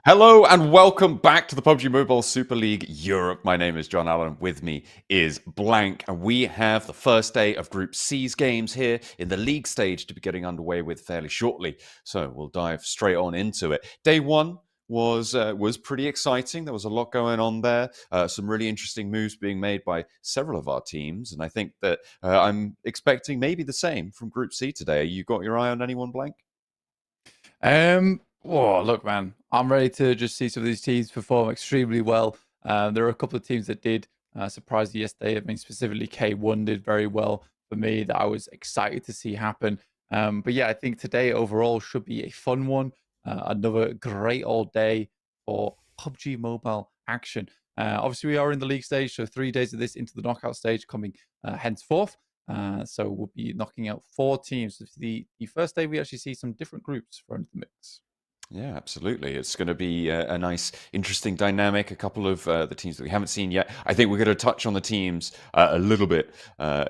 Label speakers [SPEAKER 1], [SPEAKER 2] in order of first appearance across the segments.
[SPEAKER 1] Hello and welcome back to the PUBG Mobile Super League Europe. My name is John Allen. With me is Blank, and we have the first day of Group C's games here in the league stage to be getting underway with fairly shortly. So we'll dive straight on into it. Day one was pretty exciting. There was a lot going on there. Some really interesting moves being made by several of our teams, and I think that I'm expecting maybe the same from Group C today. You got your eye on anyone, Blank?
[SPEAKER 2] Look, man, I'm ready to just see some of these teams perform extremely well. There are a couple of teams that did surprise you yesterday. I mean, specifically K1 did very well for me that I was excited to see happen. But yeah, I think today overall should be a fun one. Another great old day for PUBG Mobile action. Obviously, we are in the league stage, so 3 days of this into the knockout stage coming henceforth. So we'll be knocking out 4 teams. The first day we actually see some different groups thrown into the mix.
[SPEAKER 1] Yeah, absolutely. It's going to be a nice, interesting dynamic. A couple of the teams that we haven't seen yet. I think we're going to touch on the teams a little bit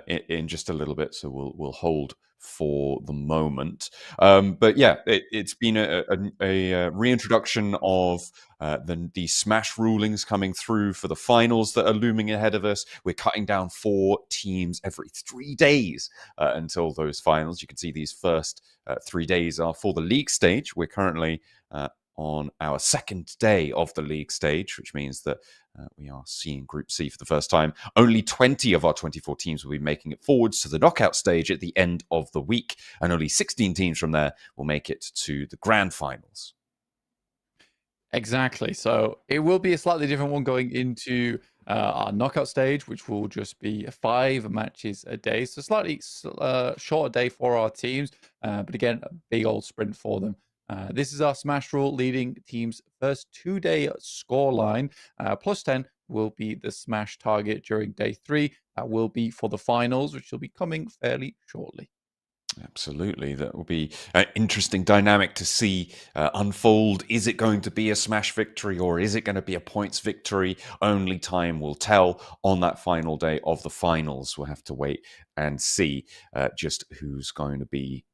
[SPEAKER 1] in just a little bit, so we'll hold for the moment. But yeah, it's been a reintroduction of the Smash rulings coming through for the finals that are looming ahead of us. We're cutting down 4 teams every 3 days until those finals. You can see these first 3 days are for the league stage. We're currently on our second day of the league stage, which means that we are seeing Group C for the first time. Only 20 of our 24 teams will be making it forwards to the knockout stage at the end of the week, and only 16 teams from there will make it to the grand finals.
[SPEAKER 2] Exactly. So it will be a slightly different one going into our knockout stage, which will just be 5 matches a day. So slightly shorter day for our teams, but again, a big old sprint for them. This is our Smash rule leading teams' first 2-day scoreline. Plus 10 will be the Smash target during day 3. That will be for the finals, which will be coming fairly shortly.
[SPEAKER 1] Absolutely. That will be an interesting dynamic to see unfold. Is it going to be a Smash victory or is it going to be a points victory? Only time will tell on that final day of the finals. We'll have to wait and see just who's going to be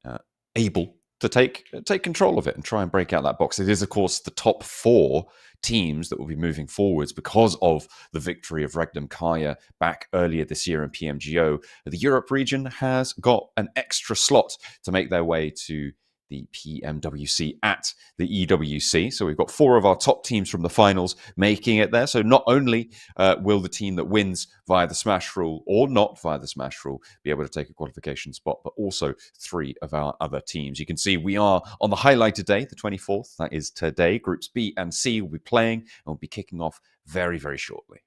[SPEAKER 1] able to take control of it and try and break out that box. It is, of course, the top 4 teams that will be moving forwards because of the victory of Regnum Carya back earlier this year in PMGO. The Europe region has got an extra slot to make their way to the PMWC at the EWC. So we've got 4 of our top teams from the finals making it there. So not only will the team that wins via the Smash rule or not via the Smash rule be able to take a qualification spot, but also 3 of our other teams. You can see we are on the highlighted day, the 24th. That is today. Groups B and C will be playing and will be kicking off very, very shortly.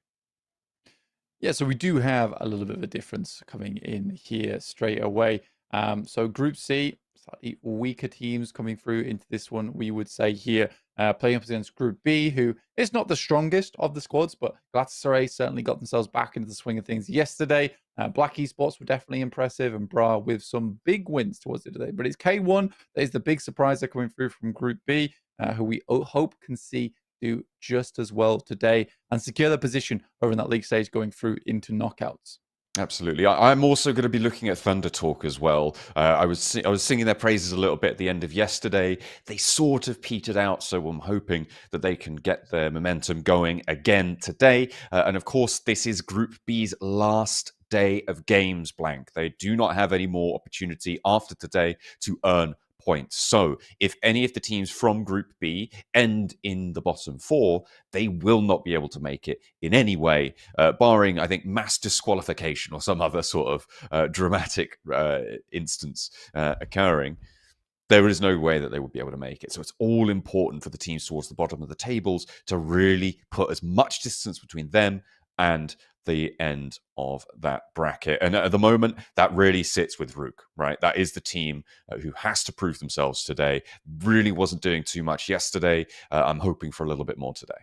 [SPEAKER 2] Yeah, so we do have a little bit of a difference coming in here straight away. So Group C, slightly weaker teams coming through into this one, we would say here, playing up against Group B, who is not the strongest of the squads, but Galatasaray certainly got themselves back into the swing of things yesterday. BRX Esports were definitely impressive, and Bra with some big wins towards it today. But it's K1 that is the big surprise that coming through from Group B, who we hope can see do just as well today and secure their position over in that league stage going through into knockouts.
[SPEAKER 1] Absolutely. I'm also going to be looking at Thunder Talk as well. I was singing their praises a little bit at the end of yesterday. They sort of petered out, so I'm hoping that they can get their momentum going again today. And of course, this is Group B's last day of games, Blank. They do not have any more opportunity after today to earn points. So if any of the teams from Group B end in the bottom 4, they will not be able to make it in any way, barring, I think, mass disqualification or some other sort of dramatic instance occurring. There is no way that they would be able to make it. So it's all important for the teams towards the bottom of the tables to really put as much distance between them and the end of that bracket. And at the moment, that really sits with RUKH, right? That is the team who has to prove themselves today. Really wasn't doing too much yesterday. I'm hoping for a little bit more today.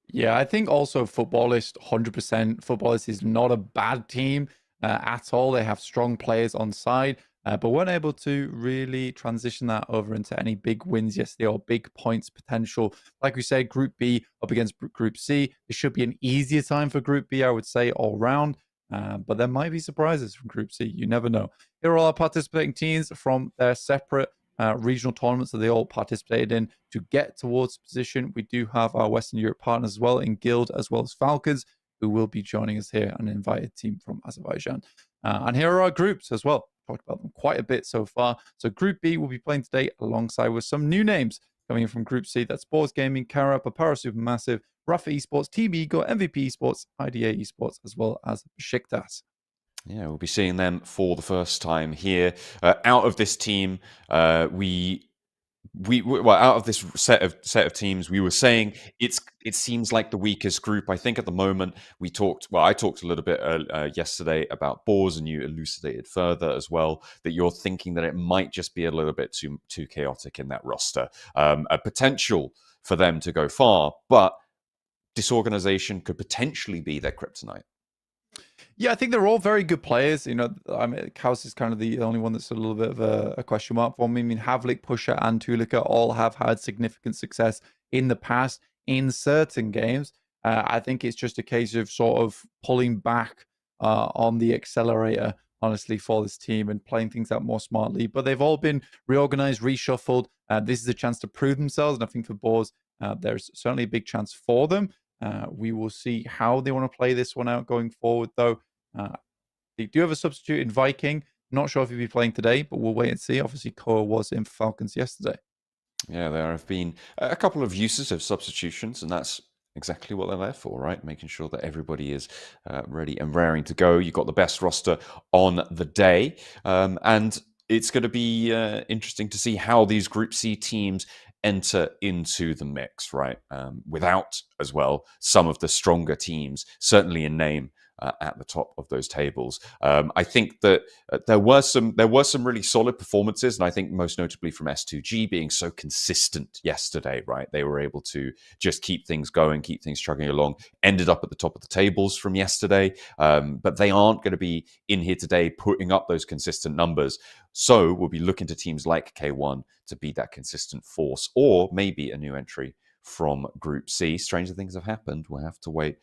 [SPEAKER 2] Yeah, I think also Footballist, 100%. Footballist is not a bad team at all. They have strong players on side, but weren't able to really transition that over into any big wins yesterday or big points potential. Like we said, Group B up against Group C. It should be an easier time for Group B, I would say, all round. But there might be surprises from Group C. You never know. Here are all our participating teams from their separate regional tournaments that they all participated in to get towards position. We do have our Western Europe partners as well in Guild, as well as Falcons, who will be joining us here, an invited team from Azerbaijan. And here are our groups as well. Talked about them quite a bit so far. So Group B will be playing today alongside with some new names coming in from Group C. That's Boars Gaming, Carya, Papara SuperMassive, RUKH Esports, Team Ego, MVP Esports, IDA Esports, as well as Beşiktaş.
[SPEAKER 1] Yeah, we'll be seeing them for the first time here. Out of this team, well, out of this set of teams, we were saying it seems like the weakest group. I think at the moment I talked a little bit yesterday about Boars, and you elucidated further as well that you're thinking that it might just be a little bit too chaotic in that roster. A potential for them to go far, but disorganization could potentially be their kryptonite.
[SPEAKER 2] Yeah, I think they're all very good players. You know, I mean, Kaus is kind of the only one that's a little bit of a question mark for me. I mean, Havlik, Pusher, and Tulika all have had significant success in the past in certain games. I think it's just a case of sort of pulling back on the accelerator, honestly, for this team and playing things out more smartly. But they've all been reorganized, reshuffled. This is a chance to prove themselves. And I think for Boars, there's certainly a big chance for them. We will see how they want to play this one out going forward, though. They do have a substitute in Viking. Not sure if he'll be playing today, but we'll wait and see. Obviously, Koa was in Falcons yesterday.
[SPEAKER 1] Yeah, there have been a couple of uses of substitutions, and that's exactly what they're there for, right? Making sure that everybody is ready and raring to go. You've got the best roster on the day. And it's going to be interesting to see how these Group C teams enter into the mix, right? Without, as well, some of the stronger teams, certainly in name, at the top of those tables. I think that there were some really solid performances, and I think most notably from S2G being so consistent yesterday, right? They were able to just keep things going, keep things chugging along, ended up at the top of the tables from yesterday, but they aren't going to be in here today putting up those consistent numbers. So we'll be looking to teams like K1 to be that consistent force, or maybe a new entry from Group C. Stranger things have happened. We'll have to wait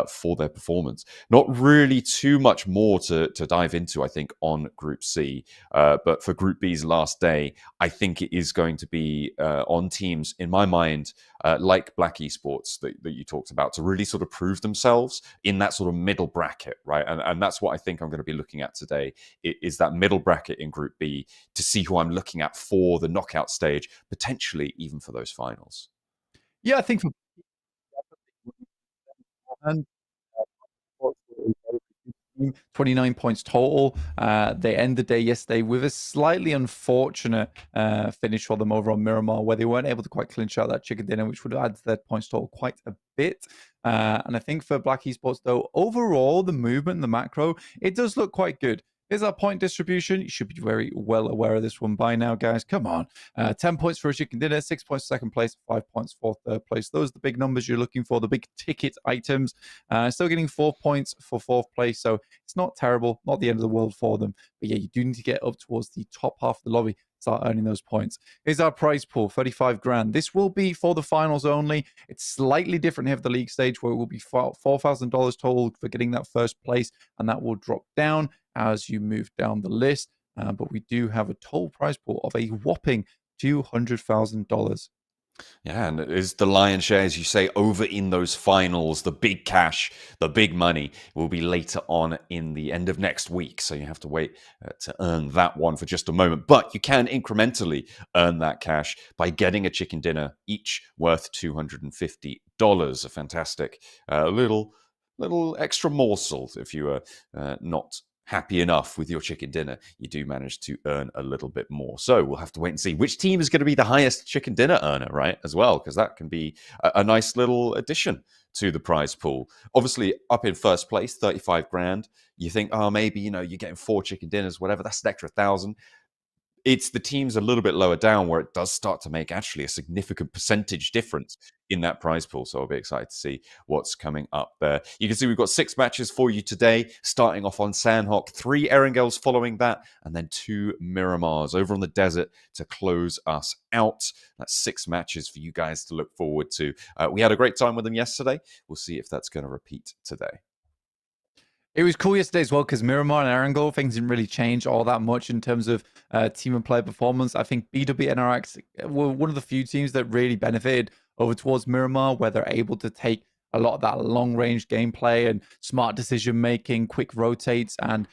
[SPEAKER 1] for their performance. Not really too much more to dive into, I think, on Group C. But for Group B's last day, I think it is going to be on teams, in my mind, like RUKH Esports that you talked about, to really sort of prove themselves in that sort of middle bracket, right? And that's what I think I'm going to be looking at today, is that middle bracket in Group B, to see who I'm looking at for the knockout stage, potentially even for those finals.
[SPEAKER 2] Yeah, I think for and 29 points total. They end the day yesterday with a slightly unfortunate finish for them over on Miramar, where they weren't able to quite clinch out that chicken dinner, which would add to their points total quite a bit. And I think for RUKH Esports, though, overall, the movement, the macro, it does look quite good. Here's our point distribution. You should be very well aware of this one by now, guys. Come on. 10 points for a chicken dinner, 6 points for second place, 5 points for third place. Those are the big numbers you're looking for, the big ticket items. Still getting 4 points for fourth place, so it's not terrible, not the end of the world for them. But yeah, you do need to get up towards the top half of the lobby, start earning those points. Here's our prize pool, 35 grand. This will be for the finals only. It's slightly different here for the league stage, where it will be $4,000 total for getting that first place, and that will drop down as you move down the list. But we do have a total prize pool of a whopping $200,000.
[SPEAKER 1] Yeah, and it is the lion's share, as you say, over in those finals. The big cash, the big money will be later on in the end of next week. So you have to wait to earn that one for just a moment. But you can incrementally earn that cash by getting a chicken dinner, each worth $250. A fantastic little extra morsel if you are not happy enough with your chicken dinner, you do manage to earn a little bit more. So we'll have to wait and see which team is going to be the highest chicken dinner earner, right? As well, because that can be a nice little addition to the prize pool. Obviously, up in first place, 35 grand. You think, oh, maybe, you're getting 4 chicken dinners, whatever. That's an extra 1,000. It's the teams a little bit lower down where it does start to make actually a significant percentage difference in that prize pool. So I'll be excited to see what's coming up there. You can see we've got 6 matches for you today, starting off on Sanhok, 3 Erangels following that, and then 2 Miramars over on the desert to close us out. That's 6 matches for you guys to look forward to. We had a great time with them yesterday. We'll see if that's going to repeat today.
[SPEAKER 2] It was cool yesterday as well because Miramar and Erangel, things didn't really change all that much in terms of team and player performance. I think BWNRX were one of the few teams that really benefited over towards Miramar, where they're able to take a lot of that long-range gameplay and smart decision-making, quick rotates, and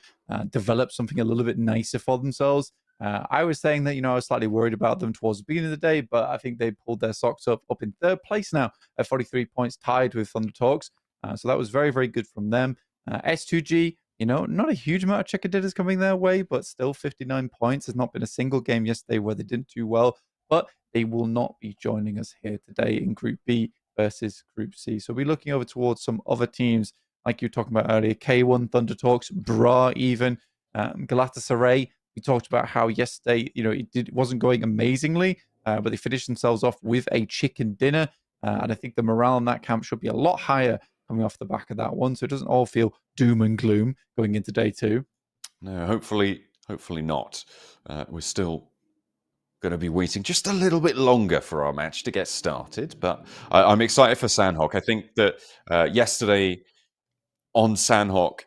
[SPEAKER 2] develop something a little bit nicer for themselves. I was saying that, I was slightly worried about them towards the beginning of the day, but I think they pulled their socks up in third place now at 43 points, tied with Thunder Talks. So that was very, very good from them. S2G, not a huge amount of checker ditters coming their way, but still 59 points. There's not been a single game yesterday where they didn't do well, but they will not be joining us here today in Group B versus Group C. So we're looking over towards some other teams, like you were talking about earlier, K1, Thunder Talks, Bra even, Galatasaray. We talked about how yesterday, it wasn't going amazingly, but they finished themselves off with a chicken dinner. And I think the morale in that camp should be a lot higher coming off the back of that one, so it doesn't all feel doom and gloom going into day two.
[SPEAKER 1] No, hopefully not. We're still going to be waiting just a little bit longer for our match to get started, but I'm excited for Sanhok. I think that yesterday on Sanhok,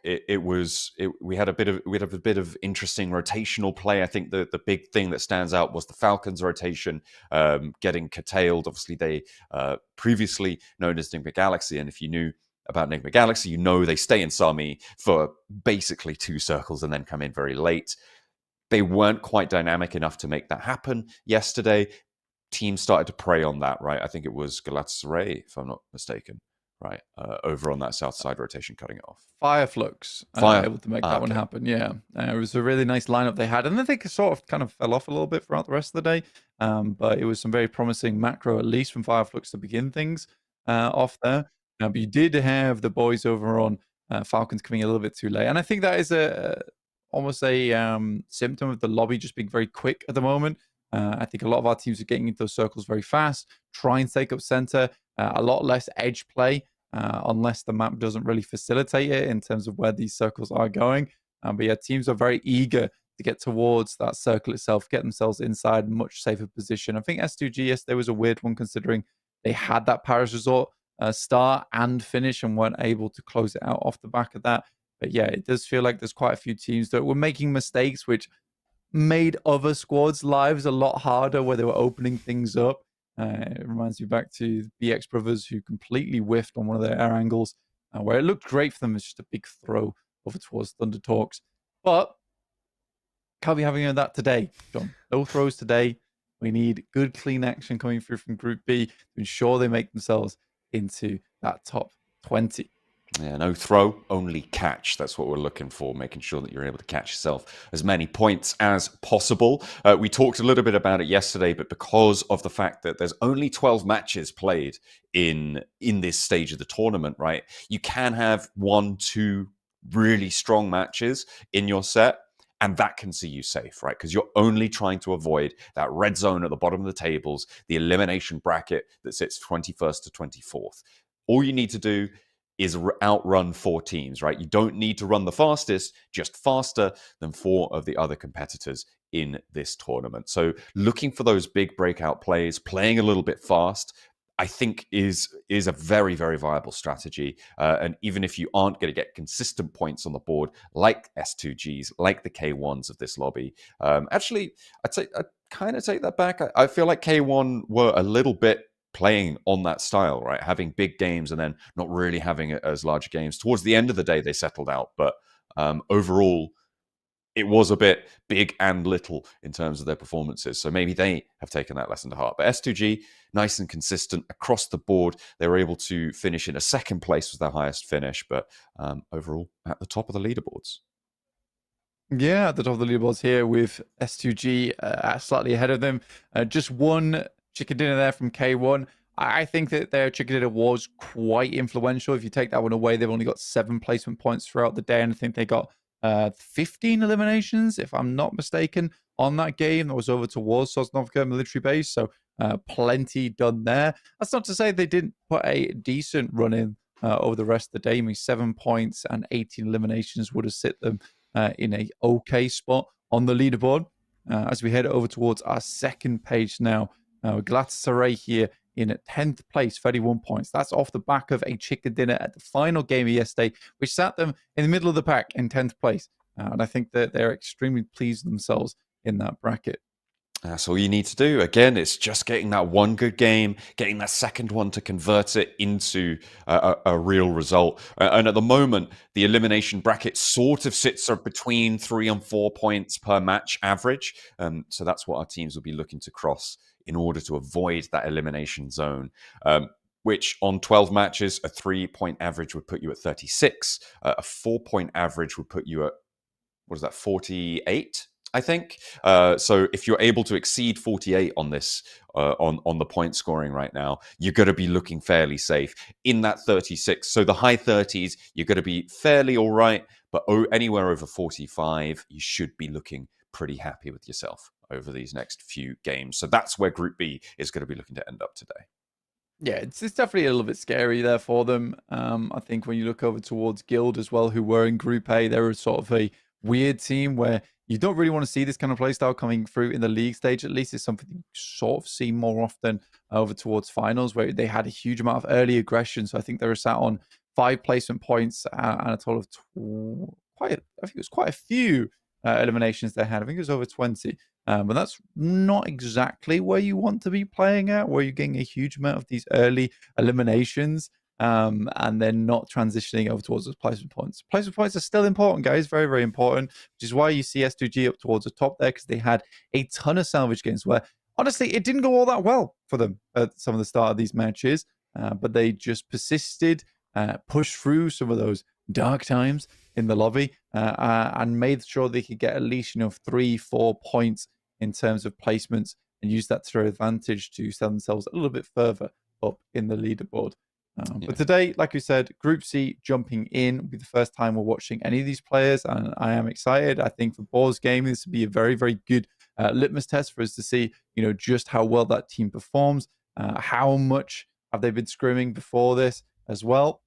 [SPEAKER 1] we had a bit of interesting rotational play. I think the big thing that stands out was the Falcons rotation getting curtailed. Obviously, they previously known as Enigma Galaxy, and if you knew about Enigma Galaxy, they stay in Sami for basically 2 circles and then come in very late. They weren't quite dynamic enough to make that happen yesterday. Teams started to prey on that, right? I think it was Galatasaray, if I'm not mistaken, right? Over on that south side rotation, cutting it off.
[SPEAKER 2] Flux able to make that one happen. Yeah, it was a really nice lineup they had, and then they sort of kind of fell off a little bit throughout the rest of the day. But it was some very promising macro, at least from Flux, to begin things off there. But you did have the boys over on Falcons coming a little bit too late, and I think that is almost a symptom of the lobby just being very quick at the moment. I think a lot of our teams are getting into those circles very fast, trying to take up center, a lot less edge play, unless the map doesn't really facilitate it in terms of where these circles are going. But yeah, teams are very eager to get towards that circle itself, get themselves inside a much safer position. I think S2G yesterday was a weird one considering they had that Paris Resort start and finish and weren't able to close it out off the back of that. But yeah, it does feel like there's quite a few teams that were making mistakes, which made other squads' lives a lot harder where they were opening things up. It reminds me back to the BX brothers who completely whiffed on one of their air angles, where it looked great for them. It's just a big throw over towards Thunder Talks. But can't be having that today, John. No throws today. We need good, clean action coming through from Group B to ensure they make themselves into that top 20.
[SPEAKER 1] Yeah, no throw, only catch. That's what we're looking for, making sure that you're able to catch yourself as many points as possible. We talked a little bit about it yesterday, but because of the fact that there's only 12 matches played in this stage of the tournament, right? You can have 1-2 really strong matches in your set, and that can see you safe, right? Because you're only trying to avoid that red zone at the bottom of the tables, the elimination bracket that sits 21st to 24th. All you need to do is outrun 4 teams, right? You don't need to run the fastest, just faster than 4 of the other competitors in this tournament. So looking for those big breakout plays, playing a little bit fast, I think is a very, very viable strategy. And even if you aren't going to get consistent points on the board, like S2Gs, like the K1s of this lobby, actually, I'd kind of take that back. I feel like K1 were a little bit playing on that style, right? Having big games and then not really having it as large games. Towards the end of the day, they settled out. But overall, it was a bit big and little in terms of their performances. So maybe they have taken that lesson to heart. But S2G, nice and consistent across the board. They were able to finish in a second place, was their highest finish. But overall, at the top of the leaderboards.
[SPEAKER 2] Yeah, at the top of the leaderboards here with S2G slightly ahead of them. Just one chicken dinner there from K1. I think that their chicken dinner was quite influential. If you take that one away, they've only got 7 placement points throughout the day, and I think they got 15 eliminations, if I'm not mistaken, on that game that was over towards Sosnovka military base. So plenty done there. That's not to say they didn't put a decent run in over the rest of the day. I mean, 7 points and 18 eliminations would have sit them in a okay spot on the leaderboard. As we head over towards our second page now, Galatasaray here in 10th place, 31 points. That's off the back of a chicken dinner at the final game of yesterday, which sat them in the middle of the pack in 10th place. And I think that they're extremely pleased with themselves in that bracket.
[SPEAKER 1] That's all you need to do. Again, it's just getting that one good game, getting that second one to convert it into a real result. And at the moment, the elimination bracket sort of sits between 3 and 4 points per match average. So that's what our teams will be looking to cross in order to avoid that elimination zone. Which on 12 matches, a 3-point average would put you at 36. A 4-point average would put you at, 48? I think. So if you're able to exceed 48 on this, on the point scoring right now, you're going to be looking fairly safe in that 36. So the high 30s, you're going to be fairly all right, but anywhere over 45, you should be looking pretty happy with yourself over these next few games. So that's where Group B is going to be looking to end up today.
[SPEAKER 2] Yeah, it's definitely a little bit scary there for them. I think when you look over towards Guild as well, who were in Group A, they were sort of a weird team where you don't really want to see this kind of playstyle coming through in the league stage. At least it's something you sort of see more often over towards finals, where they had a huge amount of early aggression. So I think they were sat on 5 placement points and a total of I think it was quite a few eliminations they had. I think it was over 20. But that's not exactly where you want to be playing at, where you're getting a huge amount of these early eliminations. And then not transitioning over towards those placement points. Placement points are still important, guys, very, very important, which is why you see S2G up towards the top there, because they had a ton of salvage games where, honestly, it didn't go all that well for them at some of the start of these matches, but they just persisted, pushed through some of those dark times in the lobby, and made sure they could get at least 3-4 points in terms of placements and use that to their advantage to send themselves a little bit further up in the leaderboard. But today, like we said, Group C jumping in will be the first time we're watching any of these players, and I am excited. I think for Boars Gaming, this will be a very, very good litmus test for us to see, just how well that team performs. How much have they been scrimming before this as well?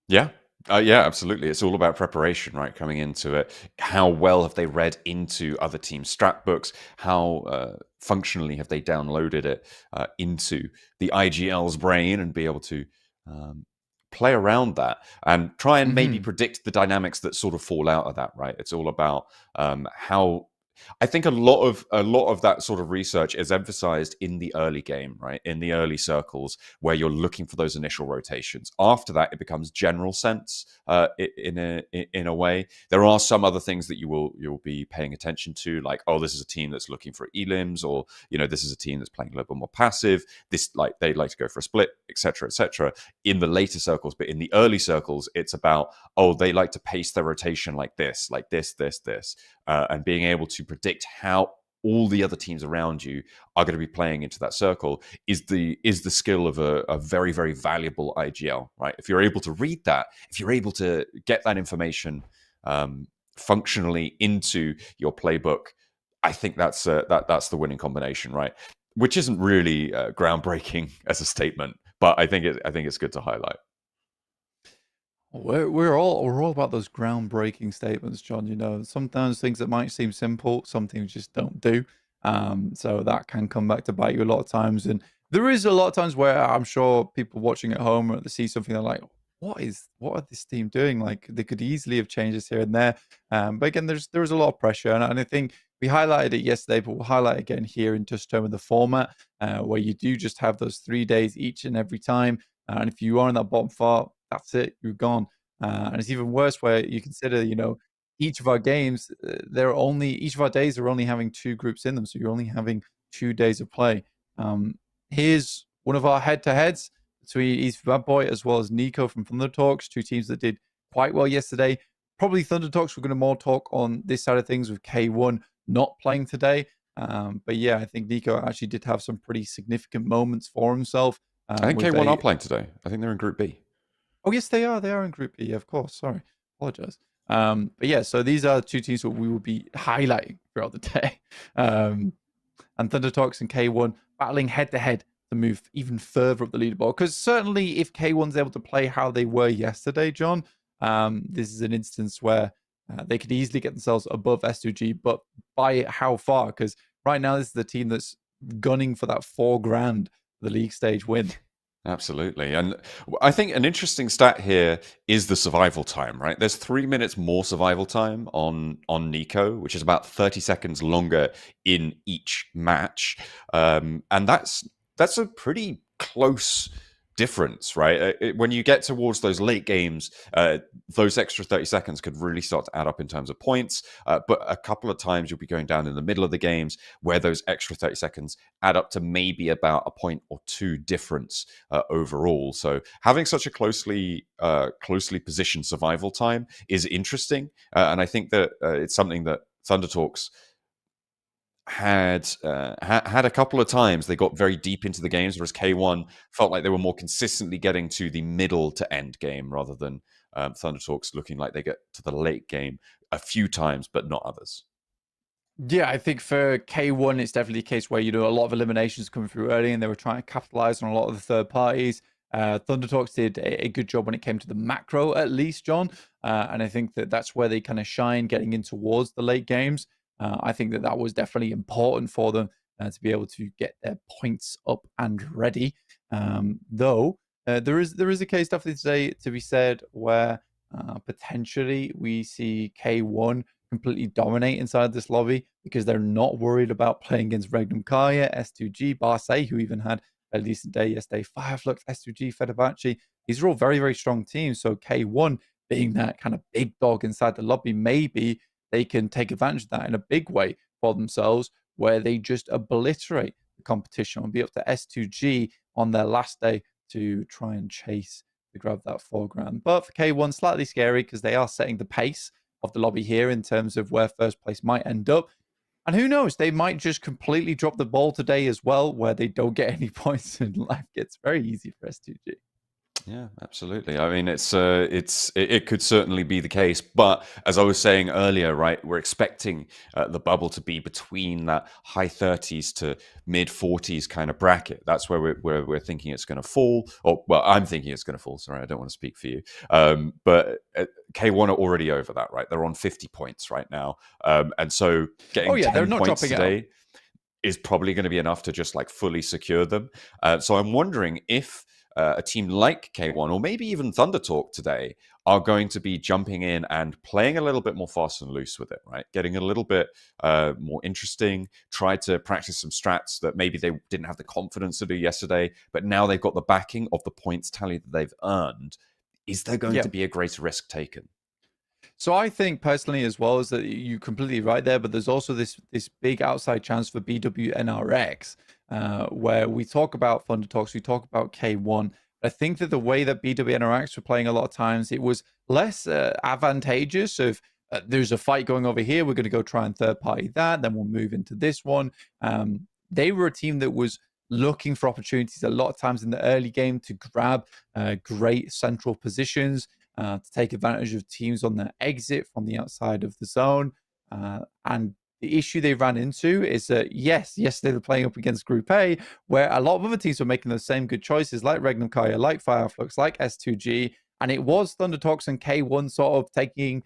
[SPEAKER 1] Yeah. Yeah, absolutely. It's all about preparation, right? Coming into it. How well have they read into other teams' strat books? How functionally have they downloaded it into the IGL's brain and be able to play around that and try and maybe predict the dynamics that sort of fall out of that, right? It's all about how... I think a lot of that sort of research is emphasized in the early game, right? In the early circles where you're looking for those initial rotations. After that, it becomes general sense in a way. There are some other things that you'll be paying attention to, like, oh, this is a team that's looking for elims, or this is a team that's playing a little bit more passive. This, like, they like to go for a split, etc., in the later circles. But in the early circles, it's about, oh, they like to pace their rotation like this, and being able to predict how all the other teams around you are going to be playing into that circle is the skill of a very, very valuable IGL, right? If you're able to read that, if you're able to get that information functionally into your playbook, I think that's the winning combination, right? Which isn't really groundbreaking as a statement, but I think it's good to highlight.
[SPEAKER 2] We're all about those groundbreaking statements, John. Sometimes things that might seem simple, some things just don't do. So that can come back to bite you a lot of times. And there is a lot of times where I'm sure people watching at home, or they see something, they're like, what are this team doing? Like, they could easily have changed this here and there. But again, there is a lot of pressure, and I think we highlighted it yesterday, but we'll highlight it again here in just terms of the format, where you do just have those 3 days each and every time. And if you are in that bottom 4, that's it, you're gone. And it's even worse where you consider, each of our games, each of our days are only having 2 groups in them. So you're only having 2 days of play. Here's one of our head-to-heads between East Bad Boy as well as Nico from Thunder Talks, 2 teams that did quite well yesterday. Probably Thunder Talks, we're going to more talk on this side of things with K1 not playing today. But yeah, I think Nico actually did have some pretty significant moments for himself.
[SPEAKER 1] I think K1 are playing today. I think they're in Group B.
[SPEAKER 2] Oh, yes, they are. They are in Group B, of course. Sorry. Apologize. But yeah, so these are 2 teams that we will be highlighting throughout the day. And Thunder Talks and K1 battling head-to-head to move even further up the leaderboard. Because certainly if K1's able to play how they were yesterday, John, this is an instance where they could easily get themselves above S2G, but by how far? Because right now this is the team that's gunning for that $4,000 for the league stage win.
[SPEAKER 1] Absolutely. And I think an interesting stat here is the survival time, right? There's 3 minutes more survival time on Nico, which is about 30 seconds longer in each match. And that's a pretty close difference, right? When you get towards those late games, those extra 30 seconds could really start to add up in terms of points. But a couple of times you'll be going down in the middle of the games where those extra 30 seconds add up to maybe about a point or two difference overall. So having such a closely positioned survival time is interesting, and I think that it's something that Thunder Talks had a couple of times. They got very deep into the games, whereas K1 felt like they were more consistently getting to the middle to end game rather than Thunder Talks looking like they get to the late game a few times, but not others.
[SPEAKER 2] Yeah, I think for K1, it's definitely a case where, a lot of eliminations coming through early and they were trying to capitalize on a lot of the third parties. Thunder Talks did a good job when it came to the macro, at least, John. And I think that that's where they kind of shine getting in towards the late games. I think that that was definitely important for them to be able to get their points up and ready. Though there is a case definitely to be said where potentially we see K1 completely dominate inside this lobby because they're not worried about playing against Regnum, Carya, S2G, Barsay, who even had a decent day yesterday, Flux, S2G, Fenerbahçe. These are all very, very strong teams. So K1 being that kind of big dog inside the lobby, maybe they can take advantage of that in a big way for themselves, where they just obliterate the competition and be up to S2G on their last day to try and chase to grab that $4,000. But for K1, slightly scary because they are setting the pace of the lobby here in terms of where first place might end up. And who knows, they might just completely drop the ball today as well, where they don't get any points and life gets very easy for S2G.
[SPEAKER 1] Yeah, absolutely. I mean, it could certainly be the case, but as I was saying earlier, right, we're expecting the bubble to be between that high 30s to mid 40s kind of bracket. That's where we're thinking it's going to fall. Or well, I'm thinking it's going to fall. Sorry, I don't want to speak for you. But K1 are already over that, right? They're on 50 points right now, and so getting
[SPEAKER 2] they're
[SPEAKER 1] 10
[SPEAKER 2] not
[SPEAKER 1] points
[SPEAKER 2] dropping
[SPEAKER 1] today
[SPEAKER 2] out.
[SPEAKER 1] is probably going to be enough to just like fully secure them. So I'm wondering if a team like K1 or maybe even Thunder Talk today are going to be jumping in and playing a little bit more fast and loose with it, right? Getting a little bit more interesting, try to practice some strats that maybe they didn't have the confidence to do yesterday, but now they've got the backing of the points tally that they've earned. Is there going to be a greater risk taken?
[SPEAKER 2] So I think personally as well is that you're completely right there, but there's also this big outside chance for BWNRX, where we talk about Thunder Talks, we talk about K1. I think that the way that BWNRX were playing a lot of times, it was less advantageous. So if there's a fight going over here, we're going to go try and third party that, then we'll move into this one. They were a team that was looking for opportunities a lot of times in the early game to grab great central positions to take advantage of teams on the exit from the outside of the zone. And the issue they ran into is that, yes, they were playing up against Group A, where a lot of other teams were making the same good choices, like Regnum, Carya, like Fireflux, like S2G. And it was Thunder Talks and K1 sort of taking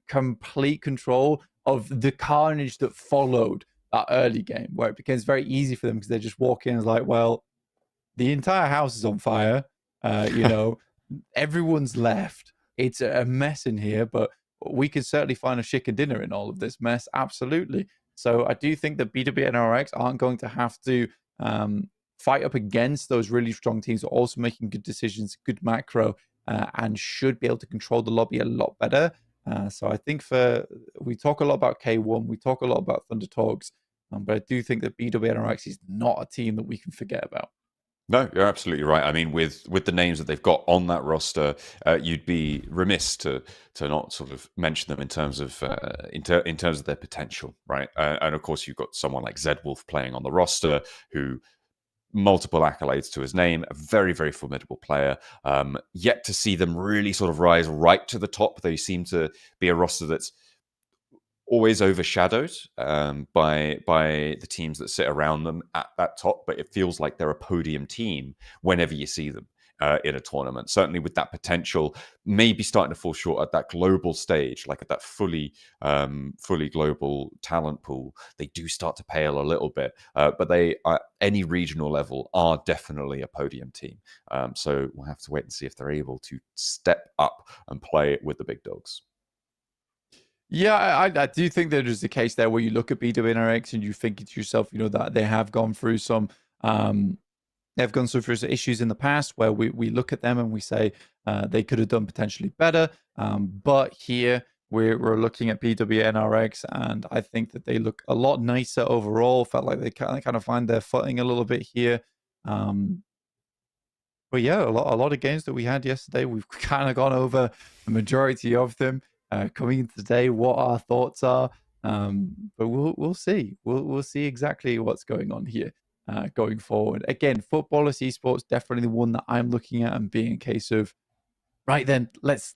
[SPEAKER 2] complete control of the carnage that followed that early game, where it becomes very easy for them because they just walk in and like, well, the entire house is on fire. Everyone's left. It's a mess in here, but we can certainly find a chicken dinner in all of this mess. Absolutely. So I do think that BW and RX aren't going to have to fight up against those really strong teams, also making good decisions, good macro, and should be able to control the lobby a lot better. So I think we talk a lot about K1, we talk a lot about Thunder Talks, but I do think that BW and RX is not a team that we can forget about.
[SPEAKER 1] No, you're absolutely right. I mean, with the names that they've got on that roster, you'd be remiss to not sort of mention them in terms of in terms of their potential, right? And of course, you've got someone like Zed Wolf playing on the roster, who multiple accolades to his name, a very, very formidable player. Yet to see them really sort of rise right to the top. They seem to be a roster that's always overshadowed by the teams that sit around them at that top, but it feels like they're a podium team whenever you see them. in a tournament. Certainly with that potential, maybe starting to fall short at that global stage, like at that fully global talent pool, they do start to pale a little bit. But they, at any regional level, are definitely a podium team. So we'll have to wait and see if they're able to step up and play with the big dogs.
[SPEAKER 2] Yeah, I do think there is a case there where you look at BWNRX and you think to yourself, that they have gone through some they've gone through some issues in the past where we look at them and we say they could have done potentially better. But here we're looking at BWNRX, and I think that they look a lot nicer overall. Felt like they kind of find their footing a little bit here. But yeah, a lot of games that we had yesterday, we've kind of gone over the majority of them. Coming into today, what our thoughts are, but we'll see. We'll see exactly what's going on here going forward. Again, Footballers Esports definitely the one that I'm looking at and being a case of right then. Let's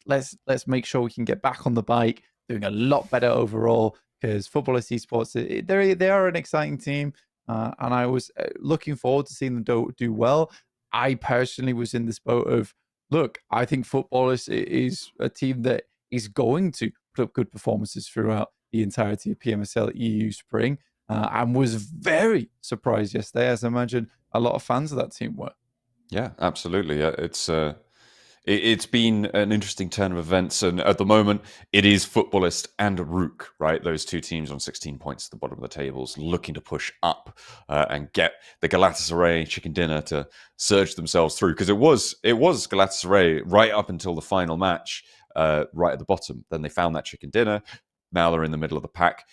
[SPEAKER 2] make sure we can get back on the bike, doing a lot better overall, because Footballers Esports they are an exciting team, and I was looking forward to seeing them do well. I personally was in this boat of, look, I think Footballers is a team that is going to put up good performances throughout the entirety of Pmsl EU Spring, and was very surprised yesterday, as I imagine a lot of fans of that team were.
[SPEAKER 1] Yeah, absolutely. It's been an interesting turn of events, and at the moment, it is Footballist and RUKH, right? Those two teams on 16 points at the bottom of the tables, looking to push up and get the Galatasaray chicken dinner to surge themselves through. Because it was Galatasaray right up until the final match, right at the bottom. Then they found that chicken dinner. Now they're in the middle of the pack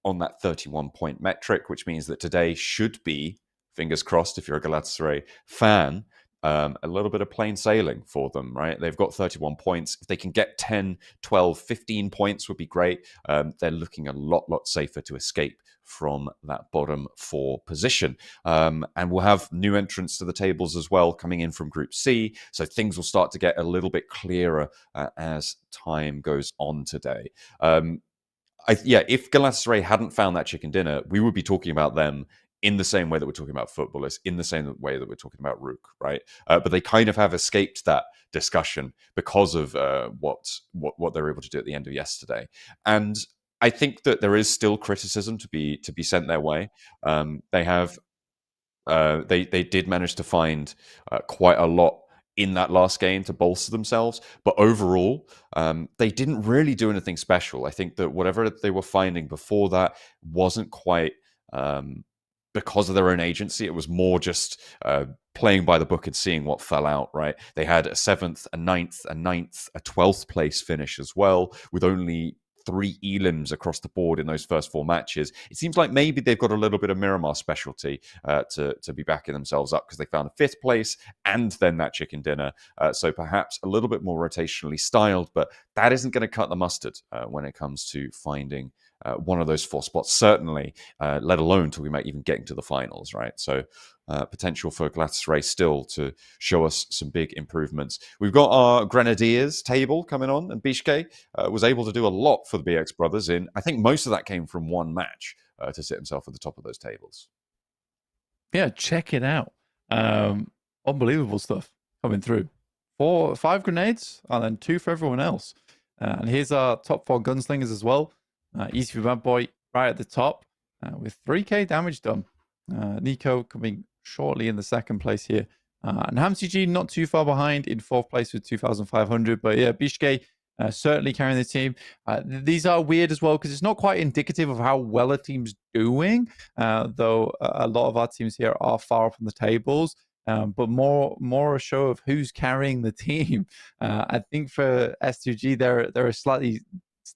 [SPEAKER 1] on that 31-point metric, which means that today should be, fingers crossed, if you're a Galatasaray fan, a little bit of plain sailing for them, right? They've got 31 points. If they can get 10, 12, 15 points would be great. They're looking a lot safer to escape from that bottom 4 position. And we'll have new entrants to the tables as well coming in from Group C. So things will start to get a little bit clearer as time goes on today. If Galatasaray hadn't found that chicken dinner, we would be talking about them in the same way that we're talking about Footballers, in the same way that we're talking about RUKH, right? But they kind of have escaped that discussion because of what they were able to do at the end of yesterday. And I think that there is still criticism to be sent their way. They did manage to find quite a lot in that last game to bolster themselves, but overall, they didn't really do anything special. I think that whatever they were finding before that wasn't quite because of their own agency. It was more just playing by the book and seeing what fell out, right? They had a 7th, a 9th, a 12th place finish as well, with only 3 elims across the board in those first 4 matches. It seems like maybe they've got a little bit of Miramar specialty to be backing themselves up, because they found a 5th place and then that chicken dinner. So perhaps a little bit more rotationally styled, but that isn't going to cut the mustard when it comes to finding one of those 4 spots, certainly, let alone talking about even getting to the finals, right? So potential for Galatasaray still to show us some big improvements. We've got our Grenadiers table coming on, and Bishke was able to do a lot for the BX brothers in, I think most of that came from one match to sit himself at the top of those tables.
[SPEAKER 2] Yeah, check it out. Unbelievable stuff coming through. 5 grenades and then 2 for everyone else. And here's our top 4 gunslingers as well. Easy for Bad Boy right at the top with 3k damage done. Nico coming shortly in the 2nd place here. And HamCG not too far behind in 4th place with 2,500. But yeah, Bishke certainly carrying the team. These are weird as well because it's not quite indicative of how well a team's doing, though a lot of our teams here are far up on the tables. But more a show of who's carrying the team. I think for S2G, they're a slightly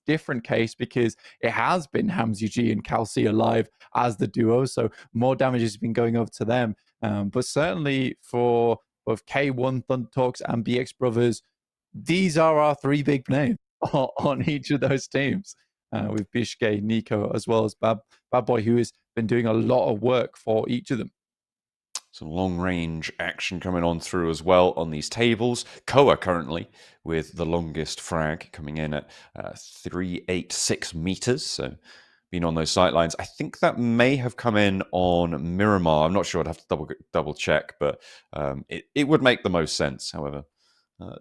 [SPEAKER 2] different case because it has been HamCG and Calci alive as the duo, so more damage has been going over to them. But certainly for both K1, Thunder Talks, and BX Brothers, these are our 3 big names on each of those teams, with Bishke, Nico, as well as Bad Boy, who has been doing a lot of work for each of them.
[SPEAKER 1] Some long-range action coming on through as well on these tables. Koa currently with the longest frag coming in at 386 meters. So been on those sidelines. I think that may have come in on Miramar. I'm not sure. I'd have to double check, but it would make the most sense. However,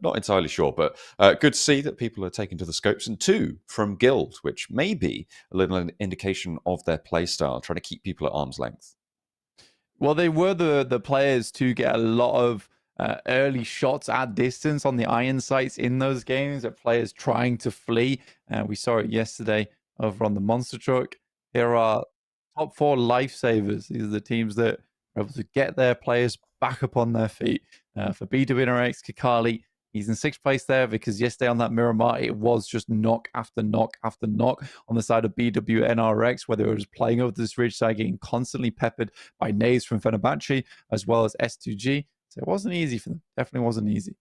[SPEAKER 1] not entirely sure, but good to see that people are taking to the scopes. And 2 from Guild, which may be a little indication of their play style, trying to keep people at arm's length.
[SPEAKER 2] Well, they were the players to get a lot of early shots at distance on the iron sights in those games, of players trying to flee. We saw it yesterday over on the Monster Truck. Here are top 4 lifesavers. These are the teams that are able to get their players back up on their feet. For BRX Kakali, he's in 6th place there because yesterday on that Miramar, it was just knock after knock after knock on the side of BWNRX, where they were just playing over this ridge side, getting constantly peppered by nades from Fenerbahçe, as well as S2G. So it wasn't easy for them. Definitely wasn't easy.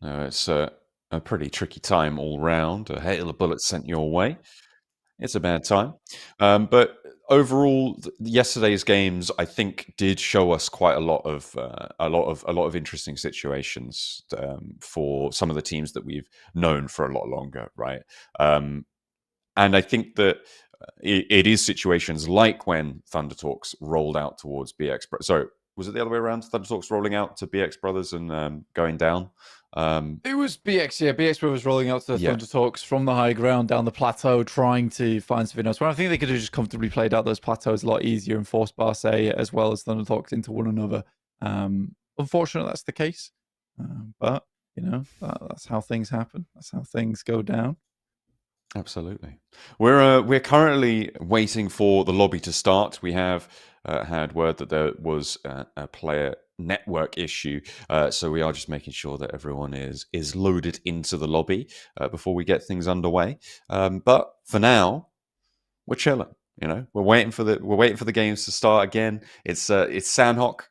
[SPEAKER 1] No, it's a pretty tricky time all round. A hail of bullets sent your way. It's a bad time. But overall, yesterday's games, I think, did show us quite a lot of interesting situations for some of the teams that we've known for a lot longer, right? And I think that it is situations like when Thunder Talks rolled out towards BX. Sorry, was it the other way around? Thunder Talks rolling out to BX Brothers and going down.
[SPEAKER 2] It was BX, yeah. BX was rolling out to the Thunder Talks from the high ground down the plateau, trying to find something else. Well, I think they could have just comfortably played out those plateaus a lot easier and forced Barsay as well as Thunder Talks into one another. Unfortunately, that's the case. But, you know, that's how things happen. That's how things go down.
[SPEAKER 1] Absolutely. We're currently waiting for the lobby to start. We have had word that there was a player network issue, so we are just making sure that everyone is loaded into the lobby before we get things underway. But for now, we're chilling. You know, we're waiting for the games to start again. It's Sanhok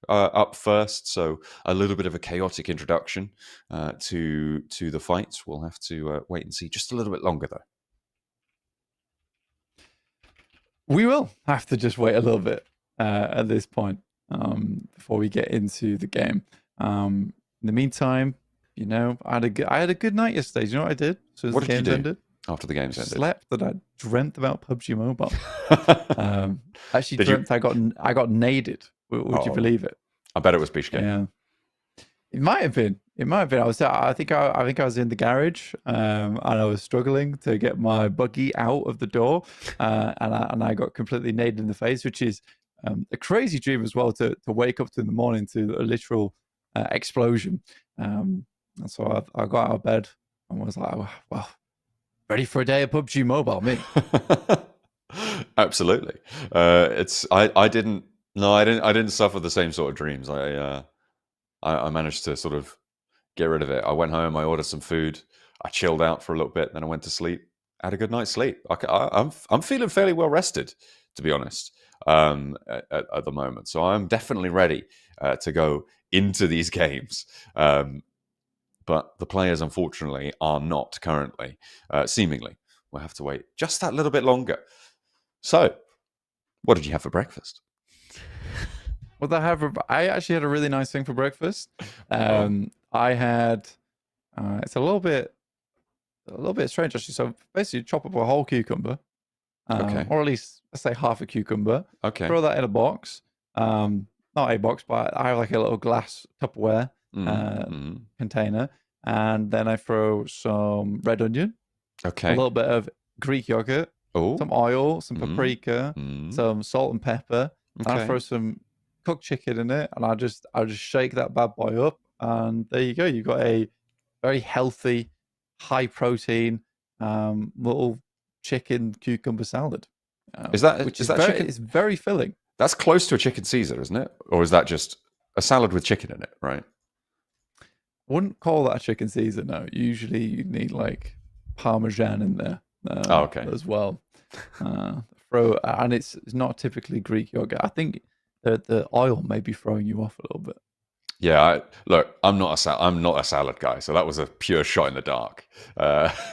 [SPEAKER 1] up first, so a little bit of a chaotic introduction to the fights. We'll have to wait and see just a little bit longer, though.
[SPEAKER 2] We will have to just wait a little bit at this point before we get into the game. In the meantime, you know, I had a good night yesterday. Do you know what I did? So as
[SPEAKER 1] What
[SPEAKER 2] the
[SPEAKER 1] did you
[SPEAKER 2] games
[SPEAKER 1] do
[SPEAKER 2] ended?
[SPEAKER 1] after the games ended?
[SPEAKER 2] Slept that I dreamt about PUBG Mobile. Actually, dreamt I got naded. Would you believe it?
[SPEAKER 1] I bet it was Beşiktaş.
[SPEAKER 2] Yeah, it might have been. It might have been. I think I was in the garage, and I was struggling to get my buggy out of the door, and I got completely naded in the face, which is a crazy dream as well. To wake up in the morning to a literal explosion. And so I got out of bed and was like, well, ready for a day of PUBG Mobile, me.
[SPEAKER 1] Absolutely. I didn't suffer the same sort of dreams. I managed to sort of get rid of it. I went home, I ordered some food, I chilled out for a little bit, then I went to sleep. I had a good night's sleep. I'm feeling fairly well rested, to be honest, at the moment. So I'm definitely ready to go into these games. But the players, unfortunately, are not currently. Seemingly, we'll have to wait just that little bit longer. So, what did you have for breakfast?
[SPEAKER 2] What I have? I actually had a really nice thing for breakfast. I had. It's a little bit strange actually. So basically, chop up a whole cucumber, or at least let's say half a cucumber.
[SPEAKER 1] Okay.
[SPEAKER 2] Throw that in a box. Not a box, but I have like a little glass Tupperware container, and then I throw some red onion.
[SPEAKER 1] Okay.
[SPEAKER 2] A little bit of Greek yogurt.
[SPEAKER 1] Oh.
[SPEAKER 2] Some oil, some paprika, some salt and pepper.
[SPEAKER 1] Okay.
[SPEAKER 2] And I throw some cooked chicken in it, and I'll just shake that bad boy up, and there you go. You've got a very healthy, high protein little chicken cucumber salad.
[SPEAKER 1] Chicken?
[SPEAKER 2] It's very filling.
[SPEAKER 1] That's close to a chicken Caesar, isn't it? Or is that just a salad with chicken in it? Right.
[SPEAKER 2] I wouldn't call that a chicken Caesar. No, usually you need like Parmesan in there. As well. And it's not typically Greek yogurt. I think the oil may be throwing you off a little bit.
[SPEAKER 1] Yeah, I'm not a salad guy, so that was a pure shot in the dark.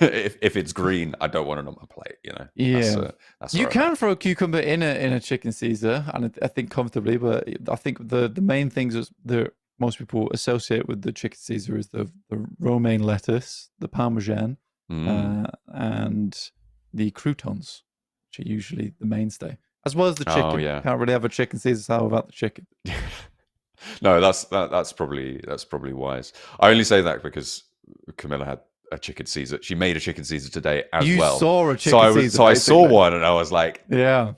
[SPEAKER 1] If it's green, I don't want it on my plate. You know.
[SPEAKER 2] Yeah, you can throw a cucumber in a chicken Caesar, and I think comfortably. But I think the main things that most people associate with the chicken Caesar is the romaine lettuce, the Parmesan, and the croutons, which are usually the mainstay, as well as the chicken.
[SPEAKER 1] Oh, yeah.
[SPEAKER 2] Can't really have a chicken Caesar salad without the chicken.
[SPEAKER 1] No, that's probably wise. I only say that because Camilla had a chicken Caesar. She made a chicken Caesar today as
[SPEAKER 2] You
[SPEAKER 1] well.
[SPEAKER 2] saw a chicken Caesar.
[SPEAKER 1] So I saw one and I was like,
[SPEAKER 2] yeah,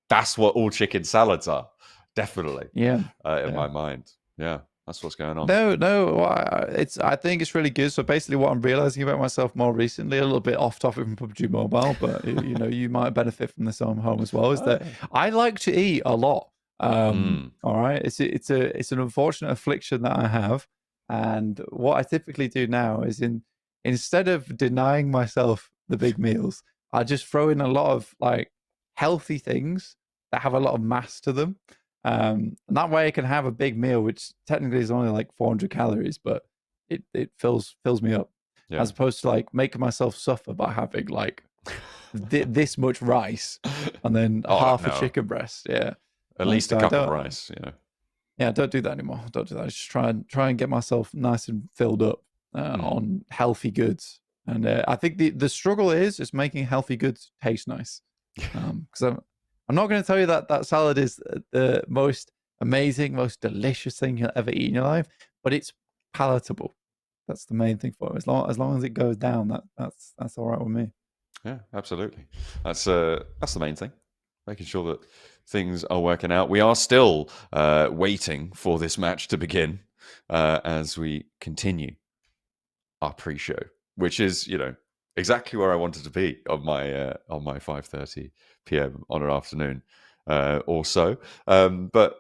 [SPEAKER 1] that's what all chicken salads are. Definitely.
[SPEAKER 2] yeah.
[SPEAKER 1] In my mind. Yeah, that's what's going on.
[SPEAKER 2] No. I think it's really good. So basically, what I'm realizing about myself more recently, a little bit off topic from PUBG Mobile, but you might benefit from this on home as well, is that I like to eat a lot. All right, it's an unfortunate affliction that I have, and what I typically do now is instead of denying myself the big meals, I just throw in a lot of like healthy things that have a lot of mass to them. And that way I can have a big meal, which technically is only like 400 calories, but it fills me up, as opposed to like making myself suffer by having like this much rice and then half a chicken breast. Yeah.
[SPEAKER 1] At least a cup of rice,
[SPEAKER 2] Yeah, don't do that anymore. Don't do that. Just try and get myself nice and filled up on healthy goods. And I think the struggle is making healthy goods taste nice. Because I'm not going to tell you that salad is the most amazing, most delicious thing you'll ever eat in your life, but it's palatable. That's the main thing for it. As long as it goes down, that's all right with me.
[SPEAKER 1] Yeah, absolutely. That's the main thing. Making sure that things are working out. We are still waiting for this match to begin as we continue our pre-show, which is, exactly where I wanted to be on my 5:30 p.m. on an afternoon or so. But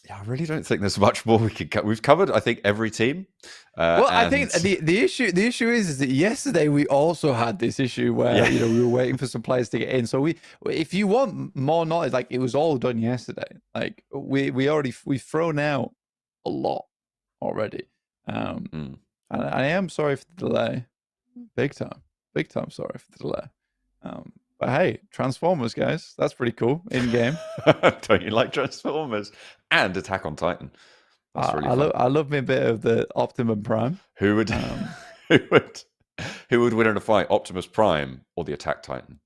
[SPEAKER 1] yeah, I really don't think there's much more we can cover. We've covered, I think, every team.
[SPEAKER 2] I think the issue is that yesterday we also had this issue where we were waiting for some players to get in. So if you want more knowledge, like it was all done yesterday. Like we've thrown out a lot already. And I am sorry for the delay, big time sorry for the delay. But hey, Transformers, guys, that's pretty cool in game.
[SPEAKER 1] Don't you like Transformers and Attack on Titan? That's really fun.
[SPEAKER 2] I love me a bit of the Optimum Prime.
[SPEAKER 1] Who would win in a fight, Optimus Prime or the Attack Titan?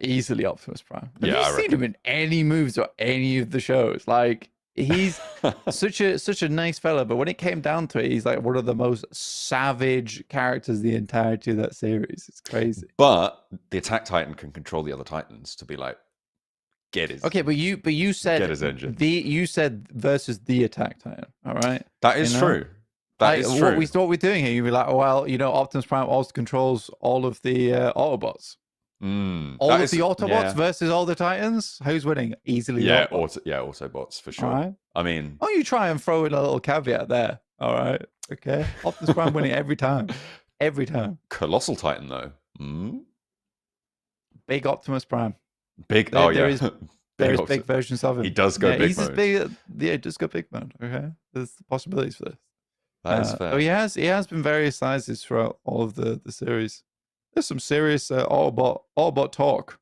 [SPEAKER 2] Easily Optimus Prime. Have you seen him in any moves or any of the shows? Like he's such a nice fella, but when it came down to it, he's like one of the most savage characters the entirety of that series. It's crazy.
[SPEAKER 1] But the Attack Titan can control the other Titans to be like, get his.
[SPEAKER 2] Okay, but you said
[SPEAKER 1] get his engine.
[SPEAKER 2] You said versus the Attack Titan. All right,
[SPEAKER 1] that is true. That is true.
[SPEAKER 2] What we're doing here, you'd be like, well, Optimus Prime also controls all of the Autobots. All of the Autobots versus all the Titans. Who's winning? Easily.
[SPEAKER 1] Autobots for sure. All right. I mean,
[SPEAKER 2] you try and throw in a little caveat there. All right. Okay. Optimus Prime winning every time. Every time.
[SPEAKER 1] Colossal Titan though.
[SPEAKER 2] Big Optimus Prime.
[SPEAKER 1] Big.
[SPEAKER 2] There is big versions of him.
[SPEAKER 1] He does go big.
[SPEAKER 2] He's as big. Yeah, just go big mode. Okay. There's possibilities for this.
[SPEAKER 1] That is fair.
[SPEAKER 2] So he has been various sizes throughout all of the series. There's some serious Autobot talk,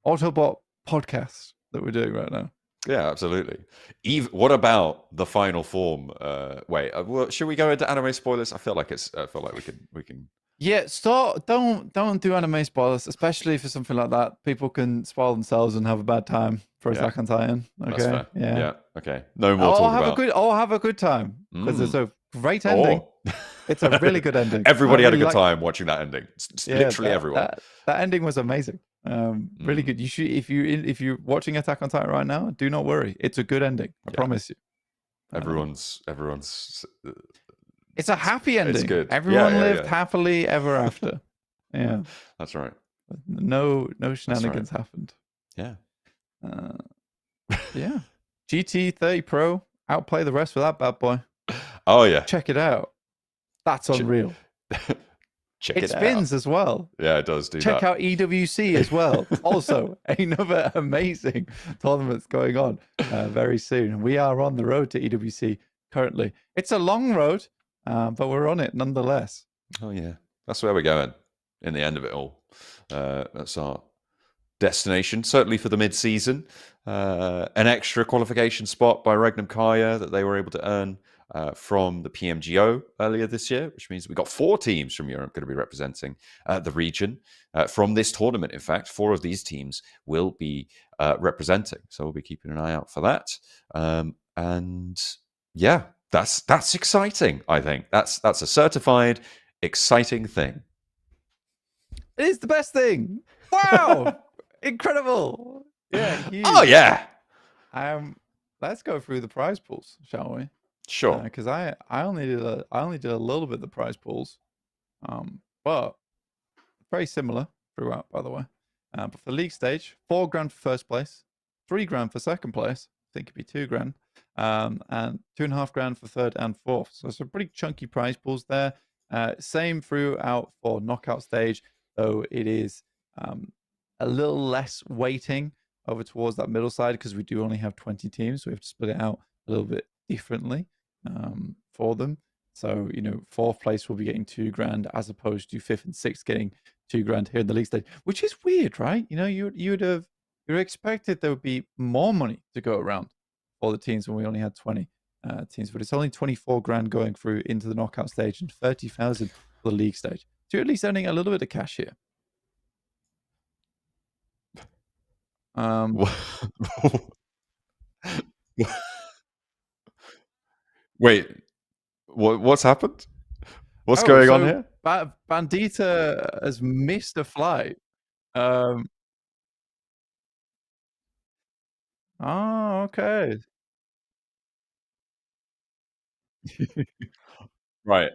[SPEAKER 2] Autobot podcast that we're doing right now.
[SPEAKER 1] Yeah, absolutely. What about the final form? Should we go into anime spoilers? I feel like we can.
[SPEAKER 2] Yeah, don't do anime spoilers, especially for something like that. People can spoil themselves and have a bad time for Attack on Titan. Okay,
[SPEAKER 1] that's fair. Yeah. Okay. No more.
[SPEAKER 2] Have a good time because it's a great ending. It's a really good ending.
[SPEAKER 1] Everybody had a good time watching that ending. Literally everyone.
[SPEAKER 2] That ending was amazing. Really good. You should, if you're watching Attack on Titan right now, do not worry. It's a good ending. I promise you.
[SPEAKER 1] Everyone's.
[SPEAKER 2] It's a happy ending.
[SPEAKER 1] It's good.
[SPEAKER 2] Everyone lived happily ever after. Yeah,
[SPEAKER 1] that's right.
[SPEAKER 2] No shenanigans happened.
[SPEAKER 1] Yeah.
[SPEAKER 2] Yeah. GT 30 Pro outplay the rest of that bad boy.
[SPEAKER 1] Oh yeah.
[SPEAKER 2] Check it out. That's unreal.
[SPEAKER 1] It
[SPEAKER 2] spins as well.
[SPEAKER 1] Yeah, it does do
[SPEAKER 2] Check
[SPEAKER 1] that.
[SPEAKER 2] out EWC as well. Also, another amazing tournament's going on very soon. We are on the road to EWC currently. It's a long road, but we're on it nonetheless.
[SPEAKER 1] Oh yeah, that's where we're going in the end of it all. That's our destination, certainly for the mid-season. An extra qualification spot by Regnum Carya that they were able to earn from the PMGO earlier this year, which means we got 4 teams from Europe going to be representing the region from this tournament. In fact, 4 of these teams will be representing, so we'll be keeping an eye out for that. And yeah, that's exciting. I think that's a certified exciting thing.
[SPEAKER 2] It is the best thing. Wow, incredible. Yeah. Huge.
[SPEAKER 1] Oh yeah.
[SPEAKER 2] Let's go through the prize pools, shall we?
[SPEAKER 1] Sure.
[SPEAKER 2] Because I only did a little bit of the prize pools, but very similar throughout, by the way. But for the league stage, $4,000 for first place, $3,000 for second place. I think it'd be $2,000, and $2,500 for third and fourth. So some pretty chunky prize pools there. Same throughout for knockout stage, though it is a little less weighting over towards that middle side because we do only have 20 teams, so we have to split it out a little bit differently for them. So, you know, fourth place will be getting $2,000 as opposed to fifth and sixth getting $2,000 here in the league stage, which is weird, right? You know, you'd have expected there would be more money to go around for the teams when we only had 20 teams, but it's only $24,000 going through into the knockout stage and 30,000 for the league stage. So you're at least earning a little bit of cash here.
[SPEAKER 1] Wait, what's happened? What's going on here?
[SPEAKER 2] Bandita has missed a flight. Oh, okay.
[SPEAKER 1] Right.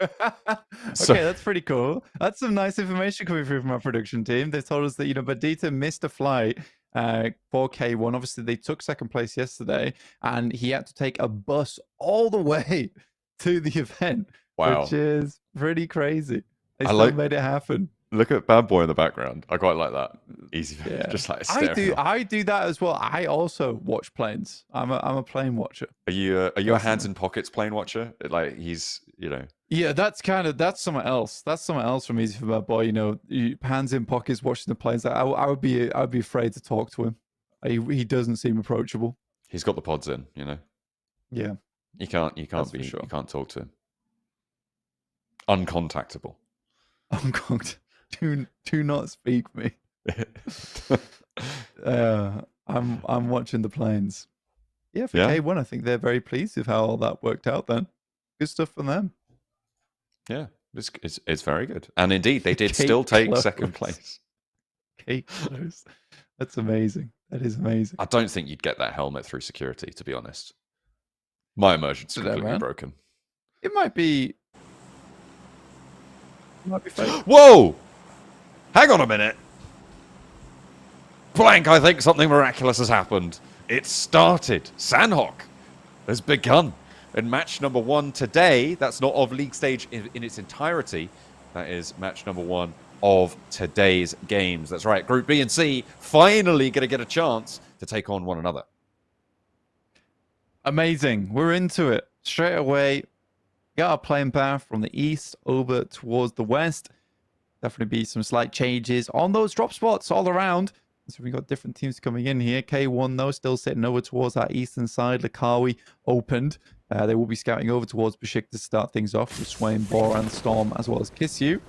[SPEAKER 2] Okay, that's pretty cool. That's some nice information coming through from our production team. They told us that, you know, Bandita missed a flight for K1. Obviously, they took second place yesterday, and he had to take a bus all the way to the event, which is pretty crazy. They still made it happen.
[SPEAKER 1] Look at Bad Boy in the background. I quite like that. Easy, yeah. Just like
[SPEAKER 2] I do that as well. I also watch planes. I'm a plane watcher.
[SPEAKER 1] Are you a hands in pockets plane watcher? Like he's, you know.
[SPEAKER 2] Yeah, that's something else. That's something else from Easy for Bad Boy. You know, hands in pockets watching the planes. I would be afraid to talk to him. He doesn't seem approachable.
[SPEAKER 1] He's got the pods in, you know.
[SPEAKER 2] Yeah.
[SPEAKER 1] You can't talk to him. Uncontactable.
[SPEAKER 2] Do not speak me. I'm watching the planes. Yeah, for K1, I think they're very pleased with how all that worked out then. Good stuff from them.
[SPEAKER 1] Yeah, it's very good. And indeed, they did still take second place.
[SPEAKER 2] Cake close. That's amazing. That is amazing.
[SPEAKER 1] I don't think you'd get that helmet through security, to be honest. My immersion's completely broken.
[SPEAKER 2] It might be fake.
[SPEAKER 1] Whoa! Hang on a minute. Blank, I think something miraculous has happened. It started. Sanhok has begun in match number 1 today. That's not of league stage in its entirety. That is match number 1 of today's games. That's right. Group B and C finally going to get a chance to take on one another.
[SPEAKER 2] Amazing. We're into it. Straight away, got our playing path from the east over towards the west. Definitely be some slight changes on those drop spots all around. So we've got different teams coming in here. K1, though, still sitting over towards that eastern side. Lakawi opened. They will be scouting over towards Beşiktaş to start things off with Swain, Bor, and Storm, as well as Kissu.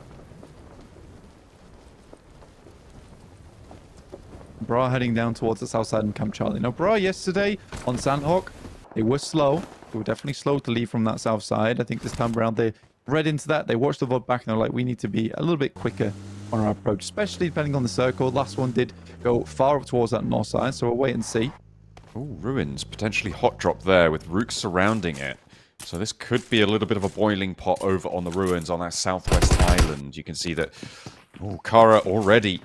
[SPEAKER 2] Bra heading down towards the south side and Camp Charlie. Now, Bra yesterday on Sanhok, they were slow. They were definitely slow to leave from that south side. I think this time around they read into that. They watched the VOD back and they're like, we need to be a little bit quicker on our approach, especially depending on the circle. Last one did go far up towards that north side, so we'll wait and see.
[SPEAKER 1] Oh, ruins. Potentially hot drop there with RUKH surrounding it. So this could be a little bit of a boiling pot over on the ruins on that southwest island. You can see that Carya already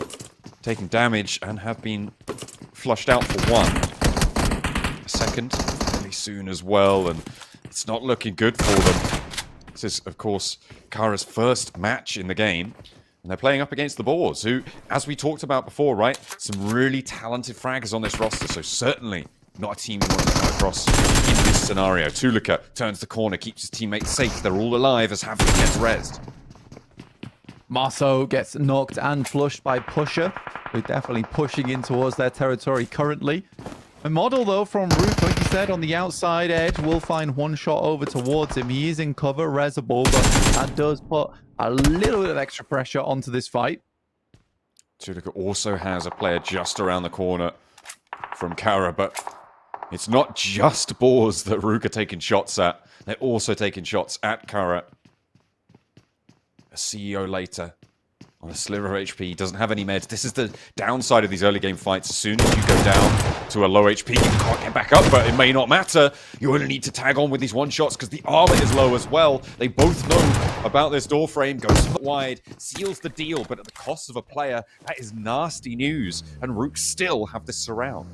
[SPEAKER 1] taking damage and have been flushed out for one. A second fairly soon as well, and it's not looking good for them. This is, of course, Carya's first match in the game. And they're playing up against the Boars, who, as we talked about before, right? Some really talented fraggers on this roster, so certainly not a team you want to come across in this scenario. Tulika turns the corner, keeps his teammates safe. They're all alive as Havik gets rezzed.
[SPEAKER 2] Marceau gets knocked and flushed by Pusher. We're definitely pushing in towards their territory currently. A model, though, from RUKH, like you said, on the outside edge, will find one shot over towards him. He is in cover, Rezable, but that does put a little bit of extra pressure onto this fight.
[SPEAKER 1] Tulika also has a player just around the corner from Carya, but it's not just Boars that RUKH are taking shots at. They're also taking shots at Carya. A CEO later on a sliver of HP, doesn't have any meds. This is the downside of these early game fights. As soon as you go down to a low HP, you can't get back up, but it may not matter. You only need to tag on with these one-shots because the armor is low as well. They both know about this door frame, goes wide, seals the deal, but at the cost of a player, that is nasty news. And RUKH still have this surround.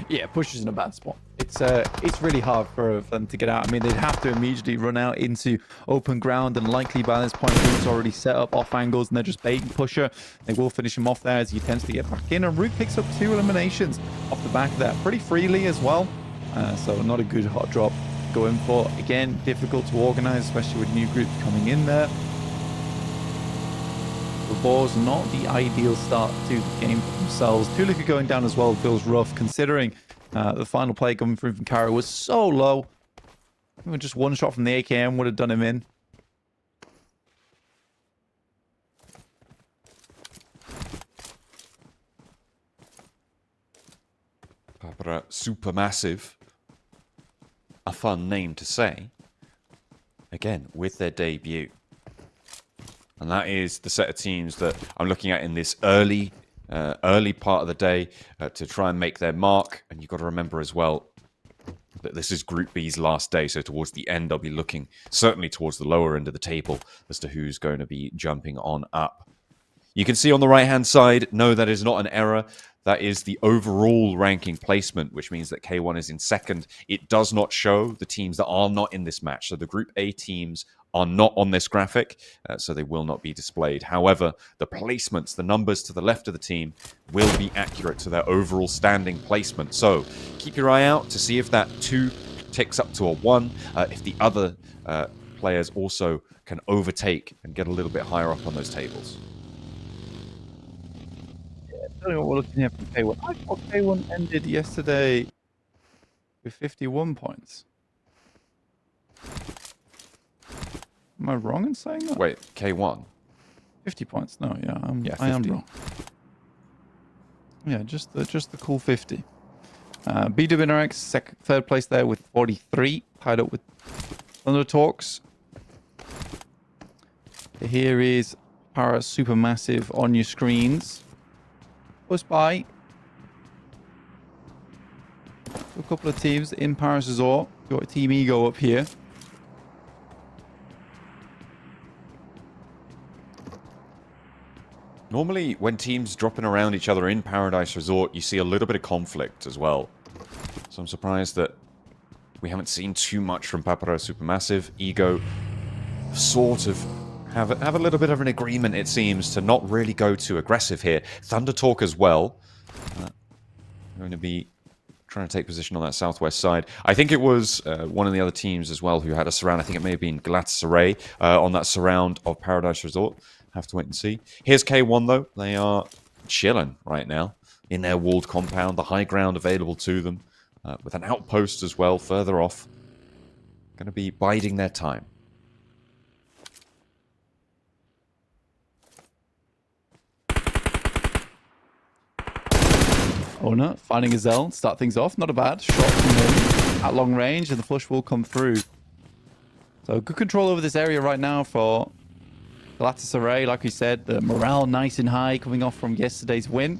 [SPEAKER 2] Yeah, pushes in a bad spot. It's really hard for them to get out. I mean, they'd have to immediately run out into open ground, and likely by this point, RUKH's already set up off angles, and they're just baiting pusher. They will finish him off there as he attempts to get back in, and RUKH picks up 2 eliminations off the back of that, pretty freely as well. So not a good hot drop going for. Again, difficult to organize, especially with new groups coming in there. The Boars, not the ideal start to the game for themselves. Tulika going down as well feels rough, considering the final play coming through from Carya was so low. Even just one shot from the AKM would have done him in.
[SPEAKER 1] Papara SuperMassive. A fun name to say. Again, with their debut. And that is the set of teams that I'm looking at in this early part of the day to try and make their mark. And you've got to remember as well that this is Group B's last day. So towards the end, I'll be looking certainly towards the lower end of the table as to who's going to be jumping on up. You can see on the right-hand side, no, that is not an error. That is the overall ranking placement, which means that K1 is in second. It does not show the teams that are not in this match. So the Group A teams are not on this graphic, so they will not be displayed. However, the placements, the numbers to the left of the team, will be accurate to their overall standing placement. So keep your eye out to see if that 2 ticks up to a 1, if the other players also can overtake and get a little bit higher up on those tables.
[SPEAKER 2] I don't know what we're looking at from K1. I thought K1 ended yesterday with 51 points. Am I wrong in saying that?
[SPEAKER 1] Wait, K1?
[SPEAKER 2] 50 points. No, yeah,
[SPEAKER 1] Yeah,
[SPEAKER 2] I am
[SPEAKER 1] 50.
[SPEAKER 2] wrong. Yeah, just the cool 50. BRX, third place there with 43, tied up with Thunder Talks. Here is Papara SuperMassive on your screens. Close by. A couple of teams in Paris Resort. Got Team Ego up here.
[SPEAKER 1] Normally, when teams dropping around each other in Paradise Resort, you see a little bit of conflict as well. So I'm surprised that we haven't seen too much from Papara SuperMassive. Ego sort of have a little bit of an agreement, it seems, to not really go too aggressive here. Thunder Talk as well. Going to be trying to take position on that southwest side. I think it was one of the other teams as well who had a surround. I think it may have been Galatasaray on that surround of Paradise Resort. Have to wait and see. Here's K1 though. They are chilling right now in their walled compound. The high ground available to them with an outpost as well further off. Going to be biding their time.
[SPEAKER 2] Owner finding a Zell, start things off. Not a bad shot from him at long range, and the flush will come through. So good control over this area right now for Galatasaray. Like we said, the morale nice and high coming off from yesterday's win.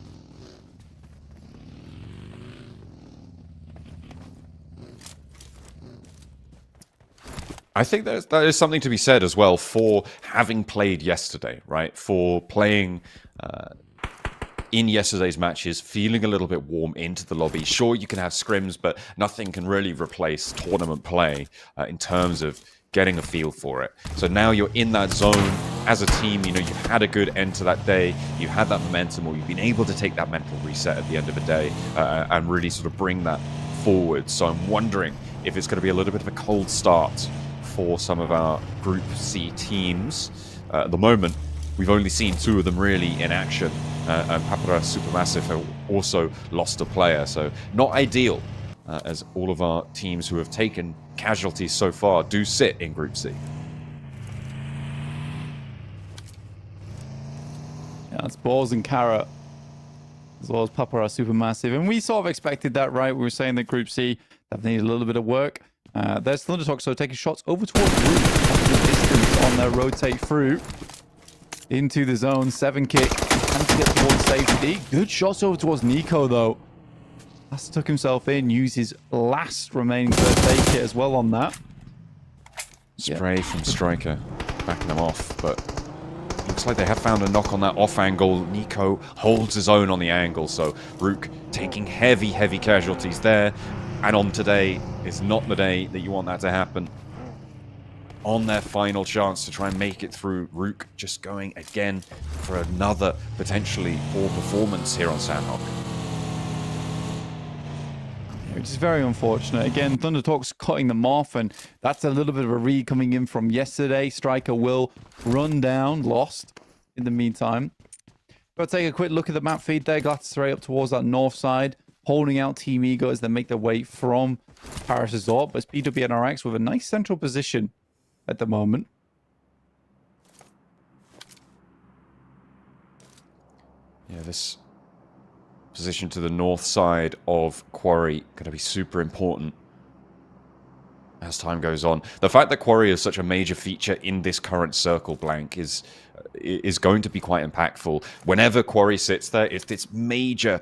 [SPEAKER 1] I think that is something to be said as well for having played yesterday, right? For playing in yesterday's matches, feeling a little bit warm into the lobby. Sure, you can have scrims, but nothing can really replace tournament play in terms of getting a feel for it. So now you're in that zone as a team. You know, you've had a good end to that day. You had that momentum, or you've been able to take that mental reset at the end of the day and really sort of bring that forward. So I'm wondering if it's going to be a little bit of a cold start for some of our Group C teams. At the moment, we've only seen 2 of them really in action. And Papara SuperMassive have also lost a player, so not ideal as all of our teams who have taken casualties so far do sit in Group C.
[SPEAKER 2] Yeah, that's Boars and Carya, as well as Papara SuperMassive. And we sort of expected that, right? We were saying that Group C, that needed a little bit of work. There's ThunderTalk, so taking shots over towards Root off the distance on their rotate through into the zone. 7 kick, and to get towards safety. Good shots over towards Nico, though. Has took himself in, use his last remaining first aid kit as well on that.
[SPEAKER 1] Spray from Striker, backing them off, but looks like they have found a knock on that off angle. Nico holds his own on the angle, so RUKH taking heavy casualties there. And on today is not the day that you want that to happen. On their final chance to try and make it through, RUKH just going again for another potentially poor performance here on Sanhok.
[SPEAKER 2] Which is very unfortunate. Again, ThunderTalk's cutting them off, and that's a little bit of a read coming in from yesterday. Striker will run down, lost in the meantime. But take a quick look at the map feed there. Galatasaray up towards that north side, holding out Team Ego as they make their way from Paris Resort. But it's PW and RX with a nice central position at the moment.
[SPEAKER 1] Yeah, this position to the north side of Quarry going to be super important as time goes on. The fact that Quarry is such a major feature in this current circle blank is going to be quite impactful. Whenever Quarry sits there, it's this major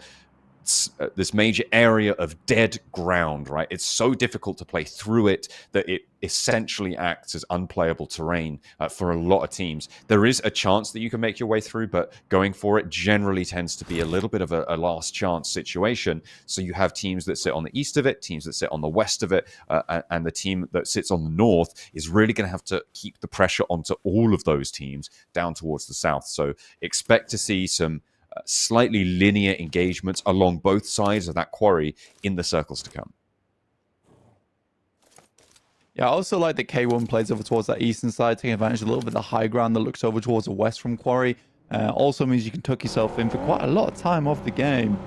[SPEAKER 1] area of dead ground, right? It's so difficult to play through it that it essentially acts as unplayable terrain for a lot of teams. There is a chance that you can make your way through, but going for it generally tends to be a little bit of a last chance situation. So you have teams that sit on the east of it, teams that sit on the west of it, and the team that sits on the north is really going to have to keep the pressure onto all of those teams down towards the south. So expect to see some slightly linear engagements along both sides of that quarry in the circles to come.
[SPEAKER 2] Yeah, I also like that K1 plays over towards that eastern side, taking advantage of a little bit of the high ground that looks over towards the west from Quarry. Also means you can tuck yourself in for quite a lot of time off the game.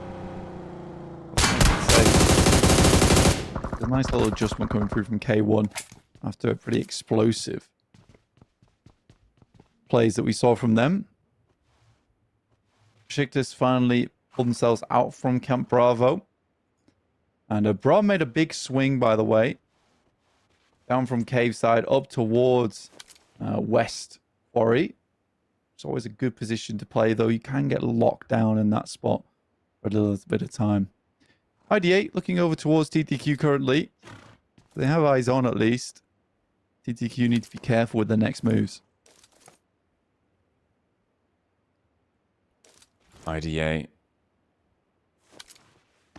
[SPEAKER 2] There's a nice little adjustment coming through from K1 after a pretty explosive plays that we saw from them. Beşiktaş finally pulled themselves out from Camp Bravo. And Bra made a big swing, by the way. Down from cave side up towards west Quarry. It's always a good position to play, though. You can get locked down in that spot for a little bit of time. ID8 looking over towards TTQ currently. They have eyes on at least. TTQ need to be careful with their next moves.
[SPEAKER 1] IDA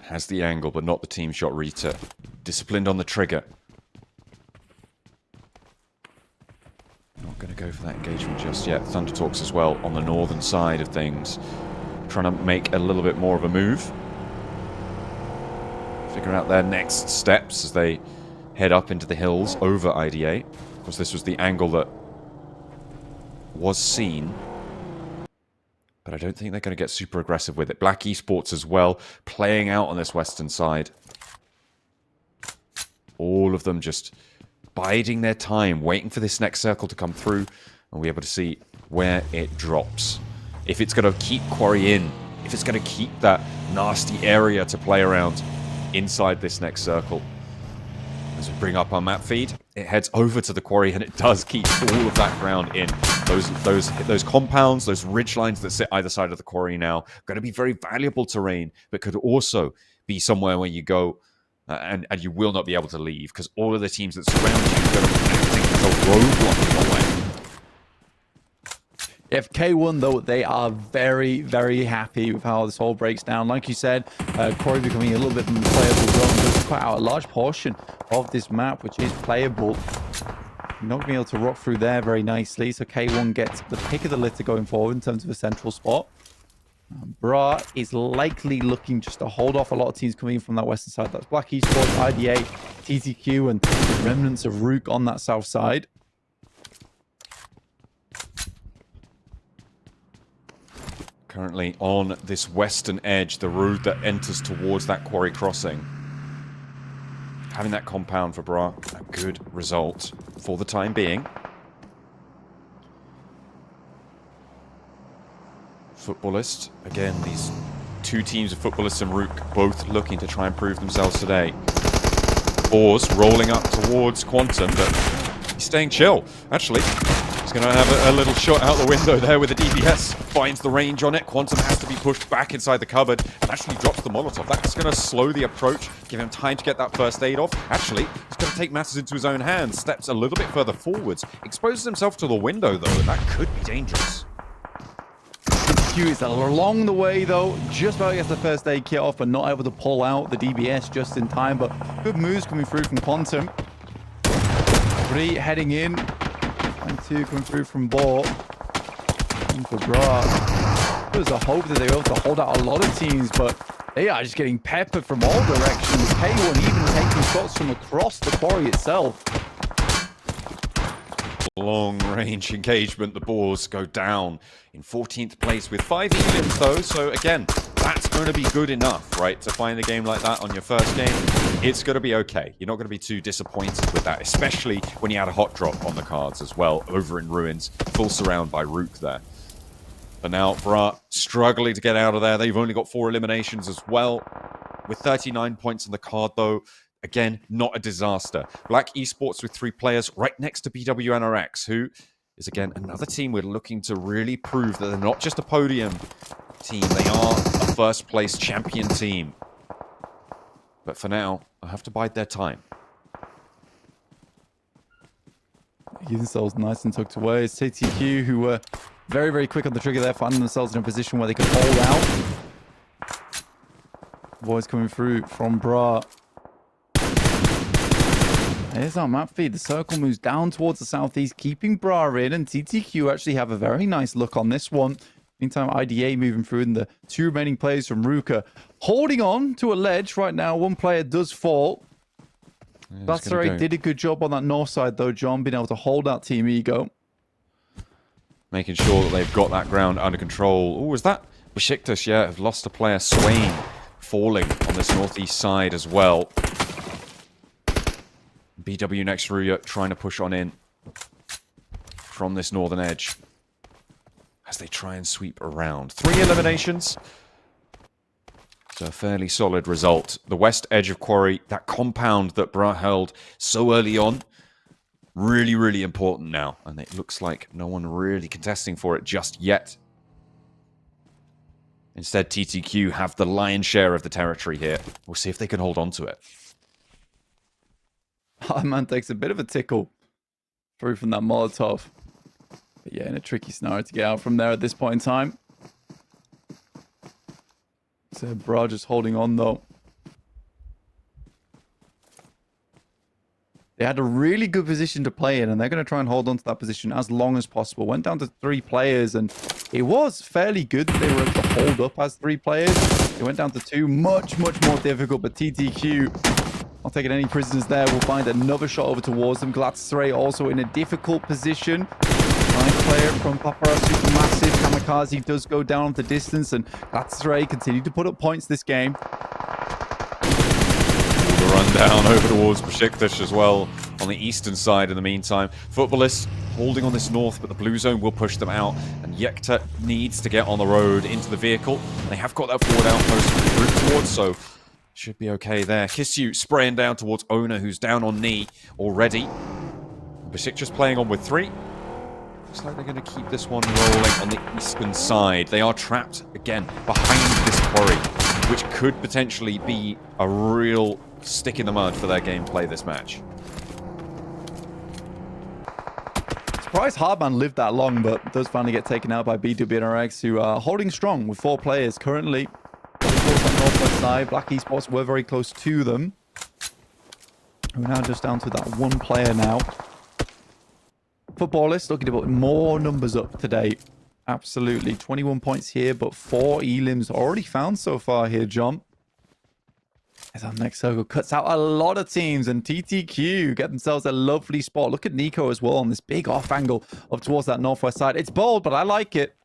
[SPEAKER 1] has the angle, but not the team shot reader. Disciplined on the trigger. Not going to go for that engagement just yet. ThunderTalks as well on the northern side of things. Trying to make a little bit more of a move. Figure out their next steps as they head up into the hills over IDA. Of course, this was the angle that was seen. But I don't think they're going to get super aggressive with it. BRX Esports as well, playing out on this western side. All of them just biding their time, waiting for this next circle to come through, and we'll be able to see where it drops. If it's going to keep Quarry in, if it's going to keep that nasty area to play around inside this next circle. As we bring up our map feed, it heads over to the Quarry, and it does keep all of that ground in. Those compounds, those ridge lines that sit either side of the Quarry now, going to be very valuable terrain, but could also be somewhere where you go and you will not be able to leave, because all of the teams that surround you are going to be acting as a roadblock in your way.
[SPEAKER 2] If K1, though, they are very, very happy with how this all breaks down. Like you said, Quarry becoming a little bit more playable zone, does quite out a large portion of this map, which is playable. Not being able to rock through there very nicely, so K1 gets the pick of the litter going forward in terms of a central spot. Bra is likely looking just to hold off a lot of teams coming in from that western side. That's BRX Esports, IDA, TTQ, and the remnants of RUKH on that south side.
[SPEAKER 1] Currently on this western edge, the road that enters towards that Quarry crossing. having that compound for Bra, a good result for the time being. Footballist, again, these two teams of Footballists and RUKH both looking to try and prove themselves today. Boars rolling up towards Quantum, but he's staying chill. Actually, he's going to have a little shot out the window there with the DBS. Finds the range on it. Quantum has to be pushed back inside the cupboard and actually drops the Molotov. That's going to slow the approach, give him time to get that first aid off. Actually, he's going to take matters into his own hands. Steps a little bit further forwards. Exposes himself to the window, though, and that could be dangerous.
[SPEAKER 2] Is along the way, though. Just about gets the first aid kit off, but not able to pull out the DBS just in time. But good moves coming through from Quantum. 3 heading in. And 2 coming through from Ball. And for Bra. There was a hope that they were able to hold out a lot of teams, but they are just getting peppered from all directions. K1 even taking shots from across the quarry itself.
[SPEAKER 1] Long-range engagement. The Boars go down in 14th place with 5 elims, though. So, again, that's going to be good enough, right? To find a game like that on your first game, it's going to be okay. You're not going to be too disappointed with that, especially when you had a hot drop on the cards as well, over in Ruins. Full surround by RUKH there. But now, Bra struggling to get out of there. They've only got 4 eliminations as well. With 39 points on the card, though, again, not a disaster. RUKH Esports with 3 players right next to BWNRX, who is, again, another team we're looking to really prove that they're not just a podium team. They are a first-place champion team. But for now, I have to bide their time.
[SPEAKER 2] Keep themselves nice and tucked away. It's TTQ who were very, very quick on the trigger there, finding themselves in a position where they could hold out. Boys coming through from Bra. Here's our map feed. The circle moves down towards the southeast, keeping Bra in, and TTQ actually have a very nice look on this one. Meantime, IDA moving through, and the 2 remaining players from RUKH holding on to a ledge right now. 1 player does fall. Galatasaray did a good job on that north side, though, John, being able to hold out Team Ego.
[SPEAKER 1] Making sure that they've got that ground under control. Oh, is that Beşiktaş? Yeah, have lost a player. Swain falling on this northeast side as well. BW next RUKH trying to push on in from this northern edge as they try and sweep around. 3 eliminations. So a fairly solid result. The west edge of Quarry, that compound that Bra held so early on, really, really important now. And it looks like no one really contesting for it just yet. Instead, TTQ have the lion's share of the territory here. We'll see if they can hold on to it.
[SPEAKER 2] Man takes a bit of a tickle through from that Molotov. But yeah, in a tricky scenario to get out from there at this point in time. So Bra just holding on, though. They had a really good position to play in, and they're going to try and hold on to that position as long as possible. Went down to 3 players, and it was fairly good that they were able to hold up as 3 players. They went down to 2. Much, much more difficult, but TTQ... not taking any prisoners there. We'll find another shot over towards them. Galatasaray also in a difficult position. 9th player from Papara SuperMassive. Kamikaze does go down the distance, and Galatasaray continue to put up points this game.
[SPEAKER 1] The run down over towards Beşiktaş as well on the eastern side in the meantime. Footballists holding on this north, but the blue zone will push them out, and Yekta needs to get on the road into the vehicle. And they have got that forward outpost to route towards, so should be okay there. Kisyu spraying down towards Ona, who's down on knee already. Beşiktaş playing on with 3. Looks like they're going to keep this one rolling on the eastern side. They are trapped, again, behind this quarry, which could potentially be a real stick in the mud for their gameplay this match.
[SPEAKER 2] Surprised Hardman lived that long, but does finally get taken out by BWNRX, who are holding strong with 4 players currently. Close on the northwest side. RUKH Esports were very close to them. We're now just down to that 1 player now. Footballist looking to put more numbers up today. Absolutely. 21 points here, but 4 elims already found so far here, John. As our next circle cuts out a lot of teams, and TTQ get themselves a lovely spot. Look at Nico as well on this big off angle up towards that northwest side. It's bold, but I like it.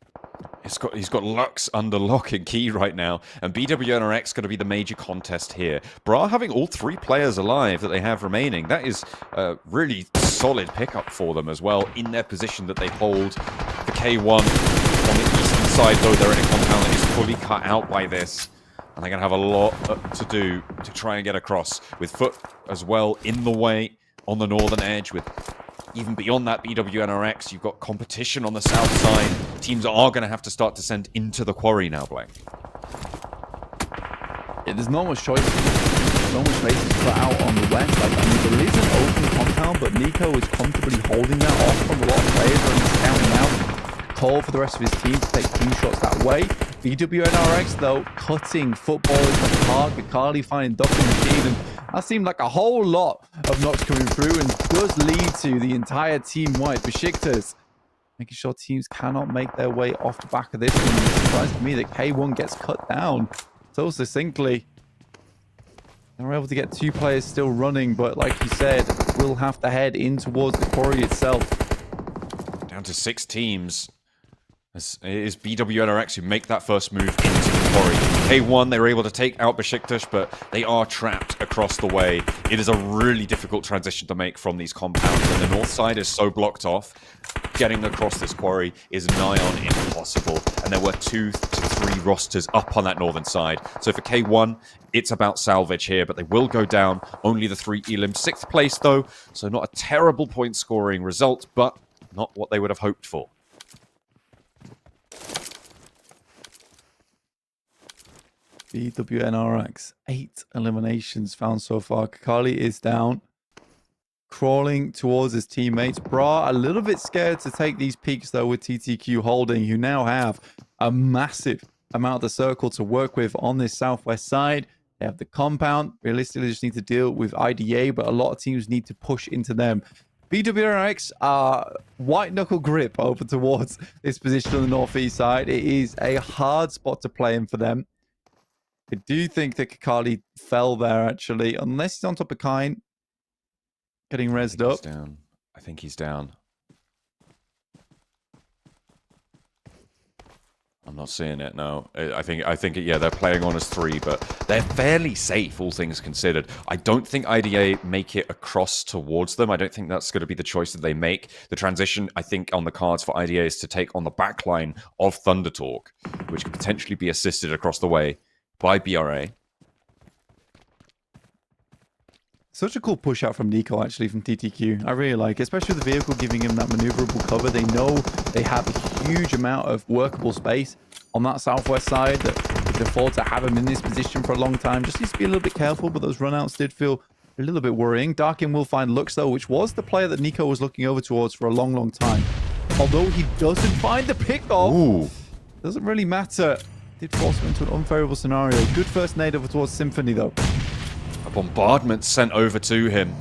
[SPEAKER 1] He's got Lux under lock and key right now, and BWNRX going to be the major contest here. Bra having all 3 players alive that they have remaining. That is a really solid pickup for them as well in their position that they hold. The K1 on the eastern side, though, they're in a compound that is fully cut out by this. And they're going to have a lot to do to try and get across, with FUT as well in the way on the northern edge. With even beyond that BWNRX, you've got competition on the south side. Teams are going to have to start to send into the quarry now, Blank.
[SPEAKER 2] Yeah, there's not much choice. There's no much space to put out on the west. Like, I mean, there is an open compound, but Nico is comfortably holding that off from a lot of players and he's counting out. Call for the rest of his team to take team shots that way. BWNRX, though, cutting footballers from Talq, the Carly finding Doctor Machine, and that seemed like a whole lot of knocks coming through and does lead to the entire team white Beşiktaş making sure teams cannot make their way off the back of this one. It's surprising me that K1 gets cut down so succinctly. And we're able to get 2 players still running, but like you said, we'll have to head in towards the quarry itself.
[SPEAKER 1] Down to 6 teams. It is BWNRX who make that first move into the quarry. K1, they were able to take out Beşiktaş, but they are trapped across the way. It is a really difficult transition to make from these compounds, and the north side is so blocked off. Getting across this quarry is nigh on impossible, and there were 2 to 3 rosters up on that northern side. So for K1, it's about salvage here, but they will go down. Only the 3 elims. 6th place, though, so not a terrible point-scoring result, but not what they would have hoped for.
[SPEAKER 2] BWNRX, 8 eliminations found so far. Kakali is down, crawling towards his teammates. Bra a little bit scared to take these peaks, though, with TTQ holding, who now have a massive amount of the circle to work with on this southwest side. They have the compound. Realistically, they just need to deal with IDA, but a lot of teams need to push into them. BWNRX are white knuckle grip over towards this position on the northeast side. It is a hard spot to play in for them. I do think that Kakali fell there, actually, unless he's on top of Kine. Getting rezzed up.
[SPEAKER 1] Down. I think he's down. I'm not seeing it, no. I think, yeah, they're playing on as 3, but they're fairly safe, all things considered. I don't think IDA make it across towards them. I don't think that's going to be the choice that they make. The transition, I think, on the cards for IDA is to take on the backline of Thunder Talq, which could potentially be assisted across the way by BRA.
[SPEAKER 2] Such a cool push out from Nico, actually, from TTQ. I really like it, especially with the vehicle giving him that maneuverable cover. They know they have a huge amount of workable space on that southwest side that could afford to have him in this position for a long time. Just needs to be a little bit careful, but those runouts did feel a little bit worrying. Darkin will find Lux, though, which was the player that Nico was looking over towards for a long, long time. Although he doesn't find the pick-off,
[SPEAKER 1] Ooh.
[SPEAKER 2] Doesn't really matter. Did force him into an unfavorable scenario. Good first nade over towards Symphony, though.
[SPEAKER 1] A bombardment sent over to him.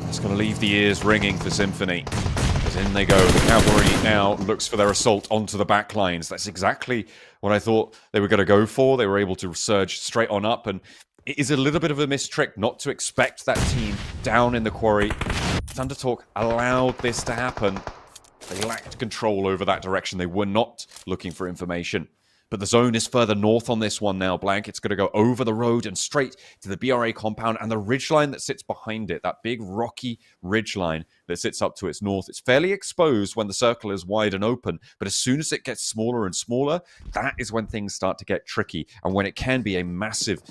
[SPEAKER 1] That's going to leave the ears ringing for Symphony. As in they go. The cavalry now looks for their assault onto the back lines. That's exactly what I thought they were going to go for. They were able to surge straight on up, and it is a little bit of a missed trick not to expect that team down in the quarry. Thunder Talq allowed this to happen. They lacked control over that direction. They were not looking for information. But the zone is further north on this one now, Blank. It's going to go over the road and straight to the BRA compound and the ridgeline that sits behind it, that big rocky ridgeline that sits up to its north. It's fairly exposed when the circle is wide and open, but as soon as it gets smaller and smaller, that is when things start to get tricky and when it can be a massive,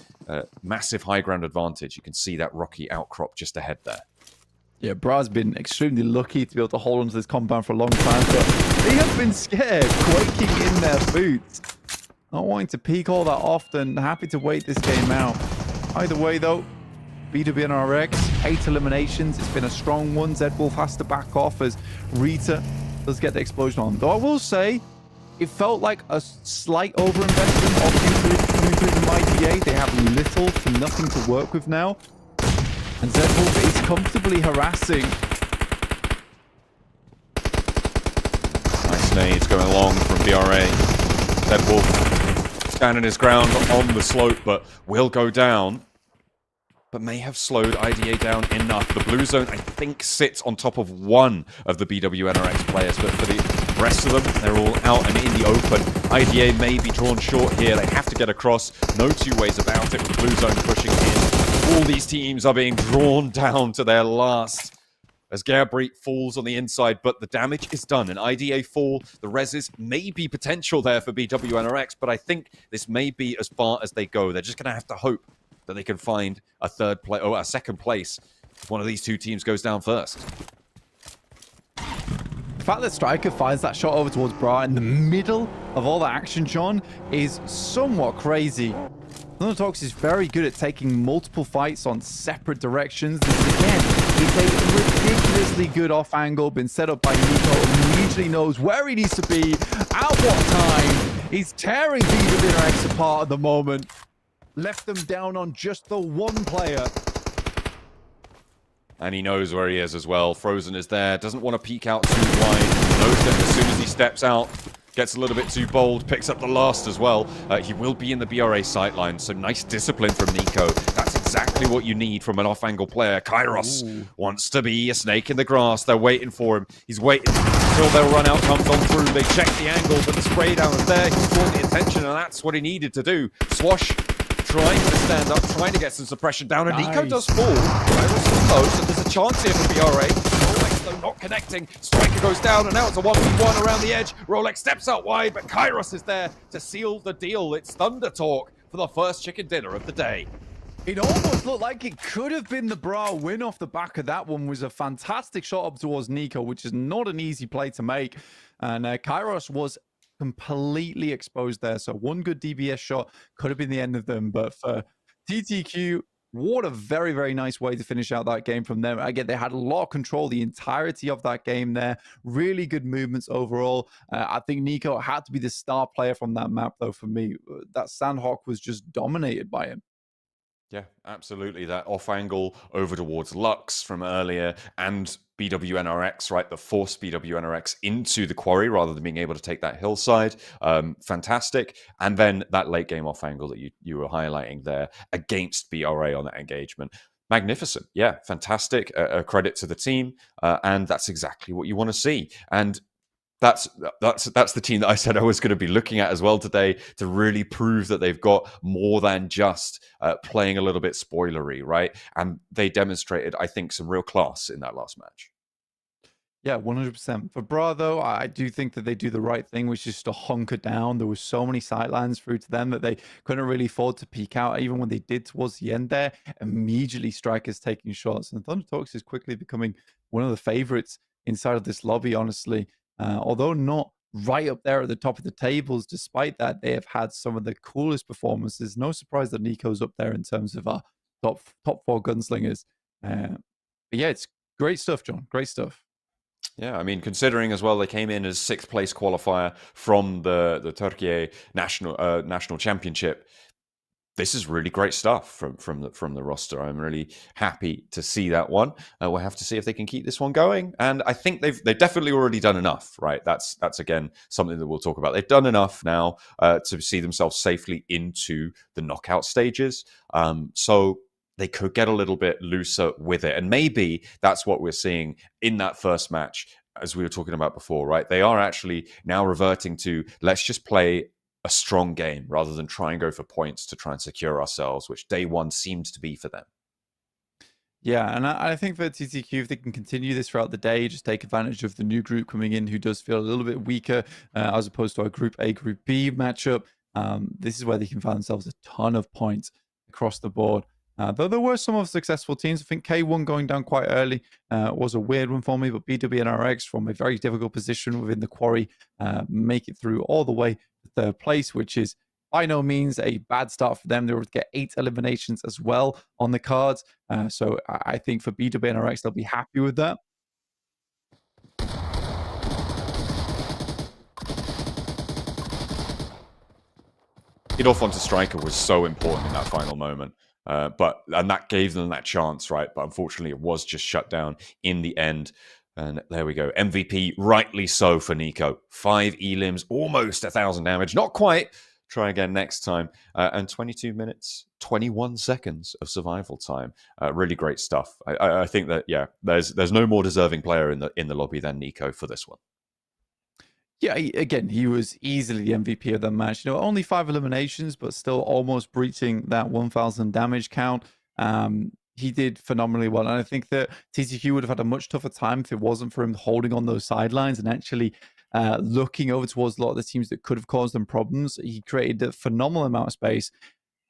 [SPEAKER 1] massive high ground advantage. You can see that rocky outcrop just ahead there.
[SPEAKER 2] Yeah, Bra's been extremely lucky to be able to hold onto this compound for a long time, but they have been scared, quaking in their boots. Not wanting to peek all that often, happy to wait this game out. Either way, though, BWNRX, 8 eliminations. It's been a strong one. Zedwolf has to back off as Rita does get the explosion on. Though I will say, it felt like a slight overinvestment of coming through the IDA. They have little to nothing to work with now. And Zedwolf is comfortably harassing.
[SPEAKER 1] Nice nades going along from BRA. Zedwolf standing his ground on the slope, but will go down. but may have slowed IDA down enough. The blue zone, I think, sits on top of one of the BWNRX players, but for the rest of them, they're all out and in the open. IDA may be drawn short here. They have to get across. No two ways about it with blue zone pushing in. All these teams are being drawn down to their last as Gabri falls on the inside, but the damage is done. An IDA fall, the reses may be potential there for BWNRX, but I think this may be as far as they go. They're just going to have to hope that they can find a second place if one of these two teams goes down first.
[SPEAKER 2] The fact that Striker finds that shot over towards Bra in the middle of all the action, John, is somewhat crazy. Talq is very good at taking multiple fights on separate directions. This, again, is a ridiculously good off angle, been set up by NiKo, immediately knows where he needs to be, at what time. He's tearing BWNRX apart at the moment. Left them down on just the one player.
[SPEAKER 1] And he knows where he is as well. Frozen is there, doesn't want to peek out too wide. Knows that as soon as he steps out, gets a little bit too bold, picks up the last as well. He will be in the BRA sightline, so nice discipline from NiKo. That's exactly what you need from an off-angle player. Kairos wants to be a snake in the grass. They're waiting for him. He's waiting until their run-out comes on through. They check the angle, but the spray down is there. He's caught the attention, and that's what he needed to do. Swash trying to stand up, trying to get some suppression down, and NiKo does fall. Kairos is close, and there's a chance here for BRA. Rolex, though, not connecting. Striker goes down, and now it's a 1v1 around the edge. Rolex steps out wide, but Kairos is there to seal the deal. It's Thunder Talq for the first chicken dinner of the day.
[SPEAKER 2] It almost looked like it could have been the Bra win off the back of that one. Was a fantastic shot up towards NiKo, which is not an easy play to make. And Kairos was completely exposed there. So one good DBS shot could have been the end of them. But for TTQ, what a very, very nice way to finish out that game from them. Again, they had a lot of control the entirety of that game there. Really good movements overall. I think NiKo had to be the star player from that map, though, for me. That Sanhok was just dominated by him.
[SPEAKER 1] Yeah, absolutely. That off angle over towards Lux from earlier and BWNRX, right? The force BWNRX into the quarry rather than being able to take that hillside. Fantastic. And then that late game off angle that you were highlighting there against BRA on that engagement. Magnificent. Yeah, fantastic. A credit to the team. And that's exactly what you want to see. And that's the team that I said I was going to be looking at as well today to really prove that they've got more than just playing a little bit spoilery, right? And they demonstrated, I think, some real class in that last match.
[SPEAKER 2] Yeah, 100%. For Bra, though, I do think that they do the right thing, which is to hunker down. There was so many sightlines through to them that they couldn't really afford to peek out. Even when they did towards the end there, immediately Strikers taking shots. And Thunder Talq is quickly becoming one of the favorites inside of this lobby, honestly. Although not right up there at the top of the tables, despite that, they have had some of the coolest performances. No surprise that NiKo's up there in terms of our top 4 gunslingers. But yeah, it's great stuff, John. Great stuff.
[SPEAKER 1] Yeah, I mean, considering as well, they came in as 6th place qualifier from the Turkey national championship. This is really great stuff from the roster. I'm really happy to see that one. We'll have to see if they can keep this one going. And I think they've definitely already done enough, right? That's again something that we'll talk about. They've done enough now to see themselves safely into the knockout stages. So they could get a little bit looser with it. And maybe that's what we're seeing in that first match, as we were talking about before, right? They are actually now reverting to, let's just play a strong game rather than try and go for points to try and secure ourselves, which day one seems to be for them.
[SPEAKER 2] Yeah, and I think for TTQ, if they can continue this throughout the day, just take advantage of the new group coming in who does feel a little bit weaker as opposed to our Group A, Group B matchup, this is where they can find themselves a ton of points across the board. Though there were some of the successful teams. I think K1 going down quite early was a weird one for me, but BWNRX from a very difficult position within the quarry make it through all the way to 3rd place, which is by no means a bad start for them. They were to get 8 eliminations as well on the cards. So I think for BWNRX, they'll be happy with that.
[SPEAKER 1] It off onto Striker was so important in that final moment. And that gave them that chance, right? But unfortunately, it was just shut down in the end. And there we go. MVP, rightly so for NiKo. 5 elims, almost 1,000 damage. Not quite. Try again next time. And 22 minutes, 21 seconds of survival time. Really great stuff. I think that, yeah, there's no more deserving player in the lobby than Nico for this one.
[SPEAKER 2] Yeah, again, he was easily the MVP of the match. You know, only 5 eliminations, but still almost breaching that 1,000 damage count. He did phenomenally well. And I think that TTQ would have had a much tougher time if it wasn't for him holding on those sidelines and actually looking over towards a lot of the teams that could have caused them problems. He created a phenomenal amount of space.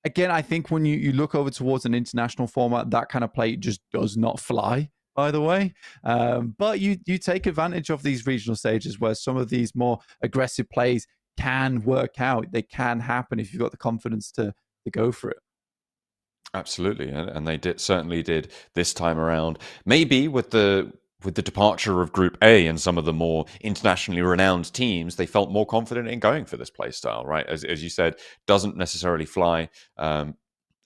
[SPEAKER 2] Again, I think when you look over towards an international format, that kind of play just does not fly, by the way. But you take advantage of these regional stages where some of these more aggressive plays can work out. They can happen if you've got the confidence to go for it.
[SPEAKER 1] Absolutely, and they certainly did this time around. Maybe with the departure of Group A and some of the more internationally renowned teams, they felt more confident in going for this play style, right? As you said, doesn't necessarily fly at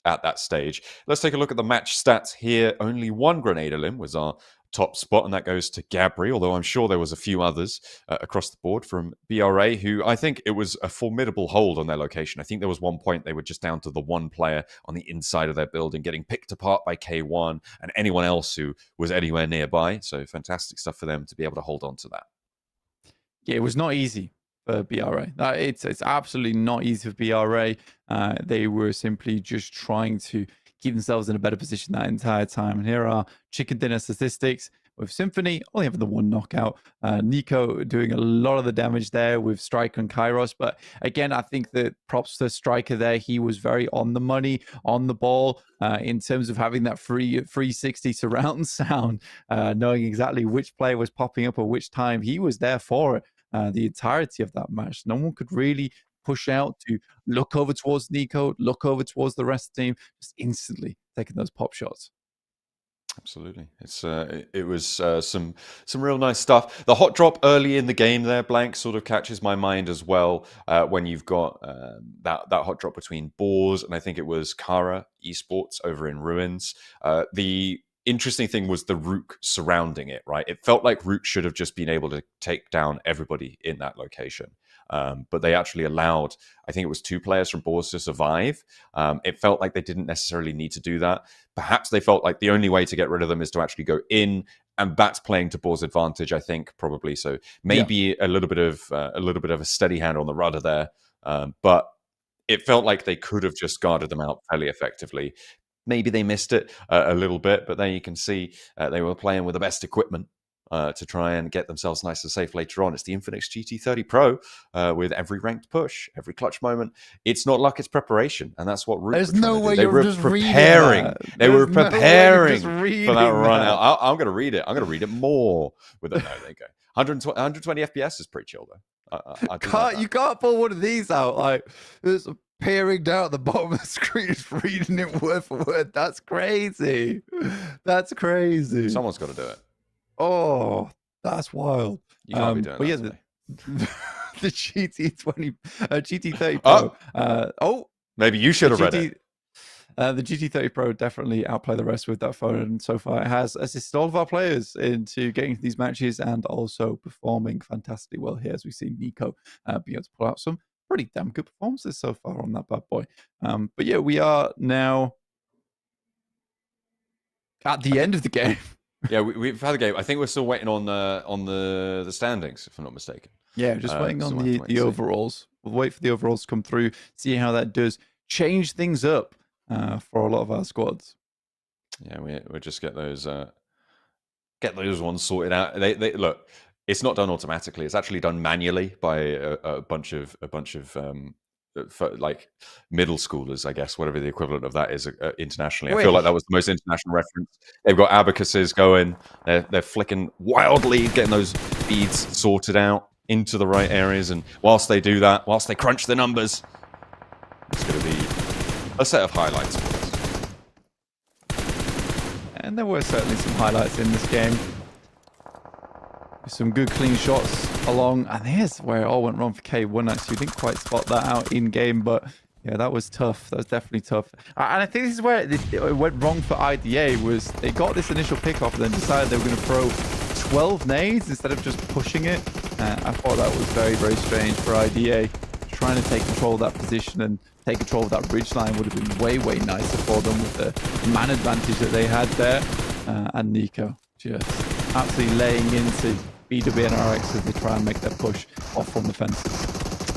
[SPEAKER 1] that stage. Let's take a look at the match stats here. Only 1 grenade elim was our top spot, and that goes to Gabri, although I'm sure there was a few others across the board from BRA, who I think it was a formidable hold on their location. I think there was one point they were just down to the 1 player on the inside of their building, getting picked apart by K1 and anyone else who was anywhere nearby. So fantastic stuff for them to be able to hold on to that.
[SPEAKER 2] Yeah, it was not easy for BRA. It's absolutely not easy for BRA. They were simply just trying to keep themselves in a better position that entire time. And here are chicken dinner statistics with Symphony only having the 1 knockout. Nico doing a lot of the damage there with Striker and Kairos. But again, I think that props to Striker there. He was very on the money, on the ball in terms of having that 360 surround sound, knowing exactly which player was popping up at which time. He was there for it the entirety of that match. No one could really push out to look over towards Nico, look over towards the rest of the team, just instantly taking those pop shots.
[SPEAKER 1] Absolutely, it was some real nice stuff. The hot drop early in the game there, Blank, sort of catches my mind as well when you've got that hot drop between Boars and I think it was RUKH Esports over in Ruins. The interesting thing was the RUKH surrounding it, right? It felt like RUKH should have just been able to take down everybody in that location. But they actually allowed, I think it was 2 players from Boars to survive. It felt like they didn't necessarily need to do that. Perhaps they felt like the only way to get rid of them is to actually go in, and that's playing to Boars' advantage, I think, probably. So maybe a little bit of a steady hand on the rudder there. But it felt like they could have just guarded them out fairly effectively. Maybe they missed it a little bit, but there you can see they were playing with the best equipment to try and get themselves nice and safe later on. It's the INFINIX GT30 Pro with every ranked push, every clutch moment. It's not luck, it's preparation, and that's what RUKH
[SPEAKER 2] There's no way
[SPEAKER 1] they
[SPEAKER 2] you're
[SPEAKER 1] were
[SPEAKER 2] just
[SPEAKER 1] preparing. They were preparing for that run
[SPEAKER 2] that.
[SPEAKER 1] out. I'm going to read it. I'm going to read it more. With it. No, there you go. 120 FPS is pretty chill though.
[SPEAKER 2] You can't pull one of these out like there's peering down at the bottom of the screen, reading it word for word. That's crazy. That's crazy.
[SPEAKER 1] Someone's got to do it.
[SPEAKER 2] Oh, that's wild.
[SPEAKER 1] You can't be doing that.
[SPEAKER 2] Yeah, the GT30 Pro.
[SPEAKER 1] Maybe you should have read it.
[SPEAKER 2] The GT30 Pro definitely outplay the rest with that phone, and so far it has assisted all of our players into getting to these matches and also performing fantastically well here, as we see Nico be able to pull out some pretty damn good performances so far on that bad boy. But yeah, we are now at the end of the game.
[SPEAKER 1] Yeah, we've had a game. I think we're still waiting on the standings, if I'm not mistaken.
[SPEAKER 2] Yeah, just waiting on the overalls. We'll wait for the overalls to come through, see how that does change things up for a lot of our squads.
[SPEAKER 1] Yeah, we'll just get those ones sorted out. They look. It's not done automatically. It's actually done manually by a bunch of like middle schoolers, I guess, whatever the equivalent of that is internationally. I feel like that was the most international reference. They've got abacuses going. They're flicking wildly, getting those beads sorted out into the right areas. And whilst they do that, whilst they crunch the numbers, it's going to be a set of highlights for us.
[SPEAKER 2] And there were certainly some highlights in this game. Some good clean shots along, and here's where it all went wrong for K1. Actually, didn't quite spot that out in game, but yeah, that was tough. That was definitely tough. And I think this is where it went wrong for IDA. Was they got this initial pick off and then decided they were going to throw 12 nades instead of just pushing it. I thought that was very, very strange for IDA. trying to take control of that position and take control of that ridge line would have been way, way nicer for them with the man advantage that they had there. And Nico just absolutely laying into BWNRX as they try and make their push off from the fences.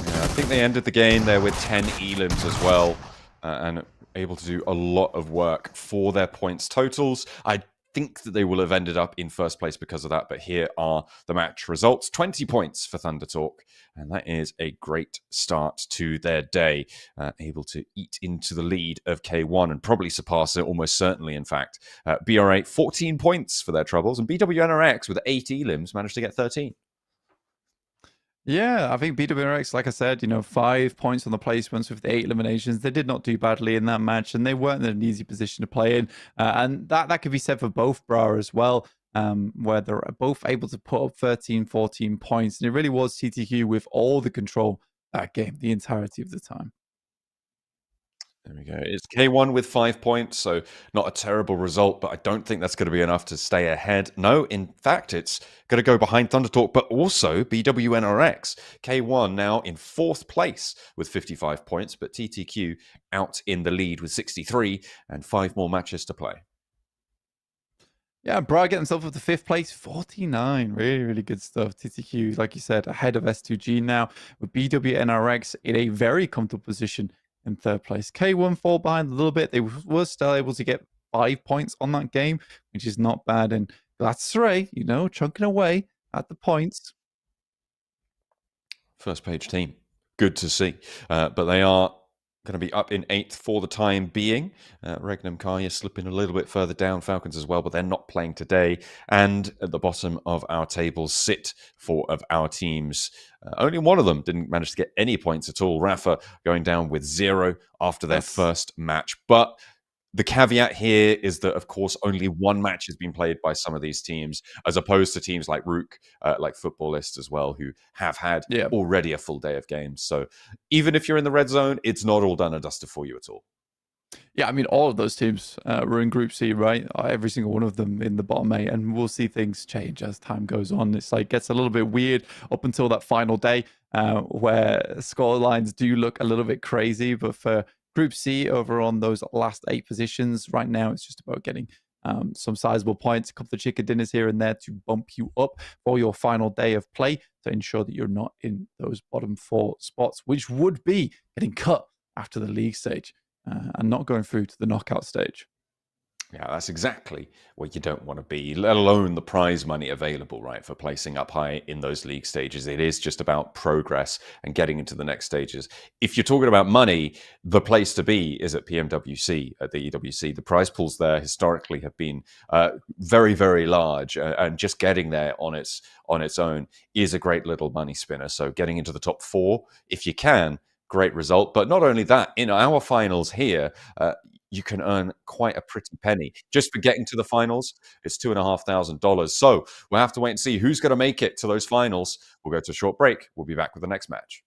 [SPEAKER 1] Yeah, I think they ended the game there with 10 elims as well, and able to do a lot of work for their points totals. I think that they will have ended up in first place because of that, but here are the match results. 20 points for Thunder Talq, and that is a great start to their day, able to eat into the lead of K1 and probably surpass it, almost certainly, in fact. BR8, 14 points for their troubles, and BWNRX with 8 elims managed to get 13.
[SPEAKER 2] Yeah, I think BWRX, like I said, 5 points on the placements with the 8 eliminations. They did not do badly in that match, and they weren't in an easy position to play in. And that could be said for both Bra as well, where they're both able to put up 13, 14 points. And it really was TTQ with all the control that game, the entirety of the time.
[SPEAKER 1] There we go. It's K1 with 5 points, so not a terrible result, but I don't think that's going to be enough to stay ahead. No, in fact, it's going to go behind Thunder Talq, but also BWNRX. K1 now in 4th place with 55 points, but TTQ out in the lead with 63 and 5 more matches to play.
[SPEAKER 2] Yeah, Bra get themselves up to 5th place, 49. Really, really good stuff. TTQ, like you said, ahead of S2G now, with BWNRX in a very comfortable position in 3rd place. K1 fall behind a little bit. They were still able to get 5 points on that game, which is not bad. And Galatasaray, chunking away at the points.
[SPEAKER 1] First page team. Good to see. But they are going to be up in 8th for the time being. Regnum, Carya slipping a little bit further down. Falcons as well, but they're not playing today. And at the bottom of our table sit 4 of our teams. Only one of them didn't manage to get any points at all. Rafa going down with 0 after their first match. But the caveat here is that, of course, only one match has been played by some of these teams, as opposed to teams like RUKH, like Footballist as well, who have had already a full day of games. So even if you're in the red zone, it's not all done and dusted for you at all.
[SPEAKER 2] Yeah, I mean, all of those teams were in Group C, right? Every single one of them in the bottom 8, and we'll see things change as time goes on. It's like gets a little bit weird up until that final day, where score lines do look a little bit crazy. But for Group C, over on those last 8 positions, right now it's just about getting some sizable points, a couple of chicken dinners here and there to bump you up for your final day of play to ensure that you're not in those bottom 4 spots, which would be getting cut after the league stage. And not going through to the knockout stage.
[SPEAKER 1] Yeah, that's exactly where you don't want to be, let alone the prize money available, right, for placing up high in those league stages. It is just about progress and getting into the next stages. If you're talking about money, the place to be is at PMWC, at the EWC. The prize pools there historically have been very, very large, and just getting there on its own is a great little money spinner. So getting into the top 4, if you can, great result. But not only that, in our finals here, you can earn quite a pretty penny. Just for getting to the finals, it's $2,500. So we'll have to wait and see who's going to make it to those finals. We'll go to a short break. We'll be back with the next match.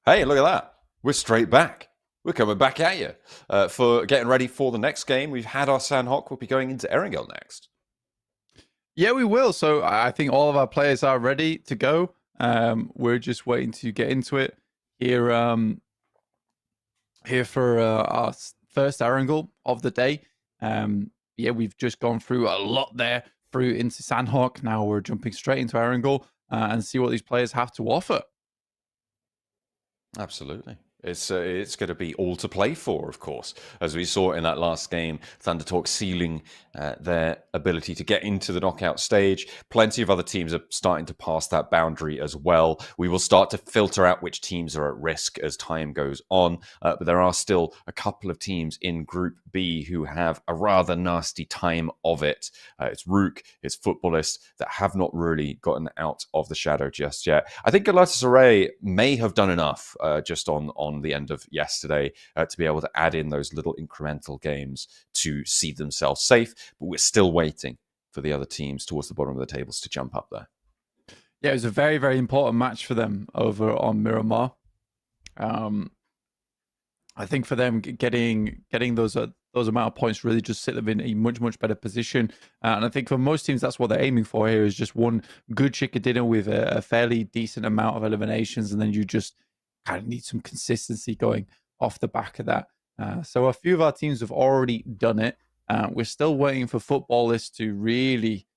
[SPEAKER 1] Hey, look at that. We're straight back. We're coming back at you for getting ready for the next game. We've had our Sanhok. We'll be going into Erangel next.
[SPEAKER 2] Yeah, we will. So I think all of our players are ready to go. We're just waiting to get into it here. Here for our first Erangel of the day. Yeah, we've just gone through a lot there through into Sanhok. Now we're jumping straight into Erangel and see what these players have to offer.
[SPEAKER 1] Absolutely. It's going to be all to play for, of course, as we saw in that last game. Talq sealing their ability to get into the knockout stage. Plenty of other teams are starting to pass that boundary as well. We will start to filter out which teams are at risk as time goes on, but there are still a couple of teams in Group B who have a rather nasty time of it. It's RUKH, it's Futbolists that have not really gotten out of the shadow just yet. I think Galatasaray may have done enough just on the end of yesterday to be able to add in those little incremental games to see themselves safe, but we're still waiting for the other teams towards the bottom of the tables to jump up there.
[SPEAKER 2] Yeah, it was a very, very important match for them over on Miramar. I think for them, getting those amount of points really just sit them in a much, much better position. And I think for most teams, that's what they're aiming for here, is just one good chicken dinner with a fairly decent amount of eliminations, and then you just kind of need some consistency going off the back of that. So a few of our teams have already done it. We're still waiting for Futbolists to really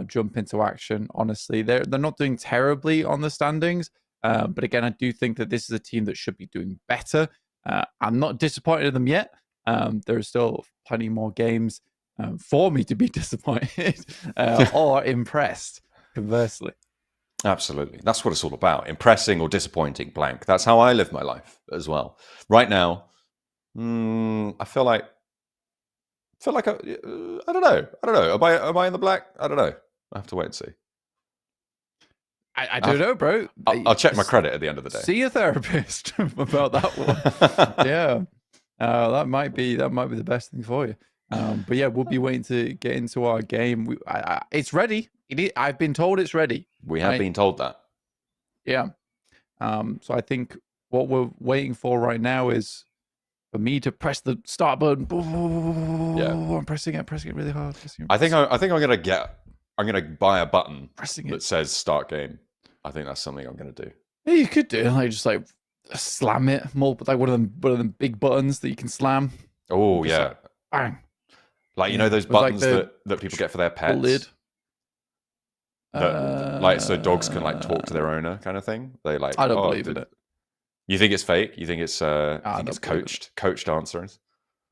[SPEAKER 2] jump into action. Honestly, they're not doing terribly on the standings, but again, I do think that this is a team that should be doing better. I'm not disappointed in them yet. There are still plenty more games for me to be disappointed or impressed, conversely.
[SPEAKER 1] Absolutely. That's what it's all about. Impressing or disappointing, blank. That's how I live my life as well. Right now, I feel like I don't know. Am I in the black? I don't know. I have to wait and see.
[SPEAKER 2] I don't know, bro.
[SPEAKER 1] I'll check my credit at the end of the day.
[SPEAKER 2] See a therapist about that one. Yeah. That might be the best thing for you. But yeah, we'll be waiting to get into our game. It's ready. I've been told it's ready.
[SPEAKER 1] We have been told that.
[SPEAKER 2] Yeah. So I think what we're waiting for right now is for me to press the start button. Yeah. I'm pressing it really hard.
[SPEAKER 1] I think I'm gonna buy a button that says start game. I think that's something I'm gonna do.
[SPEAKER 2] Yeah, you could do just like slam it, like one of them big buttons that you can slam.
[SPEAKER 1] Oh yeah,
[SPEAKER 2] like, bang.
[SPEAKER 1] Like you know those buttons that people get for their pets.
[SPEAKER 2] Lid.
[SPEAKER 1] Like so dogs can like talk to their owner, kind of thing. They like.
[SPEAKER 2] I don't believe in it.
[SPEAKER 1] You think it's fake? You think it's coached answers?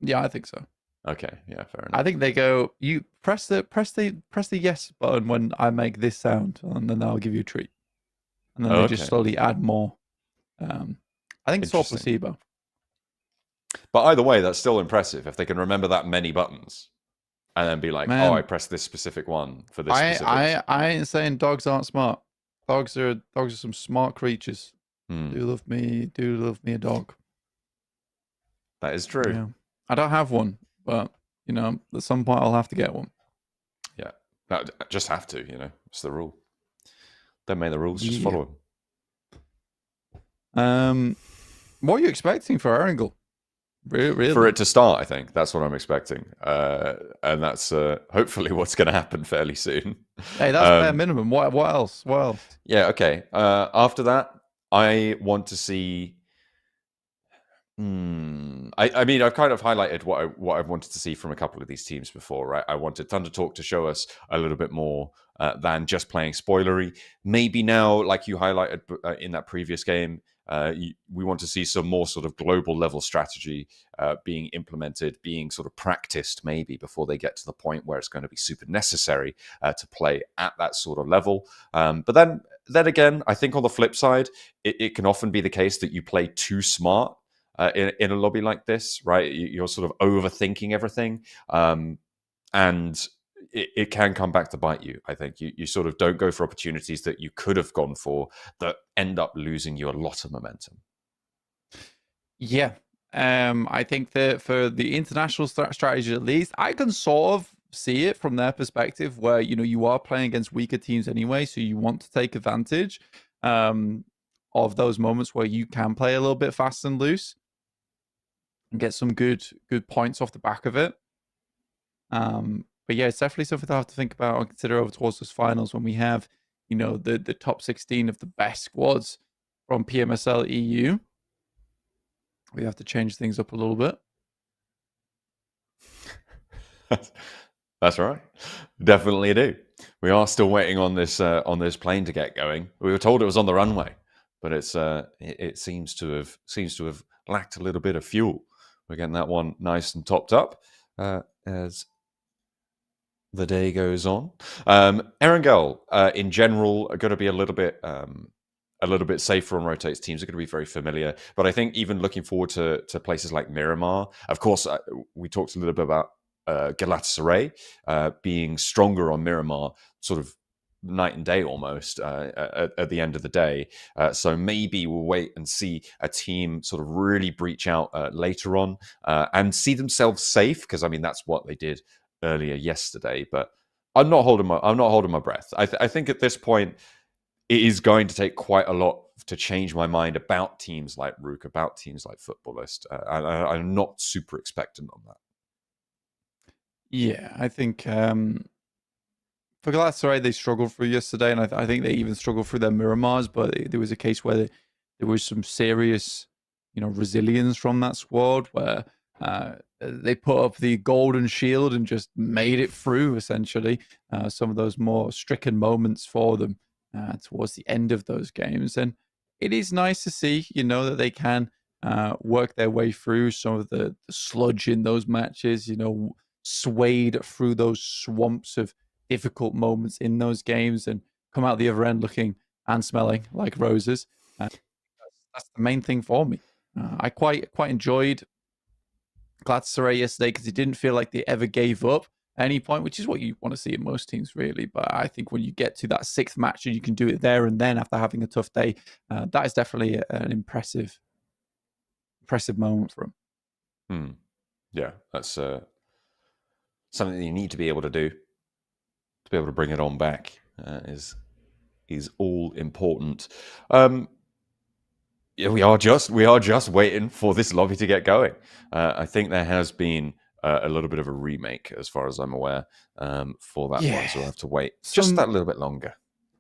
[SPEAKER 2] Yeah, I think so.
[SPEAKER 1] Okay, yeah, fair enough.
[SPEAKER 2] I think they go. You press the yes button when I make this sound, and then I'll give you a treat. And then they just slowly add more. I think it's all placebo.
[SPEAKER 1] But either way, that's still impressive if they can remember that many buttons, and then be like, "Oh, I pressed this specific one for this."
[SPEAKER 2] I ain't saying dogs aren't smart. Dogs are some smart creatures. Do love me a dog.
[SPEAKER 1] That is true.
[SPEAKER 2] Yeah. I don't have one, but at some point I'll have to get one.
[SPEAKER 1] Yeah, no, just have to. It's the rule. Don't make the rules, just follow
[SPEAKER 2] them. What are you expecting for Erangel? Really?
[SPEAKER 1] For it to start, I think that's what I'm expecting, and that's hopefully what's going to happen fairly soon.
[SPEAKER 2] Hey, that's bare minimum. What else?
[SPEAKER 1] Yeah. Okay. After that, I want to see. I mean, I've kind of highlighted what I've wanted to see from a couple of these teams before, right? I wanted Talq to show us a little bit more than just playing spoilery. Maybe now, like you highlighted in that previous game, we want to see some more sort of global level strategy being implemented, being sort of practiced maybe before they get to the point where it's going to be super necessary to play at that sort of level. But then again, I think on the flip side, it can often be the case that you play too smart in a lobby like this, right? You're sort of overthinking everything, and it can come back to bite you. I think you sort of don't go for opportunities that you could have gone for that end up losing you a lot of momentum.
[SPEAKER 2] Yeah, I think that for the international strategy, at least, I can sort of see it from their perspective, where you are playing against weaker teams anyway, so you want to take advantage of those moments where you can play a little bit fast and loose and get some good points off the back of it. But yeah, it's definitely something to have to think about and consider over towards those finals when we have, you know, the top 16 of the best squads from Pmsl EU. We have to change things up a little bit.
[SPEAKER 1] That's right. Definitely do. We are still waiting on this plane to get going. We were told it was on the runway, but it seems to have lacked a little bit of fuel. We're getting that one nice and topped up as the day goes on. Erangel, in general, are going to be a little bit safer on rotates. Teams are going to be very familiar, but I think even looking forward to places like Miramar. Of course, we talked a little bit about Galatasaray being stronger on Miramar, sort of night and day almost at the end of the day. So maybe we'll wait and see a team sort of really breach out later on and see themselves safe, because I mean that's what they did earlier yesterday. But I'm not holding my breath. I think at this point it is going to take quite a lot to change my mind about teams like RUKH, about teams like Futbolist. I'm not super expectant on that.
[SPEAKER 2] Yeah, I think for Galatasaray, they struggled through yesterday, and I think they even struggled through their Miramars, but there was a case where there was some serious, you know, resilience from that squad where they put up the golden shield and just made it through, essentially. Some of those more stricken moments for them towards the end of those games. And it is nice to see, you know, that they can work their way through some of the sludge in those matches, you know, swayed through those swamps of difficult moments in those games and come out the other end looking and smelling like roses. That's the main thing for me. I quite enjoyed Galatasaray yesterday because it didn't feel like they ever gave up at any point, which is what you want to see in most teams, really. But I think when you get to that 6th match and you can do it there and then after having a tough day, that is definitely an impressive moment for them.
[SPEAKER 1] Yeah, that's something that you need to be able to do, to be able to bring it on back is all important. Yeah, we are just waiting for this lobby to get going. I think there has been a little bit of a remake, as far as I'm aware, for that one, so we'll have to wait just that little bit longer.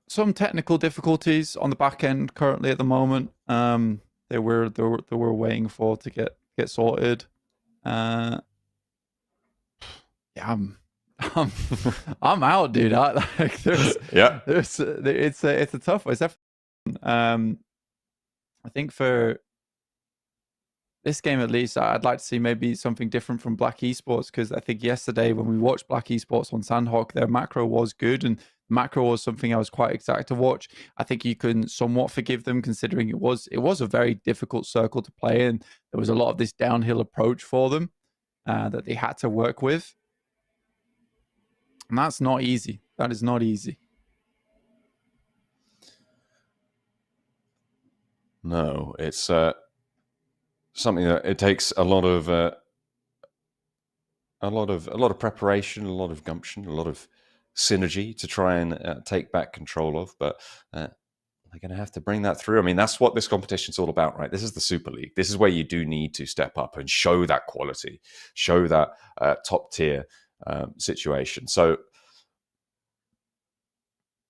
[SPEAKER 2] Some technical difficulties on the back end currently at the moment. They were waiting for to get sorted. Yeah, I'm out, dude. It's a tough one. It's definitely, I think for this game at least, I'd like to see maybe something different from BRX Esports, because I think yesterday when we watched BRX Esports on Sanhok, their macro was good, and macro was something I was quite excited to watch. I think you can somewhat forgive them considering it was a very difficult circle to play in. There was a lot of this downhill approach for them that they had to work with. And that's not easy. That is not easy.
[SPEAKER 1] No, it's something that it takes a lot of preparation, a lot of gumption, a lot of synergy to try and take back control of. But they're going to have to bring that through. I mean, that's what this competition's all about, right? This is the Super League. This is where you do need to step up and show that quality, show that top tier situation. So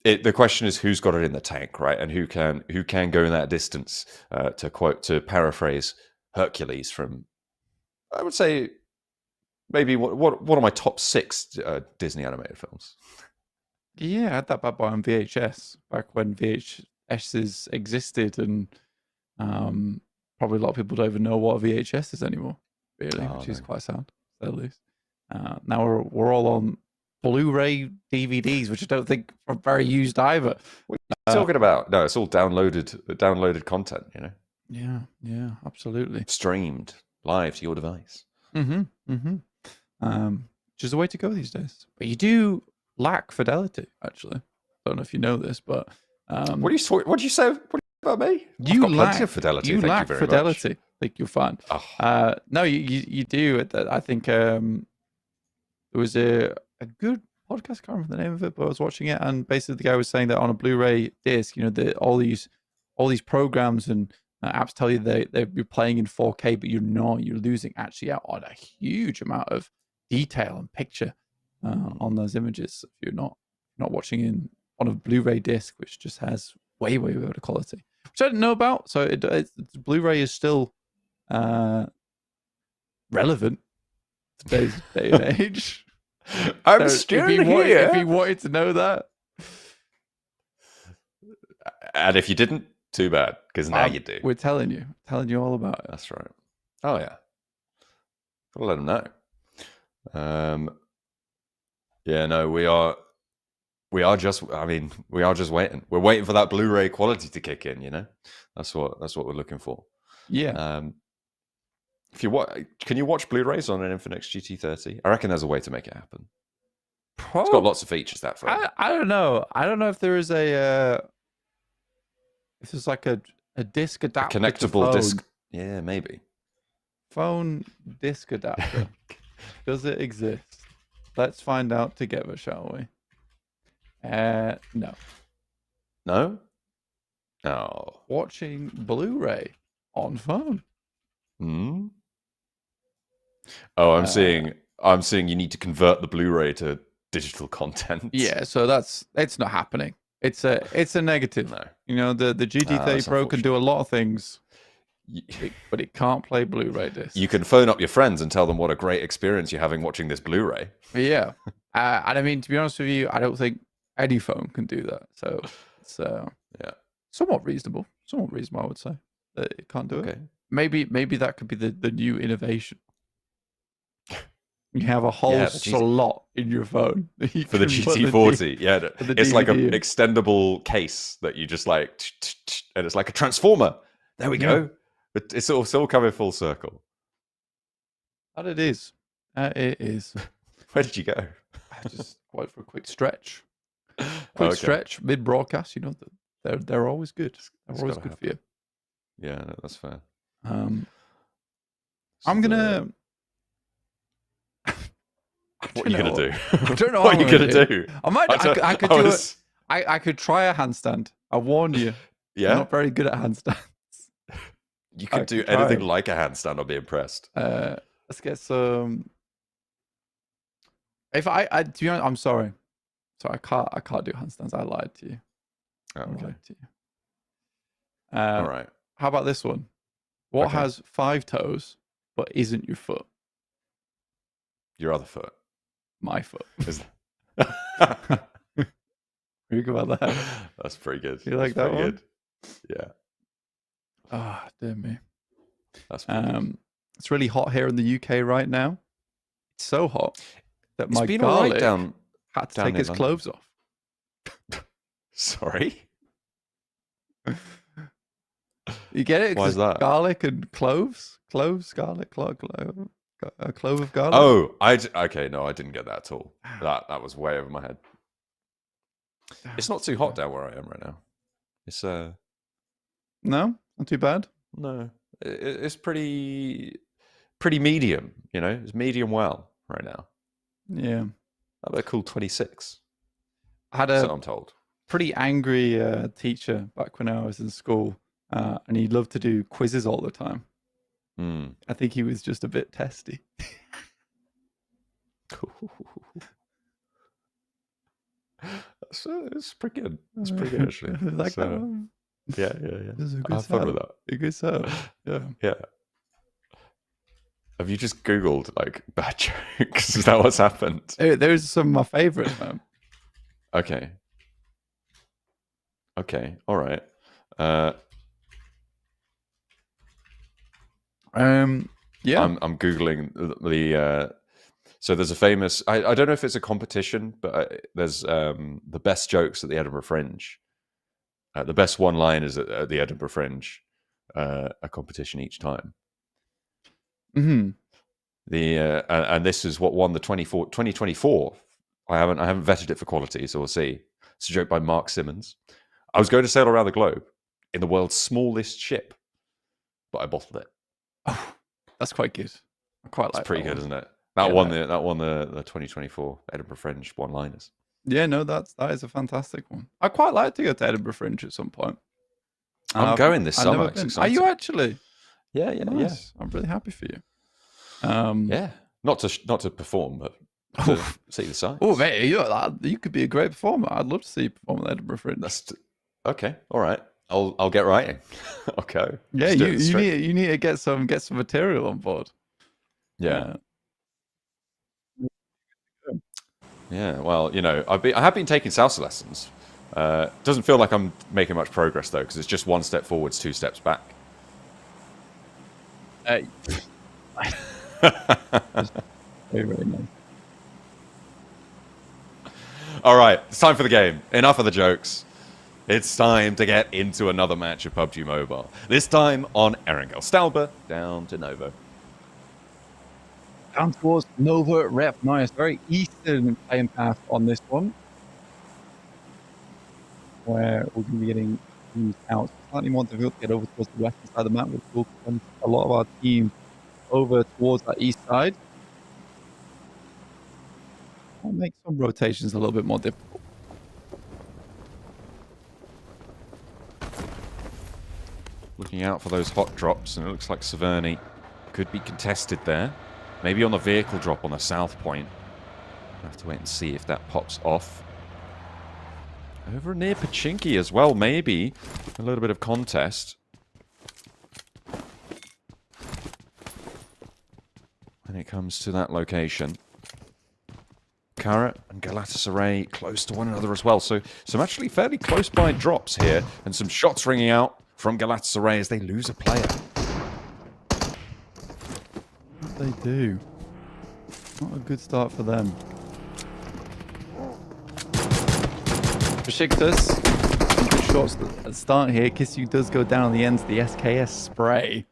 [SPEAKER 1] the question is who's got it in the tank, right? And who can go in that distance, to paraphrase Hercules from, I would say, maybe what are my top 6 Disney animated films?
[SPEAKER 2] Yeah, I had that bad boy on VHS back when VHSs existed, and probably a lot of people don't even know what a VHS is anymore, really, which is quite sad, at least. Now we're all on Blu-ray DVDs, which I don't think are very used either.
[SPEAKER 1] What are you talking about? No, it's all downloaded content, you know.
[SPEAKER 2] Yeah, absolutely.
[SPEAKER 1] Streamed live to your device.
[SPEAKER 2] Which is the way to go these days. But you do lack fidelity, actually. I don't know if you know this, but
[SPEAKER 1] what do you say? What do you say about me?
[SPEAKER 2] You lack
[SPEAKER 1] fidelity.
[SPEAKER 2] You lack fidelity.
[SPEAKER 1] Much.
[SPEAKER 2] I think you'll find. No, you do. I think there was a good podcast. I can't remember the name of it, but I was watching it, and basically the guy was saying that on a Blu-ray disc, you know, all these all these programs and apps tell you you're playing in 4K, but you're not. You're losing actually out on a huge amount of detail and picture on those images if you're not watching on a Blu-ray disc, which just has way better quality, which I didn't know about. So Blu-ray is still relevant today's day and age.
[SPEAKER 1] I'm still here.
[SPEAKER 2] If you wanted to know that,
[SPEAKER 1] and if you didn't, too bad, because now you do.
[SPEAKER 2] We're telling you all about it.
[SPEAKER 1] That's right. Oh yeah, gotta let them know. Yeah, no, we are just waiting. We're waiting for that Blu-ray quality to kick in. You know, that's what we're looking for.
[SPEAKER 2] Yeah.
[SPEAKER 1] If you can you watch Blu-rays on an INFINIX GT30? I reckon there's a way to make it happen. It's got lots of features, that phone.
[SPEAKER 2] I don't know. I don't know if there is if there's like a disc adapter,
[SPEAKER 1] connectable disc. Yeah, maybe.
[SPEAKER 2] Phone disc adapter. Does it exist? Let's find out together, shall we? No.
[SPEAKER 1] No? No.
[SPEAKER 2] Watching Blu-ray on phone.
[SPEAKER 1] Hmm. Oh, I'm seeing you need to convert the Blu-ray to digital content.
[SPEAKER 2] Yeah, so it's not happening. It's a negative.
[SPEAKER 1] No.
[SPEAKER 2] You know, the GT30 Pro can do a lot of things, but it can't play Blu-ray discs.
[SPEAKER 1] You can phone up your friends and tell them what a great experience you're having watching this Blu-ray.
[SPEAKER 2] Yeah. And I mean, to be honest with you, I don't think any phone can do that. So it's somewhat reasonable. Somewhat reasonable, I would say, that it can't do it. Maybe that could be the new innovation. You have a whole slot in your phone
[SPEAKER 1] for the GT40. It's like an extendable case that you just like, and it's like a transformer. There we go. It's all coming full circle.
[SPEAKER 2] That it is. It is.
[SPEAKER 1] Where did you go?
[SPEAKER 2] I just went for a quick stretch. Stretch mid broadcast. You know, they're always good. They're always good for you.
[SPEAKER 1] Yeah, no, that's fair.
[SPEAKER 2] I'm gonna.
[SPEAKER 1] What are you gonna do?
[SPEAKER 2] I don't know.
[SPEAKER 1] What are you gonna do?
[SPEAKER 2] I could try a handstand. I warn you.
[SPEAKER 1] Yeah.
[SPEAKER 2] I'm not very good at handstands.
[SPEAKER 1] You could do anything like a handstand. I'll be impressed.
[SPEAKER 2] Let's get some. If to be honest, I'm sorry. So I can't do handstands. I lied to you.
[SPEAKER 1] Okay.
[SPEAKER 2] I lied to you.
[SPEAKER 1] All right.
[SPEAKER 2] How about this one? What has 5 toes but isn't your foot?
[SPEAKER 1] Your other foot.
[SPEAKER 2] My foot.
[SPEAKER 1] What
[SPEAKER 2] do you think about that?
[SPEAKER 1] That's pretty good.
[SPEAKER 2] You like that one?
[SPEAKER 1] Good. Yeah.
[SPEAKER 2] Ah, dear me.
[SPEAKER 1] That's pretty good.
[SPEAKER 2] It's really hot here in the UK right now. It's so hot that my
[SPEAKER 1] garlic
[SPEAKER 2] had to take his clothes off.
[SPEAKER 1] Sorry?
[SPEAKER 2] You get it?
[SPEAKER 1] Why is that?
[SPEAKER 2] Garlic and cloves? Cloves, garlic, clove, a clove of garlic?
[SPEAKER 1] Oh, okay, no, I didn't get that at all. That was way over my head. It's not too hot down where I am right now. It's
[SPEAKER 2] no, not too bad.
[SPEAKER 1] No, it's pretty medium. You know, it's medium well right now.
[SPEAKER 2] Yeah,
[SPEAKER 1] how about a cool 26?
[SPEAKER 2] I had
[SPEAKER 1] so I'm told.
[SPEAKER 2] Pretty angry teacher back when I was in school, and he loved to do quizzes all the time. I think he was just a bit testy.
[SPEAKER 1] It's pretty good. It's pretty good, actually.
[SPEAKER 2] Like that one?
[SPEAKER 1] Yeah.
[SPEAKER 2] This is a good
[SPEAKER 1] Have fun with that.
[SPEAKER 2] A good sound.
[SPEAKER 1] Yeah. Have you just Googled like bad jokes? Is that what's happened?
[SPEAKER 2] There's some of my favorites, man.
[SPEAKER 1] Okay. All right.
[SPEAKER 2] Yeah.
[SPEAKER 1] I'm Googling the so there's a famous I don't know if it's a competition, but there's the best jokes at the Edinburgh Fringe. The best one-liners at the Edinburgh Fringe, a competition each time.
[SPEAKER 2] Mm-hmm.
[SPEAKER 1] And this is what won the 2024. I haven't vetted it for quality, so we'll see. It's a joke by Mark Simmons. I was going to sail around the globe in the world's smallest ship, but I bottled it.
[SPEAKER 2] Oh, that's quite good. I quite like.
[SPEAKER 1] It's pretty
[SPEAKER 2] that
[SPEAKER 1] good,
[SPEAKER 2] one.
[SPEAKER 1] isn't it? That won the 2024 Edinburgh Fringe one-liners.
[SPEAKER 2] Yeah, no, that is a fantastic one. I quite like to go to Edinburgh Fringe at some point.
[SPEAKER 1] I'm going this summer.
[SPEAKER 2] Are you actually?
[SPEAKER 1] Yeah,
[SPEAKER 2] Nice. I'm really happy for you.
[SPEAKER 1] Yeah, not to perform, but to see the sights.
[SPEAKER 2] Oh, mate, you could be a great performer. I'd love to see you perform at Edinburgh Fringe.
[SPEAKER 1] Okay, all right. I'll get writing. Okay.
[SPEAKER 2] Yeah, you need to get some material on board.
[SPEAKER 1] Yeah. Yeah. Well, you know, I have been taking salsa lessons. Doesn't feel like I'm making much progress though, because it's just 1 step forwards, 2 steps back.
[SPEAKER 2] Very, very nice.
[SPEAKER 1] All right, it's time for the game. Enough of the jokes. It's time to get into another match of PUBG Mobile. This time on Erangel. Stalber down to Novo.
[SPEAKER 3] Down towards Nova Rep. Nice. Very eastern playing path on this one. Where we're going to be getting teams out. Slightly more difficult to get over towards the western side of the map, which will send a lot of our teams over towards that east side.
[SPEAKER 2] I'll make some rotations a little bit more difficult.
[SPEAKER 1] Looking out for those hot drops, and it looks like Severny could be contested there. Maybe on the vehicle drop on the south point. We'll have to wait and see if that pops off. Over near Pachinki as well, maybe. A little bit of contest. When it comes to that location. Carya and Galatasaray close to one another as well. So some actually fairly close by drops here. And some shots ringing out from Galatasaray as they lose a player.
[SPEAKER 2] They do. Not a good start for them. Beşiktaş, some good shots at the start here. Kissu does go down on the ends of the SKS spray.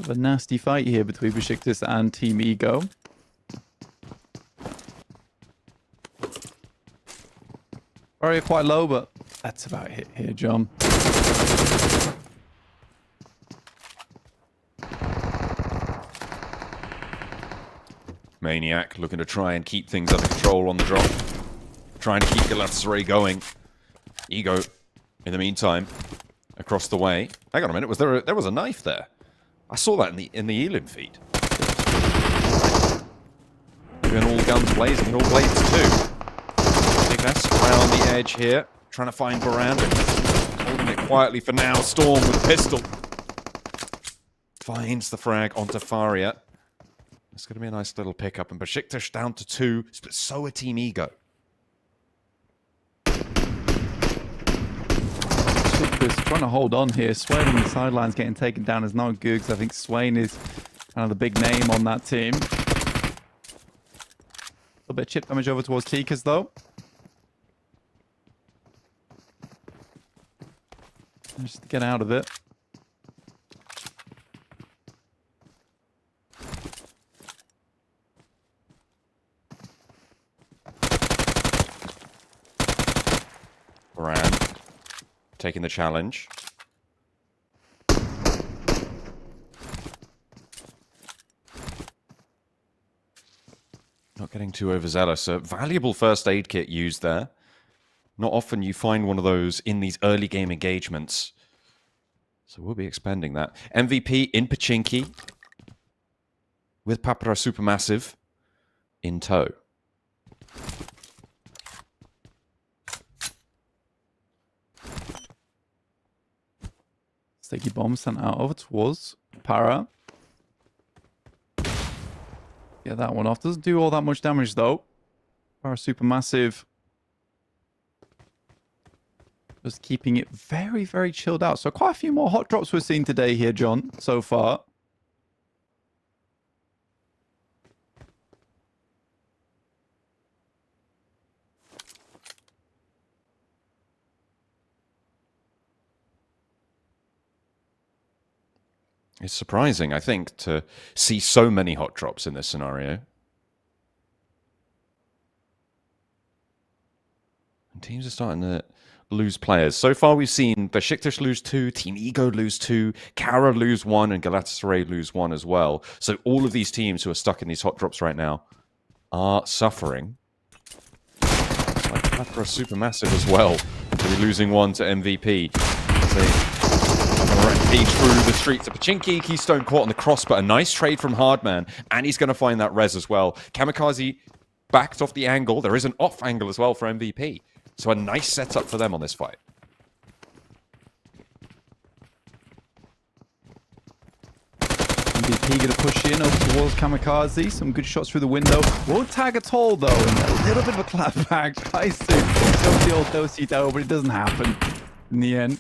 [SPEAKER 2] A nasty fight here between Beşiktaş and Team Ego. Very quite low, but that's about it here, John.
[SPEAKER 1] Maniac looking to try and keep things under control on the drop. Trying to keep Galatasaray going. Ego, in the meantime, across the way. Hang on a minute, there was a knife there? I saw that in the Elim feed. Doing all guns blazing and all blades too. Big mess around the edge here, trying to find Baranda. Holding it quietly for now. Storm with pistol. Finds the frag onto Faria. It's going to be a nice little pickup. And Beşiktaş down to 2, but so are Team Ego.
[SPEAKER 2] Beşiktaş trying to hold on here. Swain on the sidelines getting taken down is not good, because I think Swain is kind of the big name on that team. A little bit of chip damage over towards Tikas though. Just to get out of it.
[SPEAKER 1] Baran taking the challenge. Not getting too overzealous. A valuable first aid kit used there. Not often you find one of those in these early game engagements. So we'll be expanding that. MVP in Pachinki with Papara SuperMassive in tow.
[SPEAKER 2] Sticky bomb sent out over towards Para. Get that one off. Doesn't do all that much damage though. Para SuperMassive. Just keeping it very, very chilled out. So quite a few more hot drops we're seeing today here, John, so far.
[SPEAKER 1] It's surprising, I think, to see so many hot drops in this scenario. And teams are starting to lose players. So far, we've seen Beşiktaş lose 2, Team Ego lose 2, Carya lose 1, and Galatasaray lose 1 as well. So all of these teams who are stuck in these hot drops right now are suffering. Papara SuperMassive as well. They'll be losing one to MVP. Rampage through the streets of Pachinki. Keystone caught on the cross, but a nice trade from Hardman. And he's going to find that res as well. Kamikaze backed off the angle. There is an off angle as well for MVP. So a nice setup for them on this fight.
[SPEAKER 3] MVP going to push in over towards Kamikaze. Some good shots through the window. Won't tag at all, though. And a little bit of a clapback. Tries to go the old do-si-do, but it doesn't happen in the end.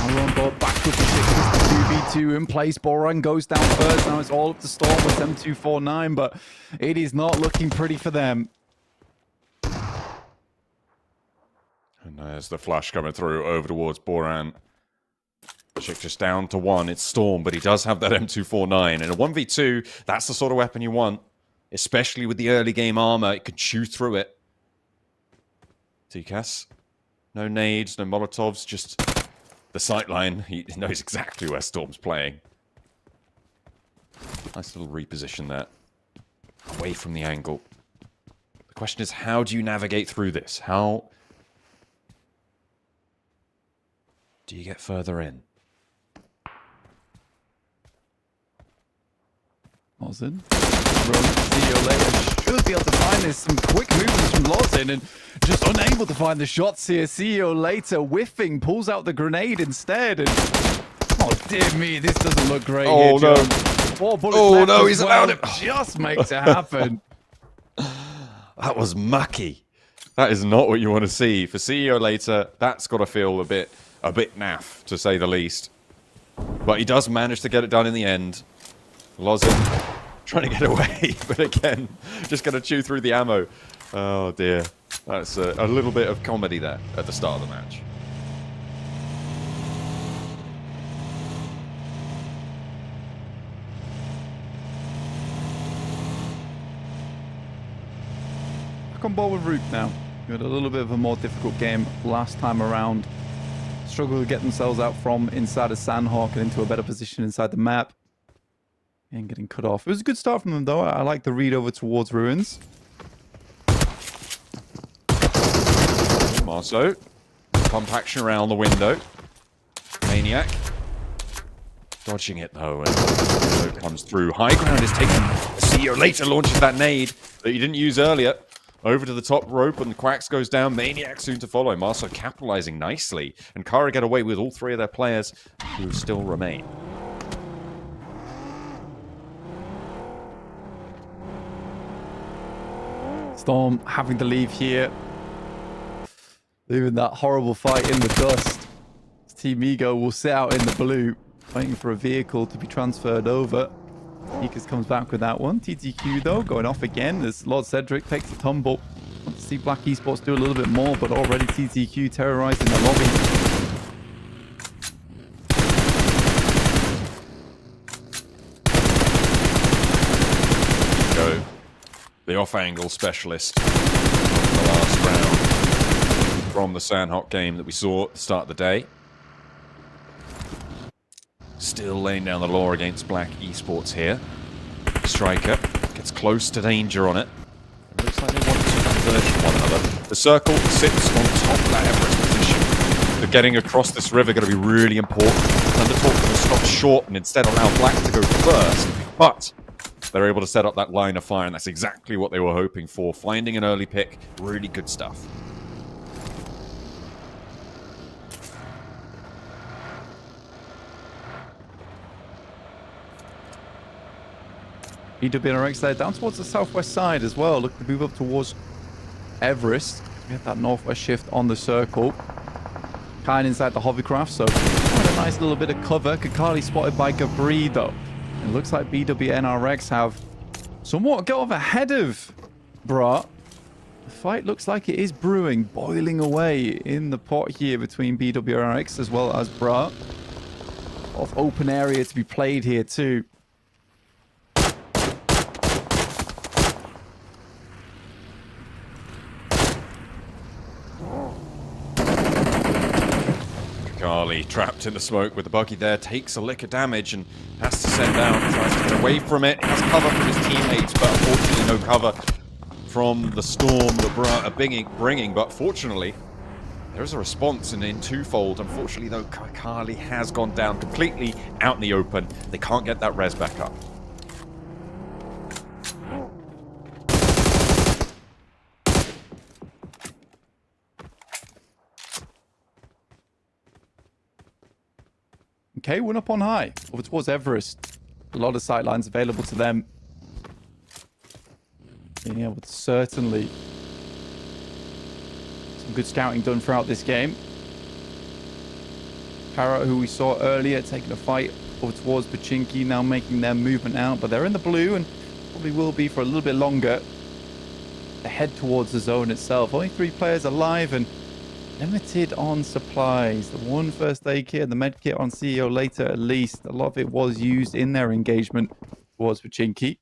[SPEAKER 3] Now on board back with the 2v2 in place. Boran goes down first. Now it's all up to Storm with M249, but it is not looking pretty for them.
[SPEAKER 1] And there's the flash coming through over towards Boran. Just down to one. It's Storm, but he does have that M249. And a 1v2, that's the sort of weapon you want. Especially with the early game armor. It can chew through it. TCAS. No nades, no Molotovs, just the sightline. He knows exactly where Storm's playing. Nice little reposition there. Away from the angle. The question is, how do you navigate through this? How do you get further in?
[SPEAKER 3] Lozin. CEO later should be able to find this. Some quick movements from Lozin and just unable to find the shots here. CEO later whiffing, pulls out the grenade instead. And oh dear me, this doesn't look great here,
[SPEAKER 1] no.
[SPEAKER 3] John. 4 bullets
[SPEAKER 1] Oh
[SPEAKER 3] left
[SPEAKER 1] no,
[SPEAKER 3] as
[SPEAKER 1] he's
[SPEAKER 3] well.
[SPEAKER 1] allowed it.
[SPEAKER 3] Just makes it happen.
[SPEAKER 1] That was mucky. That is not what you want to see. For CEO later, that's got to feel a bit naff, to say the least. But he does manage to get it done in the end. Lozin trying to get away, but again, just going to chew through the ammo. Oh dear. That's a little bit of comedy there at the start of the match.
[SPEAKER 3] Back on board with RUKH now. We had a little bit of a more difficult game last time around. Struggled to get themselves out from inside of Sanhok and into a better position inside the map. And getting cut off. It was a good start from them, though. I like the read over towards Ruins.
[SPEAKER 1] Marceau. Compaction around the window. Maniac. Dodging it, though. And Marceau comes through. High ground is taken. CEO later launches that nade that you didn't use earlier. Over to the top rope, and the Quacks goes down. Maniac soon to follow. Marceau capitalizing nicely. And Carya get away with all three of their players who still remain.
[SPEAKER 3] Storm having to leave here. Leaving that horrible fight in the dust. Team Ego will sit out in the blue, waiting for a vehicle to be transferred over. Ekas comes back with that one. TTQ, though, going off again as Lord Cedric takes a tumble. Want to see Black Esports do a little bit more, but already TTQ terrorizing the lobby.
[SPEAKER 1] The off-angle specialist in the last round from the Sanhok game that we saw at the start of the day. Still laying down the law against Black Esports here. Striker gets close to danger on it. It looks like they want to converge one another. The circle sits on top of that Everest position. They're getting across this river going to be really important. Thundertalk going to stop short and instead allow Black to go first. But they're able to set up that line of fire, and that's exactly what they were hoping for. Finding an early pick, really good stuff.
[SPEAKER 3] BRX there down towards the southwest side as well. Looking to move up towards Everest. We have that northwest shift on the circle. Kind inside the hovercraft, so quite a nice little bit of cover. Kakali spotted by Gabri, though. It looks like BWNRX have somewhat got off ahead of Bra. The fight looks like it is brewing, boiling away in the pot here between BWNRX as well as Bra. Of open area to be played here too.
[SPEAKER 1] Kakali trapped in the smoke with the buggy there, takes a lick of damage and has to send down, tries to get away from it. He has cover from his teammates, but unfortunately no cover from the storm that are bringing, but fortunately, there is a response in twofold. Unfortunately, though, Carly has gone down completely out in the open. They can't get that res back up.
[SPEAKER 3] Okay, one up on high, over towards Everest. A lot of sightlines available to them. Being able to certainly some good scouting done throughout this game. Carya, who we saw earlier, taking a fight over towards Pachinki, now making their movement out, but they're in the blue and probably will be for a little bit longer. They head towards the zone itself. Only 3 players alive and limited on supplies. The 1 first aid kit and the med kit on CEO later, at least. A lot of it was used in their engagement towards Pachinki.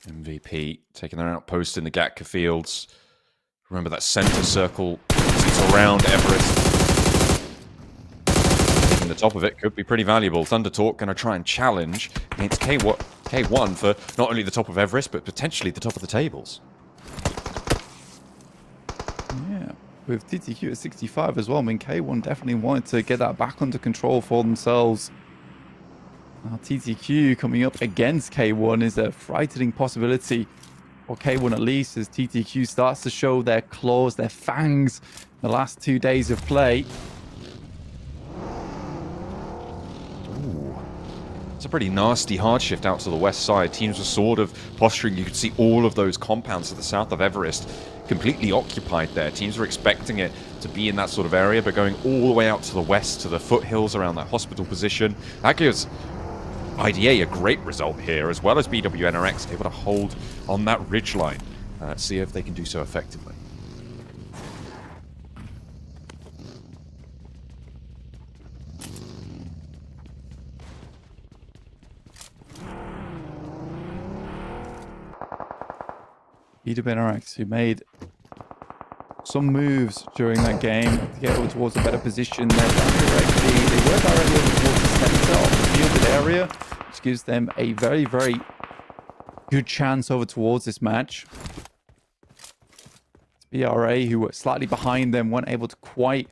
[SPEAKER 1] MVP taking their outpost in the Gatka fields. Remember that center circle sits around Everest. Taking the top of it could be pretty valuable. Talq going to try and challenge against K1 for not only the top of Everest, but potentially the top of the tables.
[SPEAKER 3] Yeah, with TTQ at 65 as well. I mean, K1 definitely wanted to get that back under control for themselves. Now, TTQ coming up against K1 is a frightening possibility. Or K1 at least, as TTQ starts to show their claws, their fangs, the last 2 days of play.
[SPEAKER 1] Ooh. It's a pretty nasty hard shift out to the west side. Teams were sort of posturing. You could see all of those compounds to the south of Everest completely occupied there. Teams were expecting it to be in that sort of area, but going all the way out to the west, to the foothills around that hospital position. That gives IDA a great result here, as well as BWNRX able to hold on that ridgeline. See if they can do so effectively.
[SPEAKER 3] BWNRX, who made some moves during that game to get over towards a better position. They were directly over towards the center of the fielded area, which gives them a very, very good chance over towards this match. It's BRA, who were slightly behind them, weren't able to quite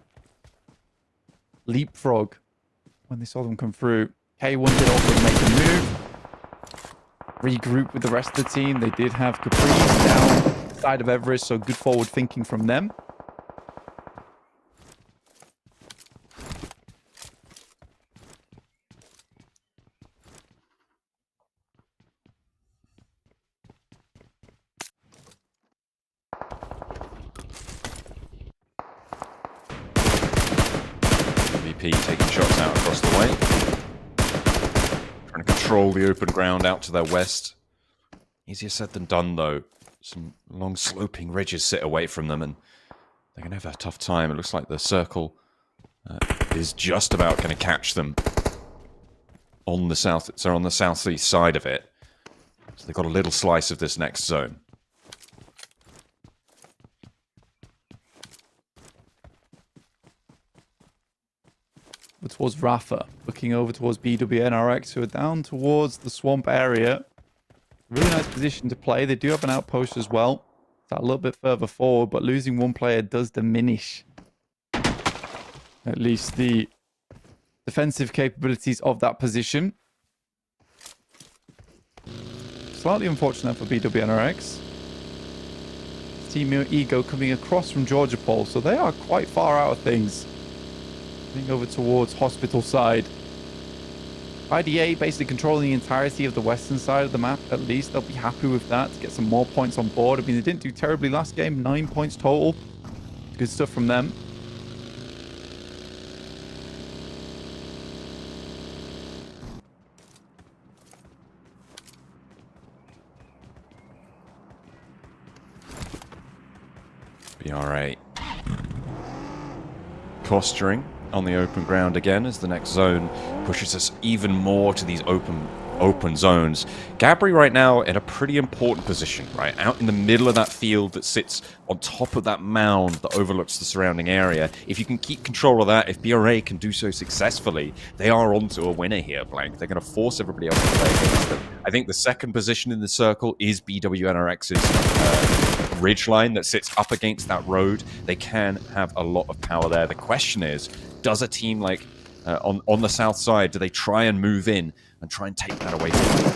[SPEAKER 3] leapfrog when they saw them come through. K1 did also make a move, regroup with the rest of the team. They did have Caprice down the side of Everest, so good forward thinking from them.
[SPEAKER 1] MVP taking shots out across the way. Trying to control the open ground out to their west. Easier said than done, though. Some long sloping ridges sit away from them, and they're going to have a tough time. It looks like the circle is just about going to catch them on the south. So on the southeast side of it. So they've got a little slice of this next zone.
[SPEAKER 3] Towards Rafa, looking over towards BWNRX, who are down towards the swamp area. Really nice position to play. They do have an outpost as well. It's a little bit further forward, but losing one player does diminish at least the defensive capabilities of that position. Slightly unfortunate for BWNRX. Team Ego coming across from Georgia Pole, so they are quite far out of things. Over towards hospital side. IDA basically controlling the entirety of the western side of the map. At least they'll be happy with that to get some more points on board. I mean, they didn't do terribly last game. 9 points total. Good stuff from them.
[SPEAKER 1] BRA posturing on the open ground again as the next zone pushes us even more to these open open zones. Gabri right now in a pretty important position, right? Out in the middle of that field that sits on top of that mound that overlooks the surrounding area. If you can keep control of that, if BRA can do so successfully, they are onto a winner here, Blank. They're going to force everybody else to play against them. I think the second position in the circle is BWNRX's ridgeline that sits up against that road. They can have a lot of power there. The question is, does a team like on the south side, do they try and move in and try and take that away from them?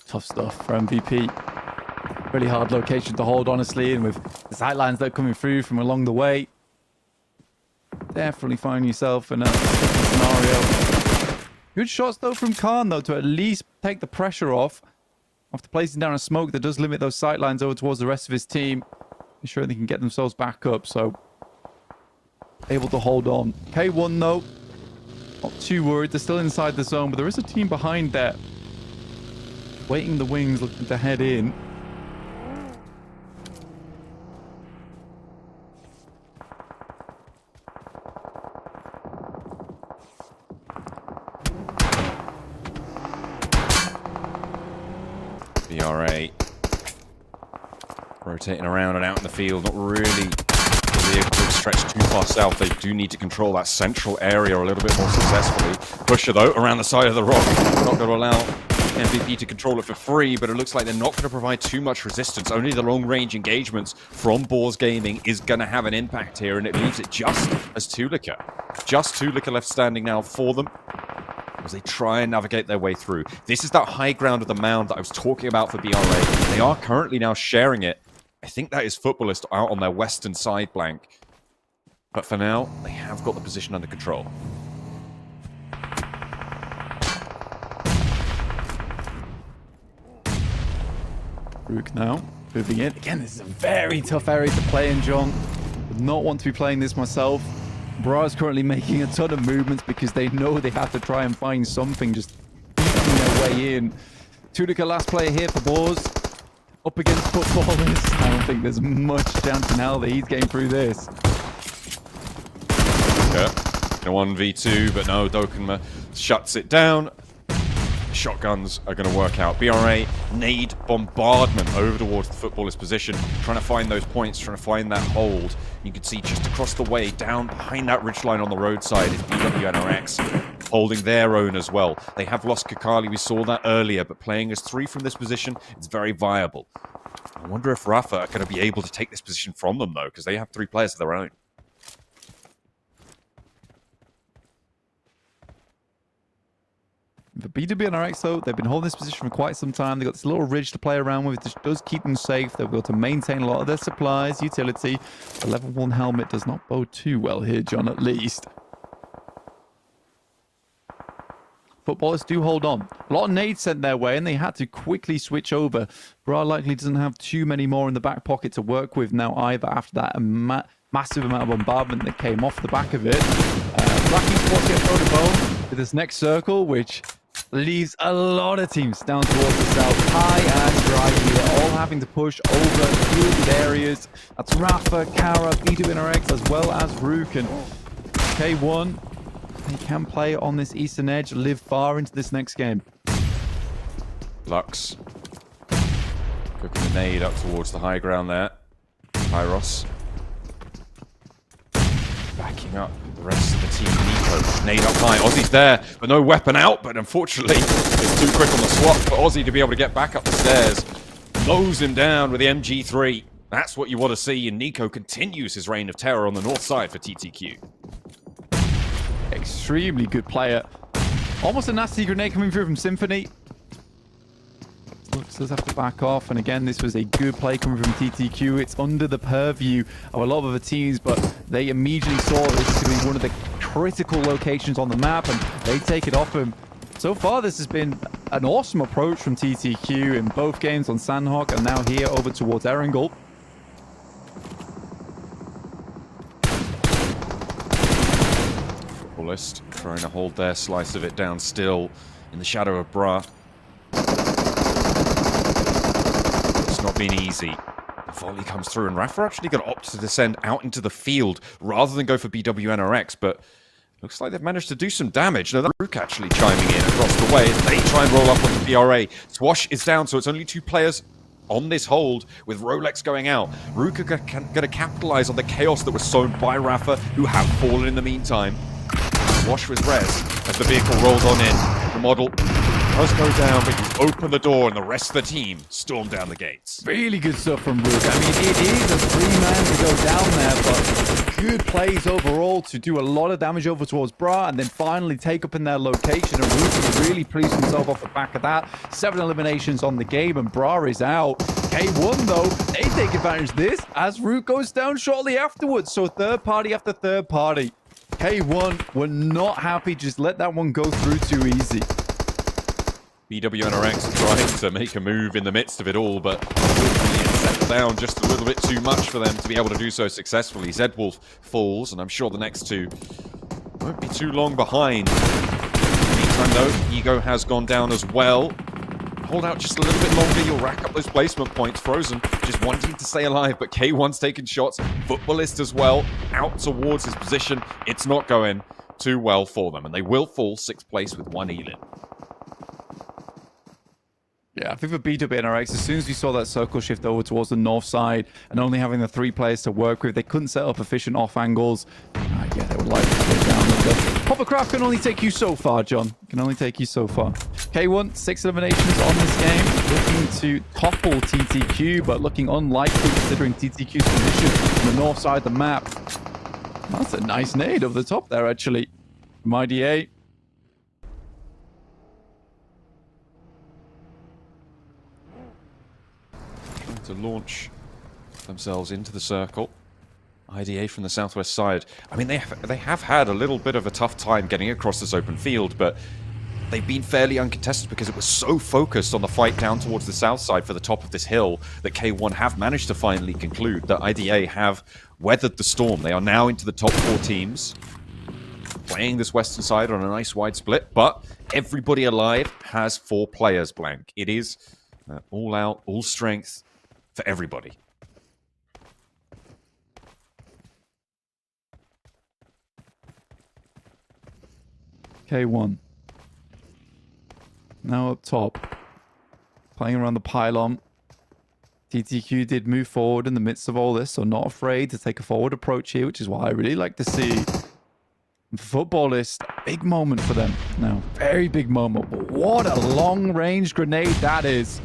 [SPEAKER 3] Tough stuff for MVP. Really hard location to hold, honestly, and with the sightlines that are coming through from along the way, definitely find yourself in a scenario. Good shots, though, from Khan, though, to at least take the pressure off after placing down a smoke that does limit those sightlines over towards the rest of his team. Ensure they can get themselves back up, so able to hold on. K1, though, not too worried. They're still inside the zone, but there is a team behind there. Waiting the wings, looking to head in.
[SPEAKER 1] BRA rotating around and out in the field, not really able to stretch too far south. They do need to control that central area a little bit more successfully. Pusher, though, around the side of the rock. Not going to allow MVP to control it for free, but it looks like they're not going to provide too much resistance. Only the long-range engagements from Boars Gaming is going to have an impact here, and it leaves it just as TwoLiquor. Just TwoLiquor left standing now for them as they try and navigate their way through. This is that high ground of the mound that I was talking about for BRA. They are currently now sharing it. I think that is Footballist out on their western side, Blank. But for now, they have got the position under control.
[SPEAKER 3] RUKH now, moving in. Again, this is a very tough area to play in, John. Would not want to be playing this myself. Bra is currently making a ton of movements because they know they have to try and find something, just eating their way in. TwoLiquor, last player here for Boars. Up against Footballers. I don't think there's much chance in hell that he's getting through this.
[SPEAKER 1] Yeah, 1v2, but no, Dokkanma shuts it down. Shotguns are going to work out. BRA nade bombardment over towards the Footballer's position, trying to find those points, trying to find that hold. You can see just across the way, down behind that ridgeline on the roadside, is BWNRX, holding their own as well. They have lost Kakali, we saw that earlier, but playing as 3 from this position, it's very viable. I wonder if Rafa are going to be able to take this position from them, though, because they have 3 players of their own.
[SPEAKER 3] The BWNRX, though, they've been holding this position for quite some time. They've got this little ridge to play around with. This does keep them safe. They'll be able to maintain a lot of their supplies, utility. The level 1 helmet does not bode too well here, John, at least. Footballers do hold on. A lot of nades sent their way, and they had to quickly switch over. Bra likely doesn't have too many more in the back pocket to work with now either after that massive amount of bombardment that came off the back of it. RUKH Esports get thrown a bone to this next circle, which leaves a lot of teams down towards the south, high and dry here, all having to push over fielded areas. That's Rafa, Carya, BWNRX, as well as RUKH, and K1. They can play on this eastern edge, live far into this next game.
[SPEAKER 1] Flux cooking the nade up towards the high ground there. Pyros backing up the rest of the team. Nico, nade up high. Ozzy's there, but no weapon out. But unfortunately, it's too quick on the swap for Ozzy to be able to get back up the stairs. Mows him down with the MG3. That's what you want to see, and Nico continues his reign of terror on the north side for TTQ.
[SPEAKER 3] Extremely good player. Almost a nasty grenade coming through from Symphony. Flux does have to back off, and again, this was a good play coming from TTQ. It's under the purview of a lot of other teams, but they immediately saw that this is going to be one of the critical locations on the map, and they take it off him. So far, this has been an awesome approach from TTQ in both games on Sanhok, and now here over towards Erangel.
[SPEAKER 1] Footballist trying to hold their slice of it down still in the shadow of Bra. It's not been easy. The volley comes through, and Rafa are actually going to opt to descend out into the field rather than go for BWNRX, but Looks like they've managed to do some damage. No, that's RUKH actually chiming in across the way. They try and roll up on the BRA. Swash is down, so it's only 2 players on this hold with Rolex going out. RUKH are going to capitalize on the chaos that was sown by Rafa, who have fallen in the meantime. Swash was res as the vehicle rolled on in. The model does go down, but you open the door and the rest of the team storm down the gates.
[SPEAKER 3] Really good stuff from RUKH. I mean, it is a 3-man to go down there, but good plays overall to do a lot of damage over towards Bra and then finally take up in their location. And RUKH is really pleased with himself off the back of that. 7 eliminations on the game and Bra is out. K1 though, they take advantage of this as RUKH goes down shortly afterwards. So third party after third party. K1 were not happy, just let that one go through too easy.
[SPEAKER 1] BWNRX trying to make a move in the midst of it all, but it settled down just a little bit too much for them to be able to do so successfully. Zedwolf falls, and I'm sure the next 2 won't be too long behind. In the meantime, though, Ego has gone down as well. Hold out just a little bit longer, you'll rack up those placement points. Frozen just wanting to stay alive, but K1's taking shots. Footballist as well, out towards his position. It's not going too well for them, and they will fall 6th place with 1 Elin.
[SPEAKER 3] Yeah, I think for BWNRX, as soon as we saw that circle shift over towards the north side and only having the 3 players to work with, they couldn't set up efficient off angles. Yeah, they would like to get down with it. Hovercraft can only take you so far, John. Can only take you so far. K1, 6 eliminations on this game. Looking to topple TTQ, but looking unlikely considering TTQ's position on the north side of the map. That's a nice nade over the top there, actually. From IDA.
[SPEAKER 1] To launch themselves into the circle. IDA from the southwest side. I mean, they have had a little bit of a tough time getting across this open field, but they've been fairly uncontested because it was so focused on the fight down towards the south side for the top of this hill that K1 have managed to finally conclude that IDA have weathered the storm. They are now into the top 4 teams, playing this western side on a nice wide split, but everybody alive has 4 players blank. It is all out, all strength for everybody.
[SPEAKER 3] K1. Now up top. Playing around the pylon. TTQ did move forward in the midst of all this, so not afraid to take a forward approach here, which is what I really like to see. Footballist, big moment for them now. Very big moment, but what a long-range grenade that is.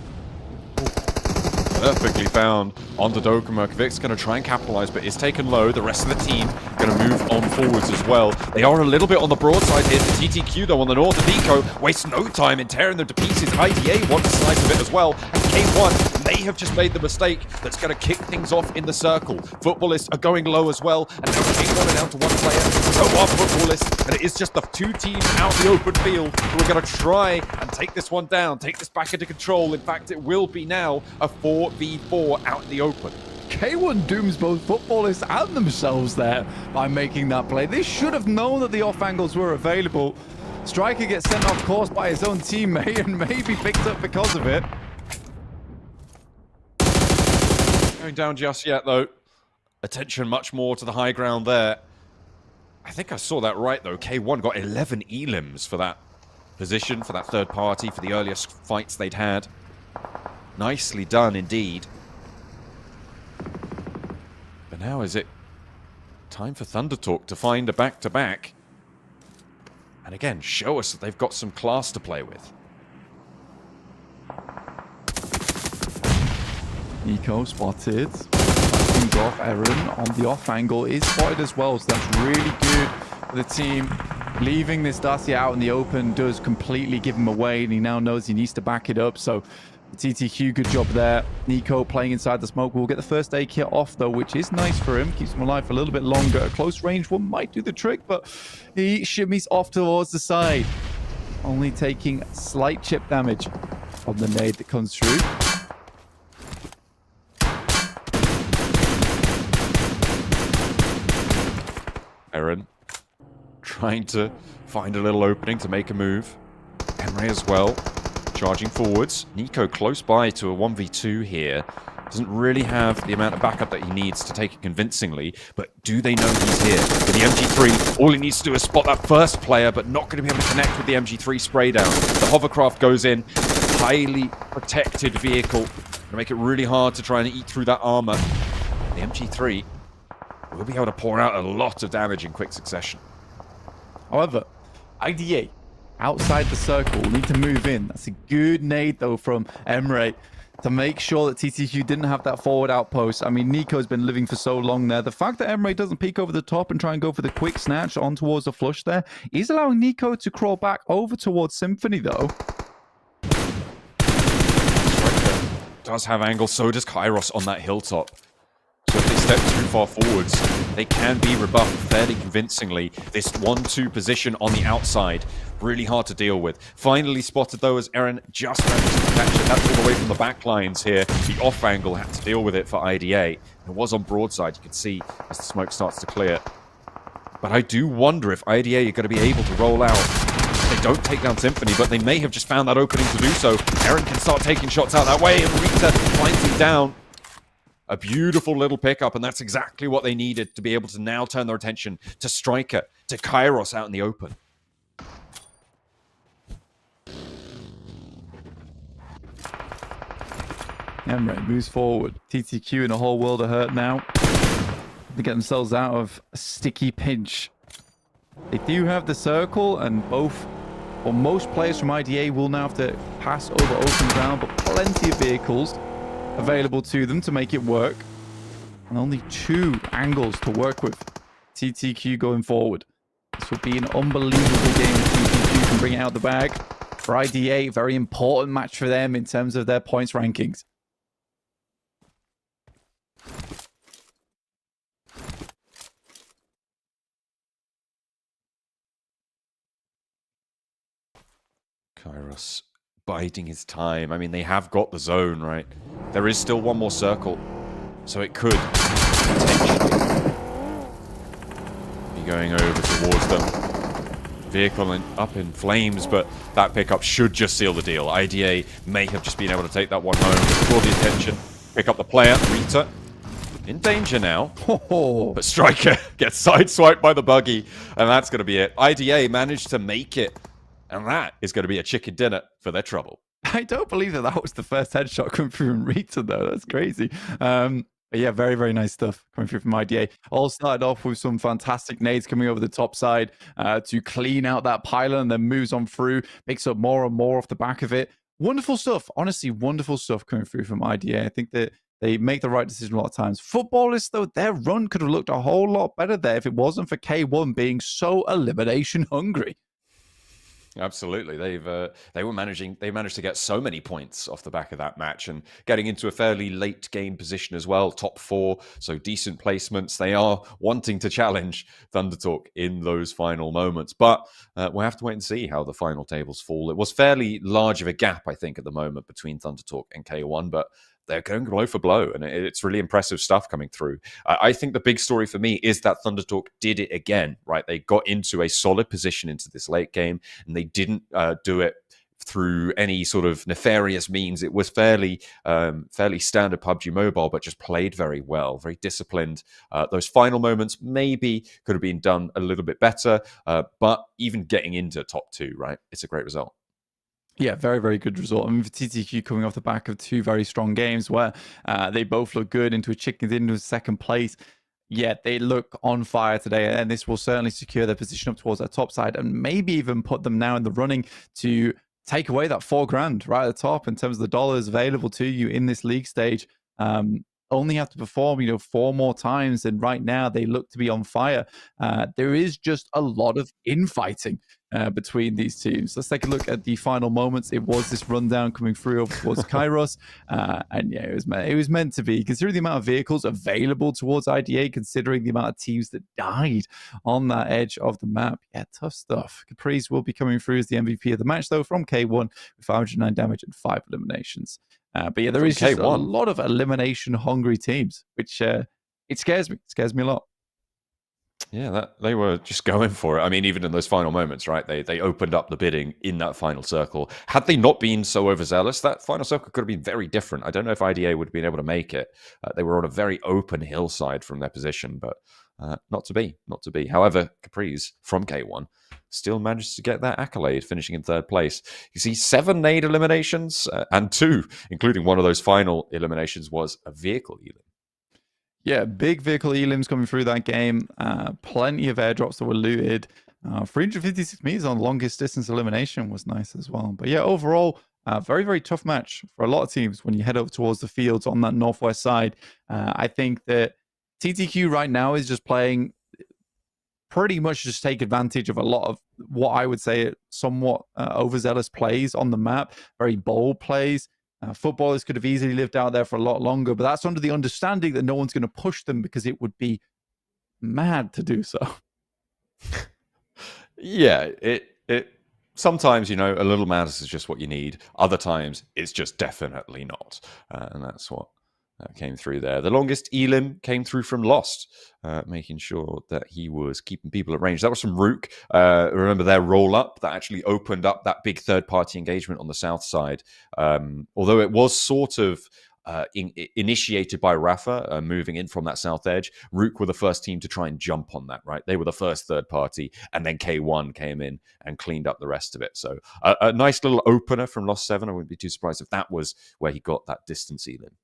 [SPEAKER 1] Perfectly found onto Dokuma. Vic's going to try and capitalize, but is taken low. The rest of the team going to move on forwards as well. They are a little bit on the broadside here. The TTQ, though, on the north. Nico wastes no time in tearing them to pieces. IDA wants a slice of it as well. And K1 may have just made the mistake that's going to kick things off in the circle. Footballists are going low as well. And now K1 are down to 1 player. So are Footballists. And it is just the 2 teams out in the open field who are going to try and take this one down, take this back into control. In fact, it will be now a 4v4 out in the open.
[SPEAKER 3] K1 dooms both Footballists and themselves there by making that play. They should have known that the off angles were available. Striker gets sent off course by his own teammate and maybe picked up because of it.
[SPEAKER 1] Going down just yet, though. Attention much more to the high ground there. I think I saw that right, though. K1 got 11 elims for that position, for that third party, for the earliest fights they'd had. Nicely done, indeed. But now is it time for Thunder Talk to find a back-to-back? And again, show us that they've got some class to play with.
[SPEAKER 3] Nico spotted. Things off. Eren on the off angle is spotted as well, so that's really good for the team. Leaving this Dacia out in the open does completely give him away, and he now knows he needs to back it up. So TTQ, good job there. Nico playing inside the smoke. We'll get the first aid kit off, though, which is nice for him. Keeps him alive for a little bit longer. A close range one might do the trick, but he shimmies off towards the side. Only taking slight chip damage from the nade that comes through.
[SPEAKER 1] Eren trying to find a little opening to make a move. Henry as well, charging forwards. Nico close by to a 1v2 here. Doesn't really have the amount of backup that he needs to take it convincingly, but do they know he's here? With the MG3, all he needs to do is spot that first player, but not going to be able to connect with the MG3 spray down. The hovercraft goes in, highly protected vehicle, to make it really hard to try and eat through that armor. The MG3 will be able to pour out a lot of damage in quick succession.
[SPEAKER 3] However, IDA outside the circle will need to move in. That's a good nade though from Emre to make sure that TTQ didn't have that forward outpost. I mean, Nico's been living for so long there. The fact that Emre doesn't peek over the top and try and go for the quick snatch on towards the flush there is allowing Nico to crawl back over towards Symphony though.
[SPEAKER 1] Does have angle, so does Kairos on that hilltop. So if they step too far forwards, they can be rebuffed fairly convincingly. This 1-2 position on the outside, really hard to deal with. Finally spotted though as Eren just managed to catch it. That's all the way from the back lines here. The off angle had to deal with it for IDA. It was on broadside, you can see as the smoke starts to clear. But I do wonder if IDA are going to be able to roll out. They don't take down Symphony, but they may have just found that opening to do so. Eren can start taking shots out that way, and Rita finds him down. A beautiful little pickup, and that's exactly what they needed to be able to now turn their attention to Striker, to Kairos out in the open.
[SPEAKER 3] Emre moves forward. TTQ in a whole world of hurt now. To get themselves out of a sticky pinch. They do have the circle, and both, or most players from IDA will now have to pass over open ground, but plenty of vehicles available to them to make it work. And only 2 angles to work with. TTQ going forward. This will be an unbelievable game if TTQ can bring it out the bag. For IDA, very important match for them in terms of their points rankings.
[SPEAKER 1] Kairos biding his time. I mean, they have got the zone, right? There is still one more circle, so it could potentially be going over towards them. Vehicle up in flames, but that pickup should just seal the deal. IDA may have just been able to take that one home, draw the attention, pick up the player, Rita. In danger now, but Striker gets sideswiped by the buggy, and that's going to be it. IDA managed to make it. And that is going to be a chicken dinner for their trouble.
[SPEAKER 3] I don't believe that was the first headshot coming through from Rita, though. That's crazy. But yeah, very, very nice stuff coming through from IDA. All started off with some fantastic nades coming over the top side to clean out that pylon, and then moves on through, picks up more and more off the back of it. Wonderful stuff. Honestly, wonderful stuff coming through from IDA. I think that they make the right decision a lot of times. Footballers, though, their run could have looked a whole lot better there if it wasn't for K1 being so elimination hungry.
[SPEAKER 1] Absolutely, they managed to get so many points off the back of that match, and getting into a fairly late game position as well, top 4, so decent placements. They are wanting to challenge ThunderTalk in those final moments, but we'll have to wait and see how the final tables fall. It was fairly large of a gap, I think, at the moment between ThunderTalk and K1, but they're going blow for blow, and it's really impressive stuff coming through. I think the big story for me is that ThunderTalk did it again, right? They got into a solid position into this late game, and they didn't do it through any sort of nefarious means. It was fairly standard PUBG Mobile, but just played very well, very disciplined. Those final moments maybe could have been done a little bit better, but even getting into top 2, right? It's a great result.
[SPEAKER 3] Yeah, very, very good result. I mean, for TTQ coming off the back of 2 very strong games where they both look good into a chicken into second place. Yeah, they look on fire today, and this will certainly secure their position up towards that top side, and maybe even put them now in the running to take away that $4,000 right at the top in terms of the dollars available to you in this league stage. Only have to perform, 4 more times, and right now they look to be on fire. There is just a lot of infighting between these teams. Let's take a look at the final moments. It was this rundown coming through over towards Kairos, and yeah, it was meant to be, considering the amount of vehicles available towards IDA, considering the amount of teams that died on that edge of the map. Yeah, tough stuff. Caprice will be coming through as the MVP of the match, though, from K1 with 509 damage and 5 eliminations. But yeah, there is just a lot of elimination hungry teams, which it scares me. It scares me a lot.
[SPEAKER 1] Yeah, they were just going for it. I mean, even in those final moments, right? They opened up the bidding in that final circle. Had they not been so overzealous, that final circle could have been very different. I don't know if IDA would have been able to make it. They were on a very open hillside from their position, but not to be. However, Capri's from K1 still managed to get that accolade, finishing in third place. You see 7 nade eliminations, and 2, including one of those final eliminations, was a vehicle elim.
[SPEAKER 3] Yeah, big vehicle elims coming through that game. Plenty of airdrops that were looted. 356 meters on longest distance elimination was nice as well. But yeah, overall, very, very tough match for a lot of teams when you head over towards the fields on that northwest side. I think that TTQ right now is just playing pretty much just take advantage of a lot of what I would say somewhat overzealous plays on the map, very bold plays. Footballers could have easily lived out there for a lot longer, but that's under the understanding that no one's going to push them because it would be mad to do so.
[SPEAKER 1] Yeah, it sometimes, a little madness is just what you need. Other times, it's just definitely not. And that's what came through there. The longest elim came through from Lost, making sure that he was keeping people at range. That was from RUKH. Remember their roll-up that actually opened up that big third-party engagement on the south side. Although it was sort of initiated by Rafa, moving in from that south edge, RUKH were the first team to try and jump on that, right? They were the first third party, and then K1 came in and cleaned up the rest of it. So a nice little opener from Lost 7. I wouldn't be too surprised if that was where he got that distance elim.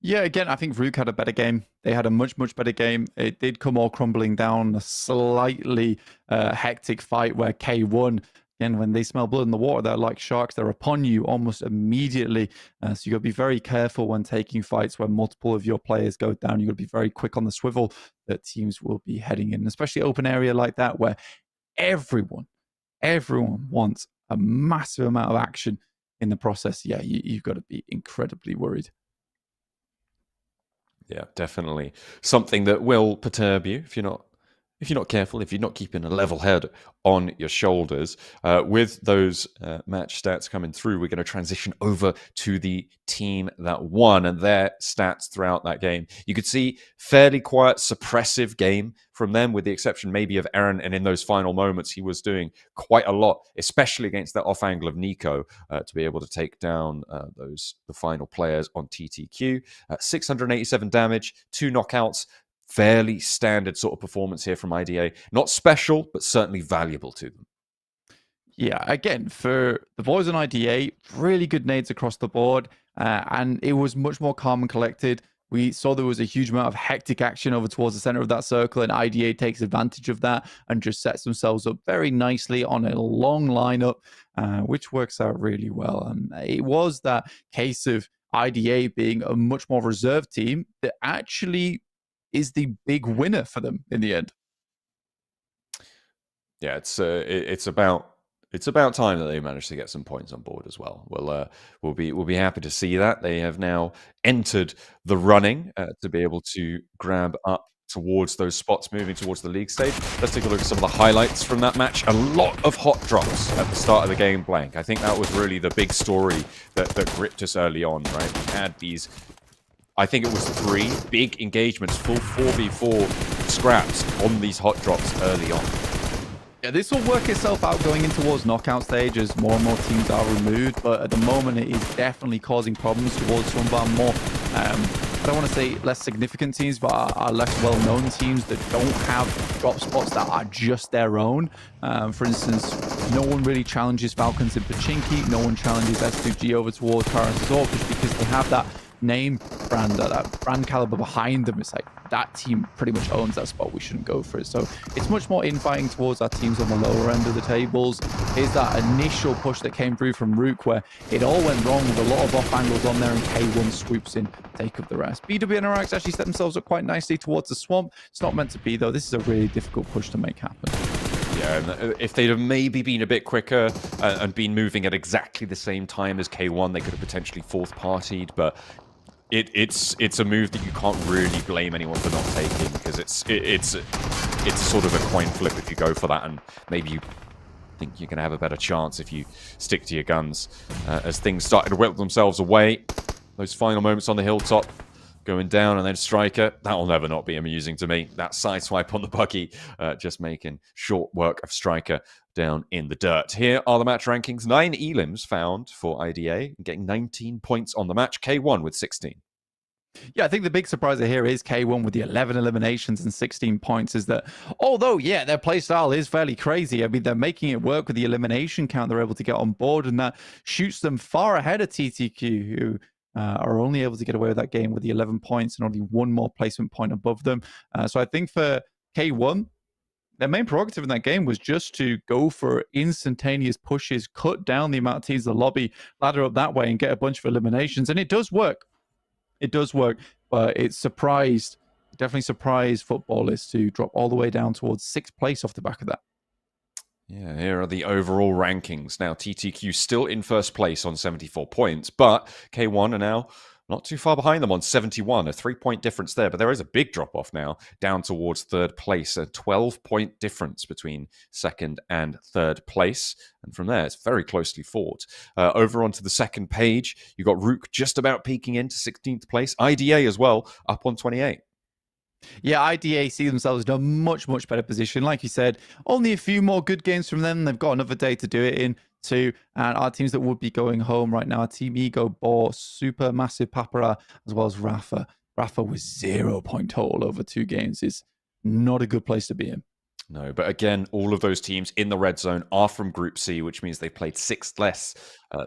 [SPEAKER 3] Yeah, again, I think RUKH had a better game. They had a much, much better game. It did come all crumbling down, a slightly hectic fight where K1, again, when they smell blood in the water, they're like sharks. They're upon you almost immediately. So you got to be very careful when taking fights where multiple of your players go down. You got to be very quick on the swivel that teams will be heading in, especially open area like that where everyone wants a massive amount of action in the process. Yeah, you've got to be incredibly worried.
[SPEAKER 1] Yeah, definitely something that will perturb you if you're not careful, if you're not keeping a level head on your shoulders. With those match stats coming through, we're going to transition over to the team that won and their stats throughout that game. You could see fairly quiet, suppressive game from them, with the exception maybe of Aaron. And in those final moments, he was doing quite a lot, especially against that off angle of Nico, to be able to take down the final players on TTQ. 687 damage, 2 knockouts. Fairly standard sort of performance here from IDA. Not special, but certainly valuable to them.
[SPEAKER 3] Yeah, again, for the boys on IDA, really good nades across the board. And it was much more calm and collected. We saw there was a huge amount of hectic action over towards the center of that circle, and IDA takes advantage of that and just sets themselves up very nicely on a long lineup, which works out really well. And it was that case of IDA being a much more reserved team that actually is the big winner for them in the end.
[SPEAKER 1] Yeah, it's about time that they managed to get some points on board as well. We'll be happy to see that they have now entered the running to be able to grab up towards those spots, moving towards the league stage. Let's take a look at some of the highlights from that match. A lot of hot drops at the start of the game blank. I think that was really the big story that gripped us early on, right? We had these, I think it was 3 big engagements, full 4v4 scraps on these hot drops early on.
[SPEAKER 3] Yeah, this will work itself out going in towards knockout stage as more and more teams are removed, but at the moment it is definitely causing problems towards some of our more, I don't want to say less significant teams, but our less well-known teams that don't have drop spots that are just their own. For instance, no one really challenges Falcons in Pachinki, no one challenges S2G over towards Papara SuperMassive just because they have that name brand, that brand caliber behind them. It's like that team pretty much owns that spot. We shouldn't go for it. So it's much more infighting towards our teams on the lower end of the tables. Here's that initial push that came through from RUKH where it all went wrong with a lot of off angles on there, and K1 swoops in, take up the rest. BW and RX actually set themselves up quite nicely towards the swamp. It's not meant to be though. This is a really difficult push to make happen.
[SPEAKER 1] Yeah, and if they'd have maybe been a bit quicker and been moving at exactly the same time as K1, they could have potentially fourth partied, but it's a move that you can't really blame anyone for not taking, because it's sort of a coin flip if you go for that, and maybe you think you're going to have a better chance if you stick to your guns. As things started to whip themselves away, those final moments on the hilltop going down, and then Striker. That will never not be amusing to me. That side swipe on the buggy, just making short work of Striker down in the dirt. Here are the match rankings. 9 elims found for IDA, getting 19 points on the match. K1 with 16.
[SPEAKER 3] Yeah, I think the big surprise here is K1 with the 11 eliminations and 16 points. Is that although, yeah, their playstyle is fairly crazy. I mean, they're making it work with the elimination count they're able to get on board, and that shoots them far ahead of TTQ, who are only able to get away with that game with the 11 points and only one more placement point above them. So I think for K1, their main prerogative in that game was just to go for instantaneous pushes, cut down the amount of teams in the lobby, ladder up that way, and get a bunch of eliminations. And it does work. It does work, but it definitely surprised footballers to drop all the way down towards 6th place off the back of that.
[SPEAKER 1] Yeah, here are the overall rankings. Now, TTQ still in first place on 74 points, but K1 are now not too far behind them on 71, a 3-point difference there. But there is a big drop-off now down towards 3rd place, a 12-point difference between 2nd and 3rd place. And from there, it's very closely fought. Over onto the second page, you've got RUKH just about peaking into 16th place. IDA as well, up on 28.
[SPEAKER 3] Yeah, IDA see themselves in a much, much better position. Like you said, only a few more good games from them. They've got another day to do it in too. And our teams that would be going home right now, Team Ego, Boars, SuperMassive, Papara, as well as RUKH. RUKH with 0 point total over 2 games is not a good place to be in.
[SPEAKER 1] No, but again, all of those teams in the red zone are from Group C, which means they played 6 less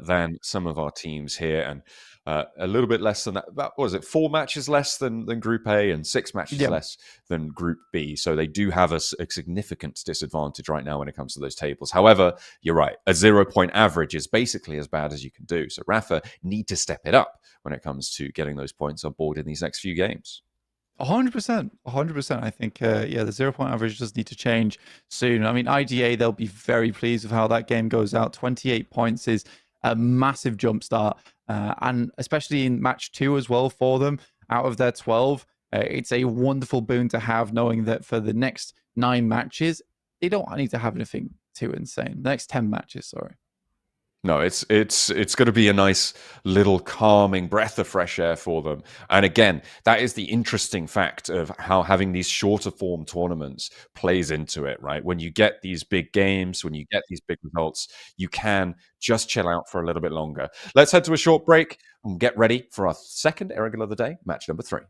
[SPEAKER 1] than some of our teams here, and a little bit less than that. What was it? 4 matches less than Group A and 6 matches less than Group B. So they do have a significant disadvantage right now when it comes to those tables. However, you're right. A 0-point average is basically as bad as you can do. So RUKH need to step it up when it comes to getting those points on board in these next few games.
[SPEAKER 3] 100%. 100%. I think, the 0-point average does need to change soon. I mean, IDA, they'll be very pleased with how that game goes out. 28 points is a massive jump start. And especially in match 2 as well for them, out of their 12, it's a wonderful boon to have, knowing that for the next 9 matches, they don't need to have anything too insane. The next 10 matches, sorry.
[SPEAKER 1] No, it's going to be a nice little calming breath of fresh air for them. And again, that is the interesting fact of how having these shorter form tournaments plays into it, right? When you get these big games, when you get these big results, you can just chill out for a little bit longer. Let's head to a short break and get ready for our second Erangel of the day, match number 3.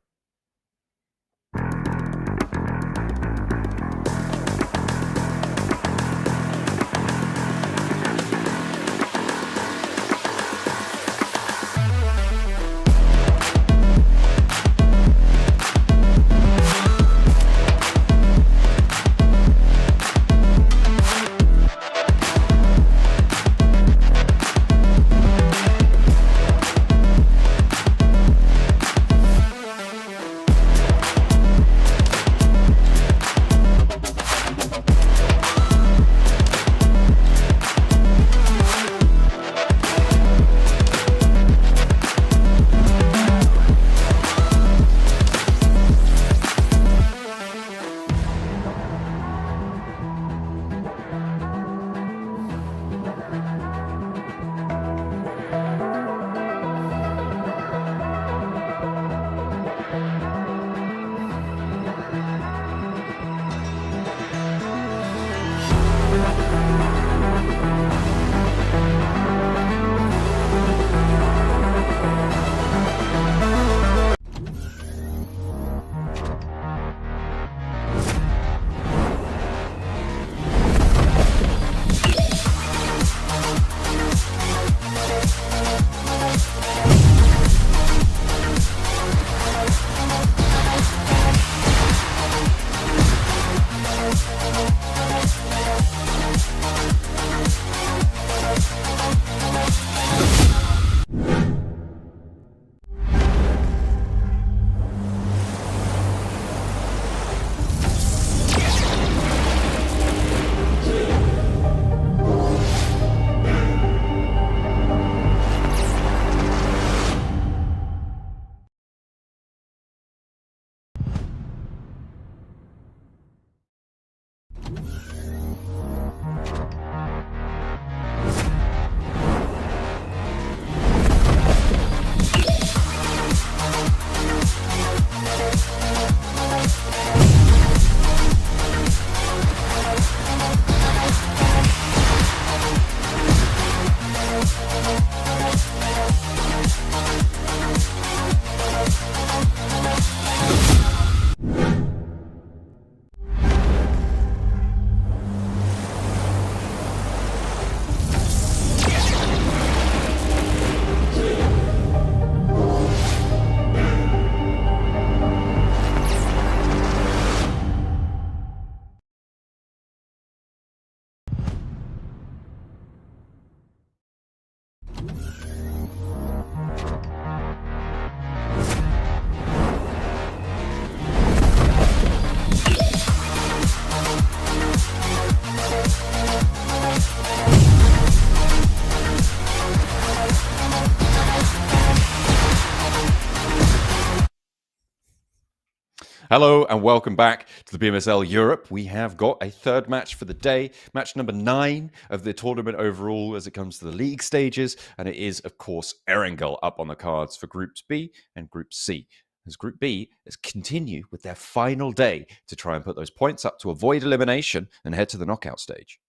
[SPEAKER 1] Hello and welcome back to the Pmsl Europe. We have got a third match for the day, match number 9 of the tournament overall as it comes to the league stages, and it is, of course, Erangel up on the cards for Groups B and Group C. As Group B has continued with their final day to try and put those points up to avoid elimination and head to the knockout stage.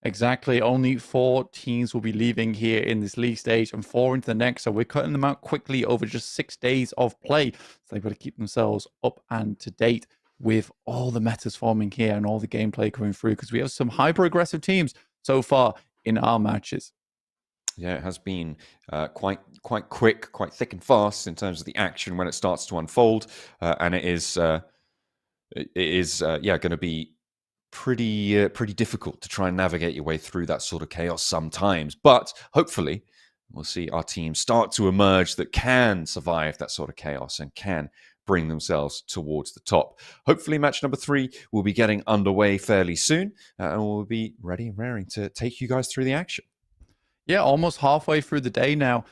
[SPEAKER 2] Exactly. Only 4 teams will be leaving here in this league stage and 4 into the next. So we're cutting them out quickly over just 6 days of play. So they've got to keep themselves up and to date with all the metas forming here and all the gameplay coming through, because we have some hyper-aggressive teams so far in our matches.
[SPEAKER 1] Yeah, it has been quite quick, quite thick and fast in terms of the action when it starts to unfold, and it is going to be pretty difficult to try and navigate your way through that sort of chaos sometimes. But hopefully, we'll see our team start to emerge that can survive that sort of chaos and can bring themselves towards the top. Hopefully, match number 3 will be getting underway fairly soon, and we'll be ready and raring to take you guys through the action.
[SPEAKER 2] Yeah, almost halfway through the day now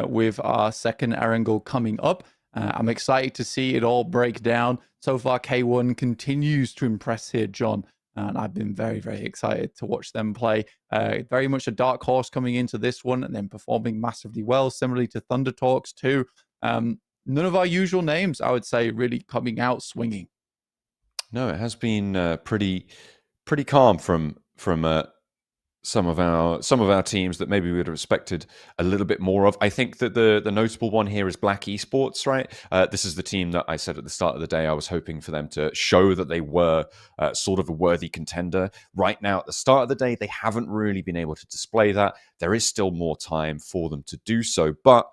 [SPEAKER 2] with our second Erangel coming up. I'm excited to see it all break down. So far, K1 continues to impress here, John. And I've been very, very excited to watch them play. Very much a dark horse coming into this one and then performing massively well, similarly to Thunder Talks too. None of our usual names, I would say, really coming out swinging.
[SPEAKER 1] No, it has been pretty calm from some of our teams that maybe we would have expected a little bit more of. I think that the notable one here is RUKH Esports, right? This is the team that I said at the start of the day I was hoping for them to show that they were sort of a worthy contender. Right now, at the start of the day, they haven't really been able to display that. There is still more time for them to do so, but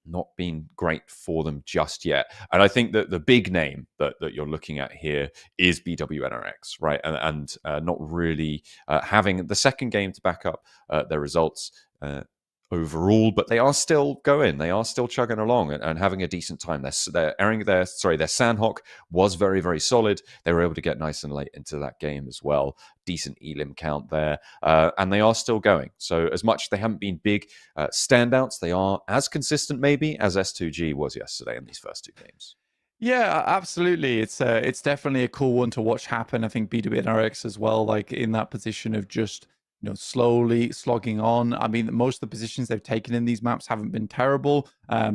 [SPEAKER 1] not been great for them just yet. And I think that the big name that you're looking at here is BWNRX, right? And not really having the second game to back up their results overall, but they are still going. They are still chugging along and having a decent time. Their Sanhok was very, very solid. They were able to get nice and late into that game as well. Decent elim count there. And they are still going. So as much as they haven't been big standouts, they are as consistent maybe as S2G was yesterday in these first 2 games.
[SPEAKER 2] Yeah, absolutely. It's definitely a cool one to watch happen. I think BWNRX as well, like in that position of just slowly slogging on. I mean, most of the positions they've taken in these maps haven't been terrible.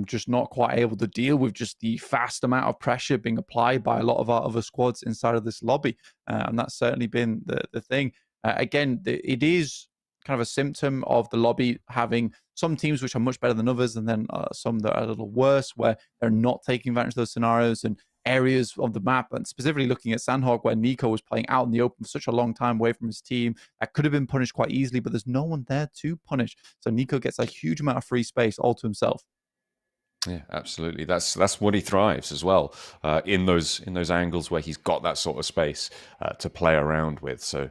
[SPEAKER 2] Just not quite able to deal with just the fast amount of pressure being applied by a lot of our other squads inside of this lobby. And that's certainly been the thing. Again, it is kind of a symptom of the lobby having some teams which are much better than others, and then some that are a little worse, where they're not taking advantage of those scenarios and areas of the map. And specifically looking at Sanhok, where Nico was playing out in the open for such a long time away from his team, that could have been punished quite easily, but there's no one there to punish. So Nico gets a huge amount of free space all to himself.
[SPEAKER 1] Yeah, absolutely. That's what he thrives as well in those angles where he's got that sort of space to play around with. So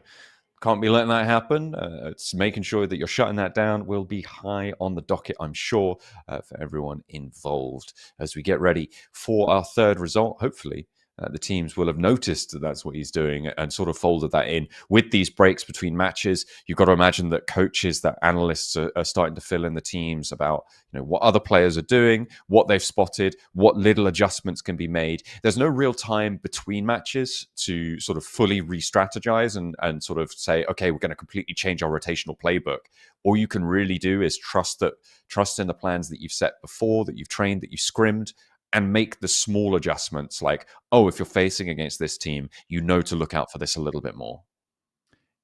[SPEAKER 1] can't be letting that happen. It's making sure that you're shutting that down will be high on the docket, I'm sure, for everyone involved as we get ready for our third result. Hopefully, the teams will have noticed that that's what he's doing and sort of folded that in with these breaks between matches. You've got to imagine that coaches, that analysts are starting to fill in the teams about what other players are doing, what they've spotted, what little adjustments can be made. There's no real time between matches to sort of fully re-strategize and sort of say, okay, we're going to completely change our rotational playbook. All you can really do is trust in the plans that you've set before, that you've trained, that you've scrimmed, and make the small adjustments like, oh, if you're facing against this team, to look out for this a little bit more.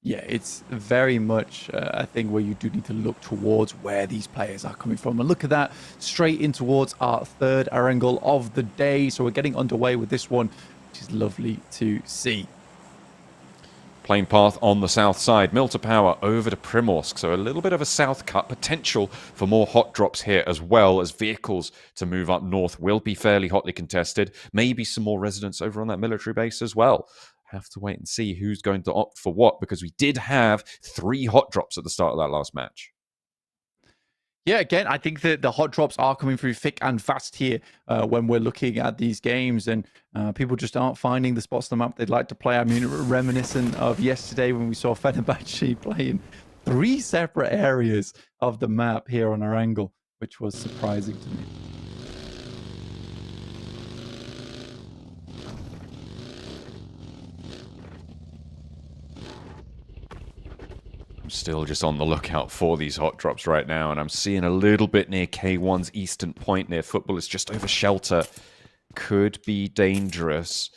[SPEAKER 2] Yeah, it's very much a thing where you do need to look towards where these players are coming from. And look at that, straight in towards our third Erangel of the day. So we're getting underway with this one, which is lovely to see.
[SPEAKER 1] Playing path on the south side, Milta Power over to Primorsk. So a little bit of a south cut, potential for more hot drops here, as well as vehicles to move up north will be fairly hotly contested. Maybe some more residents over on that military base as well. Have to wait and see who's going to opt for what, because we did have 3 hot drops at the start of that last match.
[SPEAKER 2] Yeah, again, I think that the hot drops are coming through thick and fast here when we're looking at these games, and people just aren't finding the spots on the map they'd like to play. I mean, reminiscent of yesterday when we saw Fenerbahçe playing 3 separate areas of the map here on Erangel, which was surprising to me.
[SPEAKER 1] Still just on the lookout for these hot drops right now, and I'm seeing a little bit near K1's eastern point near football. It's just over shelter. Could be dangerous.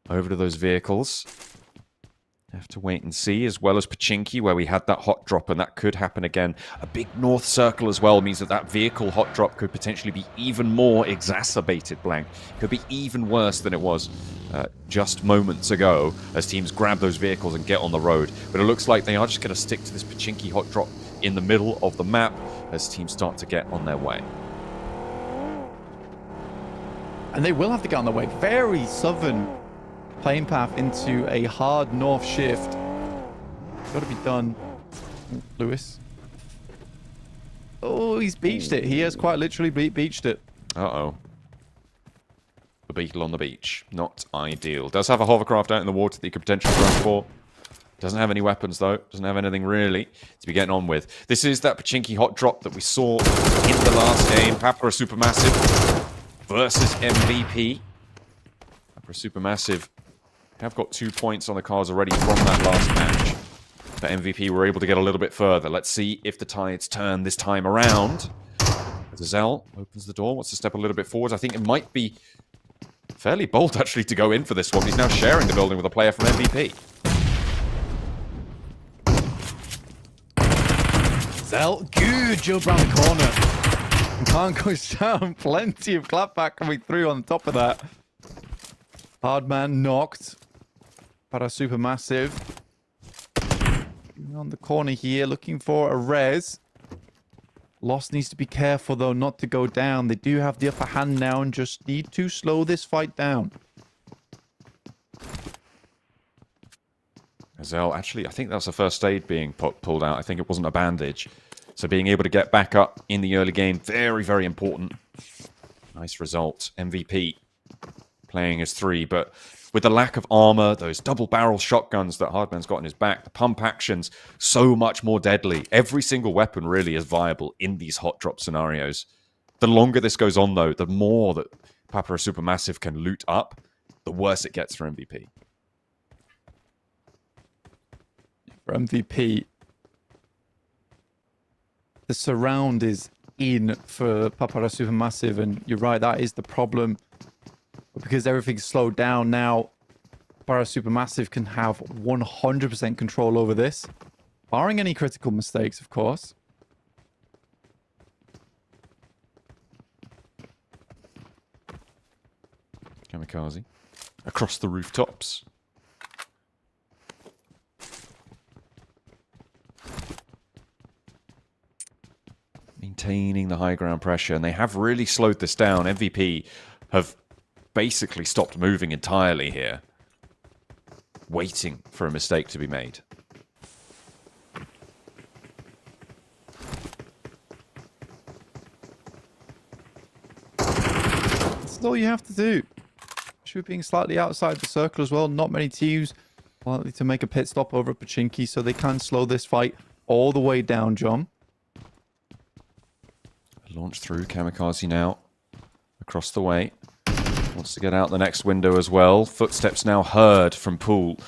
[SPEAKER 1] Over to those vehicles. Have to wait and see, as well as Pachinki, where we had that hot drop, and that could happen again. A big north circle as well means that that vehicle hot drop could potentially be even more exacerbated, Blank. Could be even worse than it was just moments ago, as teams grab those vehicles and get on the road. But it looks like they are just going to stick to this Pachinki hot drop in the middle of the map as teams start to get on their way.
[SPEAKER 3] And they will have to get on their way. Very southern plane path into a hard north shift. Got to be done. Lewis. Oh, he's beached it. He has quite literally beached it.
[SPEAKER 1] Uh-oh. The beetle on the beach. Not ideal. Does have a hovercraft out in the water that you could potentially run for. Doesn't have any weapons, though. Doesn't have anything really to be getting on with. This is that Pachinki hot drop that we saw in the last game. Papara SuperMassive versus MVP. Papara SuperMassive have got 2 points on the cards already from that last match. But MVP were able to get a little bit further. Let's see if the tides turn this time around. Zell opens the door, wants to step a little bit forward. I think it might be fairly bold, actually, to go in for this one. He's now sharing the building with a player from MVP.
[SPEAKER 3] Zell, good jump around the corner. And Khan goes down. Plenty of clapback coming through on top of that. Hard man knocked. Para SuperMassive. On the corner here, looking for a res. Lost needs to be careful, though, not to go down. They do have the upper hand now and just need to slow this fight down.
[SPEAKER 1] Zell, actually, I think that was the first aid being pulled out. I think it wasn't a bandage. So being able to get back up in the early game, very, very important. Nice result. MVP playing as 3, but with the lack of armor, those double-barrel shotguns that Hardman's got in his back, the pump actions, so much more deadly. Every single weapon really is viable in these hot drop scenarios. The longer this goes on, though, the more that Papara SuperMassive can loot up, the worse it gets for MVP.
[SPEAKER 3] For MVP, the surround is in for Papara SuperMassive, and you're right, that is the problem. But because everything's slowed down now, Papara SuperMassive can have 100% control over this, barring any critical mistakes, of course.
[SPEAKER 1] Kamikaze across the rooftops. Maintaining the high ground pressure, and they have really slowed this down. MVP have basically stopped moving entirely here, waiting for a mistake to be made.
[SPEAKER 3] That's all you have to do. Should being slightly outside the circle as well. Not many teams likely to make a pit stop over at Pachinki, so they can slow this fight all the way down, John.
[SPEAKER 1] Launch through. Kamikaze now across the way. Wants to get out the next window as well. Footsteps now heard from Pool.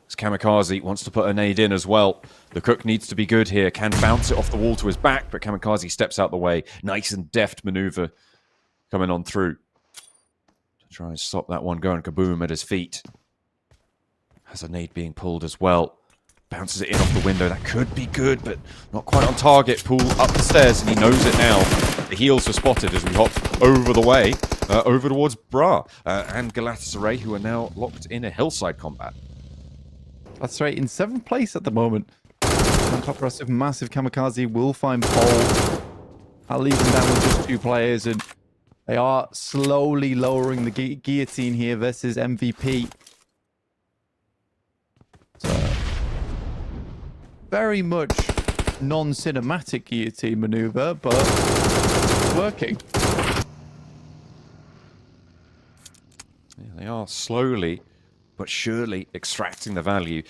[SPEAKER 1] As Kamikaze wants to put a nade in as well. The cook needs to be good here. Can bounce it off the wall to his back, but Kamikaze steps out the way. Nice and deft maneuver coming on through to try and stop that one going kaboom at his feet. Has a nade being pulled as well. Bounces it in off the window. That could be good, but not quite on target. Pool up the stairs, and he knows it now. The heels are spotted as we hop over the way, over towards Bra and Galatasaray, who are now locked in a hillside combat.
[SPEAKER 3] That's right, in 7th place at the moment. And Papara SuperMassive Kamikaze will find Paul. I'll leave them down with just 2 players, and they are slowly lowering the guillotine here versus MVP. So, very much non-cinematic guillotine maneuver, but it's working.
[SPEAKER 1] Yeah, they are slowly but surely extracting the value.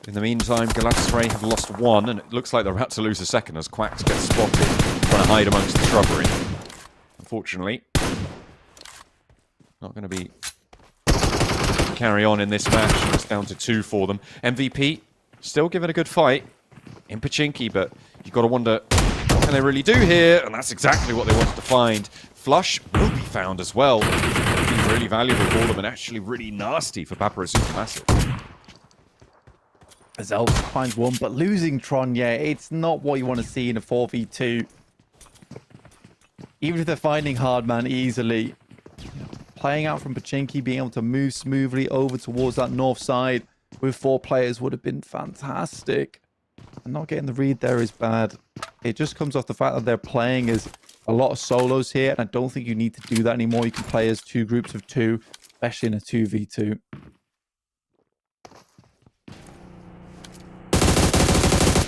[SPEAKER 1] In the meantime, Galatasaray have lost 1, and it looks like they're about to lose a second as Quacks gets spotted trying to hide amongst the shrubbery. Unfortunately, not going to be carry on in this match. It's down to 2 for them. MVP still giving a good fight. in Pachinki, but you've got to wonder, what can they really do here? And that's exactly what they wanted to find. Flush will be found as well. It'll be really valuable for them and actually really nasty for Papara SuperMassive.
[SPEAKER 3] Zelf finds one, but losing Tron, yeah, it's not what you want to see in a 4v2. Even if they're finding Hardman easily, playing out from Pachinki, being able to move smoothly over towards that north side with 4 players would have been fantastic. And not getting the read there is bad. It just comes off the fact that they're playing as a lot of solos here, and I don't think you need to do that anymore. You can play as 2 groups of 2, especially in a 2v2.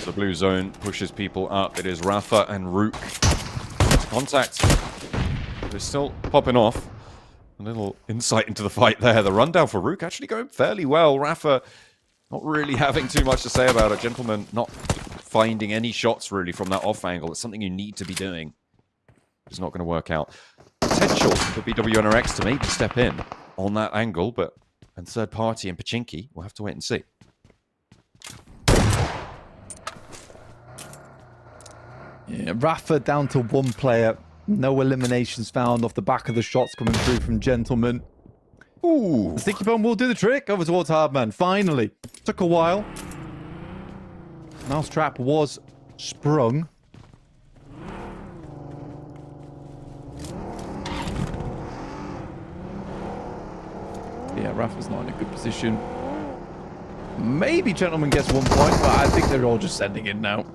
[SPEAKER 1] The blue zone pushes people up. It is Rafa and RUKH. Contact. They're still popping off. A little insight into the fight there. The rundown for RUKH actually going fairly well. Rafa not really having too much to say about it. Gentleman not finding any shots really from that off angle. It's something you need to be doing. It's not going to work out. Potential for BWNRX to maybe step in on that angle, but and third party and Pachinki, we'll have to wait and see.
[SPEAKER 3] Yeah, Rafa down to 1 player. No eliminations found off the back of the shots coming through from Gentleman.
[SPEAKER 1] Ooh.
[SPEAKER 3] The sticky bomb will do the trick over towards Hardman. Finally. Took a while. Mousetrap was sprung. Yeah, Rafa's not in a good position. Maybe Gentleman gets 1 point, but I think they're all just sending it now.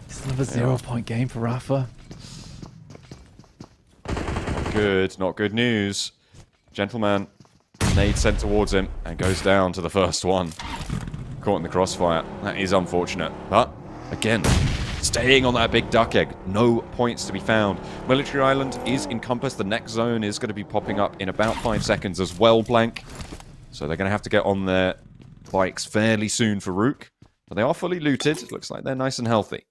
[SPEAKER 3] It's another 0-point game for Rafa.
[SPEAKER 1] Good, not good news. Gentleman, nade sent towards him and goes down to the first one. Caught in the crossfire. That is unfortunate. But, again, staying on that big duck egg. No points to be found. Military Island is encompassed. The next zone is going to be popping up in about 5 seconds as well, Blank. So they're going to have to get on their bikes fairly soon for RUKH. But they are fully looted. Looks like they're nice and healthy.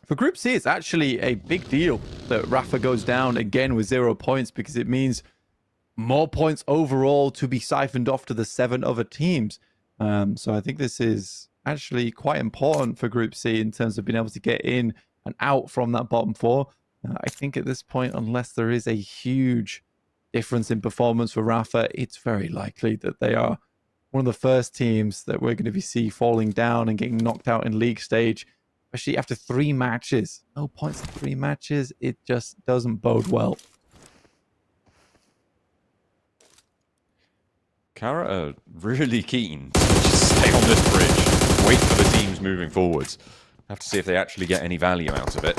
[SPEAKER 3] For Group C, it's actually a big deal that Rafa goes down again with 0 points because it means more points overall to be siphoned off to the 7 other teams. So I think this is actually quite important for Group C in terms of being able to get in and out from that bottom 4. I think at this point, unless there is a huge difference in performance for Rafa, it's very likely that they are one of the first teams that we're going to see falling down and getting knocked out in league stage. Especially after 3 matches. No points in 3 matches. It just doesn't bode well.
[SPEAKER 1] Carya are really keen to just stay on this bridge. Wait for the teams moving forwards. Have to see if they actually get any value out of it.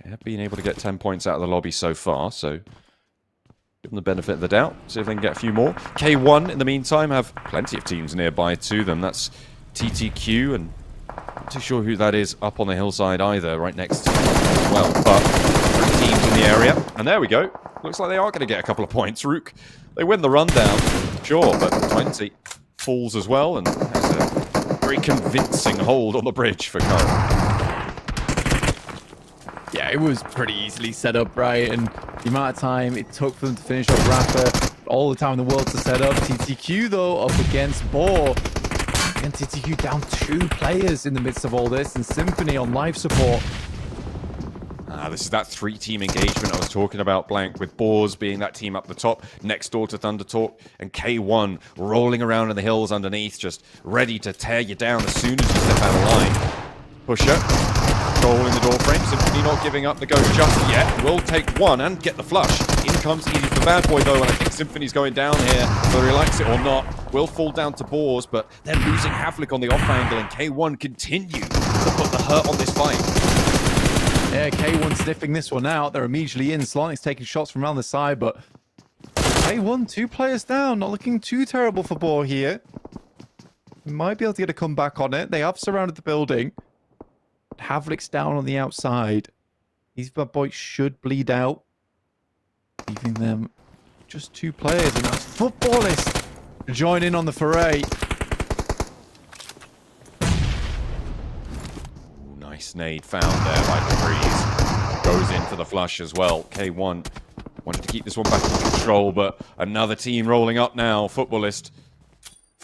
[SPEAKER 1] They have been able to get 10 points out of the lobby so far, so give them the benefit of the doubt. See if they can get a few more. K1, in the meantime, have plenty of teams nearby to them. That's TTQ and not too sure who that is up on the hillside either, right next to as well. But 3 teams in the area. And there we go. Looks like they are going to get a couple of points. RUKH, they win the rundown, sure, but 20 falls as well. And has a very convincing hold on the bridge for Carya.
[SPEAKER 3] Yeah, it was pretty easily set up, right? And the amount of time it took for them to finish off Rafa, all the time in the world to set up. TTQ, though, up against Boar. And TTQ down 2 players in the midst of all this, and Symphony on life support.
[SPEAKER 1] This is that 3-team engagement I was talking about, Blank, with Boars being that team up the top, next door to Thunder Talk, and K1 rolling around in the hills underneath, just ready to tear you down as soon as you step out of line. Pusher, goal in the door frame. Symphony not giving up the ghost just yet. Will take 1 and get the flush. In comes Easy for Bad Boy, though, and I think Symphony's going down here, whether he likes it or not. Will fall down to Boars, but they're losing Havlik on the off angle, and K1 continue to put the hurt on this fight.
[SPEAKER 3] Yeah, K1 sniffing this one out. They're immediately in. Slanix taking shots from around the side, but K1, 2 players down. Not looking too terrible for Boar here. We might be able to get a comeback on it. They have surrounded the building. Havlik's down on the outside. These bad boys should bleed out, leaving them just 2 players, and that's Footballist to join in on the foray.
[SPEAKER 1] Nice nade found there by the breeze. Goes in for the flush as well. K1 wanted to keep this one back in control, but another team rolling up now. Footballist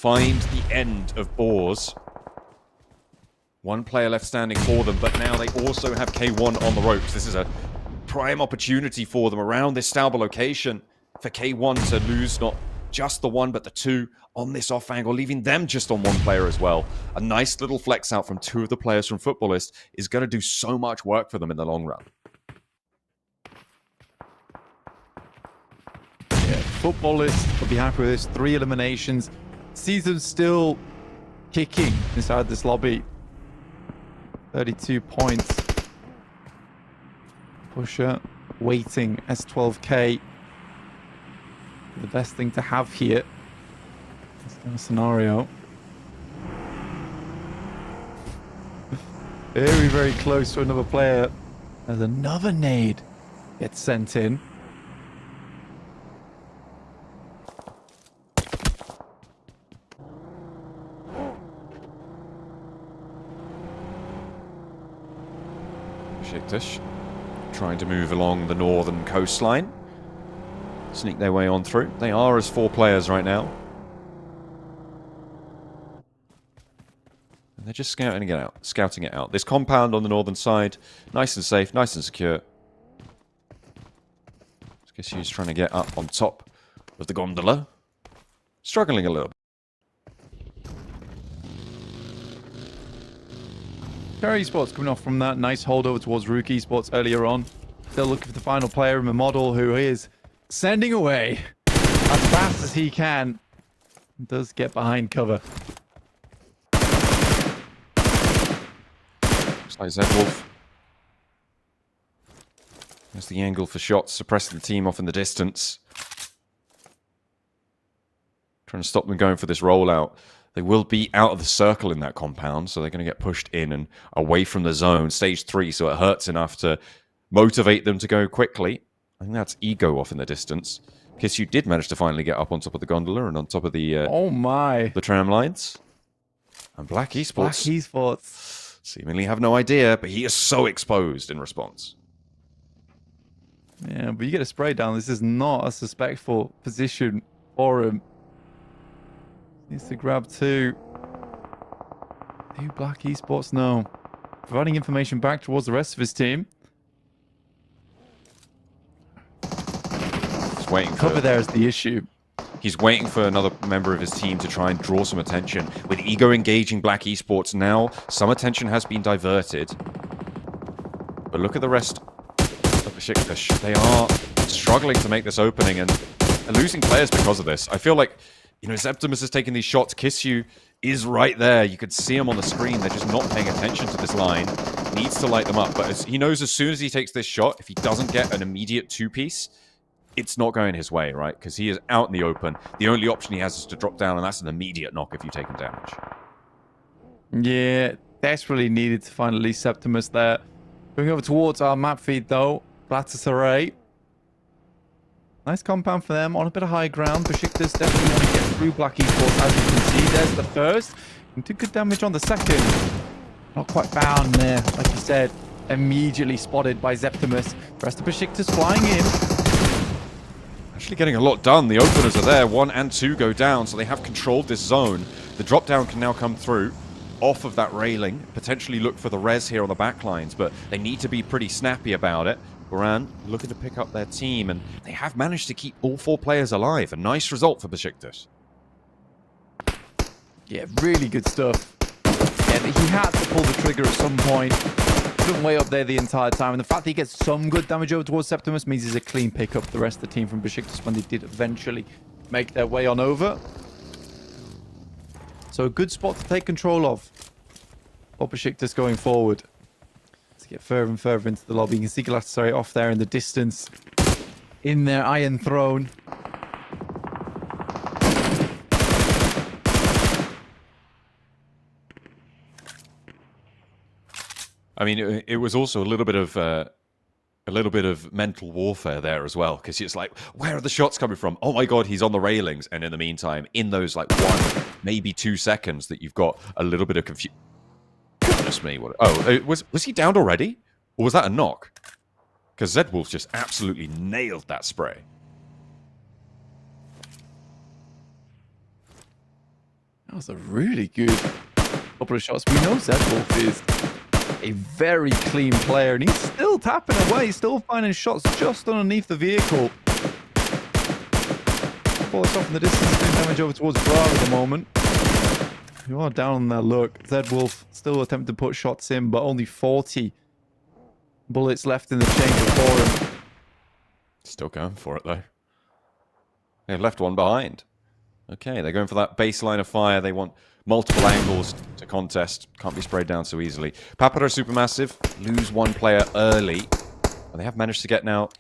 [SPEAKER 1] find the end of Boars. One player left standing for them, but now they also have K1 on the ropes. This is a prime opportunity for them around this Stauber location for K1 to lose not just the one, but the two on this off angle, leaving them just on one player as well. A nice little flex out from two of the players from Futbolist is going to do so much work for them in the long run.
[SPEAKER 3] Yeah, Futbolist will be happy with this. 3 eliminations. Sees them still kicking inside this lobby. 32 points. Pusher waiting. S12K. The best thing to have here. This kind of scenario. Very, very close to another player. As another nade gets sent in.
[SPEAKER 1] Beşiktaş trying to move along the northern coastline. Sneak their way on through. They are as 4 players right now. And they're just scouting it out. This compound on the northern side, nice and safe, nice and secure. I guess he's trying to get up on top of the gondola. Struggling a little bit.
[SPEAKER 3] Carya Esports coming off from that nice holdover towards RUKH Esports earlier on. Still looking for the final player in the model who is sending away as fast as he can. Does get behind cover.
[SPEAKER 1] Looks like Zedwolf. There's the angle for shots, suppressing the team off in the distance. Trying to stop them going for this rollout. They will be out of the circle in that compound, so they're going to get pushed in and away from the zone. Stage 3, so it hurts enough to motivate them to go quickly. I think that's Ego off in the distance. Kissu did manage to finally get up on top of the gondola and on top of the
[SPEAKER 3] Oh my!
[SPEAKER 1] the tram lines. And BRX Esports,
[SPEAKER 3] BRX Esports
[SPEAKER 1] seemingly have no idea, but he is so exposed in response.
[SPEAKER 3] Yeah, but you get a spray down. This is not a suspectful position for him. Needs to grab 2. Do BRX Esports know? Providing information back towards the rest of his team.
[SPEAKER 1] He's waiting for
[SPEAKER 3] Cover there is the issue.
[SPEAKER 1] He's waiting for another member of his team to try and draw some attention. With Ego engaging BRX Esports now, some attention has been diverted. But look at the rest of Beşiktaş. They are struggling to make this opening and are losing players because of this. I feel like, you know, Septimus is taking these shots. Kissu is right there. You could see him on the screen. They're just not paying attention to this line. Needs to light them up. But he knows as soon as he takes this shot, if he doesn't get an immediate 2-piece, it's not going his way, right? Because he is out in the open. The only option he has is to drop down, and that's an immediate knock if you take him damage.
[SPEAKER 3] Yeah, desperately needed to find at least Septimus there. Going over towards our map feed, though. Galatasaray. Nice compound for them on a bit of high ground. Beşiktaş definitely want to get through BRX Esports, as you can see. There's the first. And did good damage on the second. Not quite found there, like you said. Immediately spotted by Septimus. The rest of Beşiktaş flying in.
[SPEAKER 1] Actually getting a lot done. The openers are there. 1 and 2 go down, so they have controlled this zone. The drop down can now come through off of that railing. Potentially look for the res here on the back lines, but they need to be pretty snappy about it. Goran looking to pick up their team, and they have managed to keep all 4 players alive. A nice result for Beşiktaş.
[SPEAKER 3] Yeah, really good stuff. Yeah, he had to pull the trigger at some point. Been way up there the entire time, and the fact that he gets some good damage over towards Septimus means he's a clean pickup for the rest of the team from Beşiktaş when they did eventually make their way on over. So a good spot to take control of for Beşiktaş going forward. Let's get further and further into the lobby. You can see Galatasaray off there in the distance in their Iron Throne.
[SPEAKER 1] I mean, it was also a little bit of mental warfare there as well, because it's like, where are the shots coming from? Oh my god, he's on the railings, and in the meantime, in those like 1, maybe 2 seconds, that you've got a little bit of confusion. Goodness me! What? Oh, was he downed already, or was that a knock? Because Zedwolf just absolutely nailed that spray.
[SPEAKER 3] was a really good couple of shots. We know Zedwolf is a very clean player, and he's still tapping away, still finding shots just underneath the vehicle. Ball is off in the distance, doing damage over towards Bra at the moment. You are down on that look. Zedwolf still attempting to put shots in, but only 40 bullets left in the chamber for him.
[SPEAKER 1] Still going for it, though. They left one behind. Okay, they're going for that baseline of fire. They want multiple angles to contest. Can't be sprayed down so easily. Papara SuperMassive lose one player early. And they have managed to get now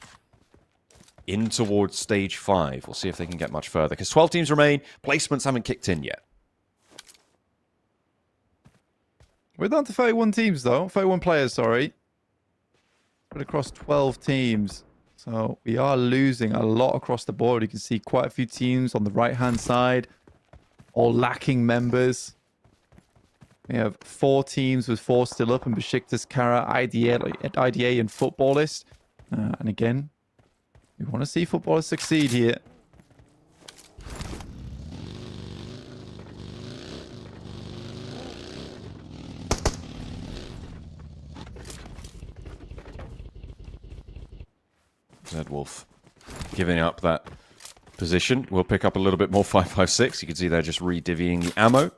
[SPEAKER 1] in towards stage 5. We'll see if they can get much further. Because 12 teams remain. Placements haven't kicked in yet.
[SPEAKER 3] We're down to 31 teams, though. 31 players, sorry. But across 12 teams. So we are losing a lot across the board. You can see quite a few teams on the right-hand side, all lacking members. We have 4 teams with 4 still up in Beşiktaş, Carya, IDA, and Footballist. And again, we want to see Footballist succeed here.
[SPEAKER 1] Zedwolf giving up that position. We'll pick up a little bit more 5.56. You can see they're just re-divvying the ammo.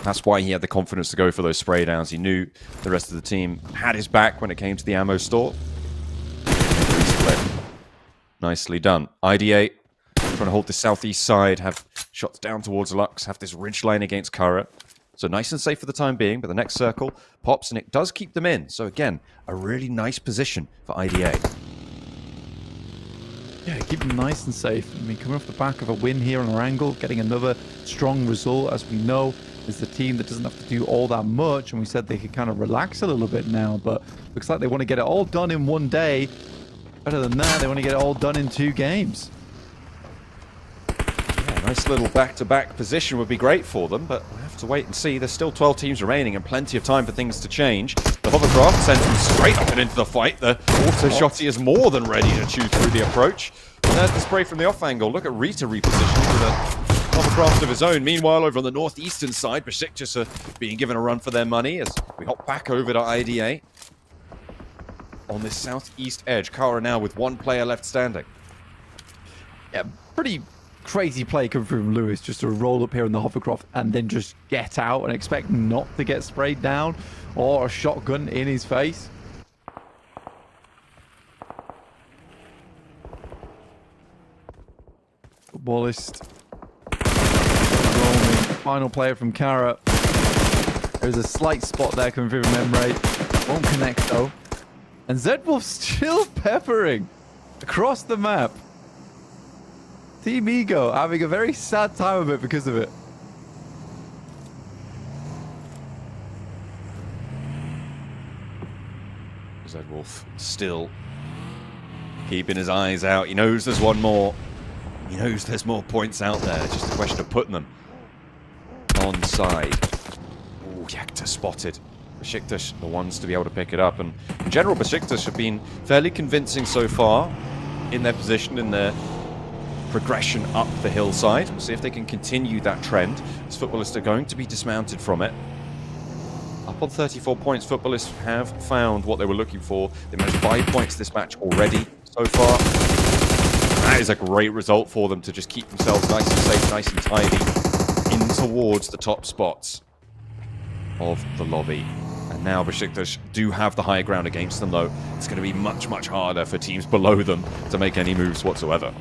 [SPEAKER 1] That's why he had the confidence to go for those spray downs. He knew the rest of the team had his back when it came to the ammo store. Nicely done. IDA trying to hold the southeast side, have shots down towards Lux, have this ridge line against Carya. So nice and safe for the time being, but the next circle pops and it does keep them in. So again, a really nice position for IDA.
[SPEAKER 3] Yeah, keep them nice and safe. I mean, coming off the back of a win here on Erangel, getting another strong result, as we know, is the team that doesn't have to do all that much. And we said they could kind of relax a little bit now, but looks like they want to get it all done in one day. Better than that, they want to get it all done in 2 games.
[SPEAKER 1] Yeah, nice little back-to-back position would be great for them, but we'll have to wait and see. There's still 12 teams remaining and plenty of time for things to change. The hovercraft sends them straight up and into the fight. The auto shotty is more than ready to chew through the approach. And there's the spray from the off angle. Look at Rita repositioning with a hovercraft of his own. Meanwhile, over on the northeastern side, Beşiktaş are being given a run for their money as we hop back over to IDA. On this southeast edge, Carya now with 1 player left standing.
[SPEAKER 3] Yeah, pretty crazy play coming from Lewis, just to roll up here in the hovercraft and then just get out and expect not to get sprayed down or a shotgun in his face. Footballist. Rolling. Final player from Carya. There's a slight spot there coming through from Emre. Won't connect though. And Zedwolf still peppering across the map. Team Ego having a very sad time of it because of it.
[SPEAKER 1] Zedwolf still keeping his eyes out. He knows there's one more. He knows there's more points out there. It's just a question of putting them on side. Ooh, Yakta spotted. Beşiktaş the ones to be able to pick it up. And in general, Beşiktaş have been fairly convincing so far in their position, in their progression up the hillside. We'll see if they can continue that trend. As Footballists are going to be dismounted from it. Up on 34 points, Footballists have found what they were looking for. They managed 5 points this match already so far. That is a great result for them to just keep themselves nice and safe, nice and tidy in towards the top spots of the lobby. And now Beşiktaş do have the higher ground against them, though. It's going to be much, much harder for teams below them to make any moves whatsoever.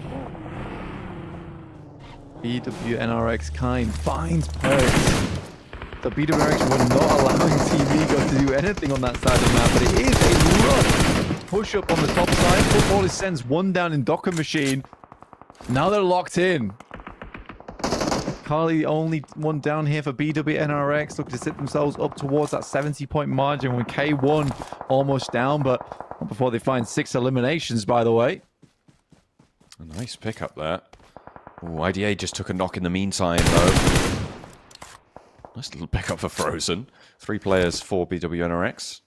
[SPEAKER 3] BWNRX Kind finds Perks. So BWNRX were not allowing Team Ego to do anything on that side of the map, but it is a rough push up on the top side. Footballist sends one down in Docker Machine. Now they're locked in. Carly only one down here for BWNRX, looking to sit themselves up towards that 70-point margin with K1 almost down, but not before they find 6 eliminations, by the way.
[SPEAKER 1] A nice pickup there. Ooh, IDA just took a knock in the meantime, though. Nice little pickup for Frozen. 3 players for BWNRX.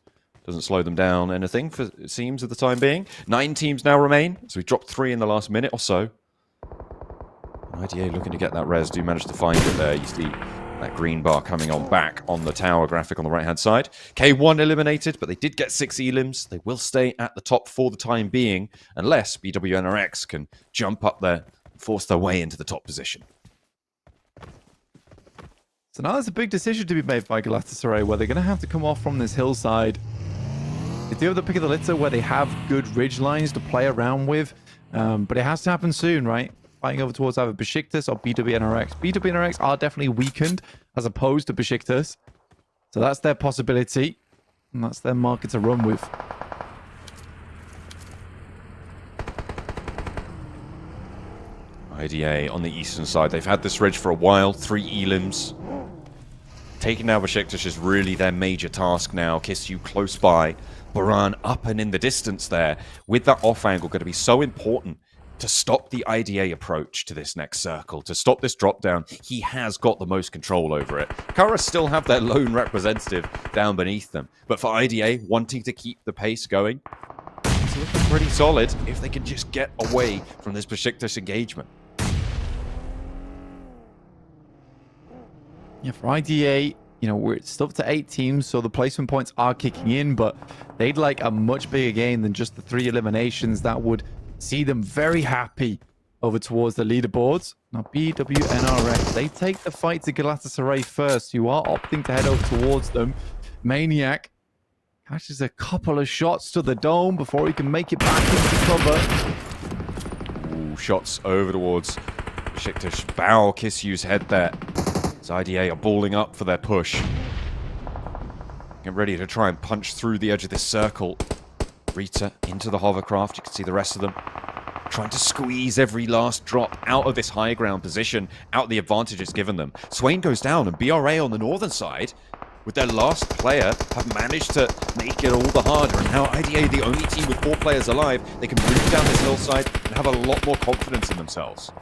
[SPEAKER 1] Doesn't slow them down anything, for it seems, at the time being. 9 teams now remain, so we've dropped 3 in the last minute or so. IDA looking to get that res, do manage to find it there. You see That green bar coming on back on the tower graphic on the right-hand side. K1 eliminated, but they did get 6 elims. They will stay at the top for the time being, unless BWNRX can jump up there and force their way into the top position.
[SPEAKER 3] So now there's a big decision to be made by Galatasaray, where they're going to have to come off from this hillside. They do have the pick of the litter, where they have good ridge lines to play around with, but it has to happen soon, right? Fighting over towards either Beşiktaş or BWNRX. BWNRX are definitely weakened as opposed to Beşiktaş. So that's their possibility. And that's their market to run with.
[SPEAKER 1] IDA on the eastern side. They've had this ridge for a while. 3 elims. Taking down Beşiktaş is really their major task now. Kisyu close by. Baran up and in the distance there. With that off angle going to be so important to stop the IDA approach to this next circle, to stop this drop down. He has got the most control over it. Carya still have their lone representative down beneath them. But for IDA, wanting to keep the pace going, it's looking pretty solid if they can just get away from this Beşiktaş engagement.
[SPEAKER 3] Yeah, for IDA, you know, we're still up to 8 teams, so the placement points are kicking in, but they'd like a much bigger game than just the 3 eliminations that would see them very happy over towards the leaderboards. Now, BWNRX, they take the fight to Galatasaray first, who are opting to head over towards them. Maniac catches a couple of shots to the dome before he can make it back into cover.
[SPEAKER 1] Ooh, shots over towards Beşiktaş. Bow Kisyu's head there. As IDA are balling up for their push. Get ready to try and punch through the edge of this circle. Rita into the hovercraft. You can see the rest of them trying to squeeze every last drop out of this high ground position, out the advantage it's given them. Swain goes down, and BRA on the northern side, with their last player, have managed to make it all the harder. And now IDA, the only team with 4 players alive, they can move down this hillside and have a lot more confidence in themselves.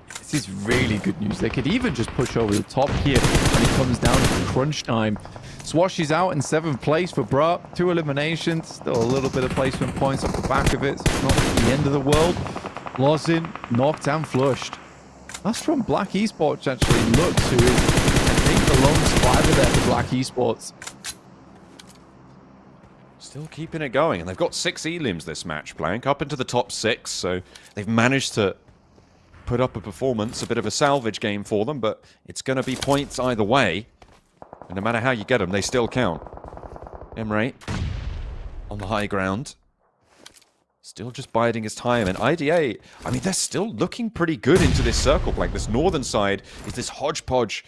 [SPEAKER 3] This is really good news. They could even just push over the top here when it comes down to crunch time. Swash is out in 7th place for Bra. 2 eliminations. Still a little bit of placement points off the back of it. So it's not the end of the world. Lozin knocked and flushed. That's from BRX Esports, actually. Looks, who is, I think, the lone survivor there for BRX Esports.
[SPEAKER 1] Still keeping it going. And they've got 6 elims this match, Blank, up into the top 6. So they've managed to put up a performance, a bit of a salvage game for them, but it's going to be points either way. And no matter how you get them, they still count. Emre on the high ground. Still just biding his time. And IDA, I mean, they're still looking pretty good into this circle. Like, this northern side is this hodgepodge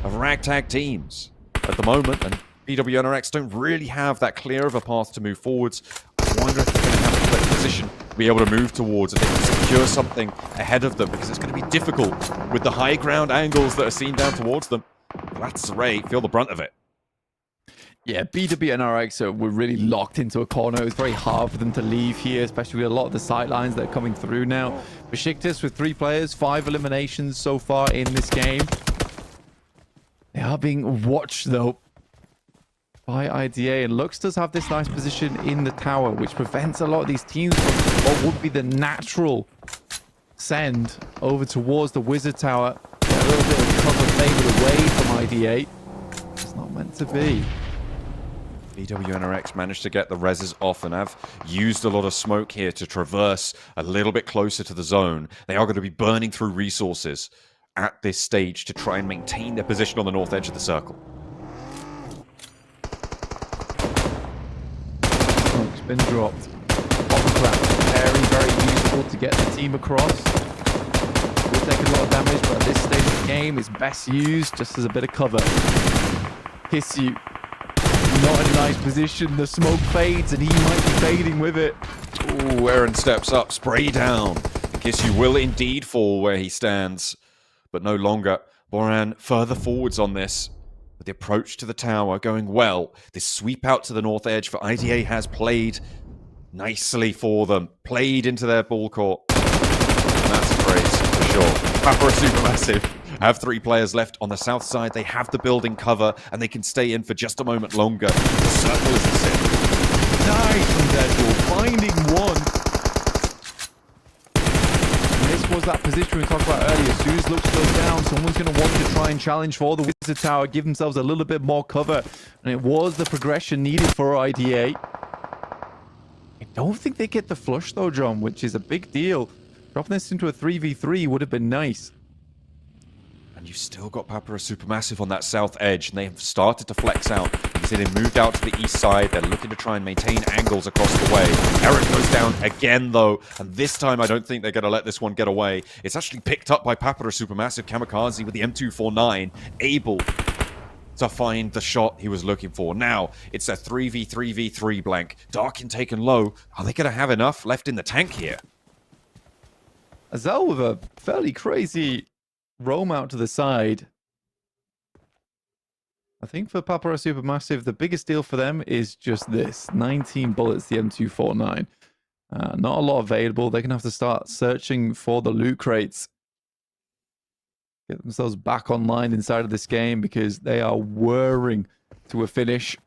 [SPEAKER 1] of ragtag teams at the moment. And BWNRX don't really have that clear of a path to move forwards. I wonder if they're going to have a better position to be able to move towards, if they can secure something ahead of them, because it's going to be difficult with the high ground angles that are seen down towards them. Galatasaray feel the brunt of it.
[SPEAKER 3] Yeah, BWNRX were really locked into a corner. It was very hard for them to leave here, especially with a lot of the sight lines that are coming through now. Beşiktaş with 3 players, 5 eliminations so far in this game. They are being watched, though, by IDA. And Lux does have this nice position in the tower, which prevents a lot of these teams from what would be the natural send over towards the Wizard Tower. A little bit of cover favored away from IDA. It's not meant to be.
[SPEAKER 1] BWNRX managed to get the reses off and have used a lot of smoke here to traverse a little bit closer to the zone. They are going to be burning through resources at this stage to try and maintain their position on the north edge of the circle.
[SPEAKER 3] Smoke's been dropped. Very, very useful to get the team across. Will take a lot of damage, but at this stage of the game, it's best used just as a bit of cover. Kisyu, not in a nice position. The smoke fades, and he might be fading with it.
[SPEAKER 1] Ooh, Aaron steps up, spray down. Kisyu will indeed fall where he stands, but no longer. Boran further forwards on this. With the approach to the tower going well. This sweep out to the north edge for IDA has played nicely for them. Played into their ball court. And that's a praise for sure. Papara SuperMassive have 3 players left on the south side. They have the building cover, and they can stay in for just a moment longer. The circle is the same. Nice from Deadpool, finding one.
[SPEAKER 3] This was was that position we talked about earlier. As soon as Lux goes down, someone's going to want to try and challenge for the Wizard Tower, give themselves a little bit more cover. And it was the progression needed for IDA. I don't think they get the flush though, John, which is a big deal. Dropping this into a 3v3 would have been nice.
[SPEAKER 1] And you've still got Papara SuperMassive on that south edge, and they've started to flex out. You see they moved out to the east side. They're looking to try and maintain angles across the way. Eric goes down again, though, and this time I don't think they're going to let this one get away. It's actually picked up by Papara SuperMassive. Kamikaze with the M249, able to find the shot he was looking for. Now, it's a 3v3v3 blank. Darkin taken low. Are they going to have enough left in the tank here?
[SPEAKER 3] Azel with a fairly crazy roam out to the side. I think for Papara SuperMassive, the biggest deal for them is just this. 19 bullets, the M249. Not a lot available. They're going to have to start searching for the loot crates. Get themselves back online inside of this game because they are whirring to a finish.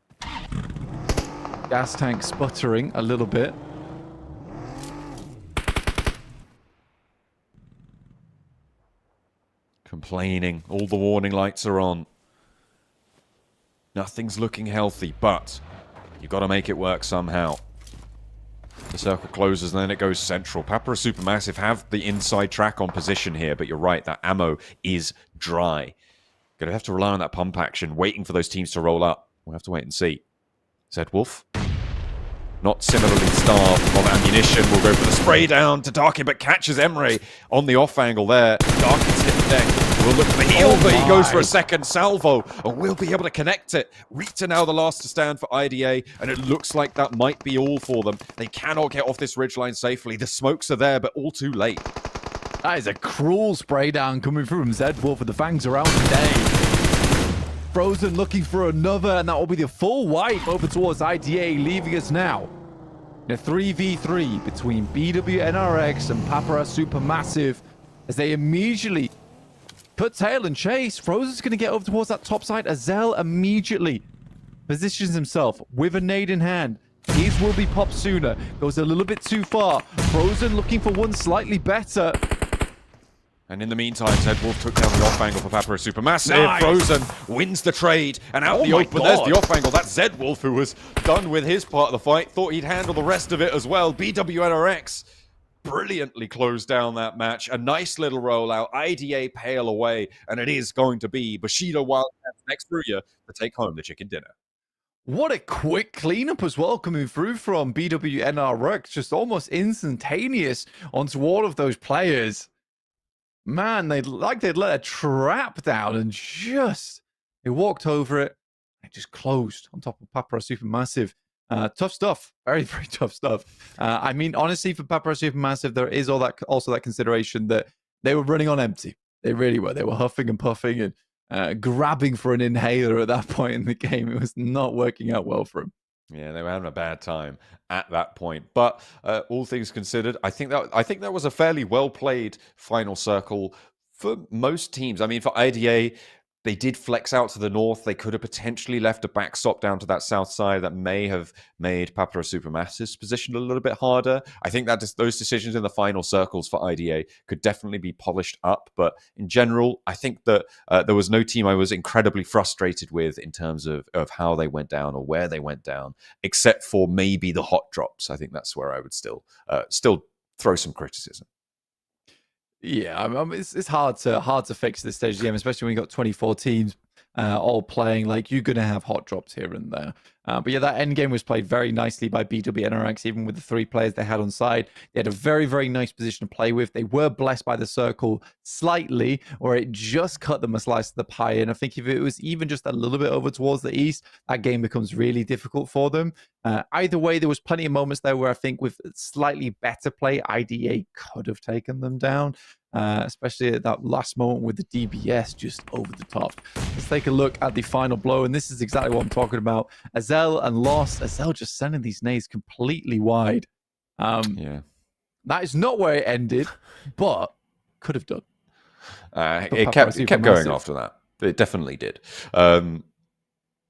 [SPEAKER 3] Gas tank sputtering a little bit.
[SPEAKER 1] Complaining. All the warning lights are on. Nothing's looking healthy, but you've got to make it work somehow. The circle closes and then it goes central. Papara SuperMassive have the inside track on position here, but you're right, that ammo is dry. Gonna have to rely on that pump action, waiting for those teams to roll up. We'll have to wait and see. Zed Wolf, not similarly starved of ammunition, will go for the spray down to Darkin, but catches Emre on the off angle there. Darkin's hit the deck. Will look for the heal, but he goes for a second salvo, and we'll be able to connect it. Rita now the last to stand for IDA, and it looks like that might be all for them. They cannot get off this ridgeline safely. The smokes are there, but all too late.
[SPEAKER 3] That is a cruel spray down coming through from Zed Wolf with the fangs around today. Frozen looking for another, and that will be the full wipe over towards IDA, leaving us now in a 3v3 between BWNRX and Papara SuperMassive as they immediately put tail and chase. Frozen's going to get over towards that top side. Azel immediately positions himself with a nade in hand. His will be popped sooner. Goes a little bit too far. Frozen looking for one slightly better.
[SPEAKER 1] And in the meantime, Zed Wolf took down the off angle for Papara SuperMassive.
[SPEAKER 3] Nice.
[SPEAKER 1] Frozen wins the trade, and out the open, there's the off angle. That's Zed Wolf, who was done with his part of the fight. Thought he'd handle the rest of it as well. BWNRX brilliantly closed down that match. A nice little rollout. IDA pale away, and it is going to be Bushido Wildcats next through you to take home the chicken dinner.
[SPEAKER 3] What a quick cleanup as well coming through from BWNRX. Just almost instantaneous onto all of those players. Man, they'd let a trap down and they walked over it and just closed on top of Papara SuperMassive. Tough stuff. Very, very tough stuff. I mean, honestly, for Papara SuperMassive, there is also that consideration that they were running on empty. They really were. They were huffing and puffing and grabbing for an inhaler at that point in the game. It was not working out well for them.
[SPEAKER 1] Yeah, they were having a bad time at that point. But all things considered, I think that was a fairly well played final circle for most teams. I mean, for IDA, they did flex out to the north. They could have potentially left a backstop down to that south side that may have made Papara SuperMassive's position a little bit harder. I think that those decisions in the final circles for IDA could definitely be polished up. But in general, I think that there was no team I was incredibly frustrated with in terms of how they went down or where they went down, except for maybe the hot drops. I think that's where I would still throw some criticism.
[SPEAKER 3] Yeah, I mean, it's hard to fix this stage of the game, especially when you got 24 teams all playing. Like, you're going to have hot drops here and there. But yeah, that end game was played very nicely by BWNRX, even with the 3 players they had on side. They had a very, very nice position to play with. They were blessed by the circle slightly, or it just cut them a slice of the pie. And I think if it was even just a little bit over towards the east, that game becomes really difficult for them. Either way, there was plenty of moments there where I think with slightly better play, IDA could have taken them down. Especially at that last moment with the DBS just over the top. Let's take a look at the final blow, and this is exactly what I'm talking about. Azel and Lost. Azel just sending these nades completely wide.
[SPEAKER 1] Yeah,
[SPEAKER 3] that is not where it ended, but could have done.
[SPEAKER 1] It kept going after that. It definitely did.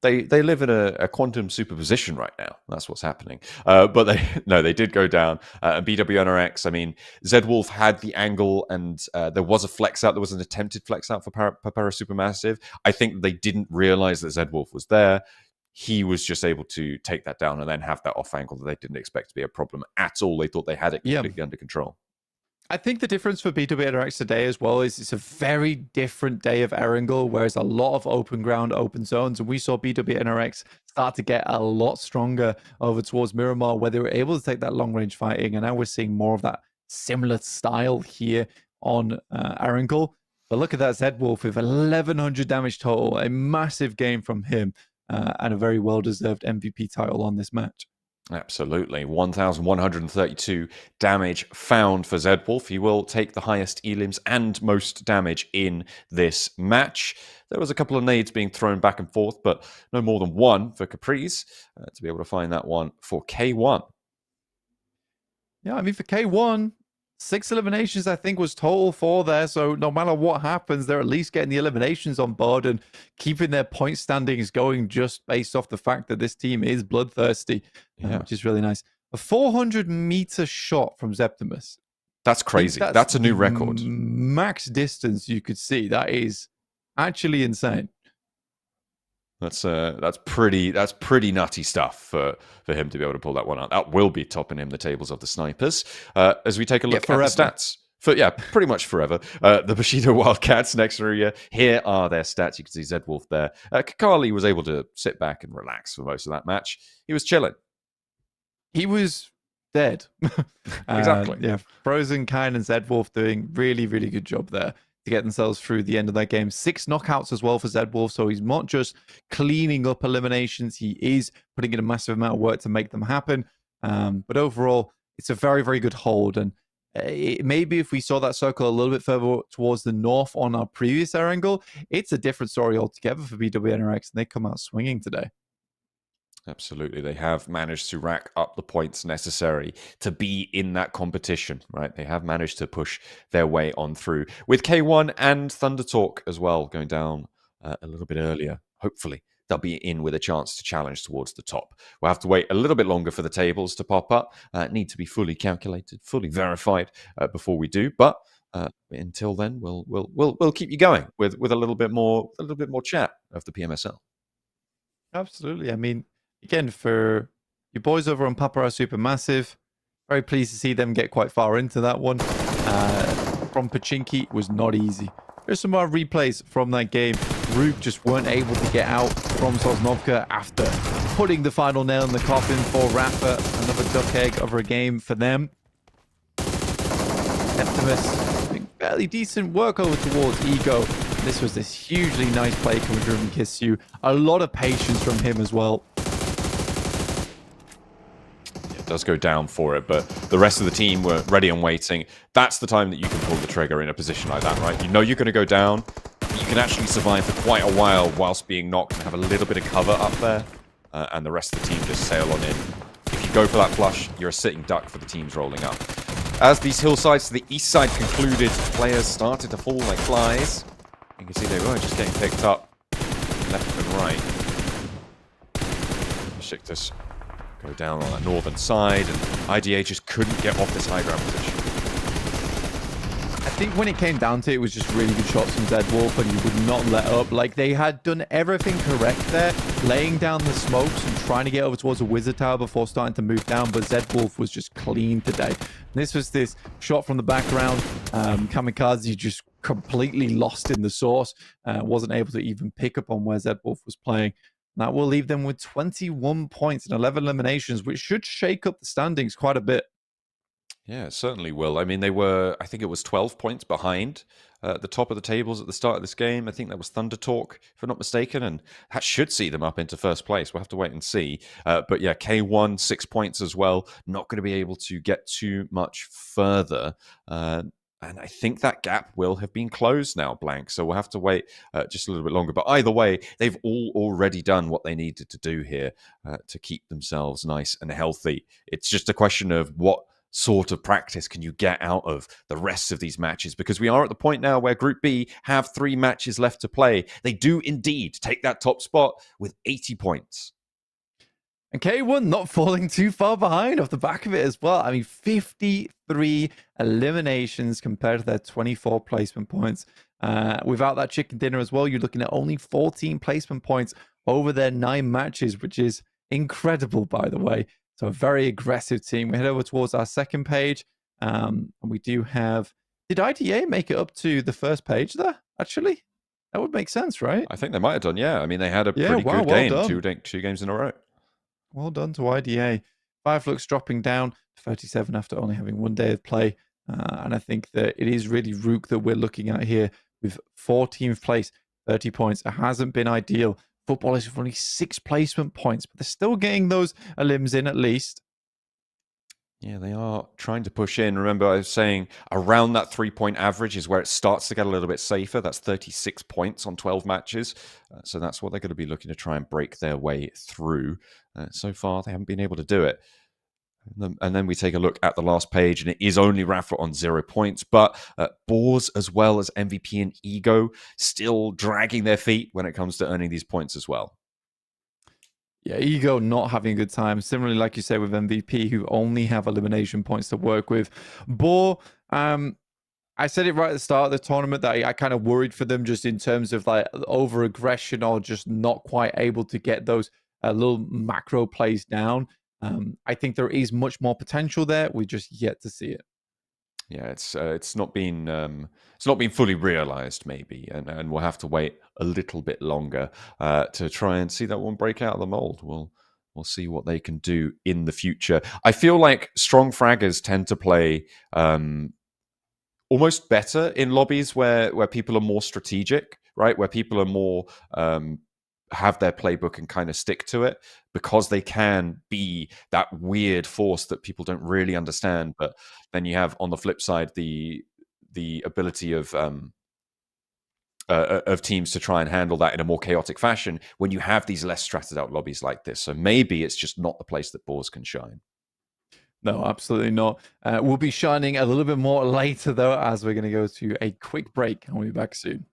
[SPEAKER 1] They live in a quantum superposition right now. That's what's happening. But they did go down. And BWNRX, I mean, Zedwolf had the angle, and there was a flex out. There was an attempted flex out for Papara SuperMassive. I think they didn't realize that Zedwolf was there. He was just able to take that down and then have that off angle that they didn't expect to be a problem at all. They thought they had it completely under control.
[SPEAKER 2] I think the difference for BWNRX today as well is it's a very different day of Erangel, whereas a lot of open ground, open zones, and we saw BWNRX start to get a lot stronger over towards Miramar, where they were able to take that long-range fighting, and now we're seeing more of that similar style here on Erangel. But look at that Zedwolf with 1,100 damage total, a massive game from him, and a very well-deserved MVP title on this match.
[SPEAKER 1] Absolutely. 1,132 damage found for Zedwolf. He will take the highest elims and most damage in this match. There was a couple of nades being thrown back and forth, but no more than one for Caprice to be able to find that one for K1.
[SPEAKER 2] Yeah, I mean, for K1, 6 eliminations, I think, was total for there. So no matter what happens, they're at least getting the eliminations on board and keeping their point standings going just based off the fact that this team is bloodthirsty, which is really nice. A 400-meter shot from Zeptimus.
[SPEAKER 1] That's crazy. That's a new record.
[SPEAKER 2] Max distance you could see. That is actually insane.
[SPEAKER 1] That's pretty nutty stuff for him to be able to pull that one out. That will be topping him the tables of the snipers. As we take a look at the stats. Pretty much forever. The Bushido Wildcats next to you. Here are their stats. You can see Zedwolf there. Kakali was able to sit back and relax for most of that match. He was chilling.
[SPEAKER 2] He was dead.
[SPEAKER 1] Exactly.
[SPEAKER 2] Yeah, Frozen, Kine, and Zedwolf doing really, really good job there to get themselves through the end of that game. 6 knockouts as well for Zedwolf, so he's not just cleaning up eliminations, he is putting in a massive amount of work to make them happen. But overall, it's a very, very good hold, and maybe if we saw that circle a little bit further towards the north on our previous Erangel, it's a different story altogether for BWNRX, and they come out swinging today.
[SPEAKER 1] Absolutely. They have managed to rack up the points necessary to be in that competition, right? They have managed to push their way on through. With K1 and Thunder Talk as well going down a little bit earlier, hopefully they'll be in with a chance to challenge towards the top. We'll have to wait a little bit longer for the tables to pop up. Need to be fully calculated, fully verified before we do. But until then, we'll keep you going with a little bit more chat of the PMSL.
[SPEAKER 2] Absolutely. I mean, again, for your boys over on Papara SuperMassive, very pleased to see them get quite far into that one. From Pachinki was not easy. There's some more replays from that game. RUKH just weren't able to get out from Sosnovka after putting the final nail in the coffin for Rafa. Another duck egg over a game for them. Septimus doing fairly decent work over towards Ego. This was this hugely nice play coming through from Kissu. A lot of patience from him as well.
[SPEAKER 1] Does go down for it, but the rest of the team were ready and waiting. That's the time that you can pull the trigger in a position like that, right? You know you're going to go down, but you can actually survive for quite a while whilst being knocked and have a little bit of cover up there, and the rest of the team just sail on in. If you go for that flush, you're a sitting duck for the teams rolling up. As these hillsides to the east side concluded, players started to fall like flies. You can see they were just getting picked up left and right. Beşiktaş go down on that northern side, and IDA just couldn't get off this high ground position.
[SPEAKER 2] I think when it came down to it, it was just really good shots from Zedwolf, and he would not let up. Like, they had done everything correct there, laying down the smokes and trying to get over towards the Wizard Tower before starting to move down, but Zedwolf was just clean today. This was this shot from the background. Kamikaze just completely lost in the source, wasn't able to even pick up on where Zedwolf was playing. That will leave them with 21 points and 11 eliminations, which should shake up the standings quite a bit.
[SPEAKER 1] Yeah, it certainly will. I mean, they were, I think it was 12 points behind the top of the tables at the start of this game. I think that was Thunder Talk, if I'm not mistaken, and that should see them up into first place. We'll have to wait and see. But yeah, K1, 6 points as well. Not going to be able to get too much further. And I think that gap will have been closed now, Blank. So we'll have to wait just a little bit longer. But either way, they've all already done what they needed to do here to keep themselves nice and healthy. It's just a question of what sort of practice can you get out of the rest of these matches? Because we are at the point now where Group B have 3 matches left to play. They do indeed take that top spot with 80 points.
[SPEAKER 3] And K1 not falling too far behind off the back of it as well. I mean, 53 eliminations compared to their 24 placement points. Without that chicken dinner as well, you're looking at only 14 placement points over their 9 matches, which is incredible, by the way. So a very aggressive team. We head over towards our second page. And we do have... Did IDA make it up to the first page there, actually? That would make sense, right?
[SPEAKER 1] I think they might have done, yeah. I mean, they had a pretty good game, 2 games in a row.
[SPEAKER 3] Well done to IDA. Flux dropping down to 37 after only having 1 day of play. And I think that it is really RUKH that we're looking at here with 14th place, 30 points. It hasn't been ideal. Football is only 6 placement points, but they're still getting those elims in at least.
[SPEAKER 1] Yeah, they are trying to push in. Remember, I was saying around that 3-point average is where it starts to get a little bit safer. That's 36 points on 12 matches. So that's what they're going to be looking to try and break their way through. So far, they haven't been able to do it. And then we take a look at the last page, and it is only Rafa on 0 points. But Boars, as well as MVP and Ego, still dragging their feet when it comes to earning these points as well.
[SPEAKER 3] Yeah, Ego not having a good time. Similarly, like you said, with MVP, who only have elimination points to work with. Boar, I said it right at the start of the tournament that I kind of worried for them just in terms of like over-aggression or just not quite able to get those little macro plays down. I think there is much more potential there. We just yet to see it.
[SPEAKER 1] Yeah, it's not been fully realized maybe, and we'll have to wait a little bit longer to try and see that one break out of the mold. We'll see what they can do in the future. I feel like strong fraggers tend to play almost better in lobbies where people are more strategic, right? Where people are more have their playbook and kind of stick to it, because they can be that weird force that people don't really understand. But then you have on the flip side the ability of teams to try and handle that in a more chaotic fashion when you have these less stratted out lobbies like this. So maybe it's just not the place that Boars can shine.
[SPEAKER 3] No, absolutely not. We'll be shining a little bit more later, though, as we're going to go to a quick break, and we'll be back soon.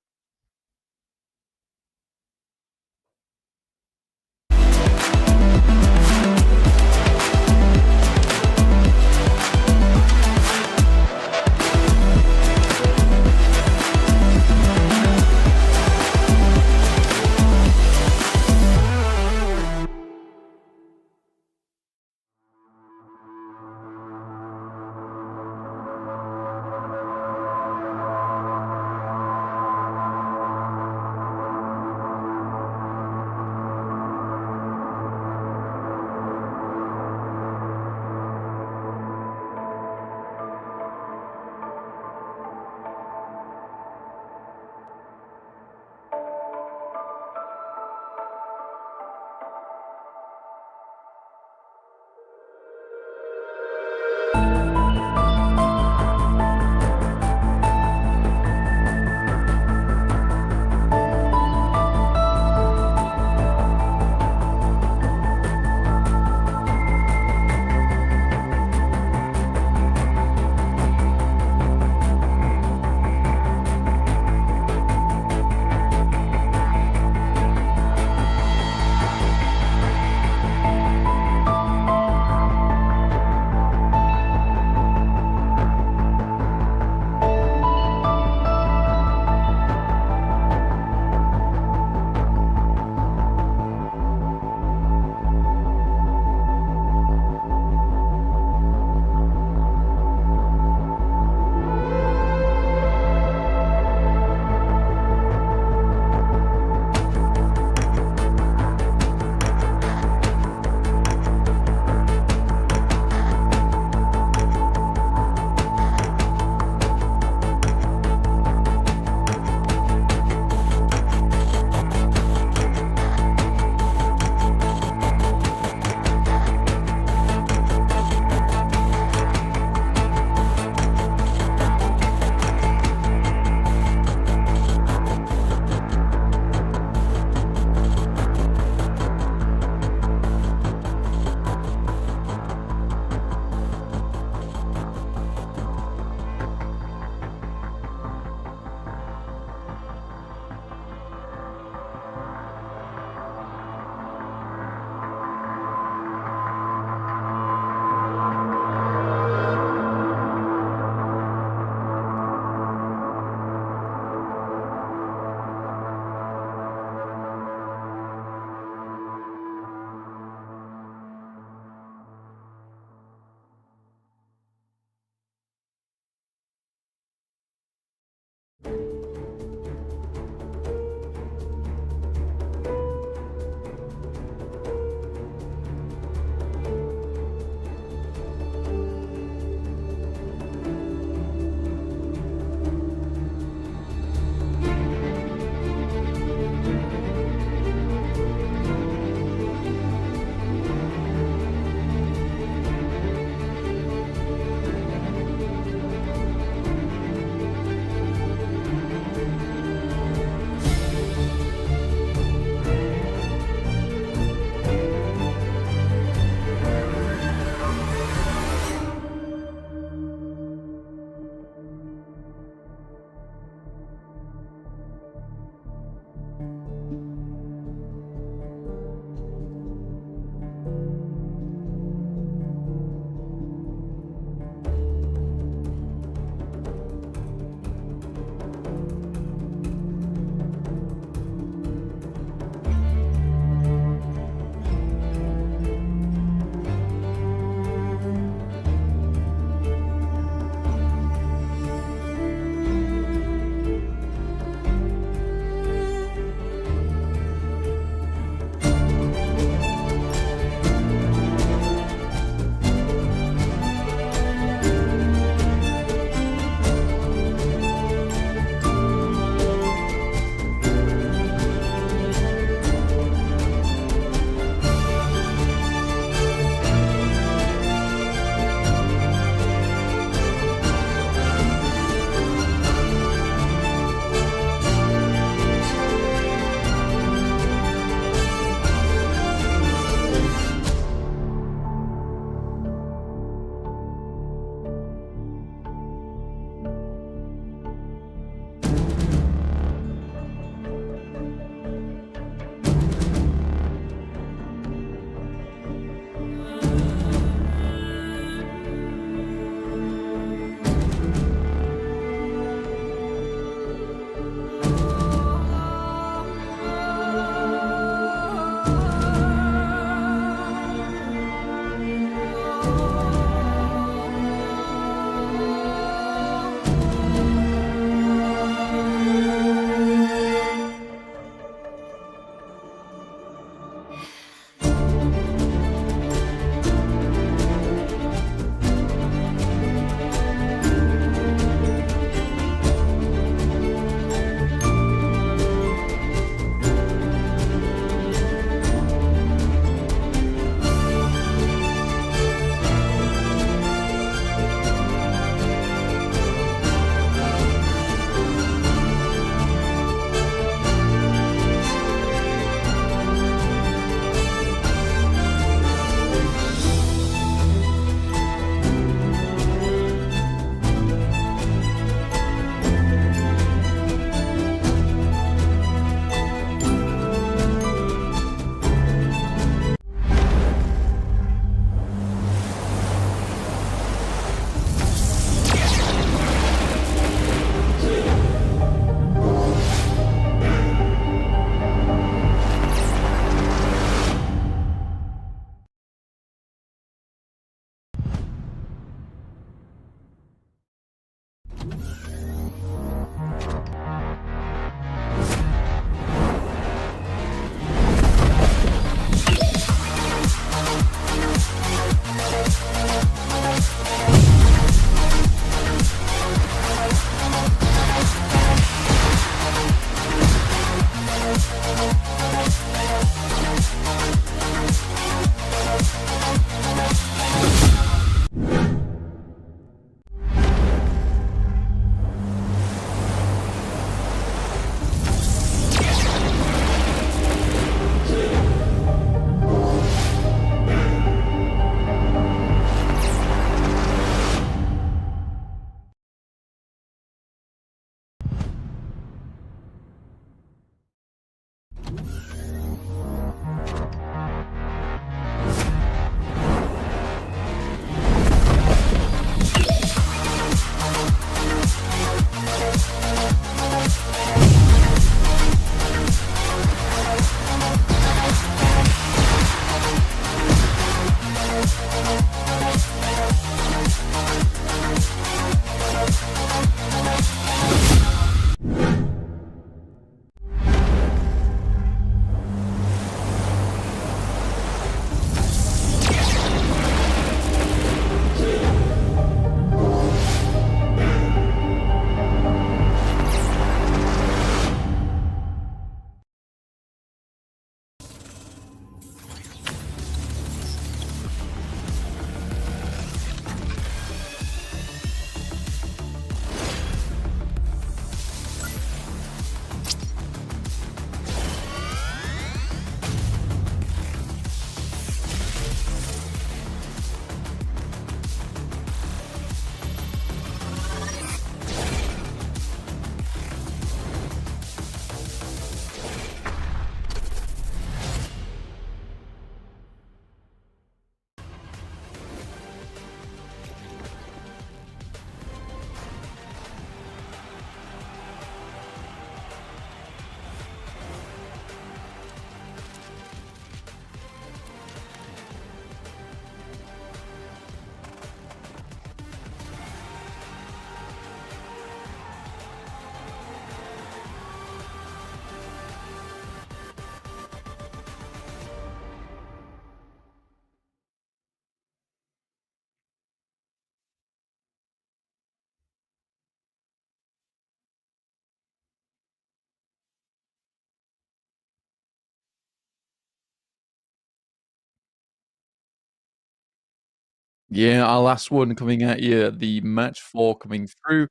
[SPEAKER 2] Yeah, our last one coming at you, the match 4 coming through.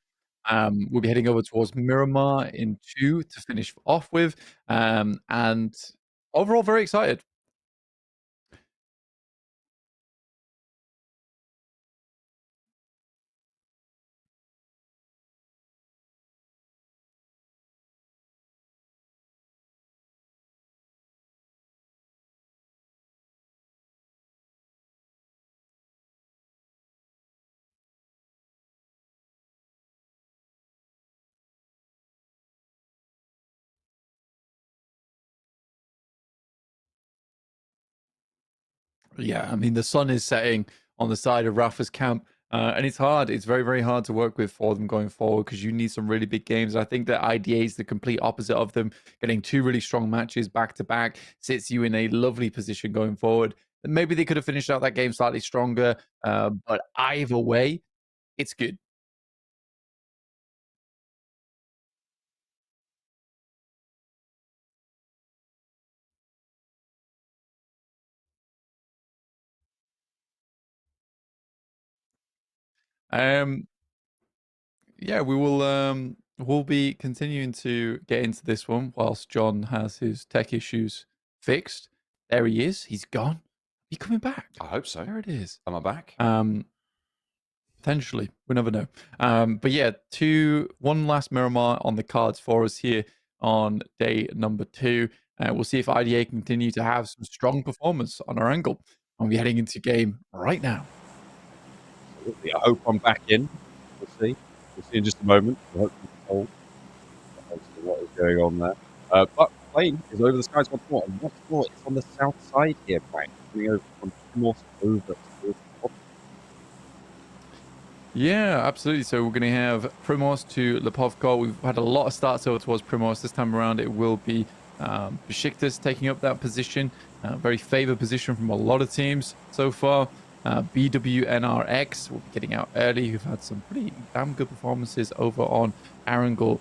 [SPEAKER 2] We'll be heading over towards Miramar in 2 to finish off with. And overall, very excited. Yeah, I mean, the sun is setting on the side of Rafa's camp, and it's hard. It's very, very hard to work with for them going forward because you need some really big games. I think that IDA is the complete opposite of them. Getting 2 really strong matches back to back sits you in a lovely position going forward. And maybe they could have finished out that game slightly stronger, but either way, it's good. Um, yeah, we'll be continuing to get into this one whilst John has his tech issues fixed. There he is. He's gone. He coming back?
[SPEAKER 1] I hope so.
[SPEAKER 2] There it is.
[SPEAKER 1] Am I back?
[SPEAKER 2] Potentially, we never know. But yeah, one last Miramar on the cards for us here on day number 2. We'll see if IDA continue to have some strong performance on Erangel. I'll be heading into game right now.
[SPEAKER 1] Absolutely. I hope I'm back in. We'll see. We'll see in just a moment. I hope you can hold what is going on there. But plane is over the skies once more. And once more, it's on the south side here, Frank. Coming over from north over towards the top.
[SPEAKER 2] Yeah, absolutely. So we're going to have Primos to Lipovko. We've had a lot of starts over towards Primos. This time around, it will be Beşiktaş taking up that position. Very favored position from a lot of teams so far. BWNRX will be getting out early, who've had some pretty damn good performances over on Erangel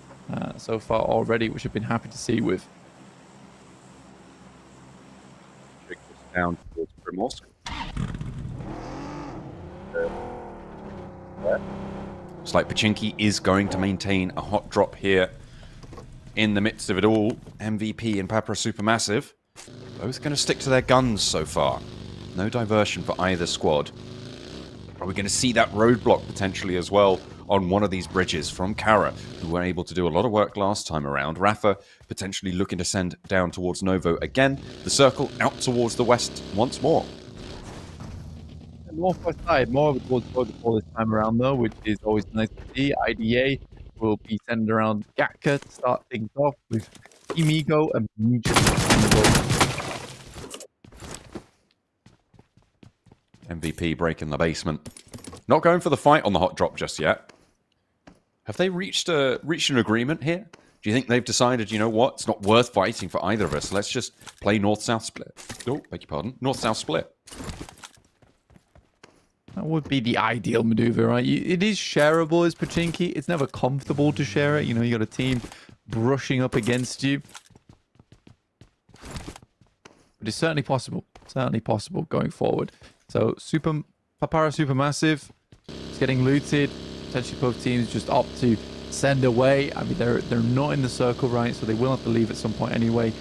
[SPEAKER 2] so far already, which I've been happy to see with.
[SPEAKER 1] Down towards Primorsk. Looks like Pachinki is going to maintain a hot drop here in the midst of it all. MVP and Papara SuperMassive both going to stick to their guns so far. No diversion for either squad. Are we going to see that roadblock potentially as well on one of these bridges from Carya, who were able to do a lot of work last time around? Rafa potentially looking to send down towards Novo again. The circle out towards the west once more.
[SPEAKER 2] Northwest side, more of a towards protocol this time around though, which is always nice to see. IDA will be sending around Gatka to start things off with Imigo and Nietzsche on the road.
[SPEAKER 1] MVP breaking the basement. Not going for the fight on the hot drop just yet. Have they reached an agreement here? Do you think they've decided, you know what, it's not worth fighting for either of us. Let's just play north-south split. Oh, beg your pardon. North-south split.
[SPEAKER 2] That would be the ideal maneuver, right? It is shareable as Pachinki. It's never comfortable to share it. You know, you got a team brushing up against you. But it's certainly possible. Certainly possible going forward. So, Papara SuperMassive is getting looted. Potentially both teams just opt to send away. I mean, they're not in the circle, right? So they will have to leave at some point anyway.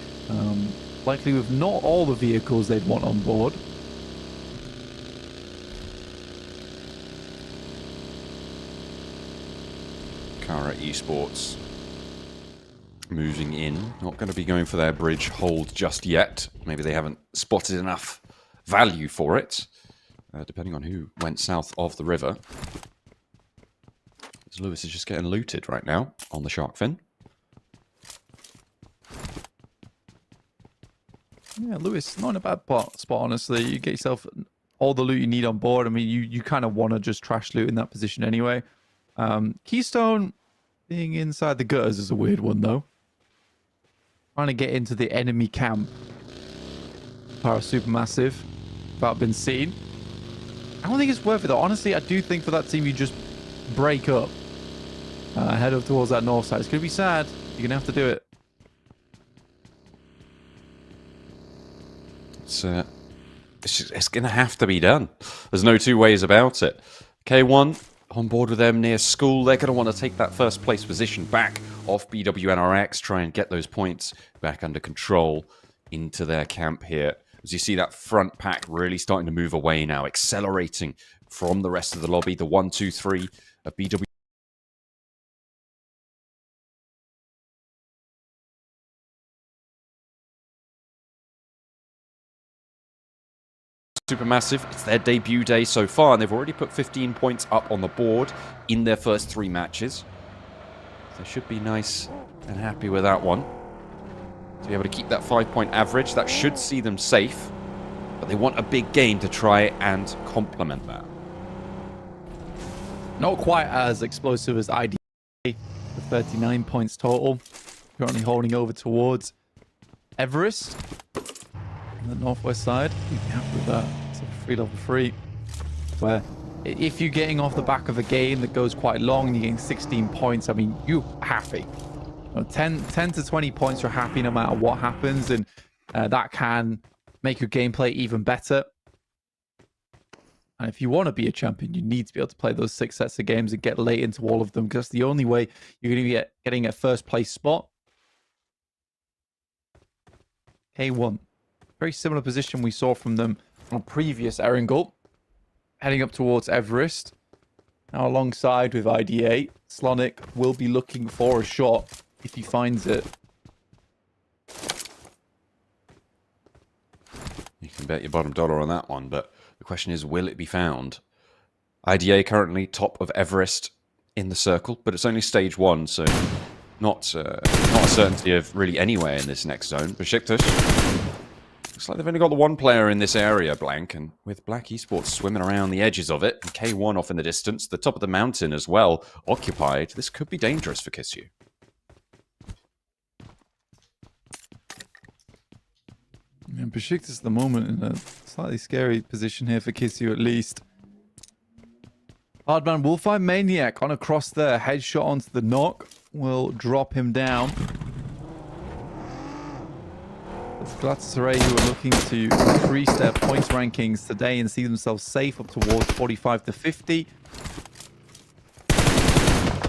[SPEAKER 2] Likely with not all the vehicles they'd want on board.
[SPEAKER 1] RUKH Esports moving in. Not going to be going for their bridge hold just yet. Maybe they haven't spotted enough value for it. Depending on who went south of the river. As Lewis is just getting looted right now on the shark fin.
[SPEAKER 2] Yeah, Lewis, not in a bad spot, honestly. You get yourself all the loot you need on board. I mean, you kind of want to just trash loot in that position anyway. Keystone being inside the gutters is a weird one, though. Trying to get into the enemy camp. Papara SuperMassive without being seen. I don't think it's worth it, though. Honestly, I do think for that team, you just break up. Head up towards that north side. It's going to be sad. You're going to have to do it.
[SPEAKER 1] It's it's going to have to be done. There's no two ways about it. K1 on board with them near school. They're going to want to take that first place position back off BWNRX, try and get those points back under control into their camp here. As you see that front pack really starting to move away now, accelerating from the rest of the lobby. The 1, 2, 3 of BW. Supermassive. It's their debut day so far, and they've already put 15 points up on the board in their first 3 matches. They should be nice and happy with that one. To be able to keep that 5-point average, that should see them safe. But they want a big game to try and complement that.
[SPEAKER 3] Not quite as explosive as IDA, with 39 points total. Currently holding over towards Everest on the northwest side. You can happy with that. It's a 3 level 3. Where if you're getting off the back of a game that goes quite long and you're getting 16 points, I mean, you're happy. 10 to 20 points, you're happy no matter what happens, and that can make your gameplay even better. And if you want to be a champion, you need to be able to play those 6 sets of games and get late into all of them, because that's the only way you're going to be getting a first place spot. K1, very similar position we saw from them on previous Erangel, heading up towards Everest. Now alongside with IDA, Slonic will be looking for a shot if he finds it.
[SPEAKER 1] You can bet your bottom dollar on that one, but the question is, will it be found? IDA currently top of Everest in the circle, but it's only stage 1, so not a certainty of really anywhere in this next zone. Beşiktaş, looks like they've only got the 1 player in this area, Blank, and with RUKH Esports swimming around the edges of it, and K1 off in the distance, the top of the mountain as well, occupied, this could be dangerous for Kisyu.
[SPEAKER 3] And Beşiktaş at the moment in a slightly scary position here for Kisyu at least. Hardman will find Maniac on across there. Headshot onto the knock will drop him down. It's Galatasaray who are looking to increase their points rankings today and see themselves safe up towards 45 to 50.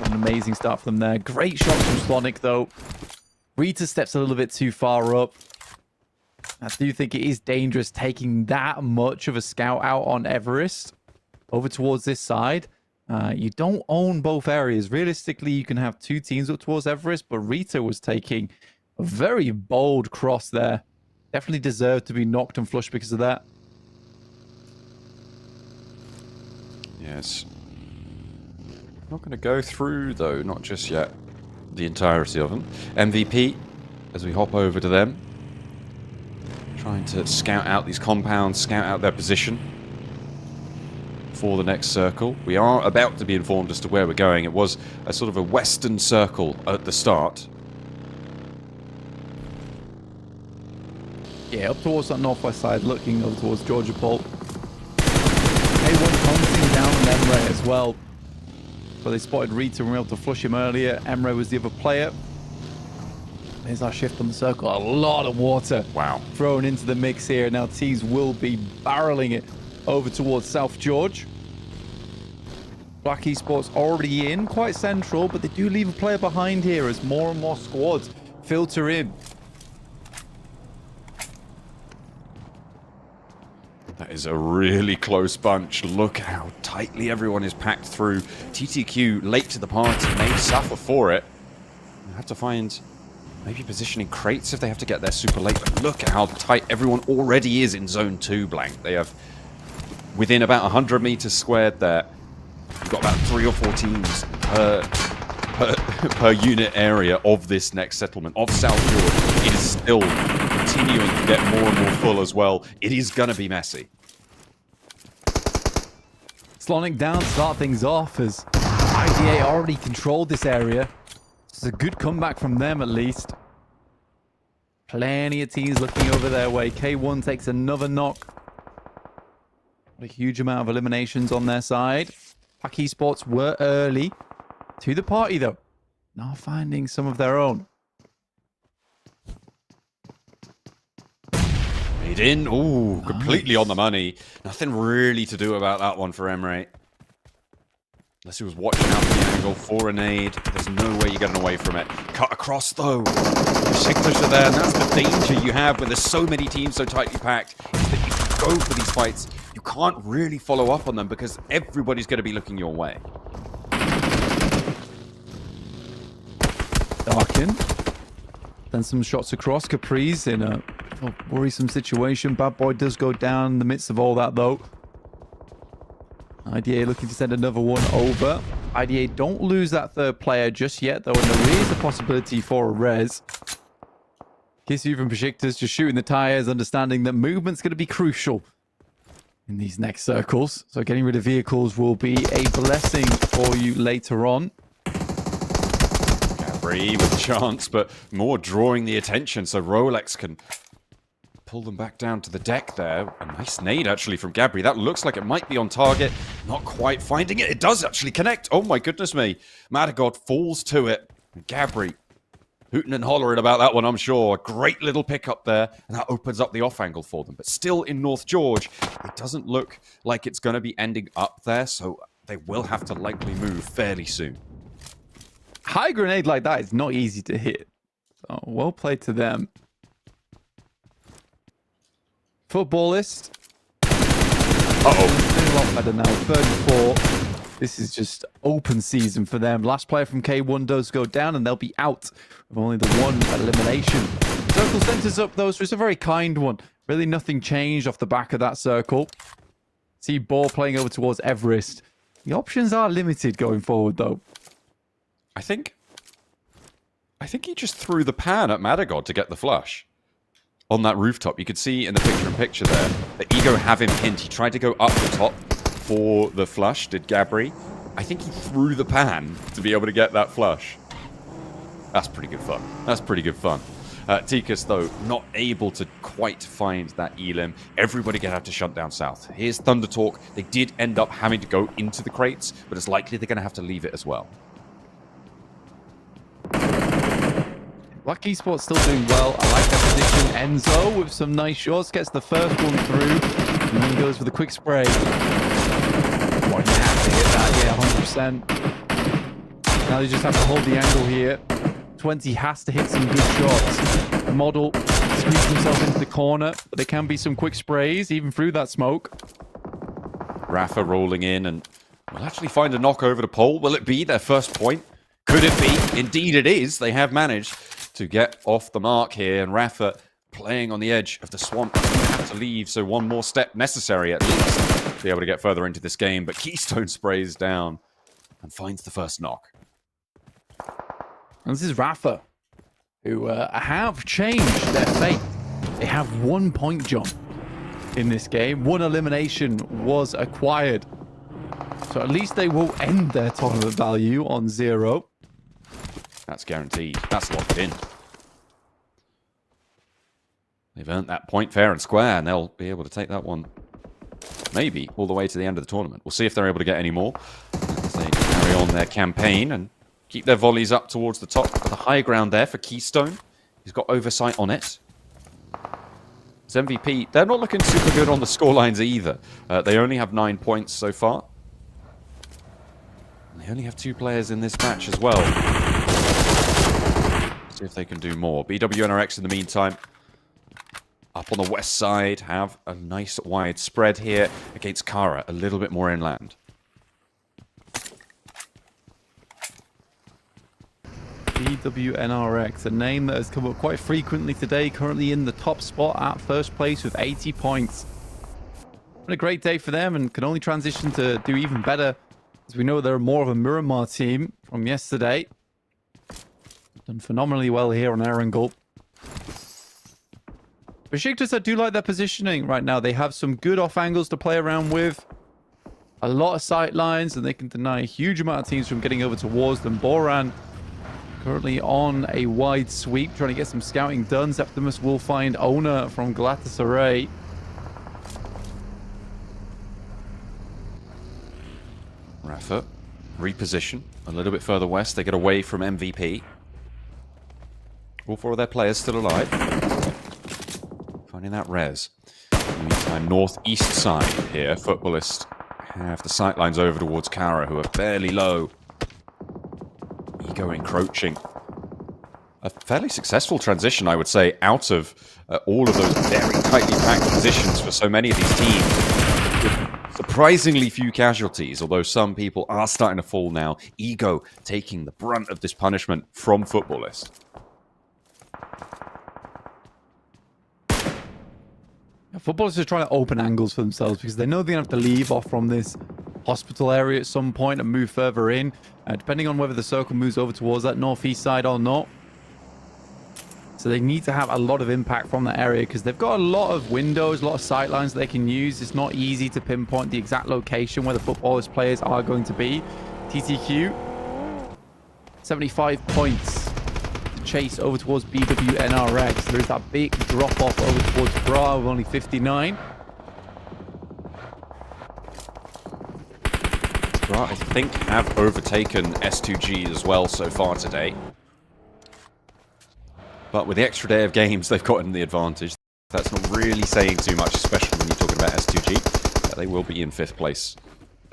[SPEAKER 3] An amazing start from there. Great shots from Slonic though. Rita steps a little bit too far up. I do think it is dangerous taking that much of a scout out on Everest over towards this side. You don't own both areas. Realistically, you can have 2 teams up towards Everest, but Rita was taking a very bold cross there. Definitely deserved to be knocked and flushed because of that.
[SPEAKER 1] Yes. Not going to go through, though, not just yet, the entirety of them. MVP, as we hop over to them. Trying to scout out these compounds, scout out their position for the next circle. We are about to be informed as to where we're going. It was a sort of a western circle at the start.
[SPEAKER 3] Yeah, up towards that northwest side, looking over towards Georgia Pole. K1 hunting down on Emre as well. So they spotted Rita and were able to flush him earlier. Emre was the other player. There's our shift on the circle. A lot of water thrown into the mix here. Now teams will be barreling it over towards South George. RUKH Esports already in, quite central, but they do leave a player behind here as more and more squads filter in.
[SPEAKER 1] That is a really close bunch. Look how tightly everyone is packed through. TTQ late to the party may suffer for it. They have to find maybe positioning crates if they have to get there super late. But look at how tight everyone already is in zone 2, Blank. They have within about 100 meters squared there. You've got about 3 or 4 teams per unit area of this next settlement of South George. It is still continuing to get more and more full as well. It is going to be messy.
[SPEAKER 3] Slonic down to start things off as IDA already controlled this area. It's a good comeback from them at least. Plenty of teams looking over their way. K1 takes another knock. A huge amount of eliminations on their side. RUKH Esports were early to the party though. Now finding some of their own.
[SPEAKER 1] Nade in. Ooh, completely on the money. Nothing really to do about that one for Emre. Unless he was watching out the angle for a nade. There's no way you're getting away from it. Cut across, though. Beşiktaş are there, and that's the danger you have when there's so many teams so tightly packed. Is that if you go for these fights, you can't really follow up on them because everybody's going to be looking your way.
[SPEAKER 3] Darkin. Then some shots across. Capri's in a worrisome situation. Bad Boy does go down in the midst of all that, though. IDA looking to send another one over. IDA don't lose that third player just yet, though, and there is a possibility for a res. Kissu from Beşiktaş just shooting the tires, understanding that movement's going to be crucial in these next circles. So getting rid of vehicles will be a blessing for you later on.
[SPEAKER 1] Gabri with a chance, but more drawing the attention, so Rolex can pull them back down to the deck there. A nice nade, actually, from Gabri. That looks like it might be on target. Not quite finding it. It does actually connect. Oh, my goodness me. Matagod falls to it. And Gabri hooting and hollering about that one, I'm sure. Great little pickup there. And that opens up the off angle for them. But still in North George, it doesn't look like it's going to be ending up there. So they will have to likely move fairly soon.
[SPEAKER 3] High grenade like that is not easy to hit. So well played to them. Footballist.
[SPEAKER 1] Uh-oh.
[SPEAKER 3] Doing a lot better now. 34. This is just open season for them. Last player from K1 does go down, and they'll be out with only the one elimination. Circle centers up, though, so it's a very kind one. Really nothing changed off the back of that circle. See ball playing over towards Everest. The options are limited going forward, though.
[SPEAKER 1] I think he just threw the pan at Matagod to get the flush. On that rooftop, you could see in the picture-in-picture there that Ego have him pinned. He tried to go up the top for the flush, did Gabri. I think he threw the pan to be able to get that flush. That's pretty good fun. That's pretty good fun. Tikas, though, not able to quite find that Elim. Everybody get out to shut down south. Here's Thunder Talk. They did end up having to go into the crates, but it's likely they're going to have to leave it as well.
[SPEAKER 3] RUKH Esports still doing well. I like that position. Enzo with some nice shots. Gets the first one through. And then goes for the quick spray. Boy, you have to hit that. Yeah, 100%. Now they just have to hold the angle here. 20 has to hit some good shots. The model squeezes himself into the corner. But there can be some quick sprays, even through that smoke.
[SPEAKER 1] Rafa rolling in and will actually find a knock over the pole. Will it be their first point? Could it be? Indeed it is. They have managed to get off the mark here, and Rafa playing on the edge of the swamp. Going to have to leave, so one more step necessary at least to be able to get further into this game. But Keystone sprays down and finds the first knock.
[SPEAKER 3] And this is Rafa, who have changed their fate. They have 1 point jump in this game. One elimination was acquired. So at least they will end their tournament value on 0.
[SPEAKER 1] That's guaranteed. That's locked in. They've earned that point fair and square, and they'll be able to take that one maybe all the way to the end of the tournament. We'll see if they're able to get any more as they carry on their campaign and keep their volleys up towards the top. The high ground there for Keystone. He's got oversight on it. As MVP, they're not looking super good on the scorelines either. They only have 9 points so far. And they only have 2 players in this match as well. See if they can do more. BWNRX in the meantime, up on the west side, have a nice wide spread here against Carya, a little bit more inland.
[SPEAKER 3] BWNRX, a name that has come up quite frequently today, currently in the top spot at first place with 80 points. What a great day for them, and can only transition to do even better, as we know they're more of a Miramar team from yesterday. Done phenomenally well here on Erangel. Beşiktaş, I do like their positioning right now. They have some good off angles to play around with. A lot of sight lines, and they can deny a huge amount of teams from getting over towards them. Boran currently on a wide sweep, trying to get some scouting done. Zeptimus will find owner from Galatasaray.
[SPEAKER 1] Rafa, reposition a little bit further west. They get away from MVP. All 4 of their players still alive. finding that res. In the meantime, northeast side here, Footballist have the sightlines over towards Carya, who are fairly low. Ego encroaching. A fairly successful transition, I would say, out of all of those very tightly packed positions for so many of these teams. With surprisingly few casualties, although some people are starting to fall now. Ego taking the brunt of this punishment from Footballist.
[SPEAKER 3] Footballers are trying to open angles for themselves because they know they're going to have to leave off from this hospital area at some point and move further in, depending on whether the circle moves over towards that northeast side or not. So they need to have a lot of impact from that area because they've got a lot of windows, a lot of sight lines they can use. It's not easy to pinpoint the exact location where the Footballers players are going to be. TTQ, 75 points. Chase over towards BWNRX. There's that big drop off over towards Bra with only 59.
[SPEAKER 1] Bra, I think, have overtaken S2G as well so far today. But with the extra day of games, they've gotten the advantage. That's not really saying too much, especially when you're talking about S2G. They will be in 5th place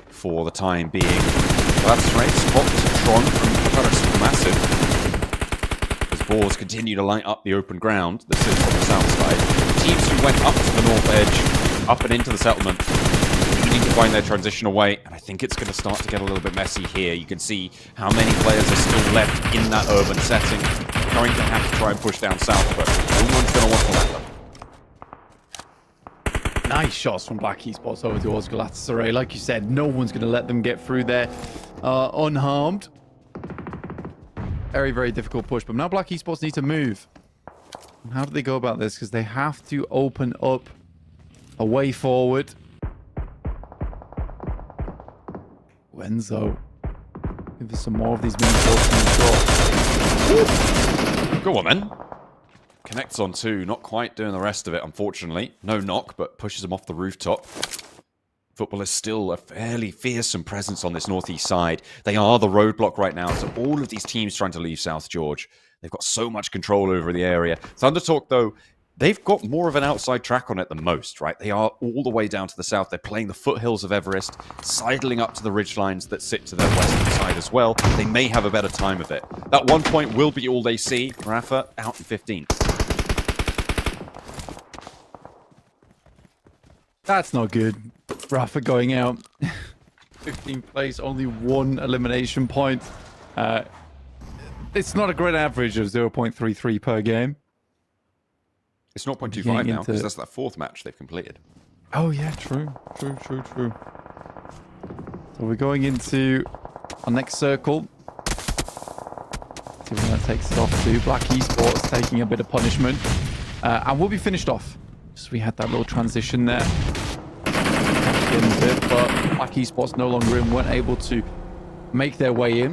[SPEAKER 1] for the time being. Galatasaray spot Tron from Papara SuperMassive. Boars continue to light up the open ground that sits on the south side. The teams who went up to the north edge, up and into the settlement, needing to find their transition away, and I think it's going to start to get a little bit messy here. You can see how many players are still left in that urban setting. They're going to have to try and push down south, but no one's going to want to let them.
[SPEAKER 3] Nice shots from RUKH Esports over towards Galatasaray. Like you said, no one's going to let them get through there unharmed. Very, very difficult push. But now RUKH Esports need to move. And how do they go about this? Because they have to open up a way forward. Wenzo. Give us some more of these mini forces.
[SPEAKER 1] Go on then. Connects on 2. Not quite doing the rest of it, unfortunately. No knock, but pushes him off the rooftop. Football is still a fairly fearsome presence on this northeast side. They are the roadblock right now to all of these teams trying to leave South George. They've got so much control over the area. ThunderTalk, though, they've got more of an outside track on it than most, right? They are all the way down to the south. They're playing the foothills of Everest, sidling up to the ridgelines that sit to their western side as well. They may have a better time of it. That 1 point will be all they see. Rafa out in 15.
[SPEAKER 3] That's not good. Rafa going out. 15th place, only 1 elimination point. It's not a great average of 0.33 per game.
[SPEAKER 1] It's 0.25 now, because that's that 4th match they've completed.
[SPEAKER 3] Oh, yeah, true. So we're going into our next circle. See where that takes it off to. RUKH Esports taking a bit of punishment. And we'll be finished off. So we had that little transition there. But RUKH Esports no longer in, weren't able to make their way in.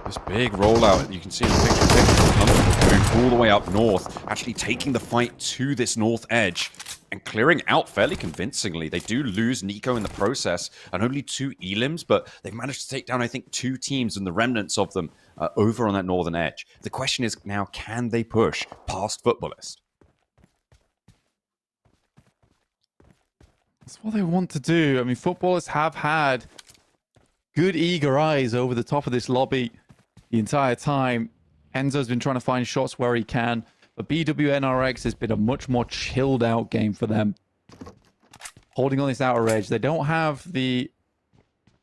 [SPEAKER 1] This big rollout, you can see in the picture, going all the way up north, actually taking the fight to this north edge and clearing out fairly convincingly. They do lose Nico in the process and only 2 elims, but they've managed to take down, I think, 2 teams and the remnants of them over on that northern edge. The question is now, can they push past Footballist?
[SPEAKER 3] That's what they want to do. I mean, Footballers have had good eager eyes over the top of this lobby the entire time. Enzo's been trying to find shots where he can, but BWNRX has been a much more chilled out game for them. Holding on this outer edge. They don't have the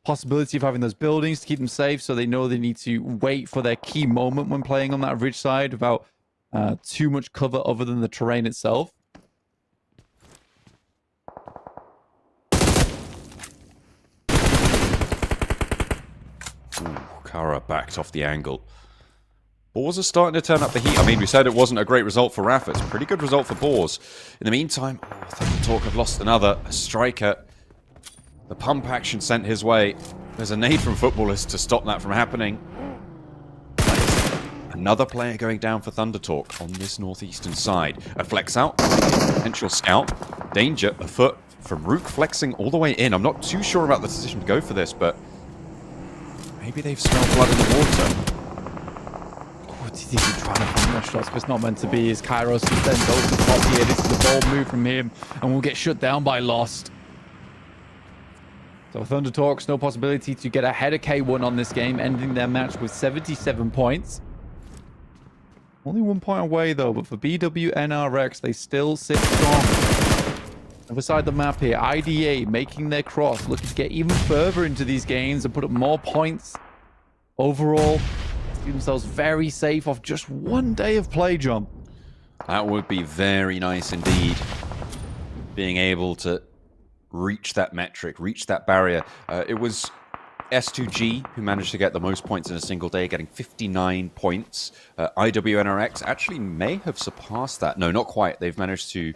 [SPEAKER 3] possibility of having those buildings to keep them safe, so they know they need to wait for their key moment when playing on that ridge side without too much cover other than the terrain itself.
[SPEAKER 1] Carya backed off the angle. Boars are starting to turn up the heat. I mean, we said it wasn't a great result for Rafa. It's a pretty good result for Boars. In the meantime, ThunderTalk have lost another striker. The pump action sent his way. There's a nade from Footballers to stop that from happening. Another player going down for ThunderTalk on this northeastern side. A flex out, potential scout. Danger afoot from RUKH flexing all the way in. I'm not too sure about the decision to go for this, but maybe they've smelled blood in the water.
[SPEAKER 3] What is he trying to find those shots? But it's not meant to be. Is Kairos who then goes to the top here. This is a bold move from him, and we'll get shut down by Lost. So Thunder Talks, no possibility to get ahead of K1 on this game, ending their match with 77 points. Only 1 point away though, but for BWNRX, they still sit strong. Other side of the map here, IDA making their cross, looking to get even further into these games and put up more points. Overall, see themselves very safe off just 1 day of play, John.
[SPEAKER 1] That would be very nice indeed. Being able to reach that metric, reach that barrier. It was S2G who managed to get the most points in a single day, getting 59 points. IWNRX actually may have surpassed that. No, not quite. They've managed to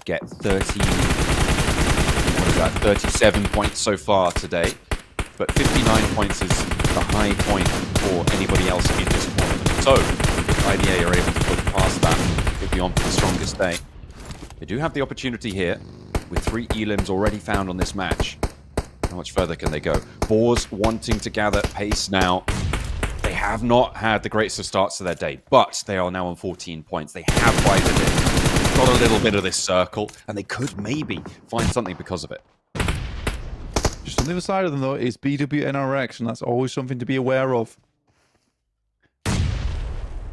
[SPEAKER 1] get 37 points so far today. But 59 points is the high point for anybody else in this tournament. So, if IDA are able to push past that, it'll be on for the strongest day. They do have the opportunity here, with 3 elims already found on this match. How much further can they go? Boars wanting to gather pace now. They have not had the greatest of starts to their day, but they are now on 14 points. They have widened it. They've got a little bit of this circle, and they could maybe find something because of it.
[SPEAKER 3] Just on the other side of them, though, is BWNRX, and that's always something to be aware of.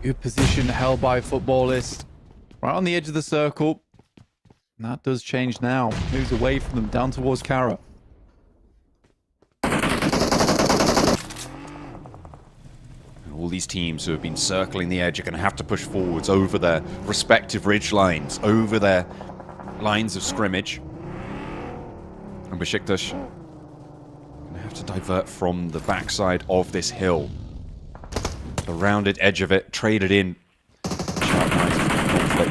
[SPEAKER 3] Good position held by Footballist. Right on the edge of the circle. And that does change now. Moves away from them, down towards Carya.
[SPEAKER 1] All these teams who have been circling the edge are going to have to push forwards over their respective ridge lines, over their lines of scrimmage. And Beşiktaş going to have to divert from the backside of this hill. The rounded edge of it, traded in.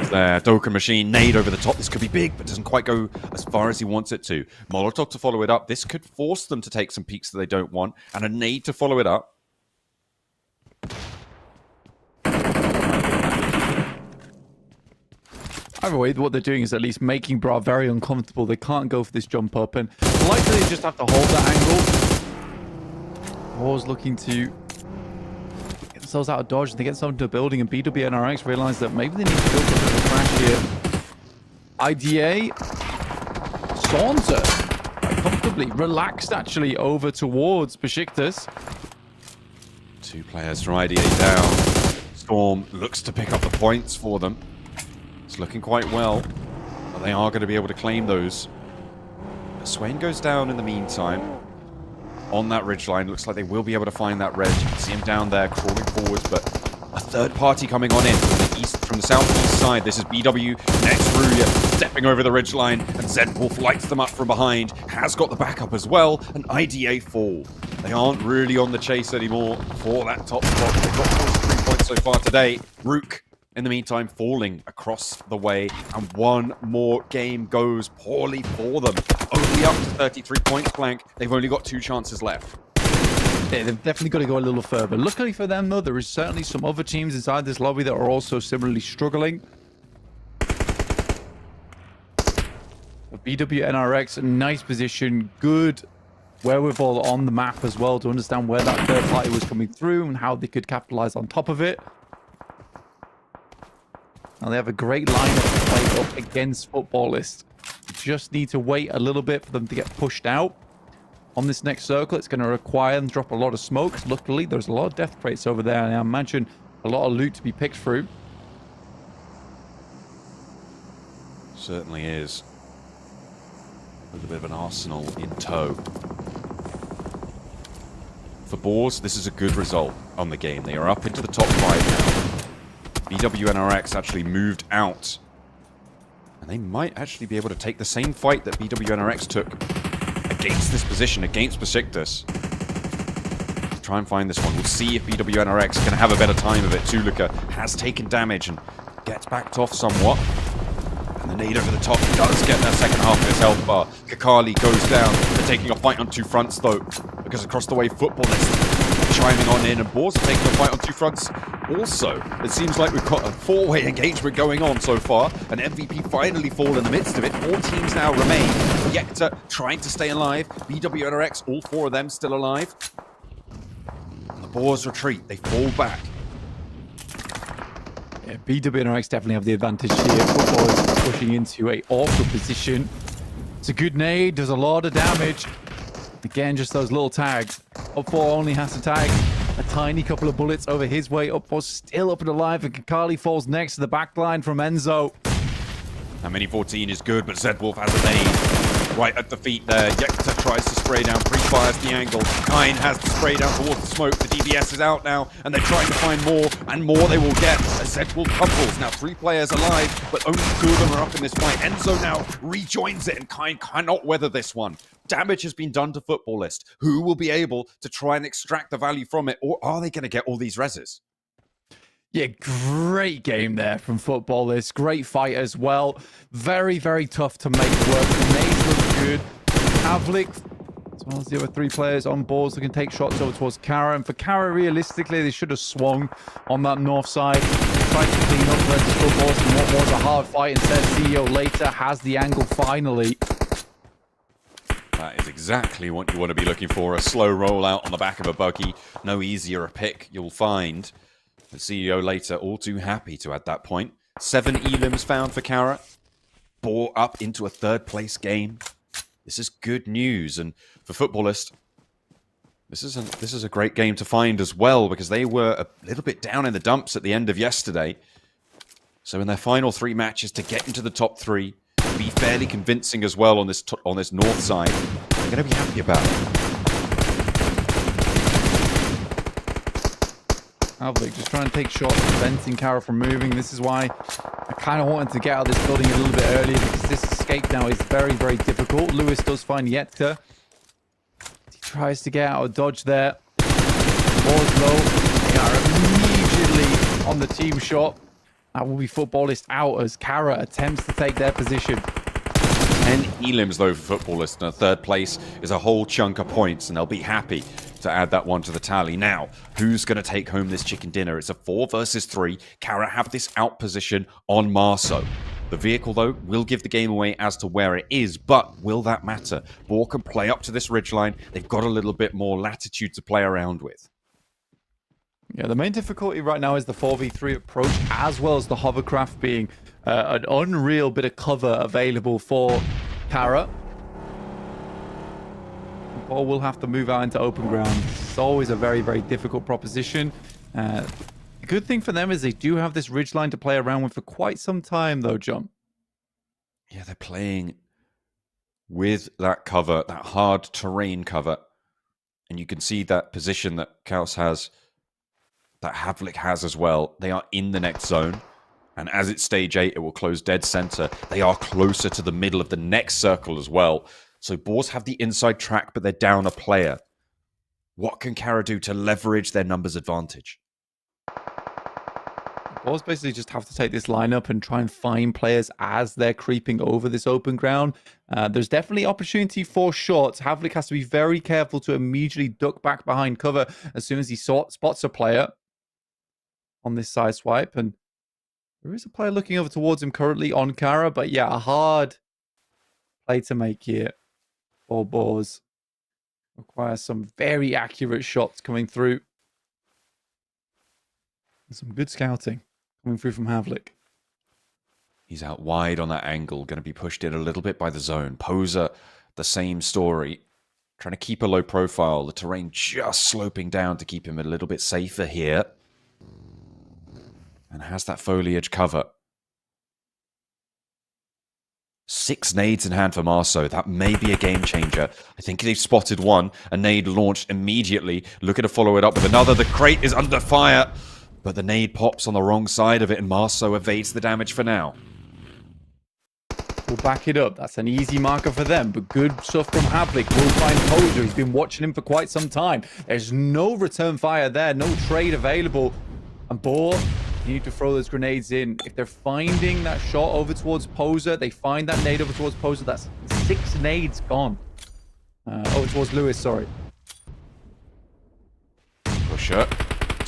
[SPEAKER 1] There, Dokkan Machine, nade over the top. This could be big, but doesn't quite go as far as he wants it to. Molotov to follow it up. This could force them to take some peaks that they don't want. And a nade to follow it up.
[SPEAKER 3] Either way, what they're doing is at least making Bra very uncomfortable. They can't go for this jump up, and likely they just have to hold that angle. Boars looking to get themselves out of dodge, and they get themselves into a building, and BWNRX realize that maybe they need to build a bit of a crash here. IDA saunter quite comfortably, relaxed actually, over towards Beşiktaş.
[SPEAKER 1] 2 players from IDA down. Storm looks to pick up the points for them. It's looking quite well, but they are going to be able to claim those. Swain goes down in the meantime. On that ridgeline, looks like they will be able to find that red. You can see him down there, crawling forwards, but a third party coming on in from the southeast side. This is BW, next Ruya, stepping over the ridgeline, and Zedwolf lights them up from behind. Has got the backup as well, and IDA fall. They aren't really on the chase anymore for that top spot. They've got 43 points so far today. RUKH, in the meantime, falling across the way, and one more game goes poorly for them. Only up to 33 points blank. They've only got 2 chances left.
[SPEAKER 3] Yeah, they've definitely got to go a little further. Luckily for them, though, there is certainly some other teams inside this lobby that are also similarly struggling. BWNRX, a nice position, good wherewithal on the map as well to understand where that third party was coming through and how they could capitalize on top of it. Now they have a great lineup to play up against Footballist. Just need to wait a little bit for them to get pushed out. On this next circle, it's going to require them to drop a lot of smokes. Luckily, there's a lot of death crates over there, and I imagine a lot of loot to be picked through.
[SPEAKER 1] Certainly is. With a bit of an arsenal in tow. For Boars, this is a good result on the game. They are up into the top 5 now. BWNRX actually moved out. And they might actually be able to take the same fight that BWNRX took against this position, against Beşiktaş. Try and find this one. We'll see if BWNRX can have a better time of it. Tulika has taken damage and gets backed off somewhat. And the nade over the top does get that second half of his health bar. Kakali goes down. They're taking a fight on 2 fronts though, because across the way Footballist chiming on in, and Boars are taking a fight on 2 fronts also. It seems like we've got a 4-way engagement going on so far. An MVP finally fall in the midst of it. 4 teams now remain. Yekta trying to stay alive. BWNRX, all 4 of them still alive. And the Boars retreat. They fall back.
[SPEAKER 3] Yeah, BWNRX definitely have the advantage here. Football is pushing into a awkward position. It's a good nade, does a lot of damage. Again, just those little tags. Up 4 only has to tag a tiny couple of bullets over his way. Up 4 still up and alive, and Kakali falls next to the back line from Enzo.
[SPEAKER 1] That mini 14 is good, but Zedwolf has a nade right at the feet there. Yekta tries to spray down, pre-fires the angle. Kine has to spray down towards the smoke. The DBS is out now, and they're trying to find more, and more they will get. As Zedwolf couples, now 3 players alive, but only 2 of them are up in this fight. Enzo now rejoins it, and Kine cannot weather this one. Damage has been done to Footballist. Who will be able to try and extract the value from it, or are they going to get all these reses?
[SPEAKER 3] Yeah, great game there from Footballist. Great fight as well. Very, very tough to make work. The nades look good. Havlik, as well as the other 3 players on boards, they can take shots over towards Carya. And for Carya, realistically, they should have swung on that north side. Tried to clean up versus Footballist in what was a hard fight. Instead, CEO later has the angle finally.
[SPEAKER 1] That is exactly what you want to be looking for. A slow rollout on the back of a buggy. No easier a pick you'll find. The CEO later all too happy to at that point. 7 elims found for Carya. Bore up into a 3rd place game. This is good news. And for Footballist, this is a great game to find as well, because they were a little bit down in the dumps at the end of yesterday. So in their final 3 matches to get into the top 3, be fairly convincing as well on this north side, they're going to be happy about it.
[SPEAKER 3] Havlik just trying to take shots, preventing Carya from moving. This is why I kind of wanted to get out of this building a little bit earlier, because this escape now is very, very difficult. Lewis does find Yetka. He tries to get out of dodge there. Ball's low. They are immediately on the team shot. That will be Footballist out as Carya attempts to take their position.
[SPEAKER 1] 10 elims though for Footballist, and a 3rd place is a whole chunk of points, and they'll be happy to add that one to the tally. Now, who's going to take home this chicken dinner? It's a 4 versus 3. Carya have this out position on Marso. The vehicle, though, will give the game away as to where it is, but will that matter? Boar can play up to this ridgeline. They've got a little bit more latitude to play around with.
[SPEAKER 3] Yeah, the main difficulty right now is the 4v3 approach, as well as the hovercraft being an unreal bit of cover available for Carya. Or will have to move out into open ground. It's always a very, very difficult proposition. The good thing for them is they do have this ridgeline to play around with for quite some time, though, John.
[SPEAKER 1] Yeah, they're playing with that cover, that hard terrain cover. And you can see that position that Kaos has, that Havlik has as well. They are in the next zone. And as it's stage 8, it will close dead center. They are closer to the middle of the next circle as well. So Boars have the inside track, but they're down a player. What can Carya do to leverage their numbers advantage?
[SPEAKER 3] Boars basically just have to take this lineup and try and find players as they're creeping over this open ground. There's definitely opportunity for shots. Havlik has to be very careful to immediately duck back behind cover as soon as he spots a player on this side swipe. And there is a player looking over towards him currently on Carya, but yeah, a hard play to make here for Boars. Requires some very accurate shots coming through. And some good scouting coming through from Havlik.
[SPEAKER 1] He's out wide on that angle, going to be pushed in a little bit by the zone. Poser, the same story. Trying to keep a low profile. The terrain just sloping down to keep him a little bit safer here. And has that foliage cover. 6 nades in hand for Marso. That may be a game changer. I think they've spotted one. A nade launched immediately. Looking to follow it up with another. The crate is under fire. But the nade pops on the wrong side of it, and Marso evades the damage for now.
[SPEAKER 3] We'll back it up. That's an easy marker for them, but good stuff from Havlik. We'll find Poser. He's been watching him for quite some time. There's no return fire there, no trade available. And Boar, you need to throw those grenades in. If they're finding that shot over towards Poser, they find that nade over towards Poser, that's 6 nades gone. Over towards Lewis, sorry.
[SPEAKER 1] Pusher.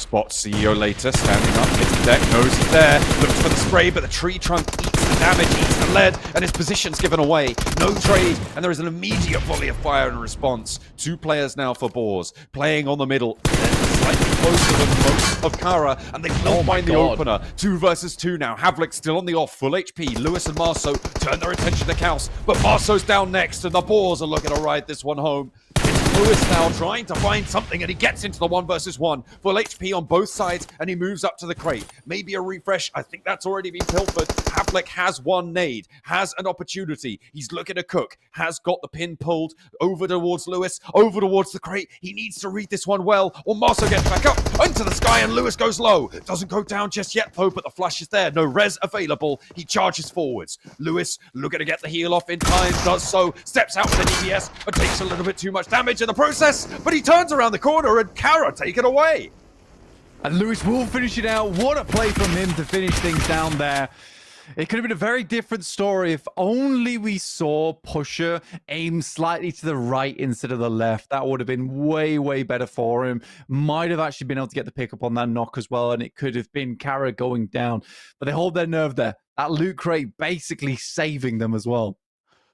[SPEAKER 1] Spots CEO later, standing up, hits the deck, knows he's there, looks for the spray, but the tree trunk eats the damage, eats the lead, and his position's given away. No trade, and there is an immediate volley of fire in response. 2 players now for Boars, playing on the middle, slightly closer than most of Carya, and they don't find the opener. 2 versus 2 now. Havlik still on the off, full HP. Lewis and Marceau turn their attention to Kaus, but Marceau's down next, and the Boars are looking to ride this one home. It's Lewis now trying to find something, and he gets into the 1 versus 1. Full HP on both sides, and he moves up to the crate. Maybe a refresh. I think that's already been pilfered. Havlik has one nade, has an opportunity. He's looking to cook, has got the pin pulled over towards Lewis, over towards the crate. He needs to read this one well, or Marceau gets back up into the sky, and Lewis goes low. Doesn't go down just yet, though, but the flash is there. No res available. He charges forwards. Lewis looking to get the heal off in time, does so, steps out with the DBS, but takes a little bit too much damage in the process, but he turns around the corner and Carya take it away.
[SPEAKER 3] And Lewis will finish it out. What a play from him to finish things down there. It could have been a very different story if only we saw Pusher aim slightly to the right instead of the left. That would have been way, way better for him. Might have actually been able to get the pick up on that knock as well, and it could have been Carya going down. But they hold their nerve there. That loot crate basically saving them as well.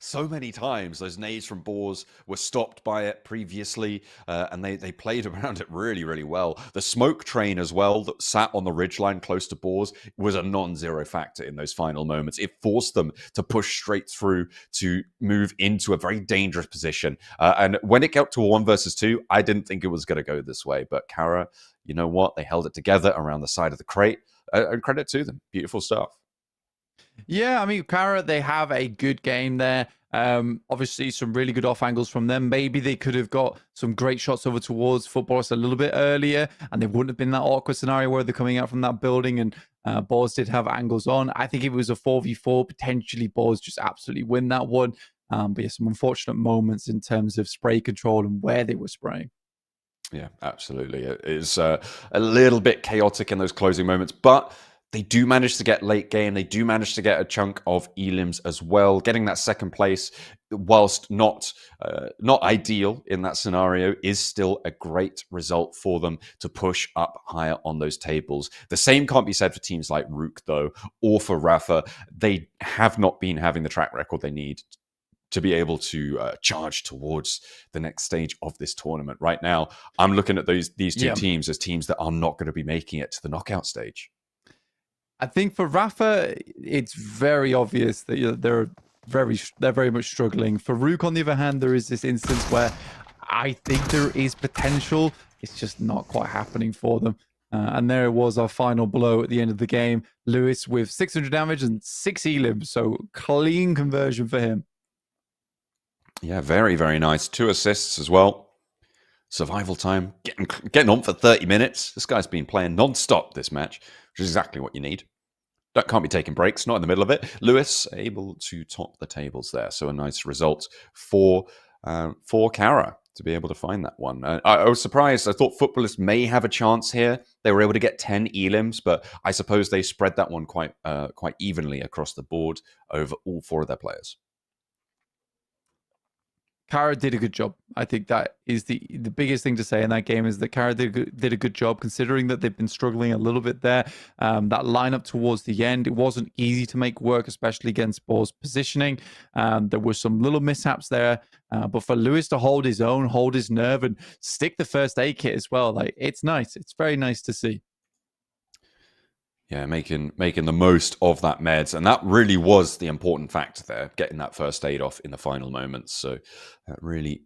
[SPEAKER 1] So many times those nades from Boars were stopped by it previously, and they played around it really, really well. The smoke train as well that sat on the ridgeline close to Boars was a non-zero factor in those final moments. It forced them to push straight through to move into a very dangerous position. And when it got to a 1 versus 2, I didn't think it was going to go this way. But Carya, you know what? They held it together around the side of the crate. And credit to them. Beautiful stuff.
[SPEAKER 3] Yeah, I mean, Carya, they have a good game there. Obviously, some really good off angles from them. Maybe they could have got some great shots over towards Footballers a little bit earlier, and they wouldn't have been that awkward scenario where they're coming out from that building and Boars did have angles on. I think if it was a 4v4, potentially Boars just absolutely win that one. But yeah, some unfortunate moments in terms of spray control and where they were spraying.
[SPEAKER 1] Yeah, absolutely. It is a little bit chaotic in those closing moments, but they do manage to get late game. They do manage to get a chunk of elims as well. Getting that second place, whilst not ideal in that scenario, is still a great result for them to push up higher on those tables. The same can't be said for teams like RUKH, though, or for Rafa. They have not been having the track record they need to be able to charge towards the next stage of this tournament. Right now, I'm looking at these two teams as teams that are not going to be making it to the knockout stage.
[SPEAKER 3] I think for Rafa, it's very obvious that they're very much struggling. For RUKH, on the other hand, there is this instance where I think there is potential. It's just not quite happening for them. And there was our final blow at the end of the game. Lewis with 600 damage and 6 elims, so clean conversion for him.
[SPEAKER 1] Yeah, very, very nice. 2 assists as well. Survival time, getting on for 30 minutes. This guy's been playing non-stop this match, which is exactly what you need. That can't be taking breaks, not in the middle of it. Lewis able to top the tables there. So a nice result for Carya to be able to find that one. I was surprised. I thought Footballers may have a chance here. They were able to get 10 elims, but I suppose they spread that one quite evenly across the board over all 4 of their players.
[SPEAKER 3] Carya did a good job. I think that is the biggest thing to say in that game is that Carya did a good job, considering that they've been struggling a little bit there. That lineup towards the end, it wasn't easy to make work, especially against Boars' positioning. There were some little mishaps there, but for Lewis to hold his own, hold his nerve, and stick the first aid kit as well, like it's nice. It's very nice to see.
[SPEAKER 1] Yeah, making the most of that meds. And that really was the important factor there, getting that first aid off in the final moments. So really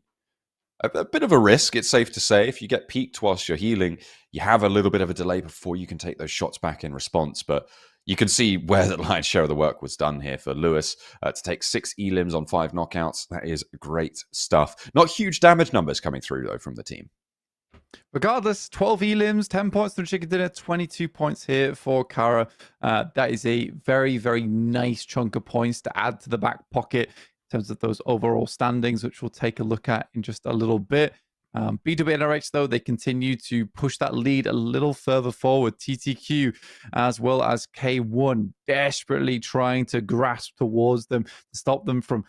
[SPEAKER 1] a bit of a risk, it's safe to say. If you get peaked whilst you're healing, you have a little bit of a delay before you can take those shots back in response. But you can see where the lion's share of the work was done here for Lewis to take 6 elims on 5 knockouts. That is great stuff. Not huge damage numbers coming through, though, from the team.
[SPEAKER 3] Regardless, 12 elims, 10 points for chicken dinner, 22 points here for Carya. That is a very, very nice chunk of points to add to the back pocket in terms of those overall standings, which we'll take a look at in just a little bit. BWNRX, though, they continue to push that lead a little further forward. TTQ as well as K1 desperately trying to grasp towards them to stop them from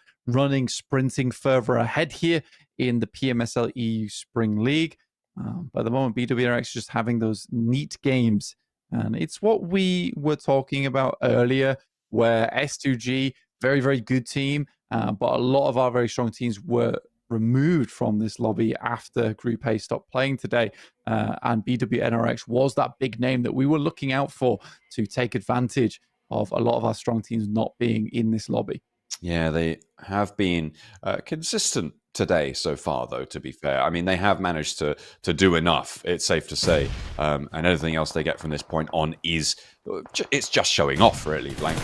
[SPEAKER 3] sprinting further ahead here in the Pmsl EU Spring League. But at the moment, BWNRX just having those neat games. And it's what we were talking about earlier, where S2G, very, very good team, but a lot of our very strong teams were removed from this lobby after Group A stopped playing today. And BWNRX was that big name that we were looking out for to take advantage of a lot of our strong teams not being in this lobby.
[SPEAKER 1] Yeah, they have been consistent today so far, though, to be fair. I mean, they have managed to do enough, it's safe to say. And anything else they get from this point on is, it's just showing off, really, Blank,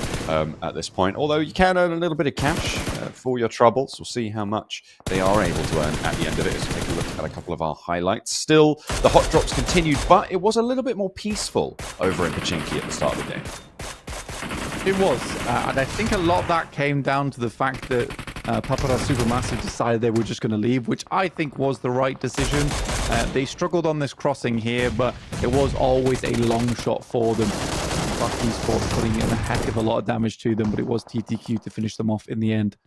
[SPEAKER 1] at this point. Although you can earn a little bit of cash for your troubles. We'll see how much they are able to earn at the end of it. Let's take a look at a couple of our highlights. Still, the hot drops continued, but it was a little bit more peaceful over in Pachinki at the start of the game.
[SPEAKER 3] It was, and I think a lot of that came down to the fact that Papara SuperMassive decided they were just going to leave, which I think was the right decision. They struggled on this crossing here, but it was always a long shot for them. RUKH Esports putting in a heck of a lot of damage to them, but it was TTQ to finish them off in the end.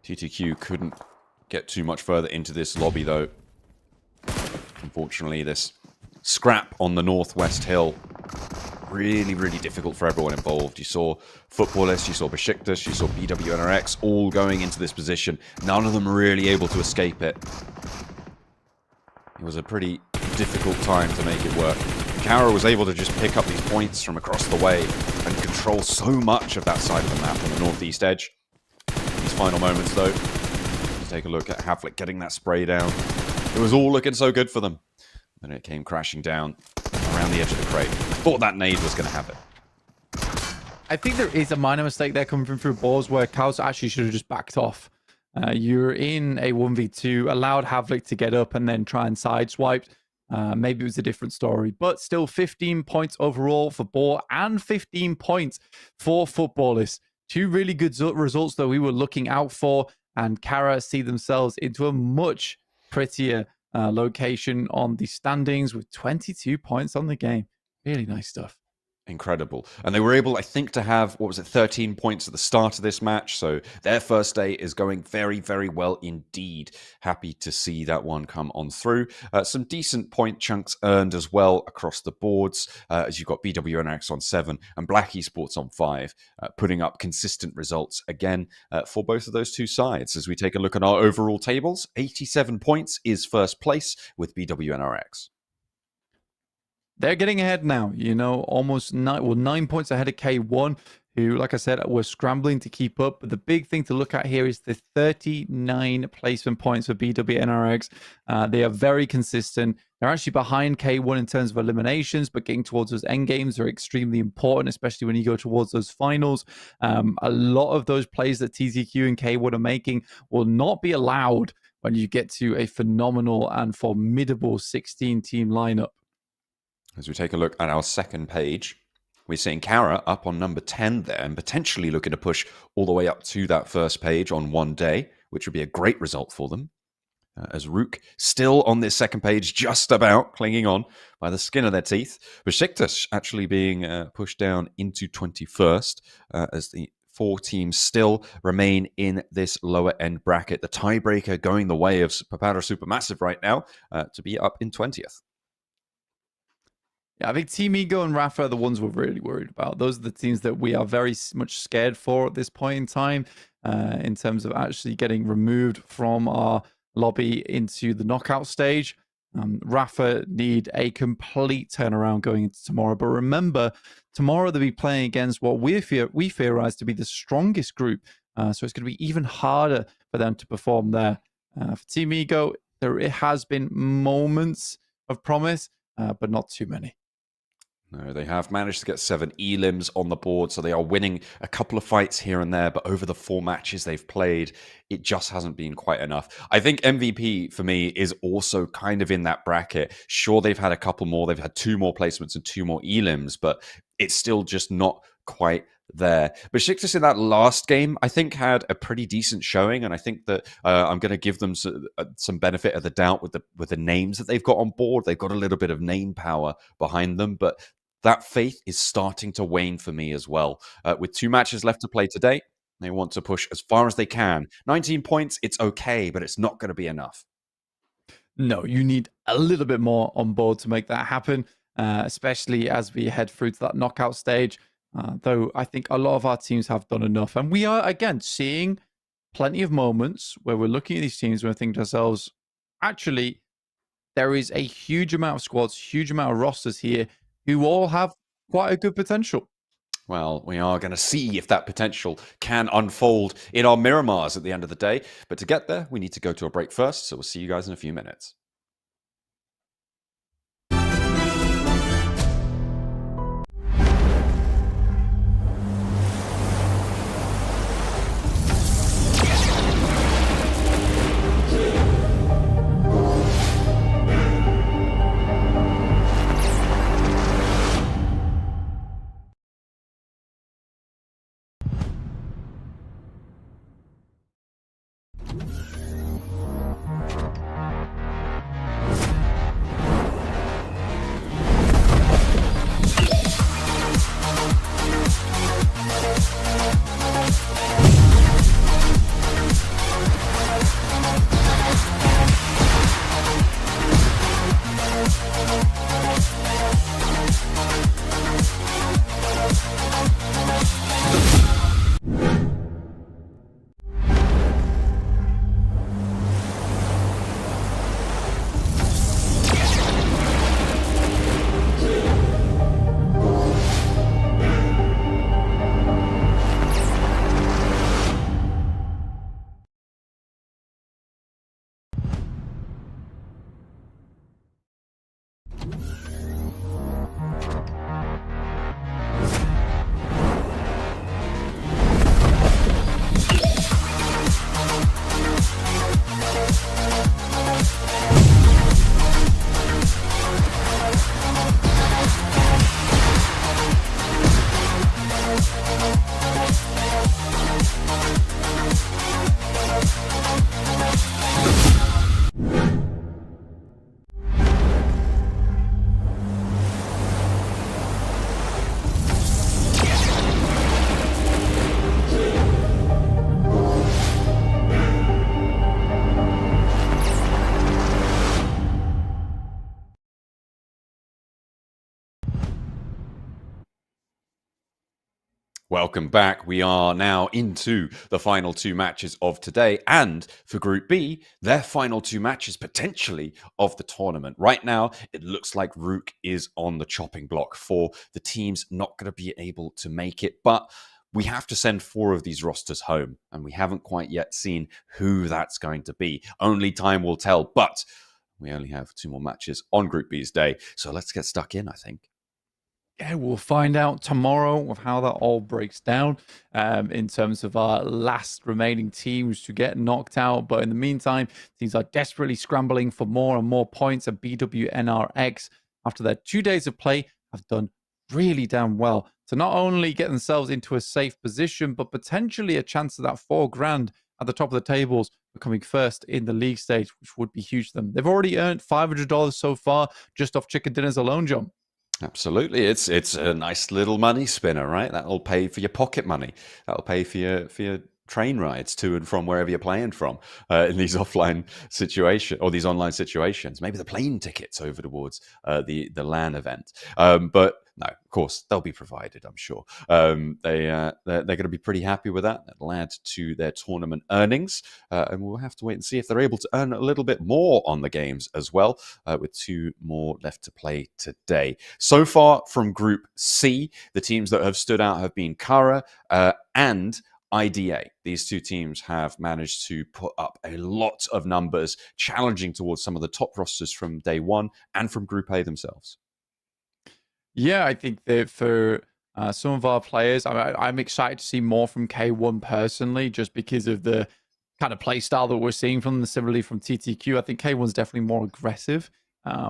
[SPEAKER 1] TTQ couldn't get too much further into this lobby, though. Unfortunately, this scrap on the northwest hill, really, really difficult for everyone involved. You saw Footballers, you saw Beşiktaş, you saw BWNRX all going into this position. None of them really able to escape it. It was a pretty difficult time to make it work. Carya was able to just pick up these points from across the way and control so much of that side of the map on the northeast edge. These final moments, though, let's take a look at Havlik getting that spray down. It was all looking so good for them. Then it came crashing down around the edge of the crate. I thought that nade was going to have it.
[SPEAKER 3] I think there is a minor mistake there coming from through Boars where Kaos actually should have just backed off. You're in a 1v2, allowed Havlik to get up and then try and sideswipe. Maybe it was a different story, but still 15 points overall for Boar and 15 points for Footballers. Two really good results that we were looking out for, and Carya see themselves into a much prettier location on the standings with 22 points on the game. Really nice stuff.
[SPEAKER 1] Incredible. And they were able, I think, to have, 13 points at the start of this match. So their first day is going very, very well indeed. Happy to see that one come on through. Some decent point chunks earned as well across the boards, as you've got BWNX on 7 and RUKH Esports on 5, putting up consistent results again for both of those two sides. As we take a look at our overall tables, 87 points is first place with BWNRX.
[SPEAKER 3] They're getting ahead now, you know, almost 9 points ahead of K1, who, like I said, were scrambling to keep up. But the big thing to look at here is the 39 placement points for BWNRX. They are very consistent. They're actually behind K1 in terms of eliminations, but getting towards those end games are extremely important, especially when you go towards those finals. A lot of those plays that TZQ and K1 are making will not be allowed when you get to a phenomenal and formidable 16-team lineup.
[SPEAKER 1] As we take a look at our second page, we're seeing Carya up on number 10 there and potentially looking to push all the way up to that first page on one day, which would be a great result for them. As RUKH still on this second page, just about clinging on by the skin of their teeth. Beşiktaş actually being pushed down into 21st as the 4 teams still remain in this lower end bracket. The tiebreaker going the way of Papara SuperMassive right now to be up in 20th.
[SPEAKER 3] Yeah, I think Team Ego and Rafa are the ones we're really worried about. Those are the teams that we are very much scared for at this point in time, in terms of actually getting removed from our lobby into the knockout stage. Rafa need a complete turnaround going into tomorrow. But remember, tomorrow they'll be playing against what we theorize to be the strongest group. So it's going to be even harder for them to perform there. For Team Ego, it has been moments of promise, but not too many.
[SPEAKER 1] No, they have managed to get 7 elims on the board, so they are winning a couple of fights here and there, but over the 4 matches they've played, it just hasn't been quite enough. I think MVP, for me, is also kind of in that bracket. Sure, they've had a couple more. They've had 2 more placements and 2 more elims, but it's still just not quite there. Beşiktaş in that last game, I think, had a pretty decent showing, and I think that I'm going to give them some benefit of the doubt with the names that they've got on board. They've got a little bit of name power behind them, but that faith is starting to wane for me as well. With 2 matches left to play today, they want to push as far as they can. 19 points, it's okay, but it's not going to be enough.
[SPEAKER 2] No, you need a little bit more on board to make that happen, especially as we head through to that knockout stage. Though I think a lot of our teams have done enough. And we are, again, seeing plenty of moments where we're looking at these teams and we're thinking to ourselves, actually, there is a huge amount of squads, huge amount of rosters here who all have quite a good potential.
[SPEAKER 1] Well, we are going to see if that potential can unfold in our Miramars at the end of the day. But to get there, we need to go to a break first. So we'll see you guys in a few minutes. Welcome back. We are now into the final two matches of today. And for Group B, their final two matches potentially of the tournament. Right now, it looks like RUKH is on the chopping block for the teams not going to be able to make it. But we have to send 4 of these rosters home. And we haven't quite yet seen who that's going to be. Only time will tell. But we only have 2 more matches on Group B's day. So let's get stuck in, I think.
[SPEAKER 2] Yeah, we'll find out tomorrow of how that all breaks down in terms of our last remaining teams to get knocked out. But in the meantime, teams are desperately scrambling for more and more points. And BWNRX, after their 2 days of play, have done really damn well to not only get themselves into a safe position, but potentially a chance of that $4,000 at the top of the tables, becoming first in the league stage, which would be huge to them. They've already earned $500 so far just off chicken dinners alone, John.
[SPEAKER 1] Absolutely. It's a nice little money spinner, right? That'll pay for your pocket money. That'll pay for your train rides to and from wherever you're playing from in these offline situations or these online situations. Maybe the plane tickets over towards the LAN event. But no, of course, they'll be provided, I'm sure. They're going to be pretty happy with that. That'll add to their tournament earnings. And we'll have to wait and see if they're able to earn a little bit more on the games as well, with 2 more left to play today. So far from Group C, the teams that have stood out have been Carya and IDA. These 2 teams have managed to put up a lot of numbers, challenging towards some of the top rosters from day one and from Group A themselves.
[SPEAKER 2] Yeah, I think that for some of our players, I'm excited to see more from K1 personally, just because of the kind of play style that we're seeing from them, similarly from TTQ. I think K1's definitely more aggressive.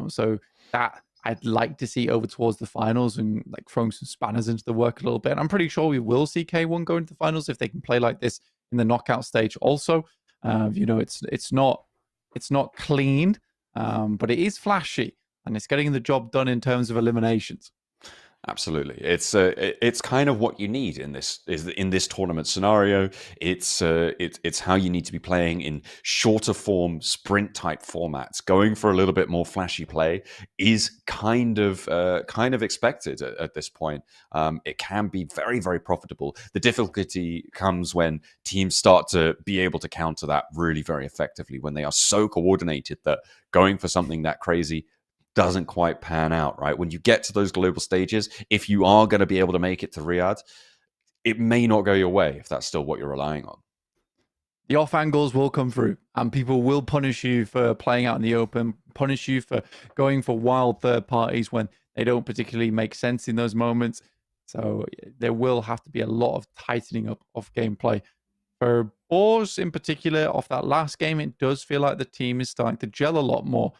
[SPEAKER 2] So that I'd like to see over towards the finals and like throwing some spanners into the work a little bit. I'm pretty sure we will see K1 go into the finals if they can play like this in the knockout stage. Also, it's not clean, but it is flashy and it's getting the job done in terms of eliminations.
[SPEAKER 1] Absolutely, it's kind of what you need in this tournament scenario. It's how you need to be playing in shorter form sprint type formats. Going for a little bit more flashy play is kind of expected at this point. It can be very, very profitable. The difficulty comes when teams start to be able to counter that really very effectively, when they are so coordinated that going for something that crazy doesn't quite pan out, right? When you get to those global stages, if you are going to be able to make it to Riyadh, it may not go your way if that's still what you're relying on.
[SPEAKER 3] The off angles will come through, and people will punish you for playing out in the open, punish you for going for wild third parties when they don't particularly make sense in those moments. So there will have to be a lot of tightening up of gameplay. For Boars in particular, off that last game, it does feel like the team is starting to gel a lot more,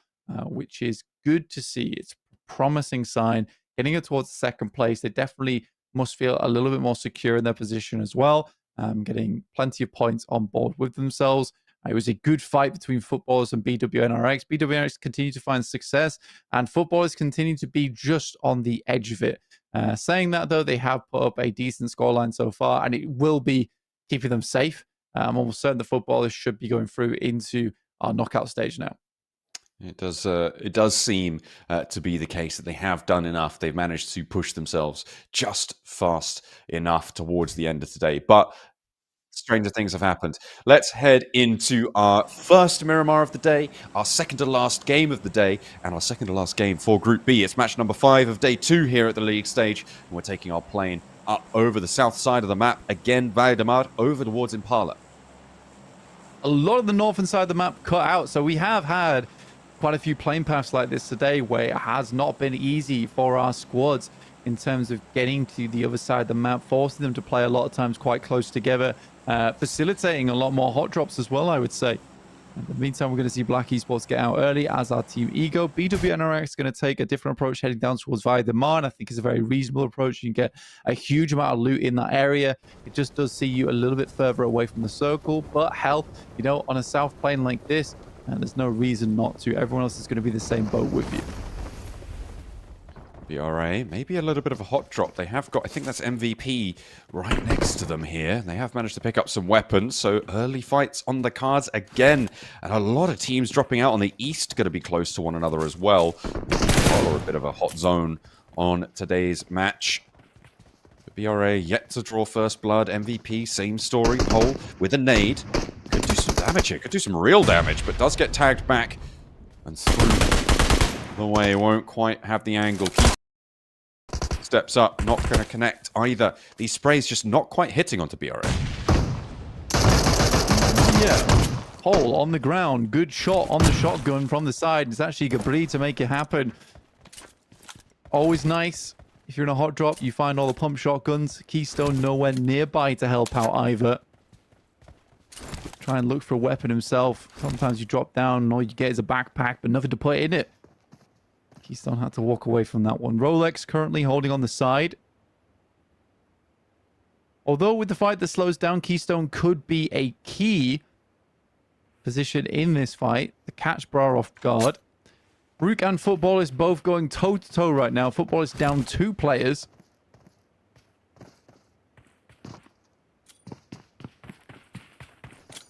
[SPEAKER 3] which is good to see. It's a promising sign. Getting it towards second place, they definitely must feel a little bit more secure in their position as well, getting plenty of points on board with themselves. It was a good fight between Footballers and BWNRX. BWNRX continue to find success, and Footballers continue to be just on the edge of it. Saying that, though, they have put up a decent scoreline so far, and it will be keeping them safe. I'm almost certain the Footballers should be going through into our knockout stage now.
[SPEAKER 1] It does seem to be the case that they have done enough. They've managed to push themselves just fast enough towards the end of today. But stranger things have happened. Let's head into our first Miramar of the day, our second to last game of the day, and our second to last game for Group B. It's match number 5 of day 2 here at the league stage, and we're taking our plane up over the south side of the map, again Valdemar, over towards Impala.
[SPEAKER 3] A lot of the northern side of the map cut out, so we have had quite a few plane paths like this today where it has not been easy for our squads in terms of getting to the other side of the map, forcing them to play a lot of times quite close together, facilitating a lot more hot drops as well, I would say. In the meantime, we're going to see BRX Esports get out early as our team Ego. BWNRX is going to take a different approach heading down towards Valdemar, and I think it's a very reasonable approach. You can get a huge amount of loot in that area. It just does see you a little bit further away from the circle, but hell, you know, on a south plane like this, and there's no reason not to. Everyone else is going to be the same boat with you.
[SPEAKER 1] BRA, maybe a little bit of a hot drop. They have got, I think that's MVP right next to them here. They have managed to pick up some weapons, so early fights on the cards again. And a lot of teams dropping out on the east, going to be close to one another as well. Or a bit of a hot zone on today's match. BRA yet to draw first blood. MVP, same story. Pole with a nade. Could do some damage here. Could do some real damage, but does get tagged back. And through the way, won't quite have the angle. Steps up, not going to connect either. These sprays just not quite hitting onto BRA.
[SPEAKER 3] Yeah, Pole on the ground. Good shot on the shotgun from the side. It's actually Gabri to make it happen. Always nice. If you're in a hot drop, you find all the pump shotguns. Keystone nowhere nearby to help out either. Try and look for a weapon himself. Sometimes you drop down and all you get is a backpack, but nothing to put in it. Keystone had to walk away from that one. Rolex currently holding on the side. Although with the fight that slows down, Keystone could be a key position in this fight to catch Bra off guard. RUKH and Footballers both going toe-to-toe right now. Footballers down 2 players.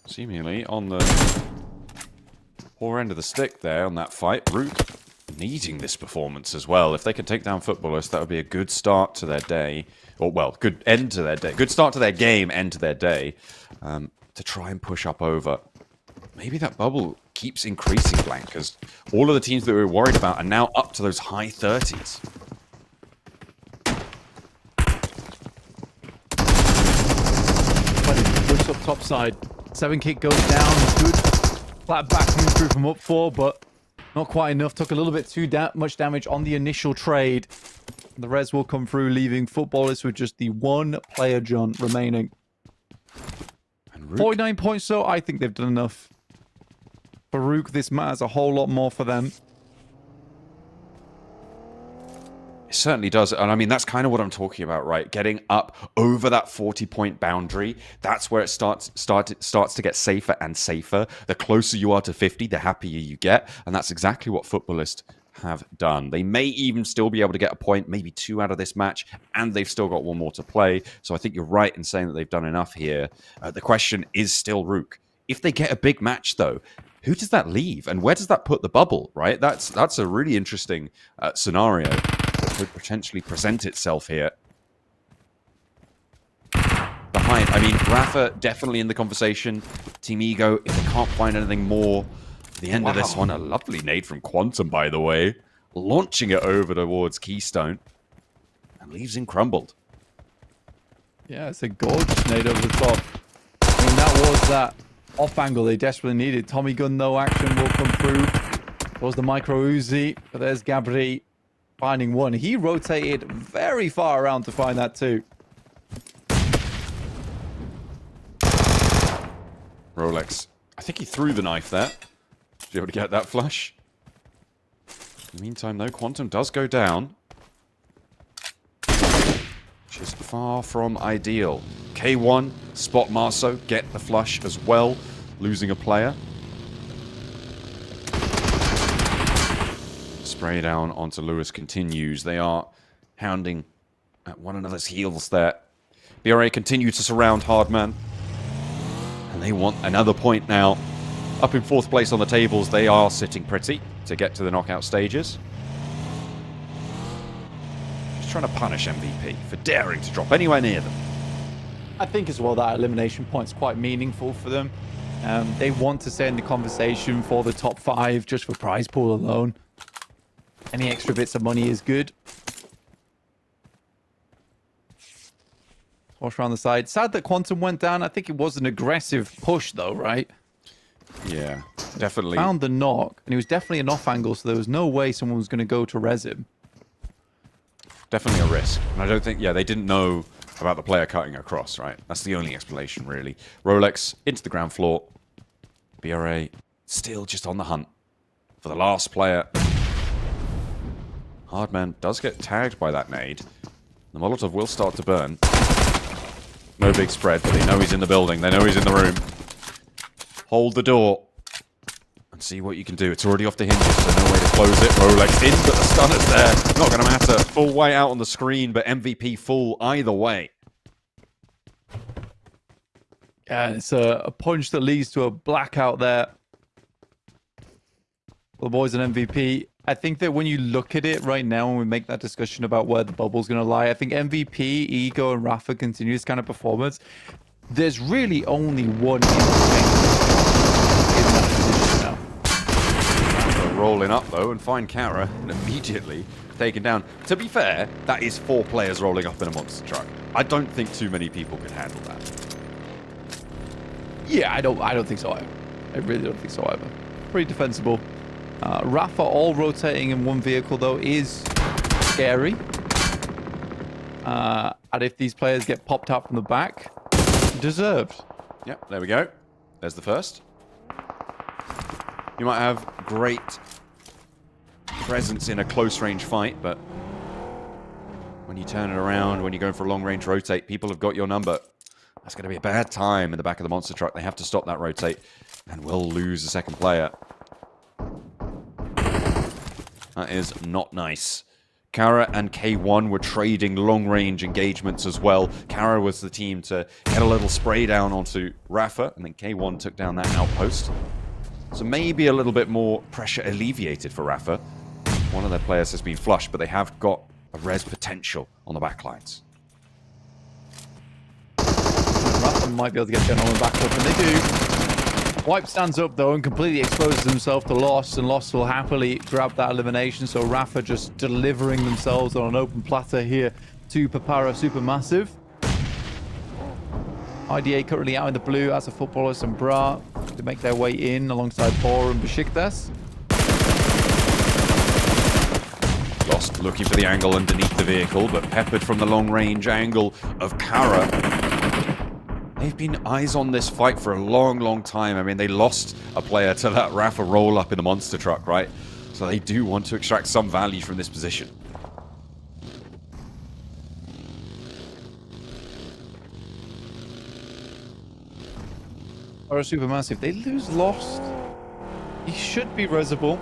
[SPEAKER 1] Seemingly on the poor end of the stick there on that fight. RUKH needing this performance as well. If they could take down Footballers, that would be a good start to their day. Or, well, good end to their day. Good start to their game, end to their day. To try and push up over. Maybe that bubble keeps increasing, Blank, because all of the teams that we were worried about are now up to those high 30s.
[SPEAKER 3] Push up top side. 7 kick goes down. Good flat back coming through from up 4, but not quite enough. Took a little bit too much damage on the initial trade. The res will come through, leaving Footballers with just the 1 player John remaining. 49 points, so I think they've done enough. For RUKH, this matters a whole lot more for them.
[SPEAKER 1] It certainly does. And I mean, that's kind of what I'm talking about, right? Getting up over that 40-point boundary. That's where it starts to get safer and safer. The closer you are to 50, the happier you get. And that's exactly what Footballist have done. They may even still be able to get a point, maybe 2 out of this match, and they've still got 1 more to play. So I think you're right in saying that they've done enough here. The question is still RUKH. If they get a big match, though, who does that leave? And where does that put the bubble, right? That's a really interesting scenario that could potentially present itself here. Behind, I mean, Rafa definitely in the conversation. Team Ego, if they can't find anything more, the end of this one, a lovely nade from Quantum, by the way, launching it over towards Keystone, and leaves him crumbled.
[SPEAKER 3] Yeah, it's a gorgeous nade over the top. I mean, that was that off angle they desperately needed. Tommy gun, no action will come through. There was the micro Uzi, but there's Gabri finding one. He rotated very far around to find that too.
[SPEAKER 1] Rolex, I think he threw the knife there. Be able to get that flush. In the meantime, though, Quantum does go down, which is far from ideal. K1 spot Marso, get the flush as well, losing a player. Spray down onto Lewis continues. They are hounding at one another's heels there. BRA continue to surround Hardman, and they want another point now. Up in 4th place on the tables, they are sitting pretty to get to the knockout stages. Just trying to punish MVP for daring to drop anywhere near them.
[SPEAKER 3] I think as well that elimination point's quite meaningful for them. They want to stay in the conversation for the top 5 just for prize pool alone. Any extra bits of money is good. Wash around the side. Sad that Quantum went down. I think it was an aggressive push though, right?
[SPEAKER 1] Yeah, definitely.
[SPEAKER 3] Found the knock, and it was definitely an off angle, so there was no way someone was going to go to res him.
[SPEAKER 1] Definitely a risk. And I don't think, yeah, they didn't know about the player cutting across, right? That's the only explanation, really. Rolex into the ground floor. BRA still just on the hunt for the last player. Hardman does get tagged by that nade. The Molotov will start to burn. No big spread, but they know he's in the building. They know he's in the room. Hold the door and see what you can do. It's already off the hinges, so no way to close it. Rolex in, but the stunner's there. Not going to matter. Full white out on the screen, but MVP full either way.
[SPEAKER 3] Yeah, it's a punch that leads to a blackout there. The boys an MVP. I think that when you look at it right now, when we make that discussion about where the bubble's going to lie, I think MVP, Ego, and Rafa continue this kind of performance. There's really only one in that position now.
[SPEAKER 1] Rolling up, though, and find Carya and immediately taken down. To be fair, that is 4 players rolling up in a monster truck. I don't think too many people could handle that.
[SPEAKER 3] Yeah, I don't think so either. I really don't think so either. Pretty defensible. Rafa all rotating in one vehicle, though, is scary. And if these players get popped out from the back, deserved.
[SPEAKER 1] Yep, there we go. There's the first. You might have great presence in a close-range fight, but when you turn it around, when you're going for a long-range rotate, people have got your number. That's going to be a bad time in the back of the monster truck. They have to stop that rotate, and will lose the second player. That is not nice. Carya and K1 were trading long-range engagements as well. Carya was the team to get a little spray down onto Rafa, and then K1 took down that outpost. So maybe a little bit more pressure alleviated for Rafa. One of their players has been flushed, but they have got a res potential on the backlines.
[SPEAKER 3] Rafa might be able to get General back up, and they do. Wipe stands up, though, and completely exposes himself to Lost, and Lost will happily grab that elimination. So Rafa just delivering themselves on an open platter here to Papara SuperMassive. IDA currently out in the blue as a footballer, some bra to make their way in alongside Bor and Beşiktaş.
[SPEAKER 1] Lost looking for the angle underneath the vehicle, but peppered from the long-range angle of Carya. They've been eyes on this fight for a long, long time. I mean, they lost a player to that Rafa roll-up in the monster truck, right? So they do want to extract some value from this position.
[SPEAKER 3] Or a SuperMassive. They lose Lost. He should be resable.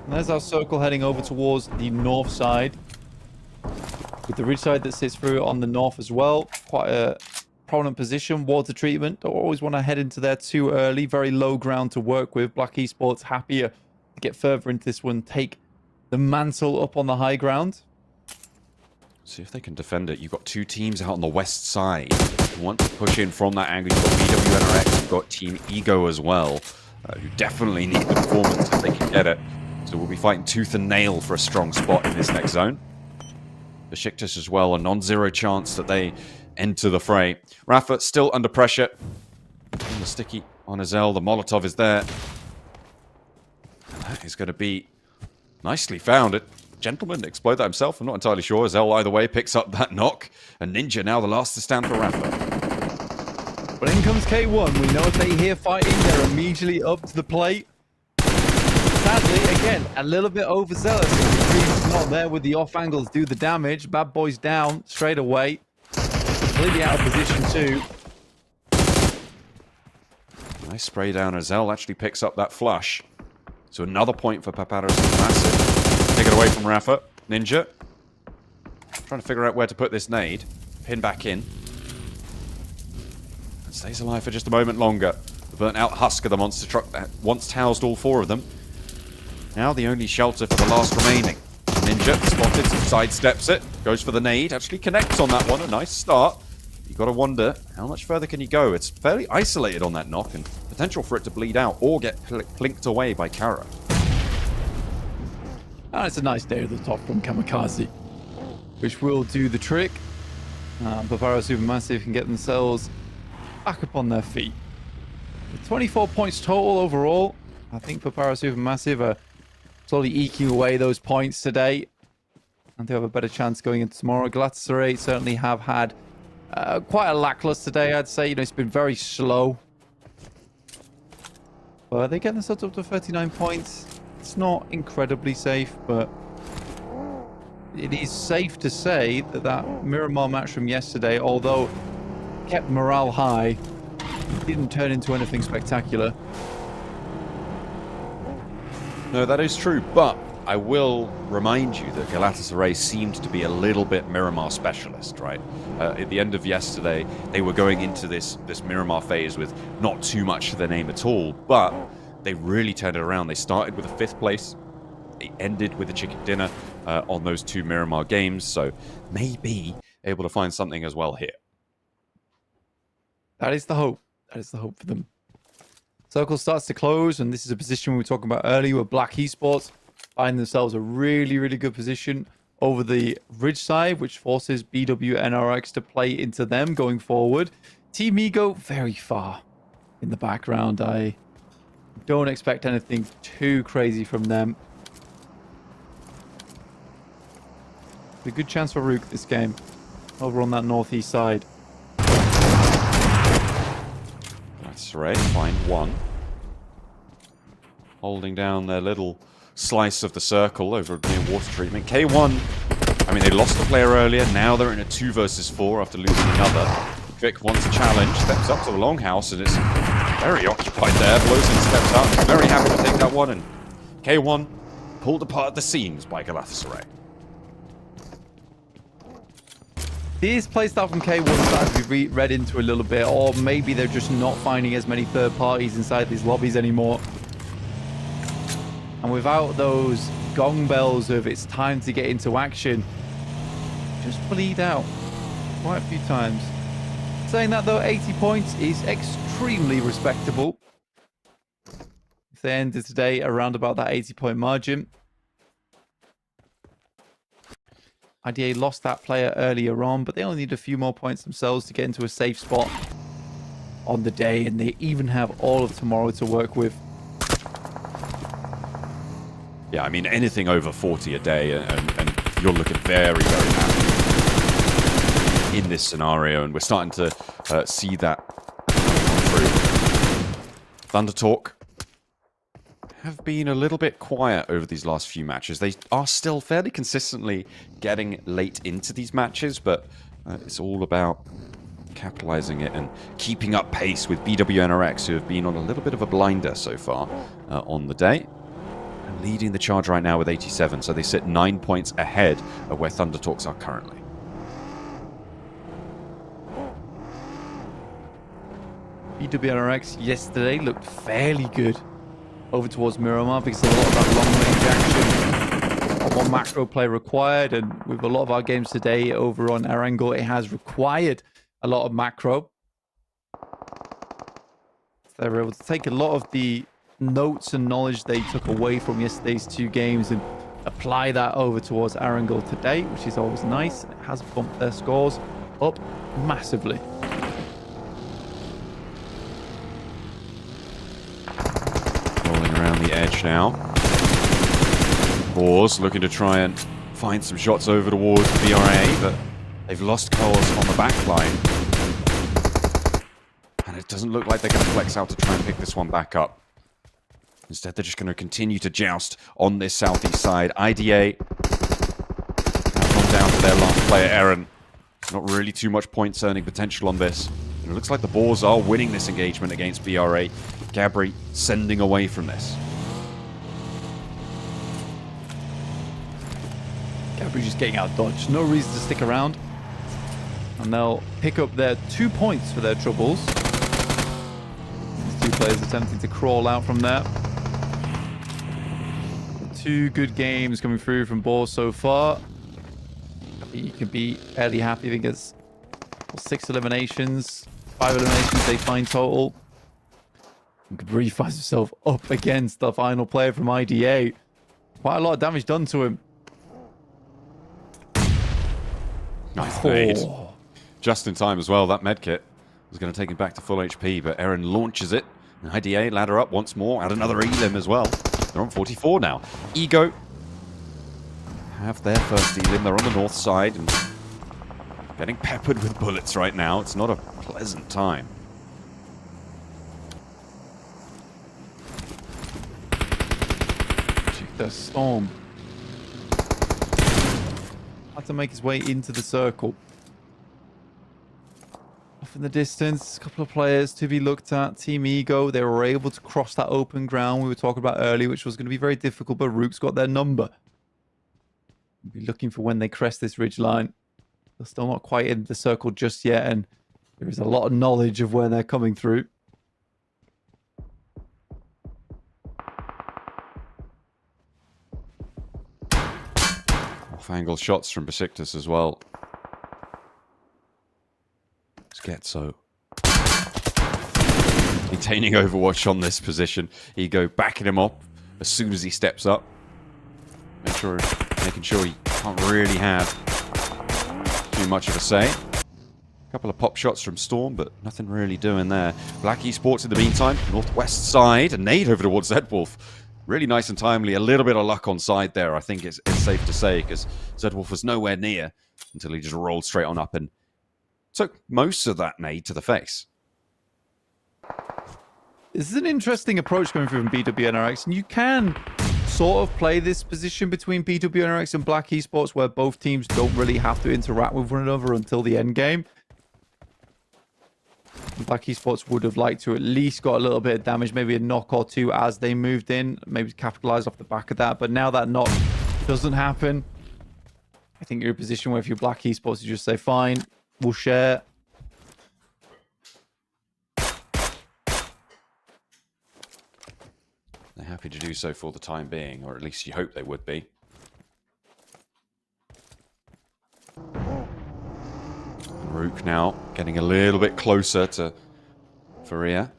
[SPEAKER 3] And there's our circle heading over towards the north side. With the ridge side that sits through on the north as well. Quite a prominent position. Water treatment. Don't always want to head into there too early. Very low ground to work with. RUKH Esports happier to get further into this one. Take the mantle up on the high ground.
[SPEAKER 1] See if they can defend it. You've got two teams out on the west side who want to push in from that angle. You've got BWNRX, you've got Team Ego as well, who definitely need the performance if they can get it. So we'll be fighting tooth and nail for a strong spot in this next zone. Beşiktaş as well, a non-zero chance that they enter the fray. Rafa still under pressure. And the sticky on Erangel, the Molotov is there. And that is going to be nicely found. Gentleman explode that himself, I'm not entirely sure. Erangel either way picks up that knock. And Ninja now the last to stand for Rafa.
[SPEAKER 3] But in comes K1. We know if they hear fighting, they're immediately up to the plate. Sadly, again, a little bit overzealous. He's not there with the off angles, do the damage. Bad boys down straight away. Completely out of position too.
[SPEAKER 1] Nice spray down. Erangel actually picks up that flush. So another point for Papara SuperMassive. Take it away from Rafa. Ninja. Trying to figure out where to put this nade. Pin back in. And stays alive for just a moment longer. The burnt out husk of the monster truck that once housed all four of them. Now the only shelter for the last remaining. Ninja spotted, sidesteps it, goes for the nade, actually connects on that one. A nice start. You've got to wonder, how much further can he go? It's fairly isolated on that knock, and potential for it to bleed out or get plinked away by Carya.
[SPEAKER 3] And it's a nice day at the top from Kamikaze, which will do the trick. Papara SuperMassive can get themselves back up on their feet. With 24 points total overall, I think Papara SuperMassive are slowly eking away those points today. And they have a better chance going into tomorrow. Galatasaray certainly have had quite a lackluster day, I'd say. You know, it's been very slow. But they get themselves up to 39 points. It's not incredibly safe, but it is safe to say that that Miramar match from yesterday, although kept morale high, didn't turn into anything spectacular.
[SPEAKER 1] No, that is true, but I will remind you that Galatasaray seemed to be a little bit Miramar specialist, right? At the end of yesterday, they were going into this Miramar phase with not too much to their name at all, but they really turned it around. They started with a 5th place. They ended with a chicken dinner on those 2 Miramar games, so maybe able to find something as well here.
[SPEAKER 3] That is the hope. That is the hope for them. Circle starts to close, and this is a position we were talking about earlier with RUKH Esports find themselves a really, really good position over the ridge side, which forces BWNRX to play into them going forward. Team Ego, very far in the background. I don't expect anything too crazy from them. A good chance for RUKH this game over on that northeast side.
[SPEAKER 1] That's right, find one. Holding down their little slice of the circle over near water treatment. K1, I mean, they lost the player earlier. Now they're in a 2 versus 4 after losing another. Vic wants a challenge, steps up to the longhouse, and it's very occupied there. Blows in, steps up. He's very happy to take that one, and K1 pulled apart at the seams by Galatasaray.
[SPEAKER 3] This playstyle from K1 starting to be read into a little bit, or maybe they're just not finding as many third parties inside these lobbies anymore. And without those gong bells of it's time to get into action, just bleed out quite a few times. Saying that though, 80 points is extremely respectable. If they ended today around about that 80-point margin. IDA lost that player earlier on, but they only need a few more points themselves to get into a safe spot on the day, and they even have all of tomorrow to work with.
[SPEAKER 1] Yeah, I mean, anything over 40 a day, and you're looking very, very happy in this scenario, and we're starting to see that through. Thunder Talq have been a little bit quiet over these last few matches. They are still fairly consistently getting late into these matches, but it's all about capitalizing it and keeping up pace with BWNRX, who have been on a little bit of a blinder so far on the day. And leading the charge right now with 87, so they sit 9 points ahead of where Thunder Talks are currently.
[SPEAKER 3] BWNRX yesterday looked fairly good over towards Miramar because of a lot of that long-range action. One macro play required, and with a lot of our games today over on Erangel, it has required a lot of macro. They were able to take a lot of the notes and knowledge they took away from yesterday's 2 games and apply that over towards Erangel today, which is always nice. It has bumped their scores up massively.
[SPEAKER 1] Rolling around the edge now. Boars looking to try and find some shots over towards BRA, but they've lost Coles on the back line. And it doesn't look like they're going to flex out to try and pick this one back up. Instead, they're just going to continue to joust on this southeast side. IDA have gone down to their last player, Aaron. Not really too much points earning potential on this. And it looks like the Boars are winning this engagement against BRA. Gabri sending away from this.
[SPEAKER 3] Gabri just getting out dodged. No reason to stick around. And they'll pick up their 2 points for their troubles. These 2 players attempting to crawl out from there. 2 good games coming through from Boars so far. You can be fairly happy. I think it's 6 eliminations, 5 eliminations they find total. And Gabri finds himself up against the final player from IDA. Quite a lot of damage done to him.
[SPEAKER 1] Nice fade. Just in time as well. That medkit was going to take him back to full HP, but Aaron launches it. And IDA ladder up once more. Add another elim as well. They're on 44 now. Ego have their first elim. They're on the north side and getting peppered with bullets right now. It's not a pleasant time.
[SPEAKER 3] The Storm had to make his way into the circle. Off in the distance, a couple of players to be looked at. Team Ego, they were able to cross that open ground we were talking about earlier, which was going to be very difficult, but RUKH's got their number. We'll be looking for when they crest this ridge line. They're still not quite in the circle just yet, and there is a lot of knowledge of where they're coming through.
[SPEAKER 1] Off-angle shots from Beşiktaş as well. It's Getso maintaining Overwatch on this position. Ego backing him up as soon as he steps up. Making sure he can't really have too much of a say. A couple of pop shots from Storm, but nothing really doing there. RUKH Esports in the meantime, northwest side, a nade over towards Zedwolf. Really nice and timely. A little bit of luck on side there, I think it's safe to say, because Zedwolf was nowhere near until he just rolled straight on up and took most of that nade to the face.
[SPEAKER 3] This is an interesting approach coming through from BWNRX, and you can sort of play this position between BWNRX and RUKH Esports where both teams don't really have to interact with one another until the end game. RUKH Esports would have liked to at least got a little bit of damage, maybe a knock or 2 as they moved in, maybe capitalize off the back of that. But now that knock doesn't happen, I think you're in a position where if you're RUKH Esports, you just say, fine, we'll share.
[SPEAKER 1] They're happy to do so for the time being, or at least you hope they would be. RUKH now getting a little bit closer to Faria.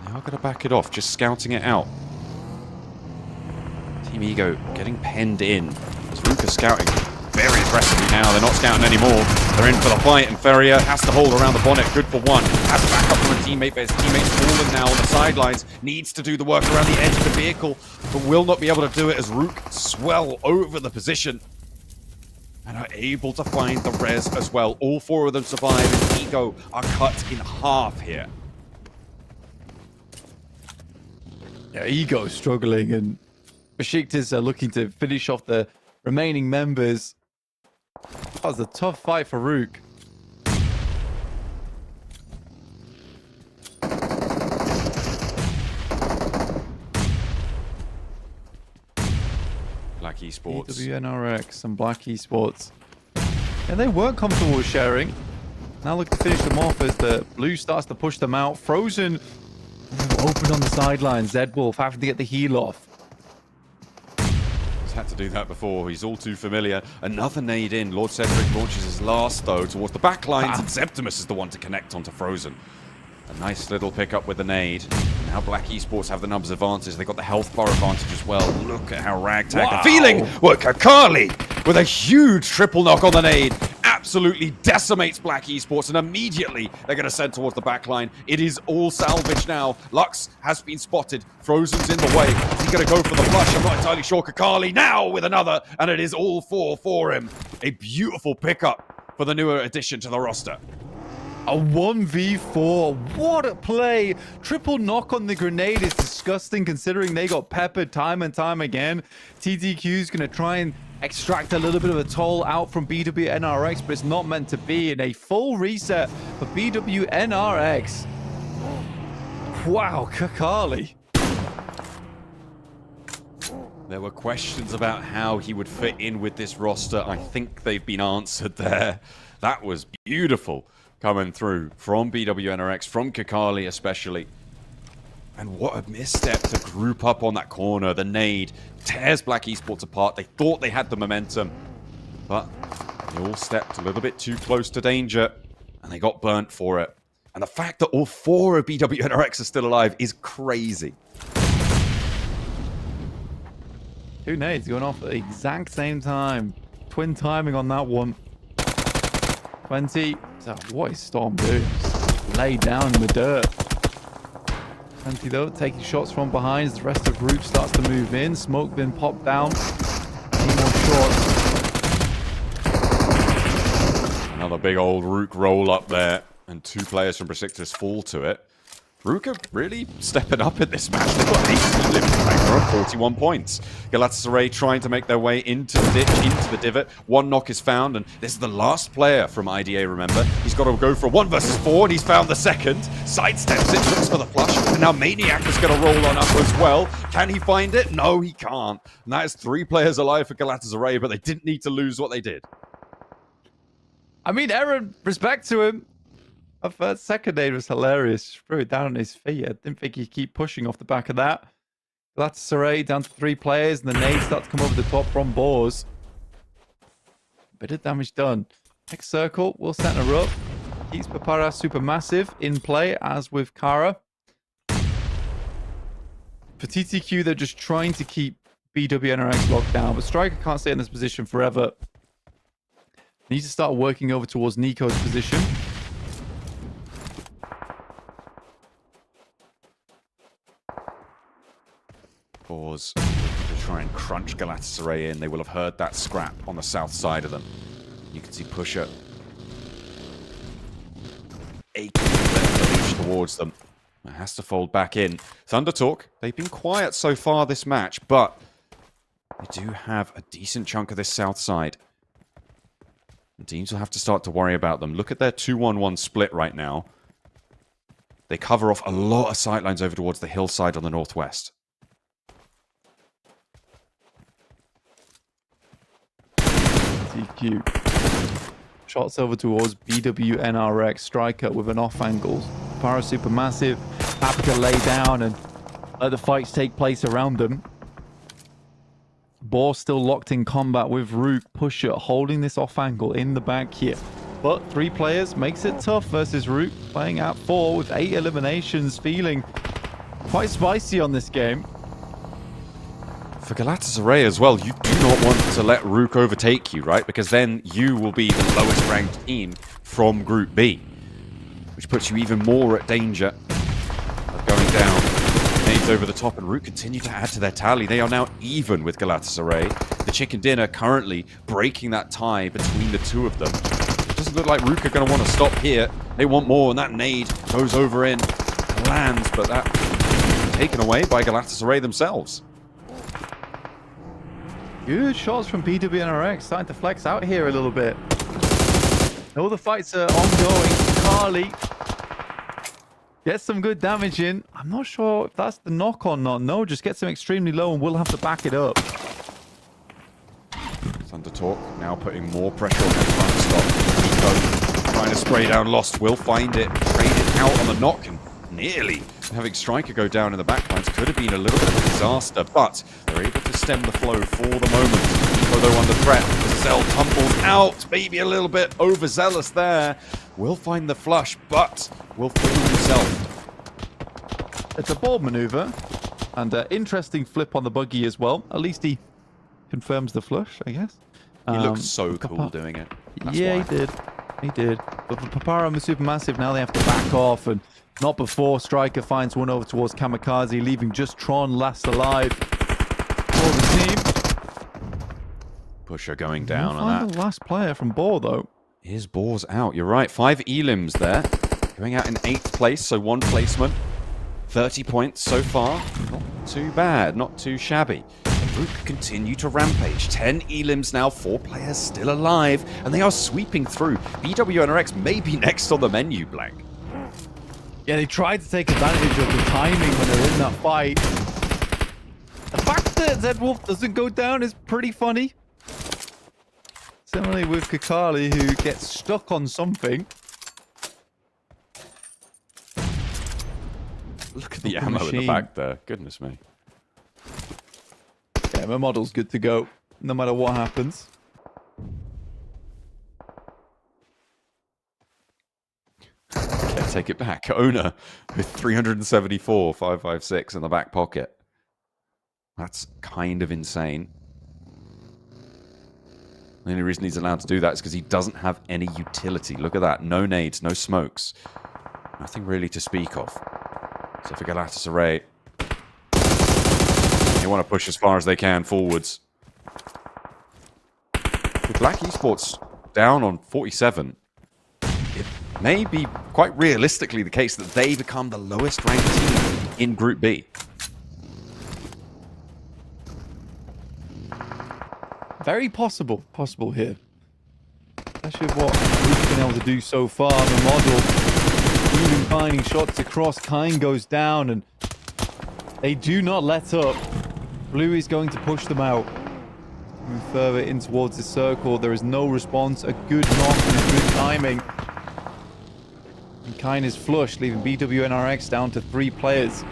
[SPEAKER 1] They are going to back it off, just scouting it out. Team Ego getting penned in. As RUKH are scouting very aggressively now. They're not scouting anymore. They're in for the fight, and Faria has to hold around the bonnet. Good for one. Has to back up from a teammate, but his teammate's fallen now on the sidelines. Needs to do the work around the edge of the vehicle, but will not be able to do it as RUKH swell over the position. And are able to find the res as well. All 4 of them survive, and Ego are cut in half here.
[SPEAKER 3] Yeah, Ego struggling, and Beşiktaş are looking to finish off the remaining members. That was a tough fight for RUKH.
[SPEAKER 1] Esports.
[SPEAKER 3] BWNRX and Black Esports. And they weren't comfortable with sharing. Now look to finish them off as the blue starts to push them out. Frozen open on the sideline. Zedwolf having to get the heal off.
[SPEAKER 1] He's had to do that before. He's all too familiar. Another nade in. Lord Cedric launches his last, though, towards the back lines, and Septimus is the one to connect onto Frozen. A nice little pickup with the nade. Now Black Esports have the numbers advantage. They got the health bar advantage as well. Look at how ragtag the feeling. Well, Kakali with a huge triple knock on the nade absolutely decimates Black Esports, and immediately they're going to send towards the back line. It is all salvage now. Lux has been spotted. Frozen's in the way. Is he going to go for the flush? I'm not entirely sure. Kakali now with another, and it is all four for him. A beautiful pickup for the newer addition to the roster.
[SPEAKER 3] A 1v4. What a play. Triple knock on the grenade is disgusting considering they got peppered time and time again. TTQ's going to try and extract a little bit of a toll out from BWNRX, but it's not meant to be. In a full reset for BWNRX. Wow, Kakali.
[SPEAKER 1] There were questions about how he would fit in with this roster. I think they've been answered there. That was beautiful coming through from BWNRX, from Kakali especially. And what a misstep to group up on that corner. The nade tears Black Esports apart. They thought they had the momentum, but they all stepped a little bit too close to danger, and they got burnt for it. And the fact that all four of BWNRX are still alive is crazy.
[SPEAKER 3] Two nades going off at the exact same time. Twin timing on that one. 20. So what is Storm doing? Just laid down in the dirt. 20 though, taking shots from behind as the rest of RUKH starts to move in. Smoke been popped down. Any more shots?
[SPEAKER 1] Another big old RUKH roll up there, and two players from Besiktas fall to it. RUKH are really stepping up in this match. They've got 18 limits back. They're on 41 points. Galatasaray trying to make their way into the ditch, into the divot. One knock is found, and this is the last player from IDA, remember. He's got to go for a 1 versus 4, and he's found the second. Sidesteps it, looks for the flush, and now Maniac is going to roll on up as well. Can he find it? No, he can't. And that is 3 players alive for Galatasaray, but they didn't need to lose what they did.
[SPEAKER 3] I mean, Aaron, respect to him. That second nade was hilarious. Threw it down on his feet. I didn't think he'd keep pushing off the back of that. Galatasaray down to 3 players, and the nades start to come over the top from Boars. Bit of damage done. Next circle, we'll center up. Keeps Papara SuperMassive in play, as with Carya. For TTQ, they're just trying to keep BWNRX locked down, but Striker can't stay in this position forever. Needs to start working over towards Nico's position.
[SPEAKER 1] Boars to try and crunch Galatasaray in. They will have heard that scrap on the south side of them. You can see Pusher aching to leash towards them. It has to fold back in. Thunder Talk, they've been quiet so far this match, but they do have a decent chunk of this south side. And teams will have to start to worry about them. Look at their 2-1-1 split right now. They cover off a lot of sightlines over towards the hillside on the northwest.
[SPEAKER 3] TQ. Shots over towards BWNRX. Striker with an off angle. Papara SuperMassive happy to lay down and let the fights take place around them. Boar still locked in combat with RUKH. Pusher holding this off angle in the back here. But 3 players makes it tough versus RUKH. Playing at 4 with 8 eliminations. Feeling quite spicy on this game.
[SPEAKER 1] For Galatasaray as well, you do not want to let RUKH overtake you, right? Because then you will be the lowest ranked team from Group B, which puts you even more at danger of going down. Nades over the top, and RUKH continue to add to their tally. They are now even with Galatasaray. The Chicken Dinner currently breaking that tie between the two of them. It doesn't look like RUKH are going to want to stop here. They want more, and that nade goes over in, lands, but that taken away by Galatasaray themselves.
[SPEAKER 3] Good shots from BWNRX, starting to flex out here a little bit. All the fights are ongoing. Carly gets some good damage in. I'm not sure if that's the knock or not. No, just gets him extremely low and we'll have to back it up.
[SPEAKER 1] Thunder Talk now putting more pressure on their front stop. Nico trying to spray down Lost, will find it, trade it out on the knock, and nearly having Striker go down in the backlines could have been a little bit of a disaster, but they're able to stem the flow for the moment. Nico though under threat, Zell tumbles out, maybe a little bit overzealous there. Will find the flush, but will fool himself.
[SPEAKER 3] It's a bold maneuver, and interesting flip on the buggy as well. At least he confirms the flush, I guess.
[SPEAKER 1] He looked so cool doing it. That's
[SPEAKER 3] yeah,
[SPEAKER 1] why.
[SPEAKER 3] he did. He did. But for Papara and the Supermassive, now they have to back off, and not before Striker finds one over towards Kamikaze, leaving just Tron last alive for the team.
[SPEAKER 1] Pusher going down
[SPEAKER 3] We'll
[SPEAKER 1] on
[SPEAKER 3] find
[SPEAKER 1] that.
[SPEAKER 3] the last player from Boar, though.
[SPEAKER 1] Here's Boars out. You're right. 5 elims there. Going out in 8th place, so 1 placement. 30 points so far. Not too bad. Not too shabby. RUKH continue to rampage. 10 elims now. 4 players still alive. And they are sweeping through. BWNRX may be next on the menu, Blank.
[SPEAKER 3] Yeah, they tried to take advantage of the timing when they're in that fight. The fact that Zedwolf doesn't go down is pretty funny. Similarly with Kakali, who gets stuck on something.
[SPEAKER 1] Look at the ammo in the back there. Goodness me.
[SPEAKER 3] Yeah, my model's good to go, no matter what happens.
[SPEAKER 1] Okay, take it back. Owner with 374, 556 in the back pocket. That's kind of insane. The only reason he's allowed to do that is because he doesn't have any utility. Look at that. No nades, no smokes. Nothing really to speak of. So for Galatasaray, they want to push as far as they can forwards. With RUKH Esports down on 47, it may be quite realistically the case that they become the lowest ranked team in Group B.
[SPEAKER 3] Very possible here. Especially with what we've been able to do so far. The model, even finding shots across, Kine goes down, and they do not let up. Blue is going to push them out. Move further in towards the circle. There is no response. A good knock and a good timing. And Kine is flushed, leaving BWNRX down to 3 players.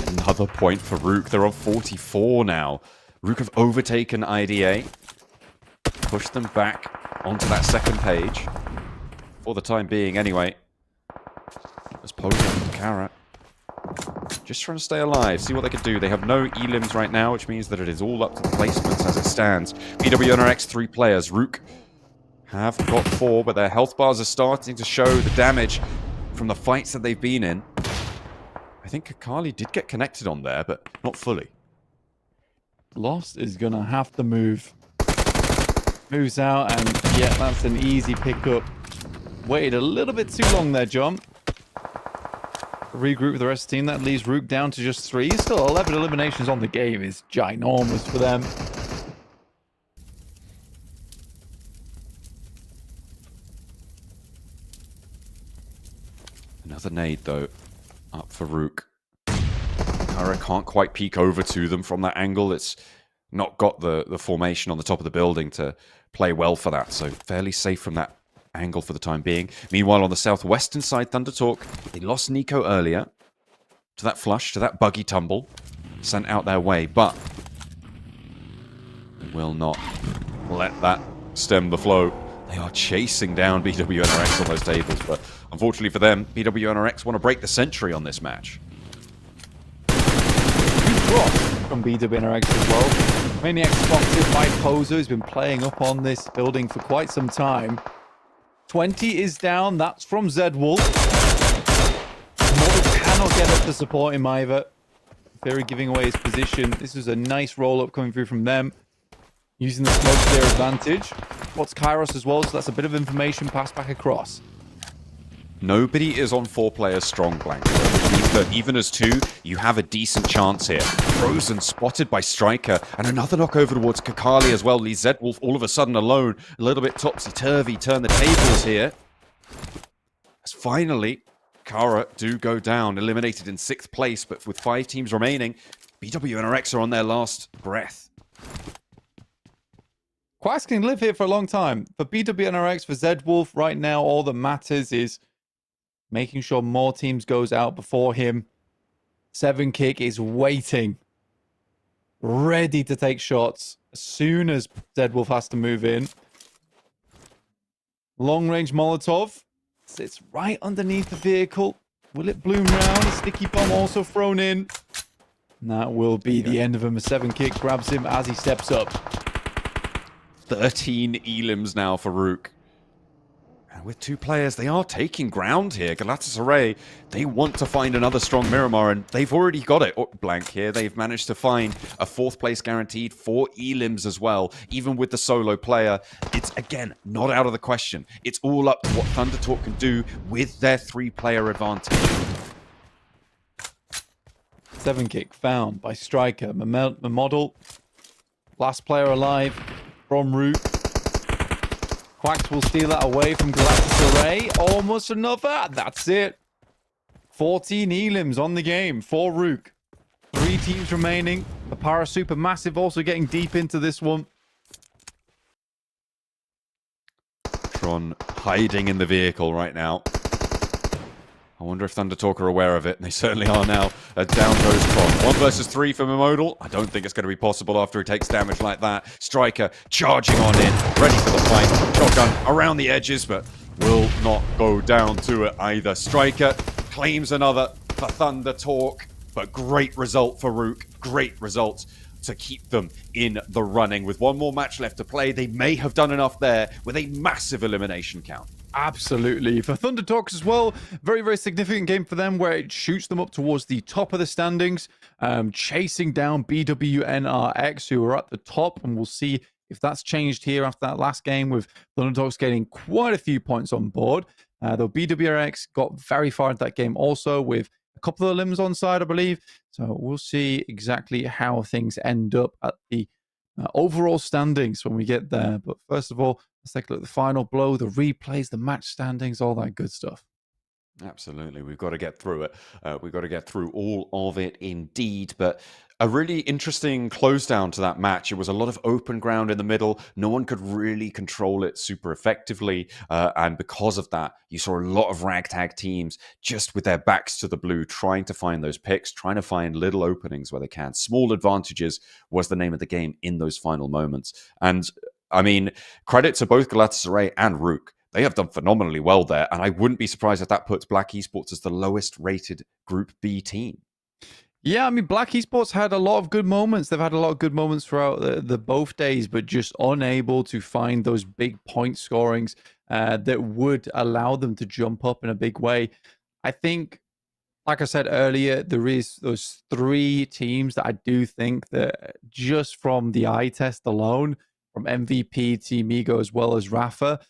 [SPEAKER 1] Another point for RUKH. They're on 44 now. RUKH have overtaken IDA. Pushed them back onto that second page. For the time being, anyway. Let's pose up Carya. Just trying to stay alive. See what they can do. They have no elims right now, which means that it is all up to the placements as it stands. BWNRX 3 players. RUKH have got 4, but their health bars are starting to show the damage from the fights that they've been in. I think Kakali did get connected on there, but not fully.
[SPEAKER 3] Lost is going to have to move. Moves out, and yeah, that's an easy pickup. Waited a little bit too long there, John. Regroup with the rest of the team. That leaves RUKH down to just 3. Still 11 eliminations on the game is ginormous for them.
[SPEAKER 1] Another nade, though, up for RUKH. Carya can't quite peek over to them from that angle. It's not got the formation on the top of the building to play well for that, so fairly safe from that angle for the time being. Meanwhile, on the southwestern side, Thunder Talk, they lost Nico earlier to that flush, to that buggy tumble, sent out their way, but they will not let that stem the flow. They are chasing down BWNRX on those tables, but unfortunately for them, BWNRX want to break the century on this match.
[SPEAKER 3] From BWNRX as well. Maniac spotted by Pozo, who's been playing up on this building for quite some time. 20 is down. That's from Zedwolf. Model cannot get up to support him either. Theory giving away his position. This is a nice roll-up coming through from them. Using the smoke to their advantage. What's Kairos as well, so that's a bit of information passed back across.
[SPEAKER 1] Nobody is on 4 players strong, Blank, which means that even as 2, you have a decent chance here. Frozen, spotted by Striker, and another knock over towards Kakali as well. Leaves Zedwolf all of a sudden alone, a little bit topsy-turvy, turn the tables here. As finally, Carya do go down, eliminated in 6th place, but with 5 teams remaining, BWNRX are on their last breath.
[SPEAKER 3] Quax can live here for a long time. For BWNRX, for Zedwolf, right now, all that matters is making sure more teams goes out before him. 7Kick is waiting, ready to take shots as soon as Zedwolf has to move in. Long-range Molotov sits right underneath the vehicle. Will it bloom round? A sticky bomb also thrown in. And that will be the end of him. A 7Kick grabs him as he steps up.
[SPEAKER 1] 13 elims now for RUKH. And with 2 players, they are taking ground here. Galatasaray, they want to find another strong Miramar, and they've already got it. Oh, blank here. They've managed to find a 4th place guaranteed, 4 elims as well. Even with the solo player, it's, again, not out of the question. It's all up to what ThunderTalk can do with their 3-player advantage.
[SPEAKER 3] 7Kick found by Striker. Model, last player alive from RUKH. Quacks will steal that away from Galatasaray. Almost another. That's it. 14 elims on the game for RUKH. 3 teams remaining. Papara SuperMassive also getting deep into this one.
[SPEAKER 1] Tron hiding in the vehicle right now. I wonder if ThunderTalk are aware of it. They certainly are now. Down goes Tron. 1 versus 3 for Mimodal. I don't think it's going to be possible after he takes damage like that. Striker charging on in, ready for the fight. Shotgun around the edges, but will not go down to it either. Striker claims another for ThunderTalk, but great result for RUKH. Great result to keep them in the running. With 1 more match left to play, they may have done enough there with a massive elimination count.
[SPEAKER 3] Absolutely. For ThunderTalk as well, very, very significant game for them where it shoots them up towards the top of the standings, chasing down BWNRX, who are at the top, and we'll see if that's changed here after that last game with ThunderTalks getting quite a few points on board. Though BWNRX got very far into that game also with a couple of limbs on side, I believe. So we'll see exactly how things end up at the overall standings when we get there. But first of all, let's take a look at the final blow, the replays, the match standings, all that good stuff.
[SPEAKER 1] Absolutely. We've got to get through it. We've got to get through all of it indeed. But a really interesting close down to that match. It was a lot of open ground in the middle. No one could really control it super effectively. And because of that, you saw a lot of ragtag teams just with their backs to the blue, trying to find those picks, trying to find little openings where they can. Small advantages was the name of the game in those final moments. And I mean, credit to both Galatasaray and RUKH. They have done phenomenally well there, and I wouldn't be surprised if that puts BRX Esports as the lowest rated Group B team.
[SPEAKER 3] Yeah, I mean, BRX Esports had a lot of good moments. They've had a lot of good moments throughout the both days, but just unable to find those big point scorings that would allow them to jump up in a big way. I think, like I said earlier, there is those 3 teams that I do think that just from the eye test alone, from MVP, Team Ego, as well as Rafa,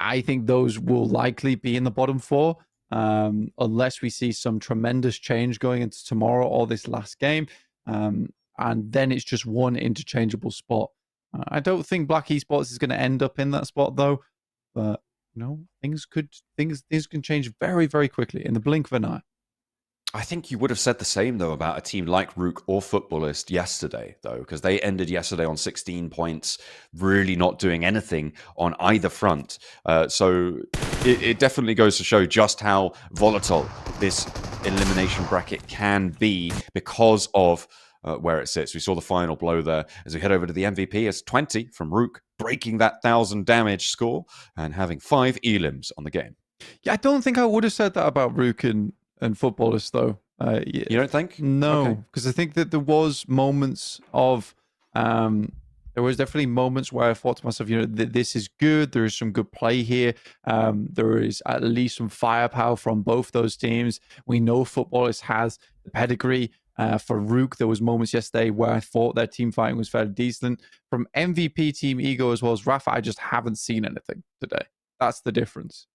[SPEAKER 3] I think those will likely be in the bottom 4, unless we see some tremendous change going into tomorrow or this last game. And then it's just 1 interchangeable spot. I don't think BRX Esports is going to end up in that spot, though. But, you know, things can change very, very quickly in the blink of an eye.
[SPEAKER 1] I think you would have said the same, though, about a team like RUKH or Footballist yesterday, though, because they ended yesterday on 16 points, really not doing anything on either front. So it definitely goes to show just how volatile this elimination bracket can be because of where it sits. We saw the final blow there as we head over to the MVP. It's 20 from RUKH, breaking that 1,000 damage score and having 5 elims on the game.
[SPEAKER 3] Yeah, I don't think I would have said that about RUKH and Footballers, though.
[SPEAKER 1] You don't think?
[SPEAKER 3] No, because I think that there was moments of there was definitely moments where I thought to myself, you know, this is good. There is some good play here. There is at least some firepower from both those teams. We know Footballers has the pedigree. For RUKH, there was moments yesterday where I thought their team fighting was fairly decent. From MVP, Team Ego, as well as Rafa, I just haven't seen anything today. That's the difference.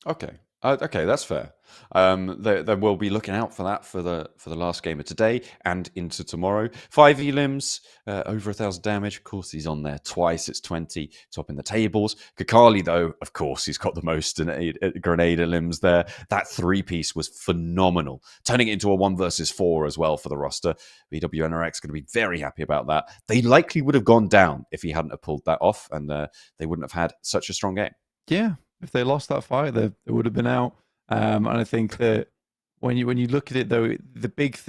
[SPEAKER 1] Okay. Okay, that's fair. They will be looking out for that for the last game of today and into tomorrow. 5 elims, over 1,000 damage. Of course, he's on there twice. It's 20, top in the tables. Kakali, though, of course, he's got the most grenade elims there. That 3-piece was phenomenal, turning it into a 1 versus 4 as well for the roster. BWNRX going to be very happy about that. They likely would have gone down if he hadn't have pulled that off, and they wouldn't have had such a strong game.
[SPEAKER 3] Yeah, if they lost that fight, they would have been out. And I think that when you look at it, though, the big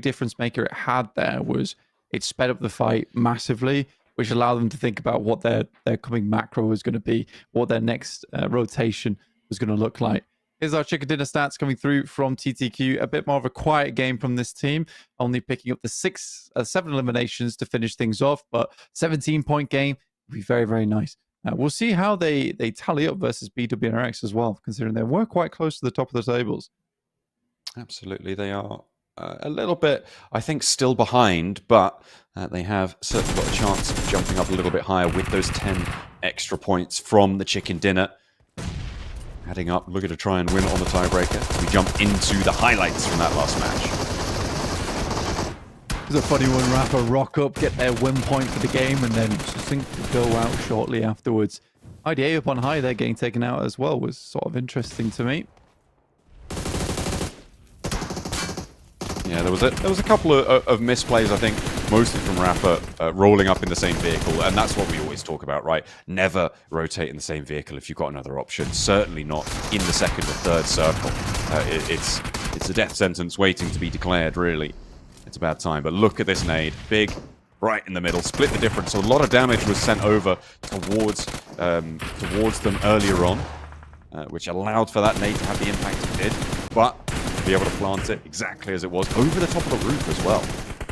[SPEAKER 3] difference maker it had there was it sped up the fight massively, which allowed them to think about what their coming macro was going to be, what their next rotation was going to look like. Here's our chicken dinner stats coming through from TTQ. A bit more of a quiet game from this team, only picking up the 7 eliminations to finish things off, but 17-point game would be very, very nice. We'll see how they tally up versus BWNRX as well, considering they were quite close to the top of the tables.
[SPEAKER 1] Absolutely, they are a little bit, I think, still behind, but they have certainly got a chance of jumping up a little bit higher with those 10 extra points from the chicken dinner. Adding up, looking to try and win it on the tiebreaker. We jump into the highlights from that last match.
[SPEAKER 3] It's a funny one, Rafa rock up, get their win point for the game, and then succinctly go out shortly afterwards. IDA up on high, they're getting taken out as well, was sort of interesting to me.
[SPEAKER 1] Yeah, there was a couple of misplays, I think, mostly from Rafa rolling up in the same vehicle, and that's what we always talk about, right? Never rotate in the same vehicle if you've got another option. Certainly not in the second or third circle. It's a death sentence waiting to be declared, really. It's a bad time, but look at this nade. Big, right in the middle, split the difference. So a lot of damage was sent over towards them earlier on, which allowed for that nade to have the impact it did. But to be able to plant it exactly as it was, over the top of the roof as well.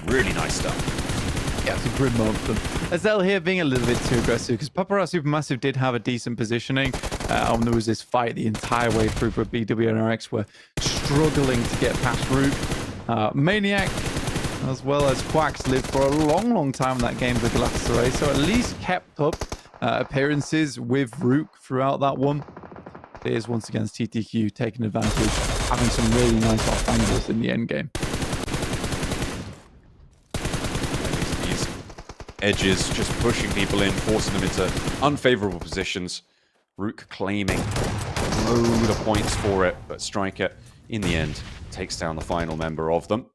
[SPEAKER 1] Really nice stuff.
[SPEAKER 3] Yeah, it's a grid moment for them. Azel here being a little bit too aggressive, because Papara SuperMassive did have a decent positioning. There was this fight the entire way through, but BWNRX were struggling to get past RUKH. Maniac, as well as Quacks, lived for a long, long time in that game with Galatasaray, so at least kept up appearances with RUKH throughout that one. Here's once again TTQ taking advantage, having some really nice off angles in the end game.
[SPEAKER 1] These edges just pushing people in, forcing them into unfavorable positions. RUKH claiming a load of points for it, but Striker, in the end, takes down the final member of them.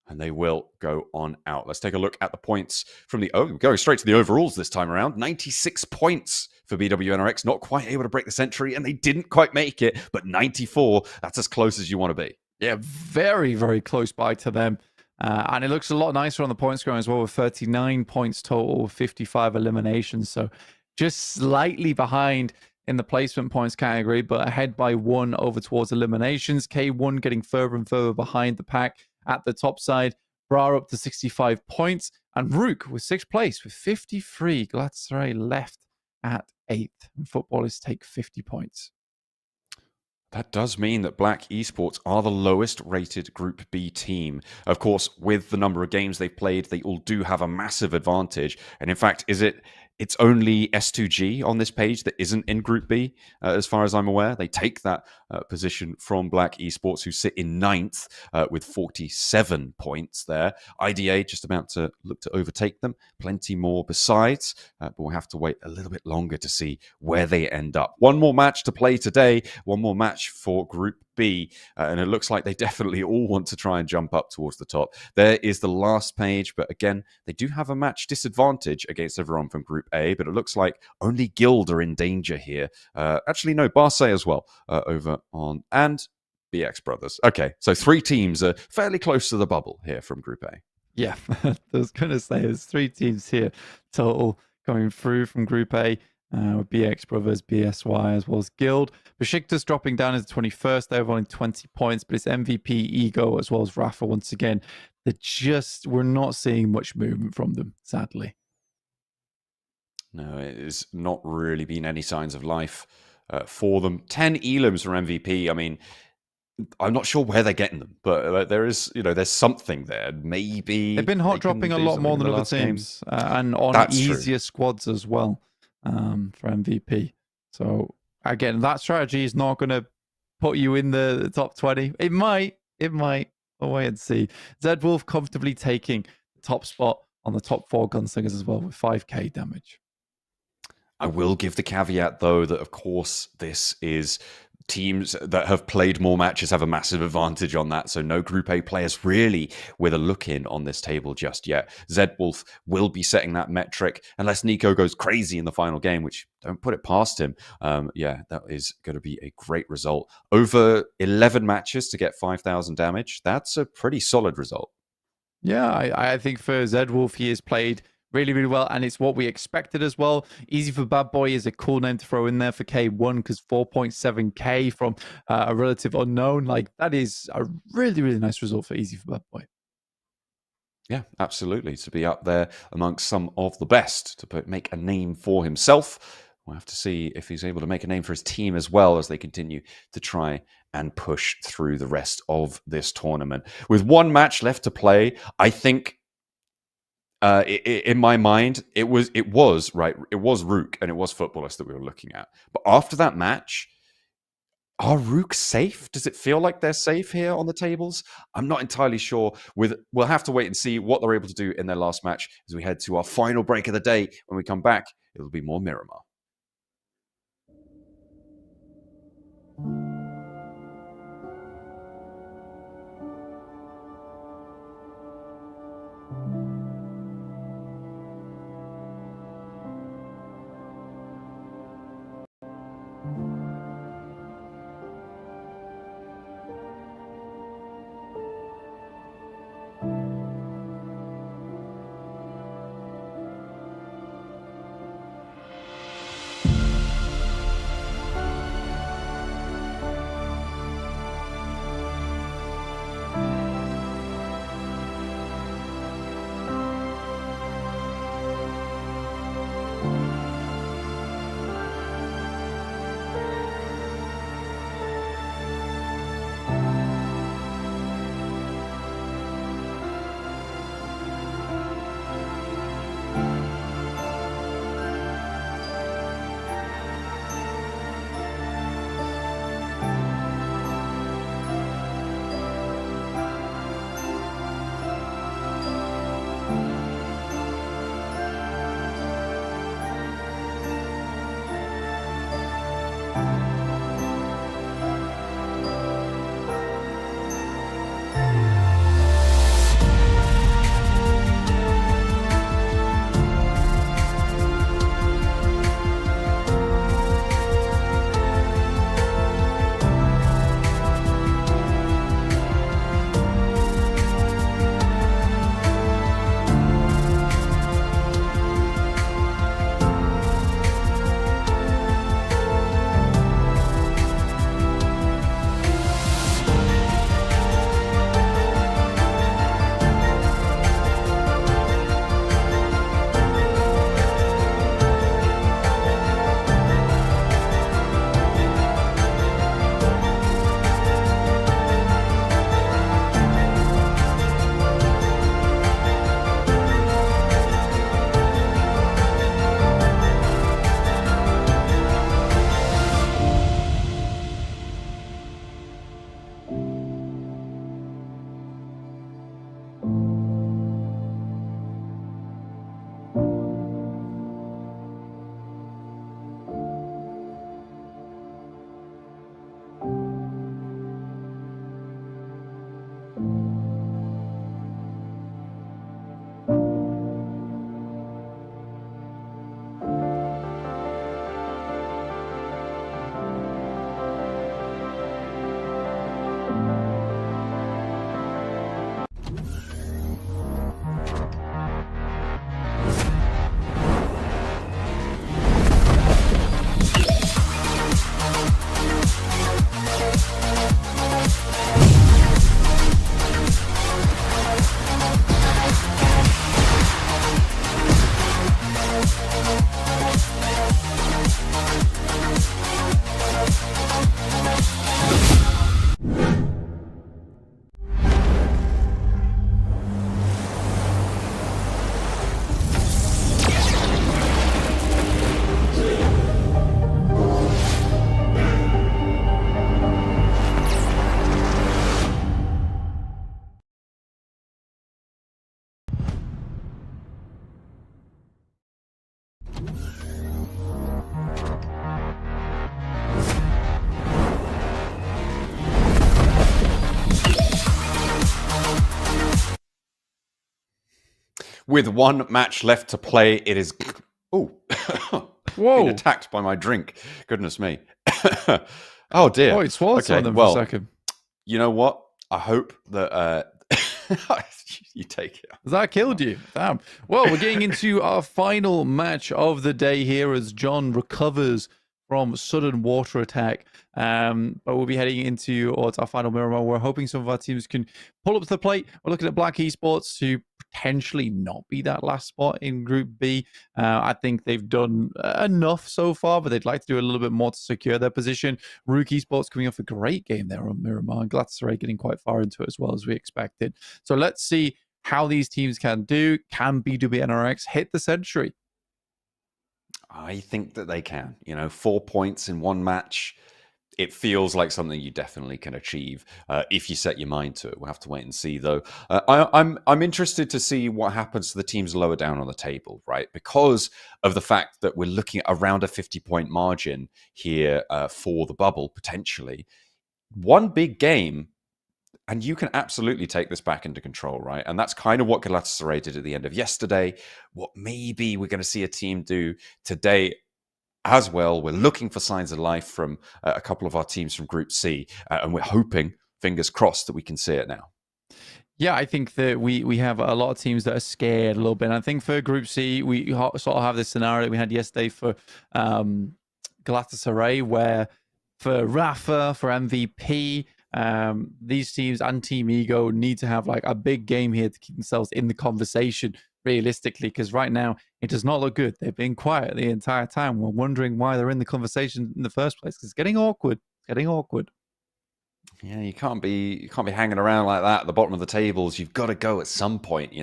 [SPEAKER 1] And they will go on out. Let's take a look at the points from the... Oh, going straight to the overalls this time around. 96 points for BWNRX. Not quite able to break the century, and they didn't quite make it. But 94, that's as close as you want to be.
[SPEAKER 3] Yeah, very, very close by to them. And it looks a lot nicer on the point scoring as well, with 39 points total, 55 eliminations. So just slightly behind in the placement points category, but ahead by 1 over towards eliminations. K1 getting further and further behind the pack at the top side. Bra up to 65 points, and RUKH was 6th place with 53. Galatasaray left at 8th, and footballers take 50 points.
[SPEAKER 1] That does mean that BRX Esports are the lowest rated Group B team. Of course, with the number of games they've played, they all do have a massive advantage. And in fact, it's only S2G on this page that isn't in Group B, as far as I'm aware. They take that position from BRX Esports, who sit in 9th with 47 points there. IDA just about to look to overtake them. Plenty more besides, but we'll have to wait a little bit longer to see where they end up. One more match to play today, one more match for Group B, and it looks like they definitely all want to try and jump up towards the top. There is the last page, but again, they do have a match disadvantage against everyone from Group A, but it looks like only Guild are in danger here. Actually, no, Barsay as well over on, and BX Brothers. Okay, so 3 teams are fairly close to the bubble here from Group A.
[SPEAKER 3] Yeah, I was going to say there's 3 teams here total coming through from Group A. With BX Brothers, BSY, as well as Guild. Beşiktaş dropping down into 21st. They have only 20 points, but it's MVP, Ego, as well as Rafa once again. We're not seeing much movement from them, sadly.
[SPEAKER 1] No, it has not really been any signs of life for them. 10 elims for MVP. I mean, I'm not sure where they're getting them, but there is, there's something there. Maybe
[SPEAKER 3] they've been hot dropping a lot more than other teams, and on easier squads as well. For MVP. So again, that strategy is not going to put you in the top 20? It might. We'll wait and see. Zed Wolf comfortably taking the top spot on the top 4 gunslingers as well with 5k damage.
[SPEAKER 1] I will give the caveat, though, that of course this is teams that have played more matches have a massive advantage on that. So no Group A players really with a look in on this table just yet. Zed Wolf will be setting that metric unless Nico goes crazy in the final game, which don't put it past him. Yeah, that is going to be a great result. Over 11 matches to get 5,000 damage. That's a pretty solid result.
[SPEAKER 3] Yeah, I think for Zed Wolf, he has played really, really well, and it's what we expected as well. Easy for Bad Boy is a cool name to throw in there for K1 because 4.7k from a relative unknown. Like, that is a really, really nice result for Easy for Bad Boy.
[SPEAKER 1] Yeah, absolutely. To be up there amongst some of the best, to make a name for himself. We'll have to see if he's able to make a name for his team as well as they continue to try and push through the rest of this tournament. With one match left to play, I think in my mind, it was right. It was RUKH and it was Futbolist that we were looking at. But after that match, are RUKH safe? Does it feel like they're safe here on the tables? I'm not entirely sure. We'll have to wait and see what they're able to do in their last match as we head to our final break of the day. When we come back, it'll be more Miramar. With one match left to play, it is... Oh,
[SPEAKER 2] Whoa.
[SPEAKER 1] been attacked by my drink. Goodness me. Oh, dear.
[SPEAKER 2] Oh, it swallowed some of them for a second.
[SPEAKER 1] You know what? I hope that... you take it.
[SPEAKER 2] That killed you. Damn. Well, we're getting into our final match of the day here as John recovers from sudden water attack. But we'll be heading into our final Miramar. We're hoping some of our teams can pull up to the plate. We're looking at RUKH Esports to potentially not be that last spot in Group B. I think they've done enough so far, but they'd like to do a little bit more to secure their position. RUKH Esports coming off a great game there on Miramar, and Galatasaray getting quite far into it as well as we expected. So let's see how these teams can do. Can BWNRX hit the century?
[SPEAKER 1] I think that they can. 4 points in one match. It feels like something you definitely can achieve if you set your mind to it. We'll have to wait and see, though. I'm interested to see what happens to the teams lower down on the table, right? Because of the fact that we're looking at around a 50-point margin here for the bubble, potentially. One big game, and you can absolutely take this back into control, right? And that's kind of what Galatasaray did at the end of yesterday. What maybe we're going to see a team do today as well. We're looking for signs of life from a couple of our teams from Group C, and we're hoping, fingers crossed, that we can see it now.
[SPEAKER 2] Yeah, I think that we have a lot of teams that are scared a little bit. And I think for Group C, we sort of have this scenario that we had yesterday for Galatasaray, where for Rafa, for MVP, these teams and Team Ego need to have like a big game here to keep themselves in the conversation realistically, because right now it does not look good. They've been quiet the entire time. We're wondering why they're in the conversation in the first place, because it's getting awkward.
[SPEAKER 1] Yeah, you can't be hanging around like that at the bottom of the tables. You've got to go at some point,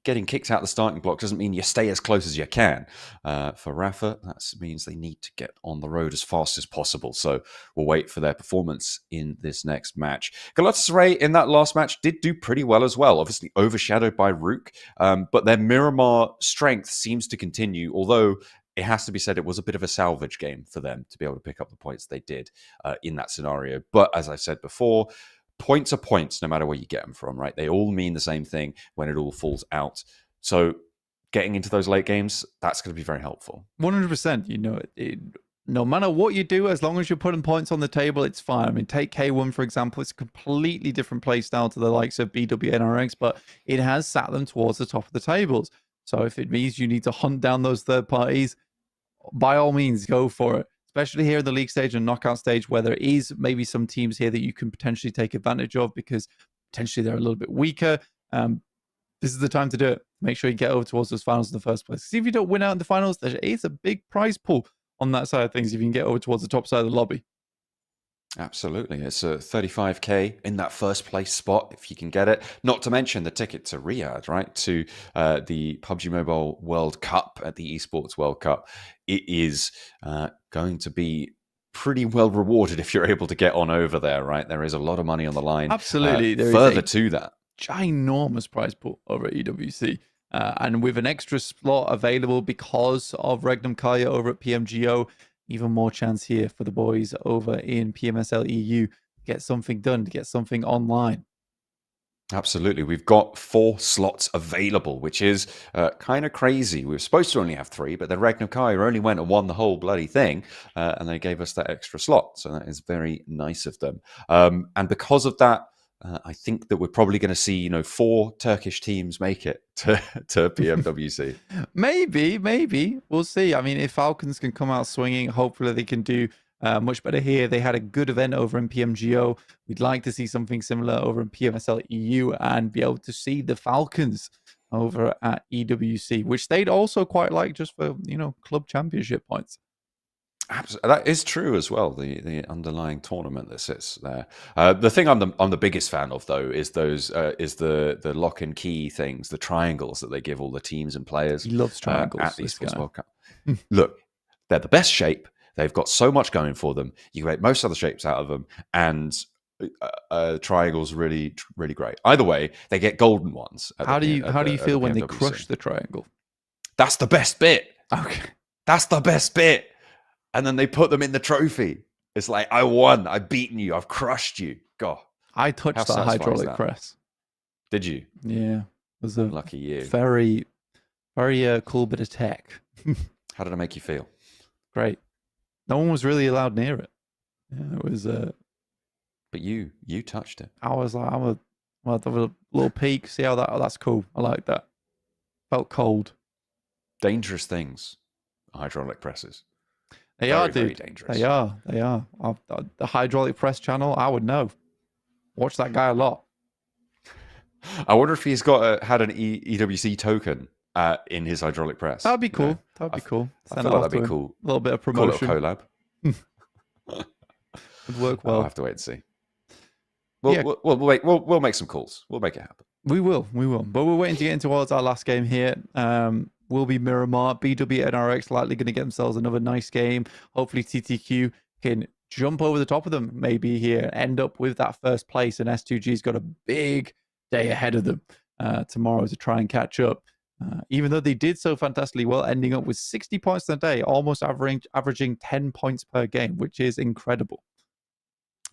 [SPEAKER 1] Getting kicked out the starting block doesn't mean you stay as close as you can. For Rafa, that means they need to get on the road as fast as possible. So we'll wait for their performance in this next match. Galatasaray in that last match did do pretty well as well, obviously overshadowed by RUKH. But their Miramar strength seems to continue, although it has to be said it was a bit of a salvage game for them to be able to pick up the points they did in that scenario. But as I said before, points are points no matter where you get them from, right? They all mean the same thing when it all falls out. So getting into those late games, that's going to be very helpful.
[SPEAKER 2] 100%. No matter what you do, as long as you're putting points on the table, it's fine. I mean, take K1, for example. It's a completely different play style to the likes of BWNRX, but it has sat them towards the top of the tables. So if it means you need to hunt down those third parties, by all means, go for it. Especially here in the league stage and knockout stage, where there is maybe some teams here that you can potentially take advantage of because potentially they're a little bit weaker. This is the time to do it. Make sure you get over towards those finals in the first place. See, if you don't win out in the finals, there is a big prize pool on that side of things if you can get over towards the top side of the lobby.
[SPEAKER 1] Absolutely. It's a 35k in that first place spot if you can get it. Not to mention the ticket to Riyadh, right? To the PUBG Mobile World Cup at the Esports World Cup. It is going to be pretty well rewarded if you're able to get on over there, right? There is a lot of money on the line.
[SPEAKER 2] Absolutely.
[SPEAKER 1] Further to that,
[SPEAKER 2] ginormous prize pool over at EWC. And with an extra slot available because of Regnum Carya over at PMGO, even more chance here for the boys over in Pmsl EU to get something done, to get something online.
[SPEAKER 1] Absolutely. We've got 4 slots available, which is kind of crazy. We were supposed to only have 3, but the Regnum Carya only went and won the whole bloody thing, and they gave us that extra slot. So that is very nice of them. And because of that, I think that we're probably going to see, 4 Turkish teams make it to PMWC.
[SPEAKER 2] Maybe. We'll see. I mean, if Falcons can come out swinging, hopefully they can do much better here. They had a good event over in PMGO. We'd like to see something similar over in PMSL EU and be able to see the Falcons over at EWC, which they'd also quite like just for, club championship points.
[SPEAKER 1] Absolutely. That is true as well. The underlying tournament that sits there. The thing I'm the biggest fan of though is the lock and key things, the triangles that they give all the teams and players.
[SPEAKER 2] He loves triangles
[SPEAKER 1] at the Esports World Cup. Look, they're the best shape. They've got so much going for them. You can make most other shapes out of them, and triangles really really great. Either way, they get golden ones.
[SPEAKER 2] How do you feel when they crush the triangle?
[SPEAKER 1] That's the best bit.
[SPEAKER 3] Okay.
[SPEAKER 1] That's the best bit. And then they put them in the trophy. It's like, I won. I've beaten you. I've crushed you. God.
[SPEAKER 3] I touched
[SPEAKER 1] How
[SPEAKER 3] that
[SPEAKER 1] satisfying is
[SPEAKER 3] hydraulic
[SPEAKER 1] that?
[SPEAKER 3] press.
[SPEAKER 1] Did you?
[SPEAKER 3] Yeah. It was a
[SPEAKER 1] Lucky you.
[SPEAKER 3] very, very cool bit of tech.
[SPEAKER 1] How did it make you feel?
[SPEAKER 3] Great. No one was really allowed near it. Yeah, it was.
[SPEAKER 1] But you touched it.
[SPEAKER 3] I was like, I'll have a little peek. See how that's cool. I like that. Felt cold.
[SPEAKER 1] Dangerous things. Hydraulic presses.
[SPEAKER 3] They
[SPEAKER 1] Very,
[SPEAKER 3] are,
[SPEAKER 1] very
[SPEAKER 3] dude.
[SPEAKER 1] dangerous.
[SPEAKER 3] They are. The hydraulic press channel, I would know. Watch that guy a lot.
[SPEAKER 1] I wonder if he's got had an EWC token in his hydraulic press.
[SPEAKER 3] That'd be cool.
[SPEAKER 1] You know?
[SPEAKER 3] That'd be cool.
[SPEAKER 1] I feel like that'd be cool.
[SPEAKER 3] A little bit of
[SPEAKER 1] Cool
[SPEAKER 3] promotion.
[SPEAKER 1] little collab.
[SPEAKER 3] Would work
[SPEAKER 1] I'll
[SPEAKER 3] well.
[SPEAKER 1] have to wait and see. We'll make some calls. We'll make it happen.
[SPEAKER 3] We will. But we're waiting to get into towards our last game here. Will be Miramar. BW and RX likely going to get themselves another nice game. Hopefully TTQ can jump over the top of them maybe here, end up with that first place, and S2G's got a big day ahead of them tomorrow to try and catch up. Even though they did so fantastically well, ending up with 60 points in a day, almost averaging 10 points per game, which is incredible.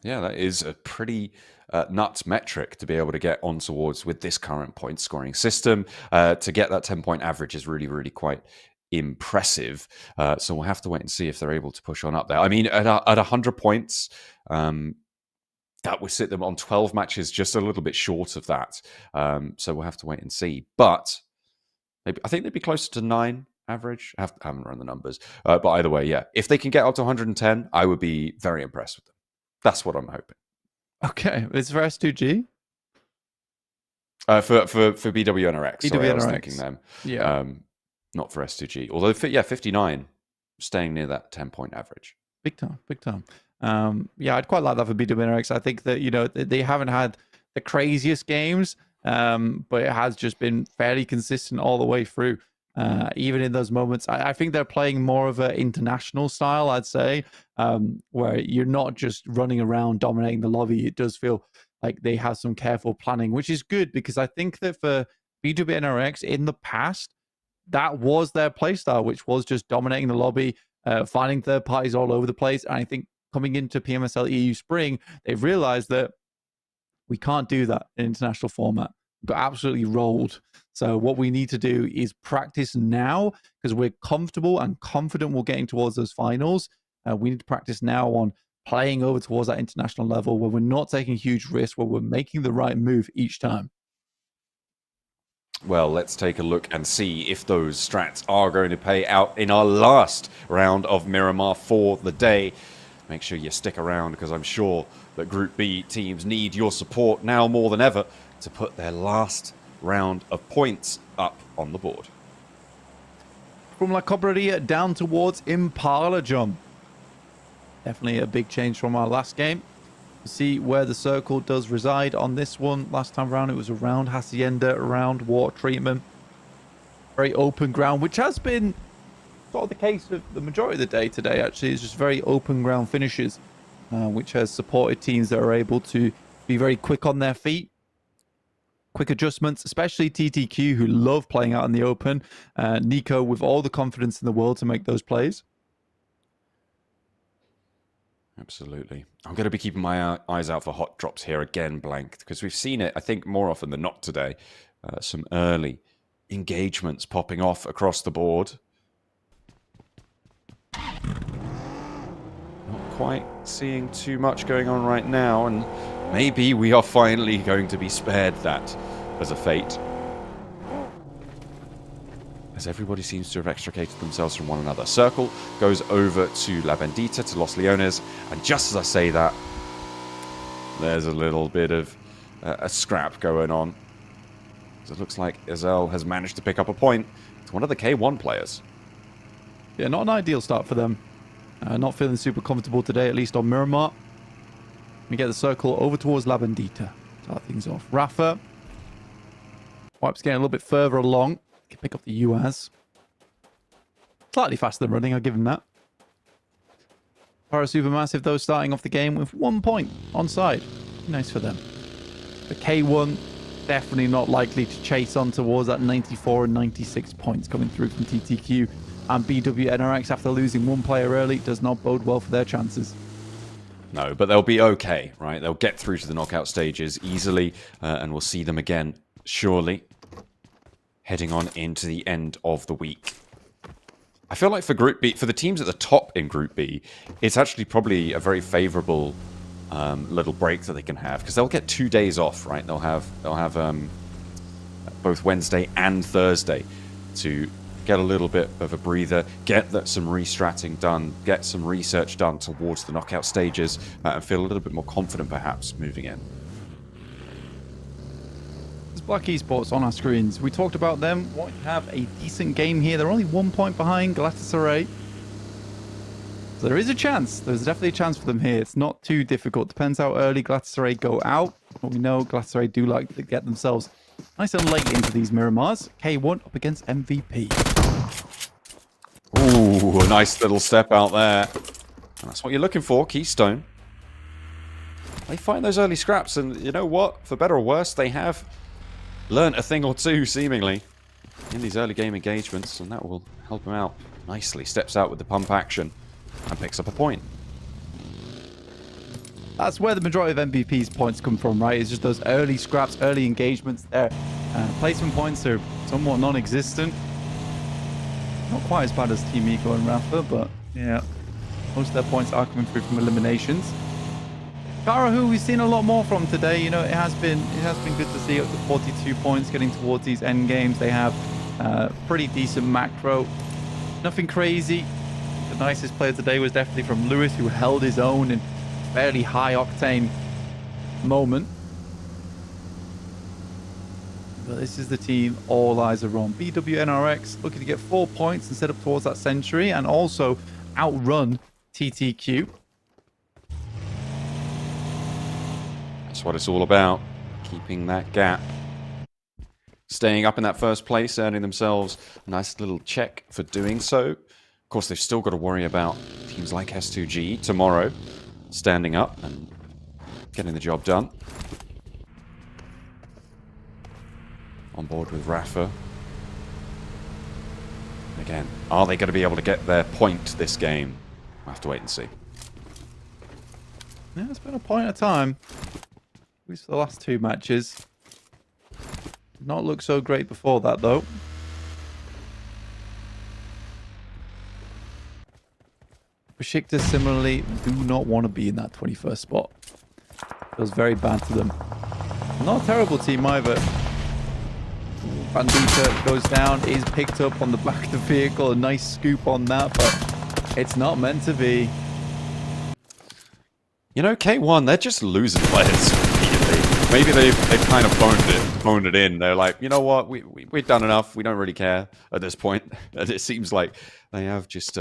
[SPEAKER 1] Yeah, that is a pretty nuts metric to be able to get on towards with this current point scoring system. To get that 10-point average is really, really quite impressive. So we'll have to wait and see if they're able to push on up there. I mean, at 100 points, that would sit them on 12 matches, just a little bit short of that. So we'll have to wait and see. But I think they'd be closer to 9 average. I haven't run the numbers. But either way, yeah. If they can get up to 110, I would be very impressed with them. That's what I'm hoping.
[SPEAKER 3] Okay, it's for S2G?
[SPEAKER 1] For BW and RX. Sorry, I was
[SPEAKER 3] BW
[SPEAKER 1] thinking them.
[SPEAKER 3] Yeah.
[SPEAKER 1] Not for S2G. Although, 59, staying near that 10-point average.
[SPEAKER 3] Big time. Yeah, I'd quite like that for BW and RX. I think that, they haven't had the craziest games, but it has just been fairly consistent all the way through. Even in those moments, I think they're playing more of an international style, I'd say, where you're not just running around dominating the lobby. It does feel like they have some careful planning, which is good, because I think that for BW and RX in the past, that was their playstyle, which was just dominating the lobby, finding third parties all over the place. And I think coming into Pmsl EU Spring, they've realized that we can't do that in international format. We got absolutely rolled. So what we need to do is practice now, because we're comfortable and confident we're getting towards those finals. We need to practice now on playing over towards that international level, where we're not taking huge risks, where we're making the right move each time.
[SPEAKER 1] Well, let's take a look and see if those strats are going to pay out in our last round of Miramar for the day. Make sure you stick around, because I'm sure that Group B teams need your support now more than ever to put their last round of points up on the board.
[SPEAKER 3] From La Cobreria down towards Impala, John. Definitely a big change from our last game. See where the circle does reside on this one. Last time around, it was around Hacienda, around water treatment. Very open ground, which has been sort of the case of the majority of the day today, actually. It's just very open ground finishes, which has supported teams that are able to be very quick on their feet. Quick adjustments, especially TTQ, who love playing out in the open. Nico with all the confidence in the world to make those plays.
[SPEAKER 1] Absolutely. I'm going to be keeping my eyes out for hot drops here again, Blank, because we've seen it, I think, more often than not today. Some early engagements popping off across the board. Not quite seeing too much going on right now, and maybe we are finally going to be spared that as a fate, as everybody seems to have extricated themselves from one another. Circle goes over to La Bendita, to Los Leones, and just as I say that, there's a little bit of a scrap going on. So it looks like Ezel has managed to pick up a point. It's one of the K1 players.
[SPEAKER 3] Yeah, not an ideal start for them. Not feeling super comfortable today, at least on Miramar. We get the circle over towards La Bendita. Start things off. Rafa. Wipes getting a little bit further along. Can pick up the UAZ. Slightly faster than running, I'll give him that. Papara SuperMassive, though, starting off the game with 1 point on side. Nice for them. The K1 definitely not likely to chase on towards that 94 and 96 points coming through from TTQ. And BWNRX, after losing one player early, does not bode well for their chances.
[SPEAKER 1] No, but they'll be okay, right? They'll get through to the knockout stages easily, and we'll see them again, surely, heading on into the end of the week. I feel like for Group B, for the teams at the top in Group B, it's actually probably a very favourable little break that they can have, because they'll get 2 days off, right? They'll have both Wednesday and Thursday to get a little bit of a breather, get some restratting done, get some research done towards the knockout stages, and feel a little bit more confident perhaps moving in.
[SPEAKER 3] There's RUKH Esports on our screens. We talked about them. What have a decent game here. They're only 1 point behind Galatasaray. So there is a chance. There's definitely a chance for them here. It's not too difficult. Depends how early Galatasaray go out. But we know Galatasaray do like to get themselves nice and late into these Miramars. K1 up against MVP.
[SPEAKER 1] Ooh, a nice little step out there. And that's what you're looking for, Keystone. They find those early scraps, and you know what? For better or worse, they have learnt a thing or two, seemingly, in these early game engagements, and that will help them out nicely. Steps out with the pump action and picks up a point.
[SPEAKER 3] That's where the majority of MVP's points come from, right? It's just those early scraps, early engagements there. Placement points are somewhat non-existent. Not quite as bad as Team Eco and Rafa, but yeah, most of their points are coming through from eliminations. Carya, who we've seen a lot more from today, you know, it has been good to see up to 42 points getting towards these end games. They have pretty decent macro, nothing crazy. The nicest player today was definitely from Lewis, who held his own in fairly high octane moment. But this is the team all eyes are on. BWNRX looking to get 4 points and set up towards that century, and also outrun TTQ.
[SPEAKER 1] That's what it's all about, keeping that gap. Staying up in that first place, earning themselves a nice little check for doing so. Of course, they've still got to worry about teams like S2G tomorrow standing up and getting the job done. On board with Rafa. Again, are they going to be able to get their point this game? We'll have to wait and see.
[SPEAKER 3] Yeah, it's been a point at a time. At least for the last 2 matches. Did not look so great before that, though. Beşiktaş similarly do not want to be in that 21st spot. Feels very bad to them. Not a terrible team either. Bandita goes down, is picked up on the back of the vehicle. A nice scoop on that, but it's not meant to be.
[SPEAKER 1] You know, K1, they're just losing players immediately. Maybe they've kind of phoned it in. They're like, you know what, we've done enough. We don't really care at this point. And it seems like they have just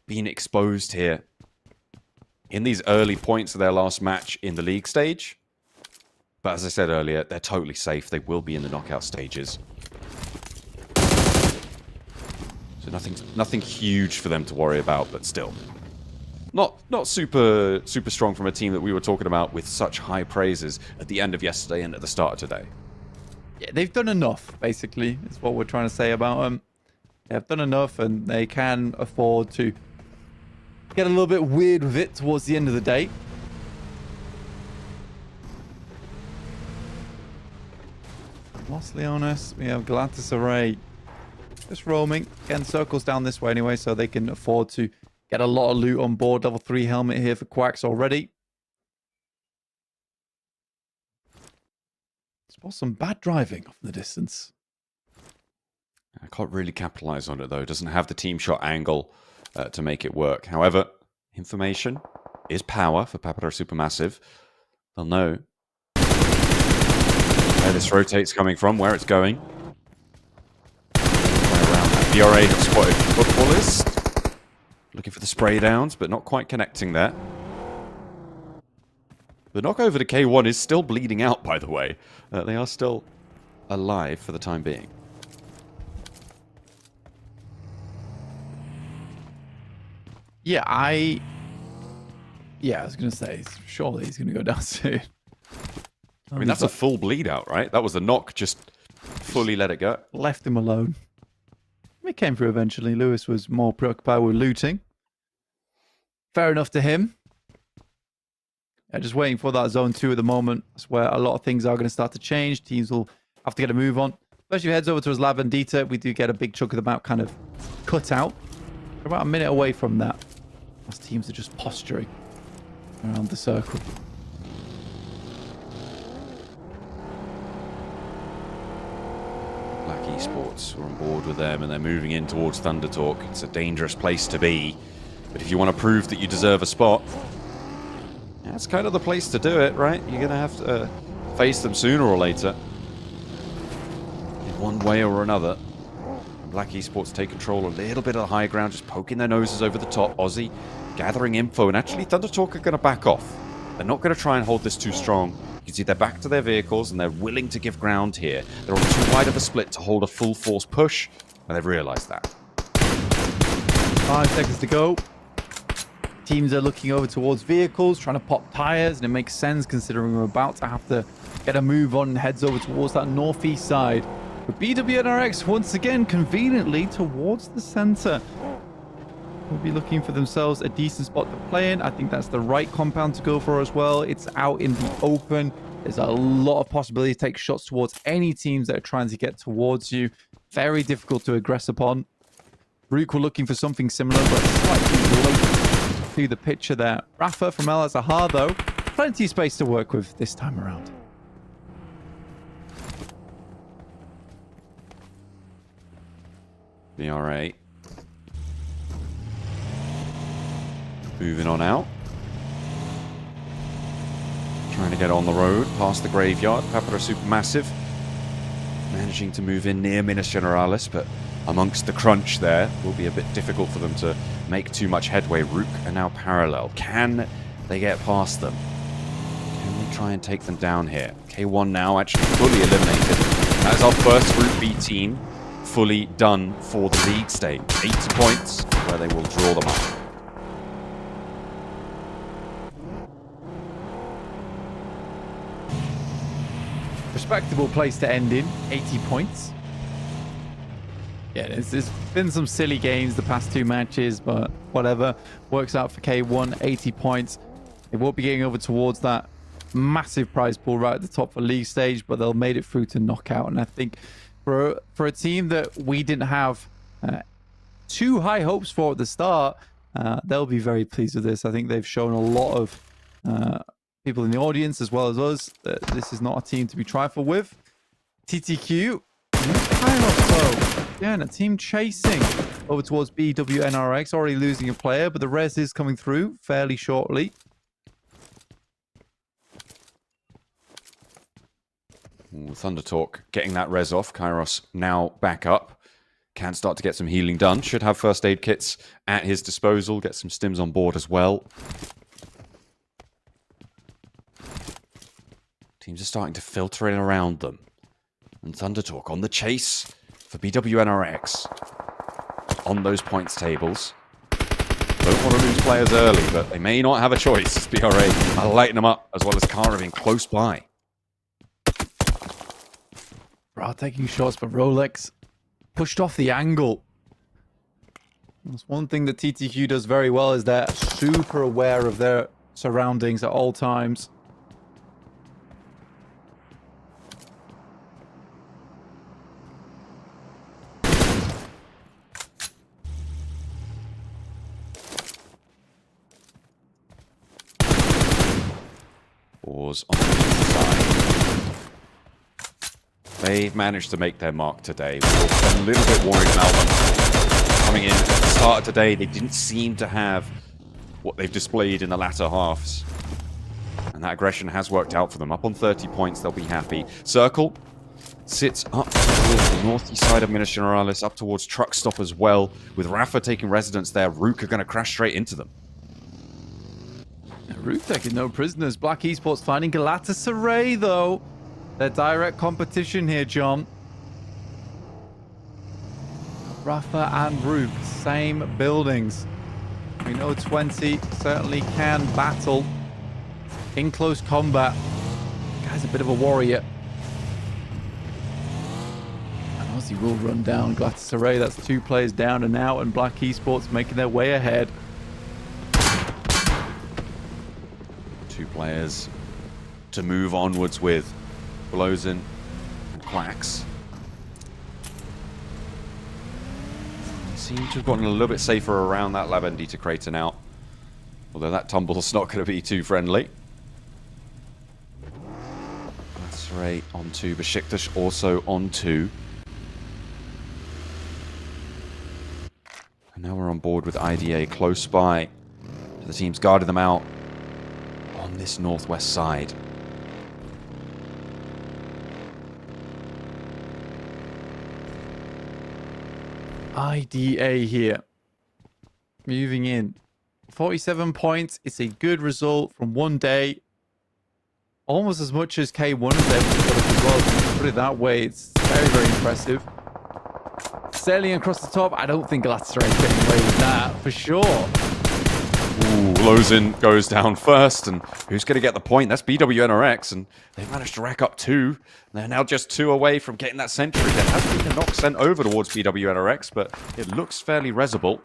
[SPEAKER 1] been exposed here in these early points of their last match in the league stage. But as I said earlier, they're totally safe. They will be in the knockout stages. So nothing huge for them to worry about, but still. Not super strong from a team that we were talking about with such high praises at the end of yesterday and at the start of today.
[SPEAKER 3] Yeah, they've done enough, basically, is what we're trying to say about them. They've done enough, and they can afford to get a little bit weird with it towards the end of the day. Los Leones, we have Galatasaray just roaming. Again, circles down this way anyway, so they can afford to get a lot of loot on board. Level 3 helmet here for Quacks already. Spot some bad driving off in the distance.
[SPEAKER 1] I can't really capitalize on it, though. It doesn't have the team shot angle to make it work. However, information is power for Papara SuperMassive. They'll know where this rotate's coming from, where it's going. Around that BRA have spotted footballist. Looking for the spray downs, but not quite connecting there. The knock over to K1 is still bleeding out, by the way. They are still alive for the time being.
[SPEAKER 3] Yeah, I was going to say, surely he's going to go down soon.
[SPEAKER 1] I mean, that's a full bleed out, right? That was the knock, just fully let it go.
[SPEAKER 3] Left him alone. It came through eventually. Lewis was more preoccupied with looting. Fair enough to him. Yeah, just waiting for that zone 2 at the moment. That's where a lot of things are going to start to change. Teams will have to get a move on. Especially if he heads over to his La Vendita, we do get a big chunk of the map kind of cut out. We're about a minute away from that. As teams are just posturing around the circle.
[SPEAKER 1] RUKH Esports are on board with them, and they're moving in towards Thunder Talk. It's a dangerous place to be. But if you want to prove that you deserve a spot, that's kind of the place to do it, right? You're going to have to face them sooner or later. In one way or another. RUKH Esports take control a little bit of the high ground, just poking their noses over the top. Aussie gathering info, and actually Thunder Talk are going to back off. They're not going to try and hold this too strong. You can see they're back to their vehicles, and they're willing to give ground here. They're on too wide of a split to hold a full force push, and they've realized that.
[SPEAKER 3] 5 seconds to go. Teams are looking over towards vehicles, trying to pop tires, and it makes sense considering we're about to have to get a move on and heads over towards that northeast side. But BWNRX once again conveniently towards the center. Will be looking for themselves a decent spot to play in. I think that's the right compound to go for as well. It's out in the open. There's a lot of possibility to take shots towards any teams that are trying to get towards you. Very difficult to aggress upon. RUKH were looking for something similar, but slightly late to the picture there. Rafa from El Azhar, though, plenty of space to work with this time around.
[SPEAKER 1] BR8. Moving on out. Trying to get on the road past the graveyard. Papara SuperMassive managing to move in near Minas Generalis, but amongst the crunch there will be a bit difficult for them to make too much headway. RUKH are now parallel. Can they get past them? Can they try and take them down here? K1 now actually fully eliminated. That is our first Group B team fully done for the league stage. 80 points where they will draw them up.
[SPEAKER 3] Respectable place to end in, 80 points. Yeah, there's been some silly games the past 2 matches, but whatever. Works out for K1, 80 points. They will be getting over towards that massive prize pool right at the top for league stage, but they'll made it through to knockout. And I think for a team that we didn't have too high hopes for at the start, they'll be very pleased with this. I think they've shown a lot of people in the audience as well as us that this is not a team to be trifled with. TTQ, kind of so. Yeah, and a team chasing over towards BWNRX, already losing a player, but the res is coming through fairly shortly.
[SPEAKER 1] Ooh, Thunder Talk getting that res off. Kairos now back up. Can start to get some healing done. Should have first aid kits at his disposal. Get some stims on board as well. Teams are starting to filter in around them. And Thunder Talk on the chase for BWNRX. On those points tables. Don't want to lose players early, but they may not have a choice. BRA are lighting them up, as well as Carya being close by.
[SPEAKER 3] Bra taking shots, but Rolex pushed off the angle. That's one thing that TTQ does very well, is they're super aware of their surroundings at all times.
[SPEAKER 1] Boars on the side. They've managed to make their mark today. We're a little bit worried about them coming in at the start of today. They didn't seem to have what they've displayed in the latter halves. And that aggression has worked out for them. Up on 30 points, they'll be happy. Circle sits up towards the northeast side of Minas Generalis, up towards Truck Stop as well. With Rafa taking residence there, RUKH are going to crash straight into them.
[SPEAKER 3] RUKH taking no prisoners. RUKH Esports finding Galatasaray, though. Their direct competition here, John. Rafa and RUKH, same buildings. We know 20 certainly can battle in close combat. Guys There's a bit of a warrior. And Aussie will run down Galatasaray. That's 2 players down and out, and RUKH Esports making their way ahead.
[SPEAKER 1] 2 players to move onwards with. Blows-in and Quacks. Seem to have gotten a little bit safer around that Lavendita crater now. Although that tumble's not going to be too friendly. That's right, on 2. Beşiktaş also on 2. And now we're on board with IDA close by. The team's guarded them out on this northwest side.
[SPEAKER 3] IDA here. Moving in. 47 points. It's a good result from one day. Almost as much as K1 is able to put up as well. If you put it that way, it's very, very impressive. Sailing across the top. I don't think Galatasaray is getting away with that, for sure.
[SPEAKER 1] Ooh, Lozin goes down first, and who's going to get the point? That's BWNRX, and they've managed to rack up 2. They're now just 2 away from getting that century. There has been a knock sent over towards BWNRX, but it looks fairly resible.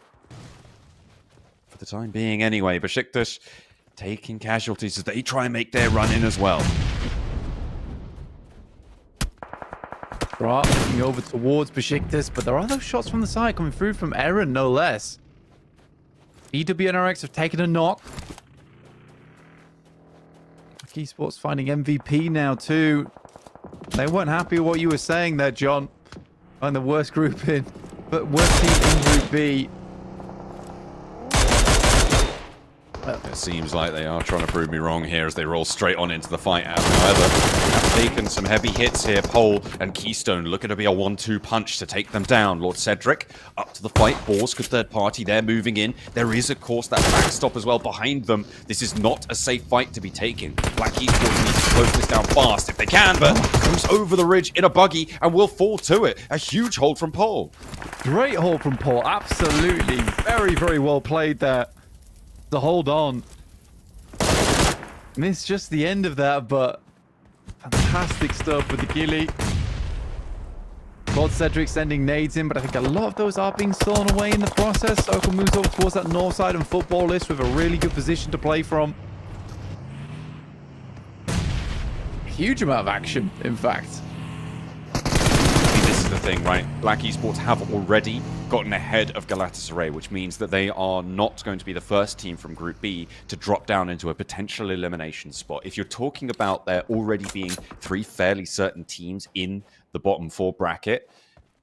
[SPEAKER 1] For the time being anyway, Beşiktaş taking casualties as they try and make their run in as well.
[SPEAKER 3] Right, looking over towards Beşiktaş, but there are those shots from the side coming through from Eren, no less. BWNRX have taken a knock. RUKH Esports finding MVP now too. They weren't happy with what you were saying there, John. Find the worst group in, but worst team in Group B.
[SPEAKER 1] It seems like they are trying to prove me wrong here as they roll straight on into the fight. However, have taken some heavy hits here. Pole and Keystone looking to be a 1-2 punch to take them down. Lord Cedric up to the fight. Boars, good third party. They're moving in. There is, of course, that backstop as well behind them. This is not a safe fight to be taken. RUKH Esports needs to close this down fast if they can, but comes over the ridge in a buggy and will fall to it. A huge hold from Pole.
[SPEAKER 3] Great hold from Paul. Absolutely. Very, very well played there. To hold on. Missed just the end of that, but fantastic stuff with the ghillie. Lord Cedric sending nades in, but I think a lot of those are being stolen away in the process. Soko moves over towards that north side and football list with a really good position to play from. Huge amount of action, in fact.
[SPEAKER 1] This is the thing, right? RUKH Esports have already gotten ahead of Galatasaray, which means that they are not going to be the first team from Group B to drop down into a potential elimination spot. If you're talking about there already being 3 fairly certain teams in the bottom 4 bracket,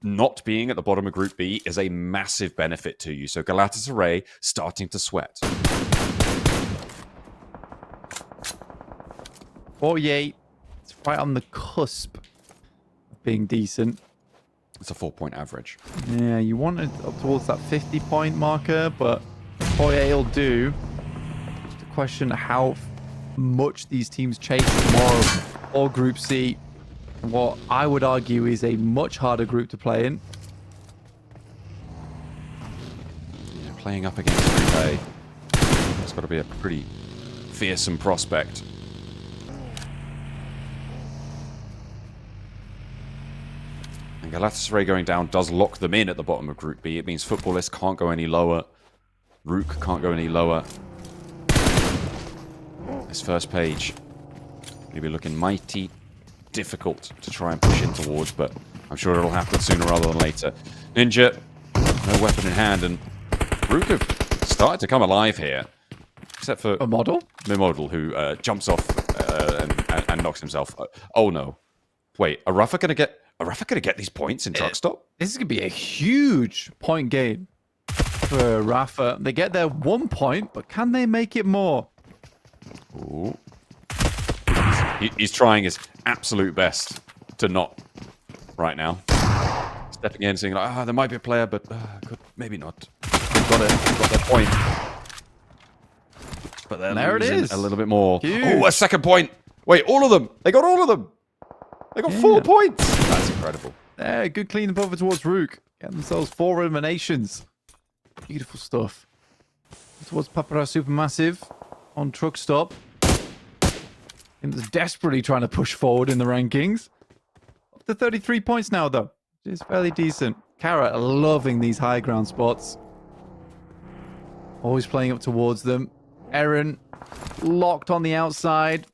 [SPEAKER 1] not being at the bottom of Group B is a massive benefit to you. So Galatasaray starting to sweat.
[SPEAKER 3] 48. It's right on the cusp of being decent.
[SPEAKER 1] It's a 4-point average.
[SPEAKER 3] Yeah, you want it up towards that 50-point marker, but 48 will do. Just a question of how much these teams chase tomorrow or Group C. What I would argue is a much harder group to play in.
[SPEAKER 1] Yeah, playing up against Group A, it's got to be a pretty fearsome prospect. And Galatasaray going down does lock them in at the bottom of Group B. It means Footballists can't go any lower. RUKH can't go any lower. This first page will be looking mighty difficult to try and push in towards, but I'm sure it'll happen sooner rather than later. Ninja, no weapon in hand, and RUKH have started to come alive here. Except for
[SPEAKER 3] A model?
[SPEAKER 1] Mimodal, who jumps off and knocks himself. Oh no. Wait, are RUKH gonna get these points in truck stop?
[SPEAKER 3] This is going to be a huge point gain for RUKH. They get their 1 point, but can they make it more?
[SPEAKER 1] Ooh. He's trying his absolute best to not right now. Stepping in, saying like, there might be a player, but maybe not. They've got their point. But they're
[SPEAKER 3] there it
[SPEAKER 1] losing
[SPEAKER 3] is.
[SPEAKER 1] a little bit more.
[SPEAKER 3] Huge.
[SPEAKER 1] Oh, a second point. Wait, all of them. They got all of them. They got 4 points. That's incredible.
[SPEAKER 3] There, good clean up over towards RUKH. Get themselves 4 eliminations. Beautiful stuff. Towards Papara SuperMassive on truck stop. And is desperately trying to push forward in the rankings. Up to 33 points now, though. Which is fairly decent. Carya loving these high ground spots. Always playing up towards them. Eren locked on the outside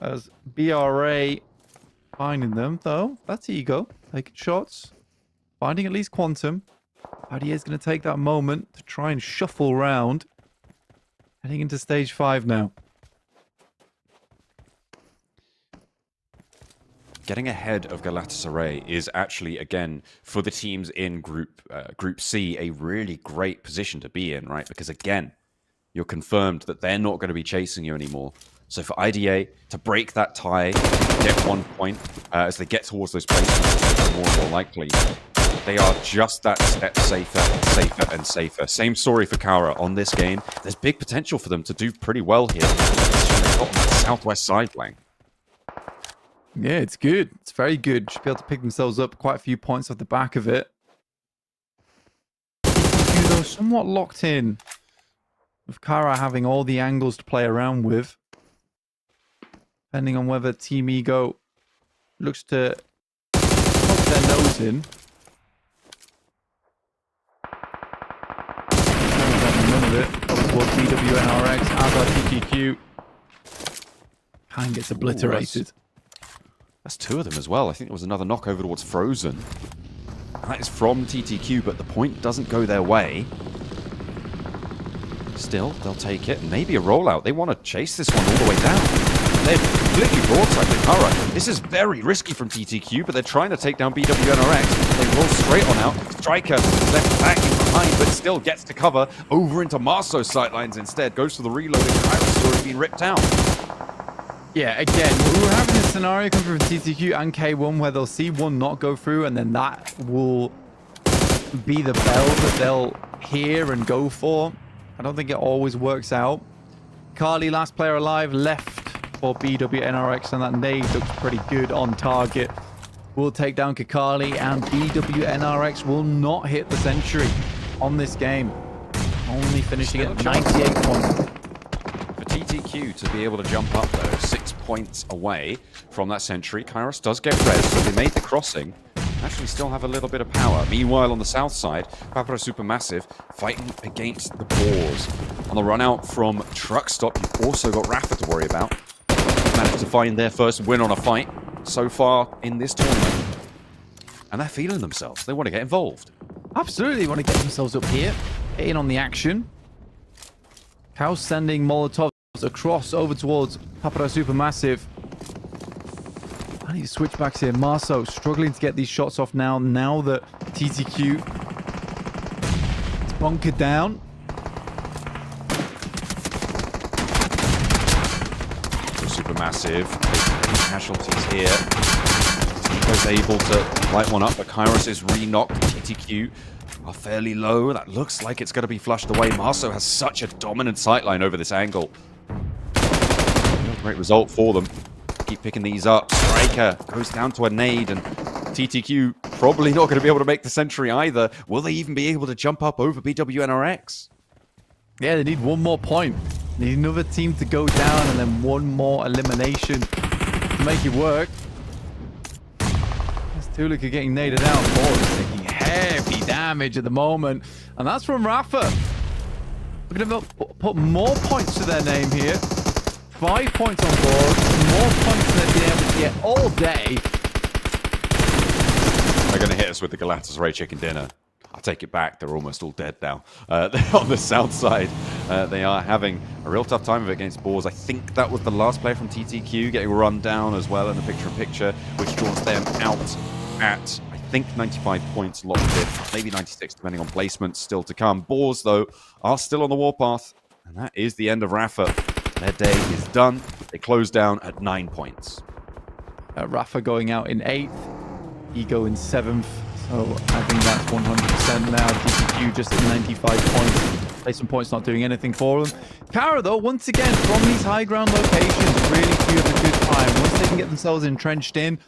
[SPEAKER 3] as BRA finding them, though. That's Ego. Taking shots. Finding at least Quantum. Carya is going to take that moment to try and shuffle round. Heading into stage 5 now.
[SPEAKER 1] Getting ahead of Galatasaray is actually, again, for the teams in Group C, a really great position to be in, right? Because, again, you're confirmed that they're not going to be chasing you anymore. So for IDA to break that tie, get 1 point as they get towards those placements, more and more likely, they are just that step safer and safer. Same story for Carya on this game. There's big potential for them to do pretty well here. They've got that southwest side flank.
[SPEAKER 3] Yeah, it's good. It's very good. Should be able to pick themselves up quite a few points off the back of it. Though somewhat locked in, with Carya having all the angles to play around with. Depending on whether Team Ego looks to poke their nose in. None of it. Over towards BWNRX as our TTQ. Kind gets obliterated.
[SPEAKER 1] That's 2 of them as well. I think there was another knock over towards Frozen. That is from TTQ, but the point doesn't go their way. Still, they'll take it. Maybe a rollout. They want to chase this one all the way down. They're completely broadside to Carya. This is very risky from TTQ, but they're trying to take down BWNRX. They roll straight on out. Striker left back in behind, but still gets to cover. Over into Marso's sightlines instead. Goes for the reload, and Carya's already been ripped out.
[SPEAKER 3] Yeah, again, we're having a scenario come through from TTQ and K1 where they'll see one not go through, and then that will be the bell that they'll hear and go for. I don't think it always works out. Carly, last player alive, left for BWNRX, and that nade looks pretty good on target. Will take down Kakali, and BWNRX will not hit the century on this game. Only finishing at 98 points.
[SPEAKER 1] TTQ to be able to jump up though, 6 points away from that century. Kairos does get res, so they made the crossing. Actually still have a little bit of power. Meanwhile, on the south side, Papara SuperMassive fighting against the Boars. On the run out from Truck Stop, you've also got Rafa to worry about. Managed to find their first win on a fight so far in this tournament. And they're feeling themselves. They want to get involved.
[SPEAKER 3] Absolutely want to get themselves up here, get in on the action. Cow sending Molotovs across over towards Papara SuperMassive. I need switchbacks here. Marso struggling to get these shots off now that TTQ is bunkered down.
[SPEAKER 1] So SuperMassive taking casualties here. Tico's able to light one up, but Kairos is re-knocked. TTQ are fairly low. That looks like it's going to be flushed away. Marso has such a dominant sightline over this angle. Great result for them. Keep picking these up. Striker goes down to a nade, and TTQ probably not going to be able to make the century either. Will they even be able to jump up over BWNRX?
[SPEAKER 3] Yeah, they need one more point. They need another team to go down, and then one more elimination to make it work. As Tuluk are getting naded out. Boars is taking heavy damage at the moment, and that's from Rafa. We're going to put more points to their name here. 5 points on board, more points than they've been able to get all day.
[SPEAKER 1] They're going to hit us with the Galatasaray chicken dinner. I'll take it back. They're almost all dead now. On the south side, they are having a real tough time of it against Boars. I think that was the last player from TTQ getting run down as well in the picture-in-picture, which draws them out at, I think, 95 points locked in. Maybe 96, depending on placements still to come. Boars, though, are still on the warpath. And that is the end of Rafa. Their day is done. They close down at 9 points.
[SPEAKER 3] Rafa going out in 8th. Ego in 7th. So I think that's 100% now. TTQ just at 95 points. Placement points not doing anything for them. Carya, though, once again, from these high ground locations, really few of a good time. Once they can get themselves entrenched in,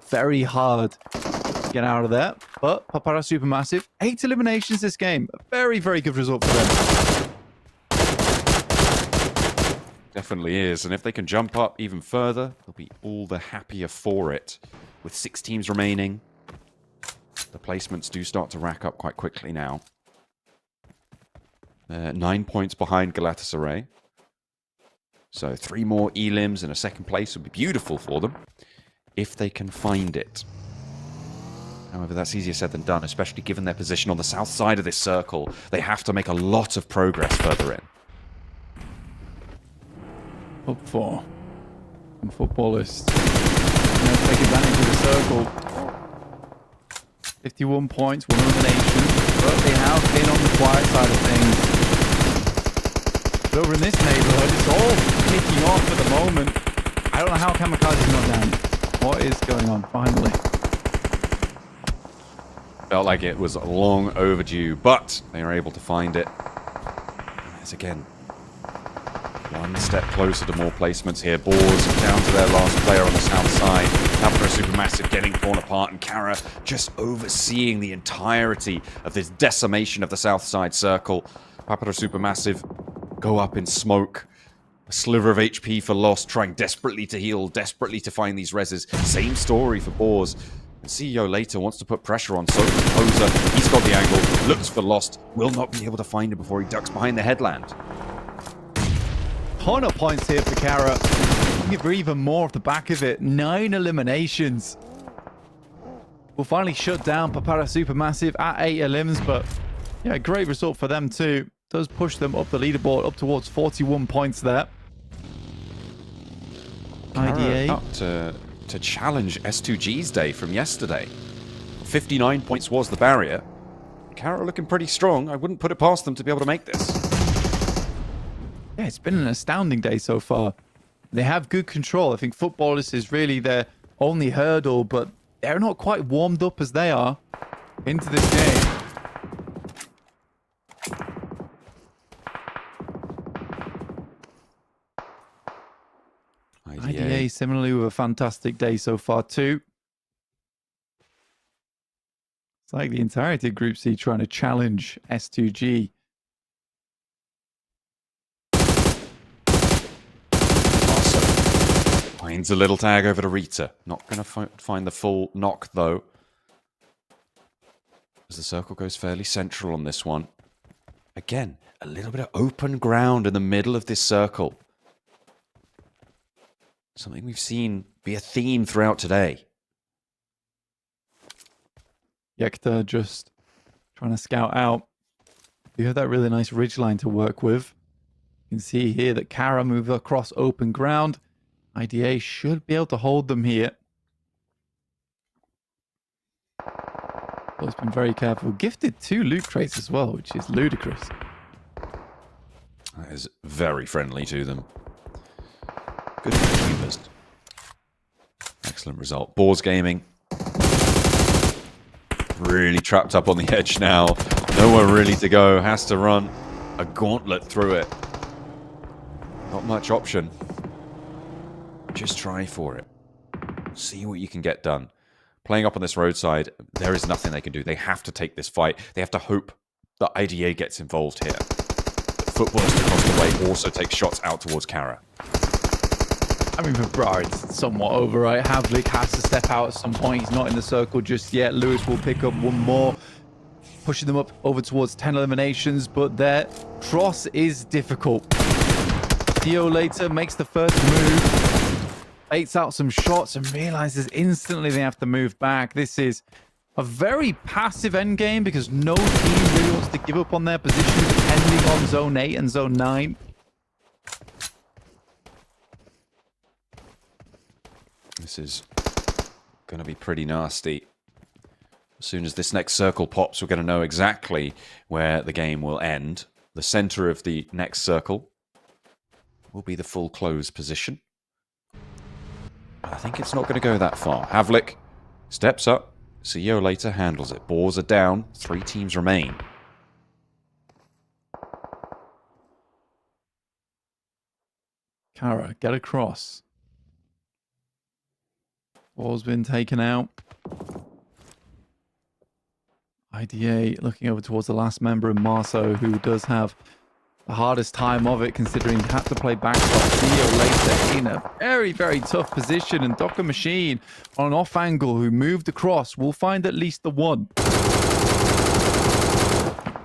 [SPEAKER 3] very hard to get out of there. But Papara SuperMassive, 8 eliminations this game. A very, very good result for them.
[SPEAKER 1] Definitely is. And if they can jump up even further, they'll be all the happier for it. With 6 teams remaining, the placements do start to rack up quite quickly now. 9 points behind Galatasaray. So 3 more elims in a second place would be beautiful for them if they can find it. However, that's easier said than done, especially given their position on the south side of this circle. They have to make a lot of progress further in.
[SPEAKER 3] Up 4. And footballists. Take advantage of the circle. 51 points, 1 elimination. But they have been on the quiet side of things. But over in this neighborhood, it's all kicking off at the moment. I don't know how Kamikaze's not down. What is going on, finally?
[SPEAKER 1] Felt like it was long overdue, but they are able to find it. As again, one step closer to more placements here. Boars down to their last player on the south side. Papara SuperMassive getting torn apart, and Carya just overseeing the entirety of this decimation of the south side circle. Papara SuperMassive go up in smoke. A sliver of HP for Lost, trying desperately to heal, desperately to find these reses. Same story for Boars. And CEO later wants to put pressure on so Poser. He's got the angle, looks for Lost, will not be able to find him before he ducks behind the headland.
[SPEAKER 3] Ton of points here for Carya. Looking for even more off the back of it. 9 eliminations. Will finally shut down Papara SuperMassive at 8 elims, but yeah, great result for them too. Does push them up the leaderboard, up towards 41 points there.
[SPEAKER 1] IDA up to challenge S2G's day from yesterday. 59 points was the barrier. Carya looking pretty strong. I wouldn't put it past them to be able to make this.
[SPEAKER 3] Yeah, it's been an astounding day so far. They have good control. I think footballers is really their only hurdle, but they're not quite warmed up as they are into this game. IDA similarly with a fantastic day so far too. It's like the entirety of Group C trying to challenge S2G.
[SPEAKER 1] Finds a little tag over to Rita. Not going to find the full knock though. As the circle goes fairly central on this one. Again, a little bit of open ground in the middle of this circle. Something we've seen be a theme throughout today.
[SPEAKER 3] Yekta just trying to scout out. You have that really nice ridgeline to work with. You can see here that Carya move across open ground. IDA should be able to hold them here. But it's been very careful. Gifted 2 loot crates as well, which is ludicrous.
[SPEAKER 1] That is very friendly to them. Good achievers. Excellent result. Boars Gaming. Really trapped up on the edge now. Nowhere really to go. Has to run a gauntlet through it. Not much option. Just try for it. See what you can get done. Playing up on this roadside, there is nothing they can do. They have to take this fight. They have to hope that IDA gets involved here. The footballers across the way also take shots out towards Carya.
[SPEAKER 3] I mean, for Bra, it's somewhat over, right? Havlik has to step out at some point. He's not in the circle just yet. Lewis will pick up one more, pushing them up over towards 10 eliminations, but their cross is difficult. Theo later makes the first move, baits out some shots, and realizes instantly they have to move back. This is a very passive endgame because no team really wants to give up on their position depending on Zone 8 and Zone 9.
[SPEAKER 1] This is going to be pretty nasty. As soon as this next circle pops, we're going to know exactly where the game will end. The center of the next circle will be the full close position. I think it's not going to go that far. Havlik steps up. CEO later handles it. Boars are down. 3 teams remain.
[SPEAKER 3] Carya, get across. Ball's been taken out. IDA looking over towards the last member of Marso, who does have the hardest time of it, considering he had to play backstop Theo later in a very, very tough position. And Docker Machine on an off angle who moved across will find at least the one.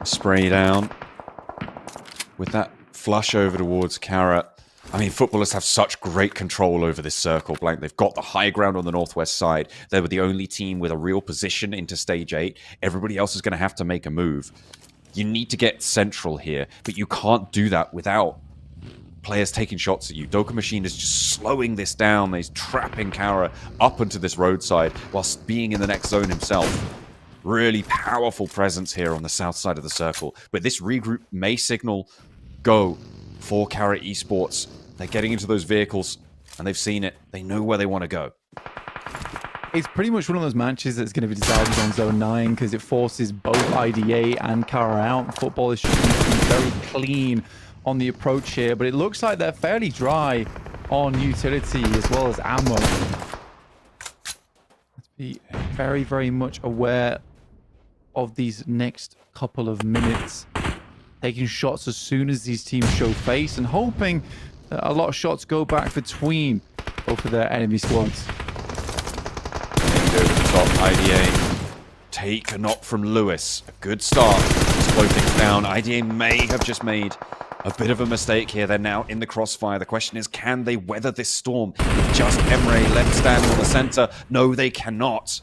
[SPEAKER 1] Spray down with that flush over towards Carya. I mean, footballers have such great control over this circle blank. They've got the high ground on the northwest side. They were the only team with a real position into stage 8. Everybody else is going to have to make a move. You need to get central here, but you can't do that without players taking shots at you. Doka Machine is just slowing this down. He's trapping Carya up into this roadside whilst being in the next zone himself. Really powerful presence here on the south side of the circle. But this regroup may signal go for Carya Esports. They're getting into those vehicles and they've seen it. They know where they want to go.
[SPEAKER 3] It's pretty much one of those matches that's going to be decided on Zone 9 because it forces both IDA and Carya out. Football is just very clean on the approach here, but it looks like they're fairly dry on utility as well as ammo. Let's be very, very much aware of these next couple of minutes. Taking shots as soon as these teams show face and hoping that a lot of shots go back between both of their enemy squads.
[SPEAKER 1] Over the top, IDA take a knock from Lewis. A good start to slow things down. IDA may have just made a bit of a mistake here. They're now in the crossfire. The question is, can they weather this storm with just Emre left standing on the center? No, they cannot.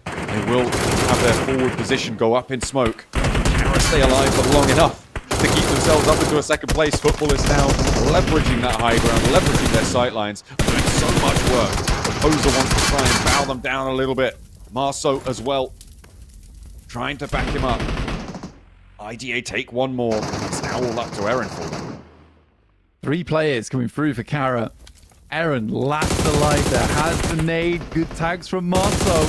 [SPEAKER 1] They will have their forward position go up in smoke. Carya stay alive for long enough to keep themselves up into a second place. Football is now leveraging that high ground, leveraging their sightlines, doing so much work. Poser wants to try and bow them down a little bit. Marceau as well, trying to back him up. IDA take one more. It's now all up to Aaron for them.
[SPEAKER 3] 3 players coming through for Carya. Aaron, last the lighter, has the nade. Good tags from Marceau.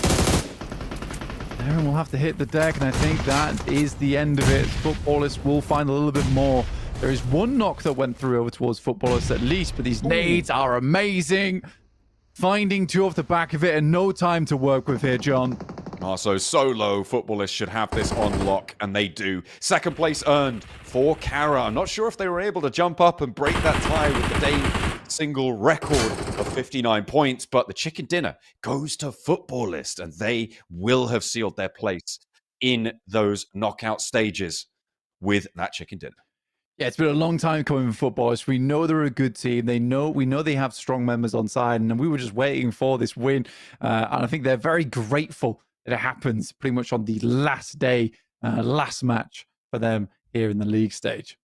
[SPEAKER 3] Aaron will have to hit the deck, and I think that is the end of it. Footballers will find a little bit more. There is one knock that went through over towards Footballers at least, but these nades are amazing. Finding 2 off the back of it and no time to work with here, John.
[SPEAKER 1] Marceau so low. Footballers should have this on lock, and they do. Second place earned for Carya. I'm not sure if they were able to jump up and break that tie with the day single record of 59 points, but the chicken dinner goes to Footballist, and they will have sealed their place in those knockout stages with that chicken dinner.
[SPEAKER 3] Yeah, it's been a long time coming for Footballers. We know they're a good team. We know they have strong members on side, and we were just waiting for this win. And I think they're very grateful that it happens pretty much on the last day, last match for them here in the league stage.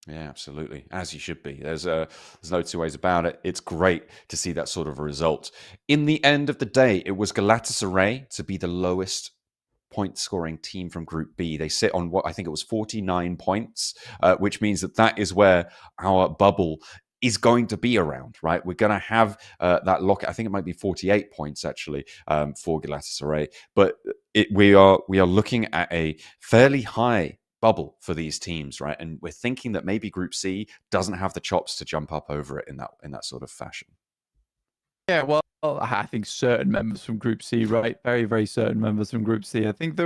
[SPEAKER 1] Yeah, absolutely. As you should be. There's no two ways about it. It's great to see that sort of a result. In the end of the day, it was Galatasaray to be the lowest point scoring team from Group B. They sit on what I think it was 49 points, which means that is where our bubble is going to be around, right? We're going to have that lock. I think it might be 48 points actually for Galatasaray, but we are looking at a fairly high bubble for these teams, right? And we're thinking that maybe Group C doesn't have the chops to jump up over it in that sort of fashion.
[SPEAKER 3] Yeah, well, I think certain members from Group C, right? Very, very certain members from Group C. I think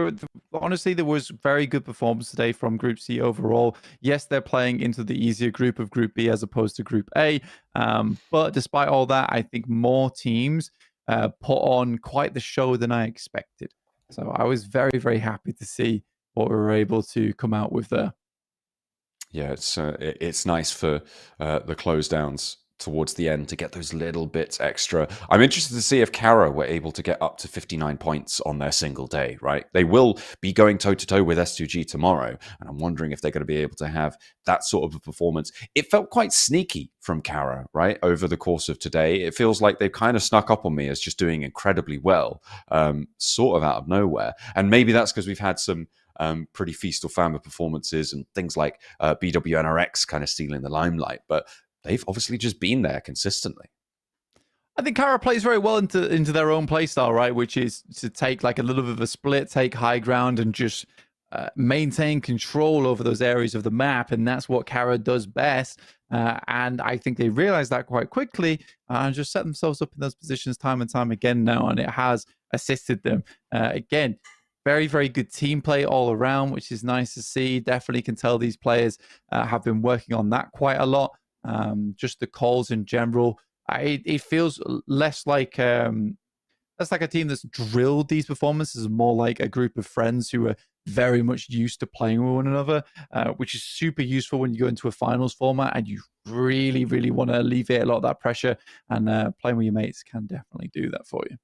[SPEAKER 3] honestly, there was very good performance today from Group C overall. Yes, they're playing into the easier group of Group B as opposed to Group A. But despite all that, I think more teams put on quite the show than I expected. So I was very, very happy to see what we were able to come out with there.
[SPEAKER 1] Yeah, it's nice for the close downs towards the end to get those little bits extra. I'm interested to see if Carya were able to get up to 59 points on their single day, right? They will be going toe-to-toe with S2G tomorrow, and I'm wondering if they're going to be able to have that sort of a performance. It felt quite sneaky from Carya, right, over the course of today. It feels like they've kind of snuck up on me as just doing incredibly well, sort of out of nowhere. And maybe that's because we've had some pretty feast or famine performances and things like BWNRX kind of stealing the limelight, but they've obviously just been there consistently.
[SPEAKER 3] I think Carya plays very well into their own play style, right? Which is to take like a little bit of a split, take high ground, and just maintain control over those areas of the map. And that's what Carya does best. And I think they realize that quite quickly and just set themselves up in those positions time and time again now. And it has assisted them. Again, very, very good team play all around, which is nice to see. Definitely can tell these players have been working on that quite a lot. Just the calls in general. It feels less like that's like a team that's drilled these performances, more like a group of friends who are very much used to playing with one another, which is super useful when you go into a finals format and you really, really want to alleviate a lot of that pressure. And playing with your mates can definitely do that for you.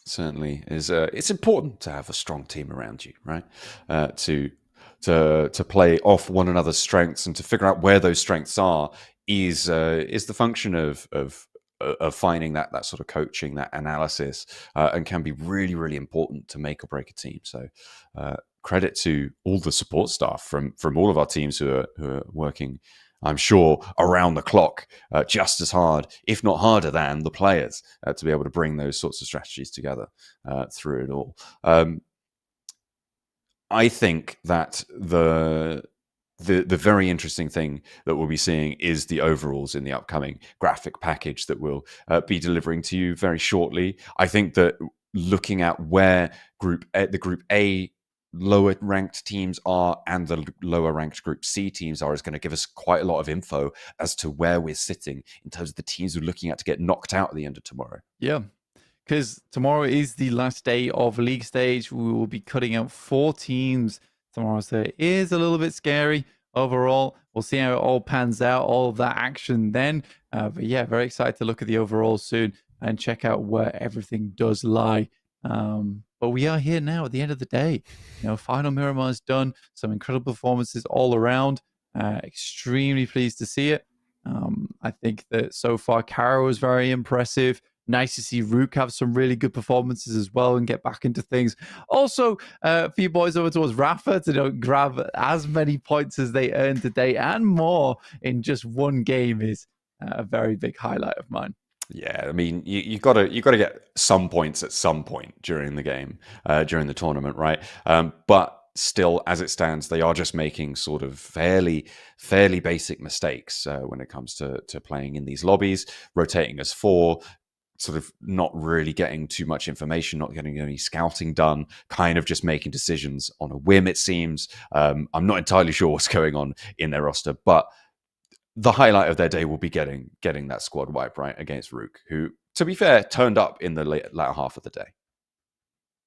[SPEAKER 1] Certainly is. It's important to have a strong team around you, right? To play off one another's strengths and to figure out where those strengths are is the function of finding that sort of coaching, that analysis, and can be really, really important to make or break a team. So credit to all the support staff from all of our teams who are working, I'm sure, around the clock, just as hard, if not harder than the players, to be able to bring those sorts of strategies together through it all. I think that the very interesting thing that we'll be seeing is the overalls in the upcoming graphic package that we'll be delivering to you very shortly. I think that looking at where the Group A lower ranked teams are and the lower ranked Group C teams are is going to give us quite a lot of info as to where we're sitting in terms of the teams we're looking at to get knocked out at the end of tomorrow.
[SPEAKER 3] Yeah, because tomorrow is the last day of league stage. We will be cutting out 4 teams tomorrow, so it is a little bit scary overall. We'll see how it all pans out, all of that action then. But yeah, very excited to look at the overall soon and check out where everything does lie. But we are here now at the end of the day. Final Miramar is done. Some incredible performances all around. Extremely pleased to see it. I think that so far Carya was very impressive. Nice to see RUKH have some really good performances as well and get back into things. Also, a few boys over towards Rafa to grab as many points as they earned today and more in just one game is a very big highlight of mine.
[SPEAKER 1] Yeah, I mean, you got to get some points at some point during the game, during the tournament, right? But still, as it stands, they are just making sort of fairly basic mistakes when it comes to playing in these lobbies, rotating as 4, sort of not really getting too much information, not getting any scouting done, kind of just making decisions on a whim, it seems. I'm not entirely sure what's going on in their roster, but the highlight of their day will be getting that squad wipe, right, against RUKH, who, to be fair, turned up in the latter half of the day.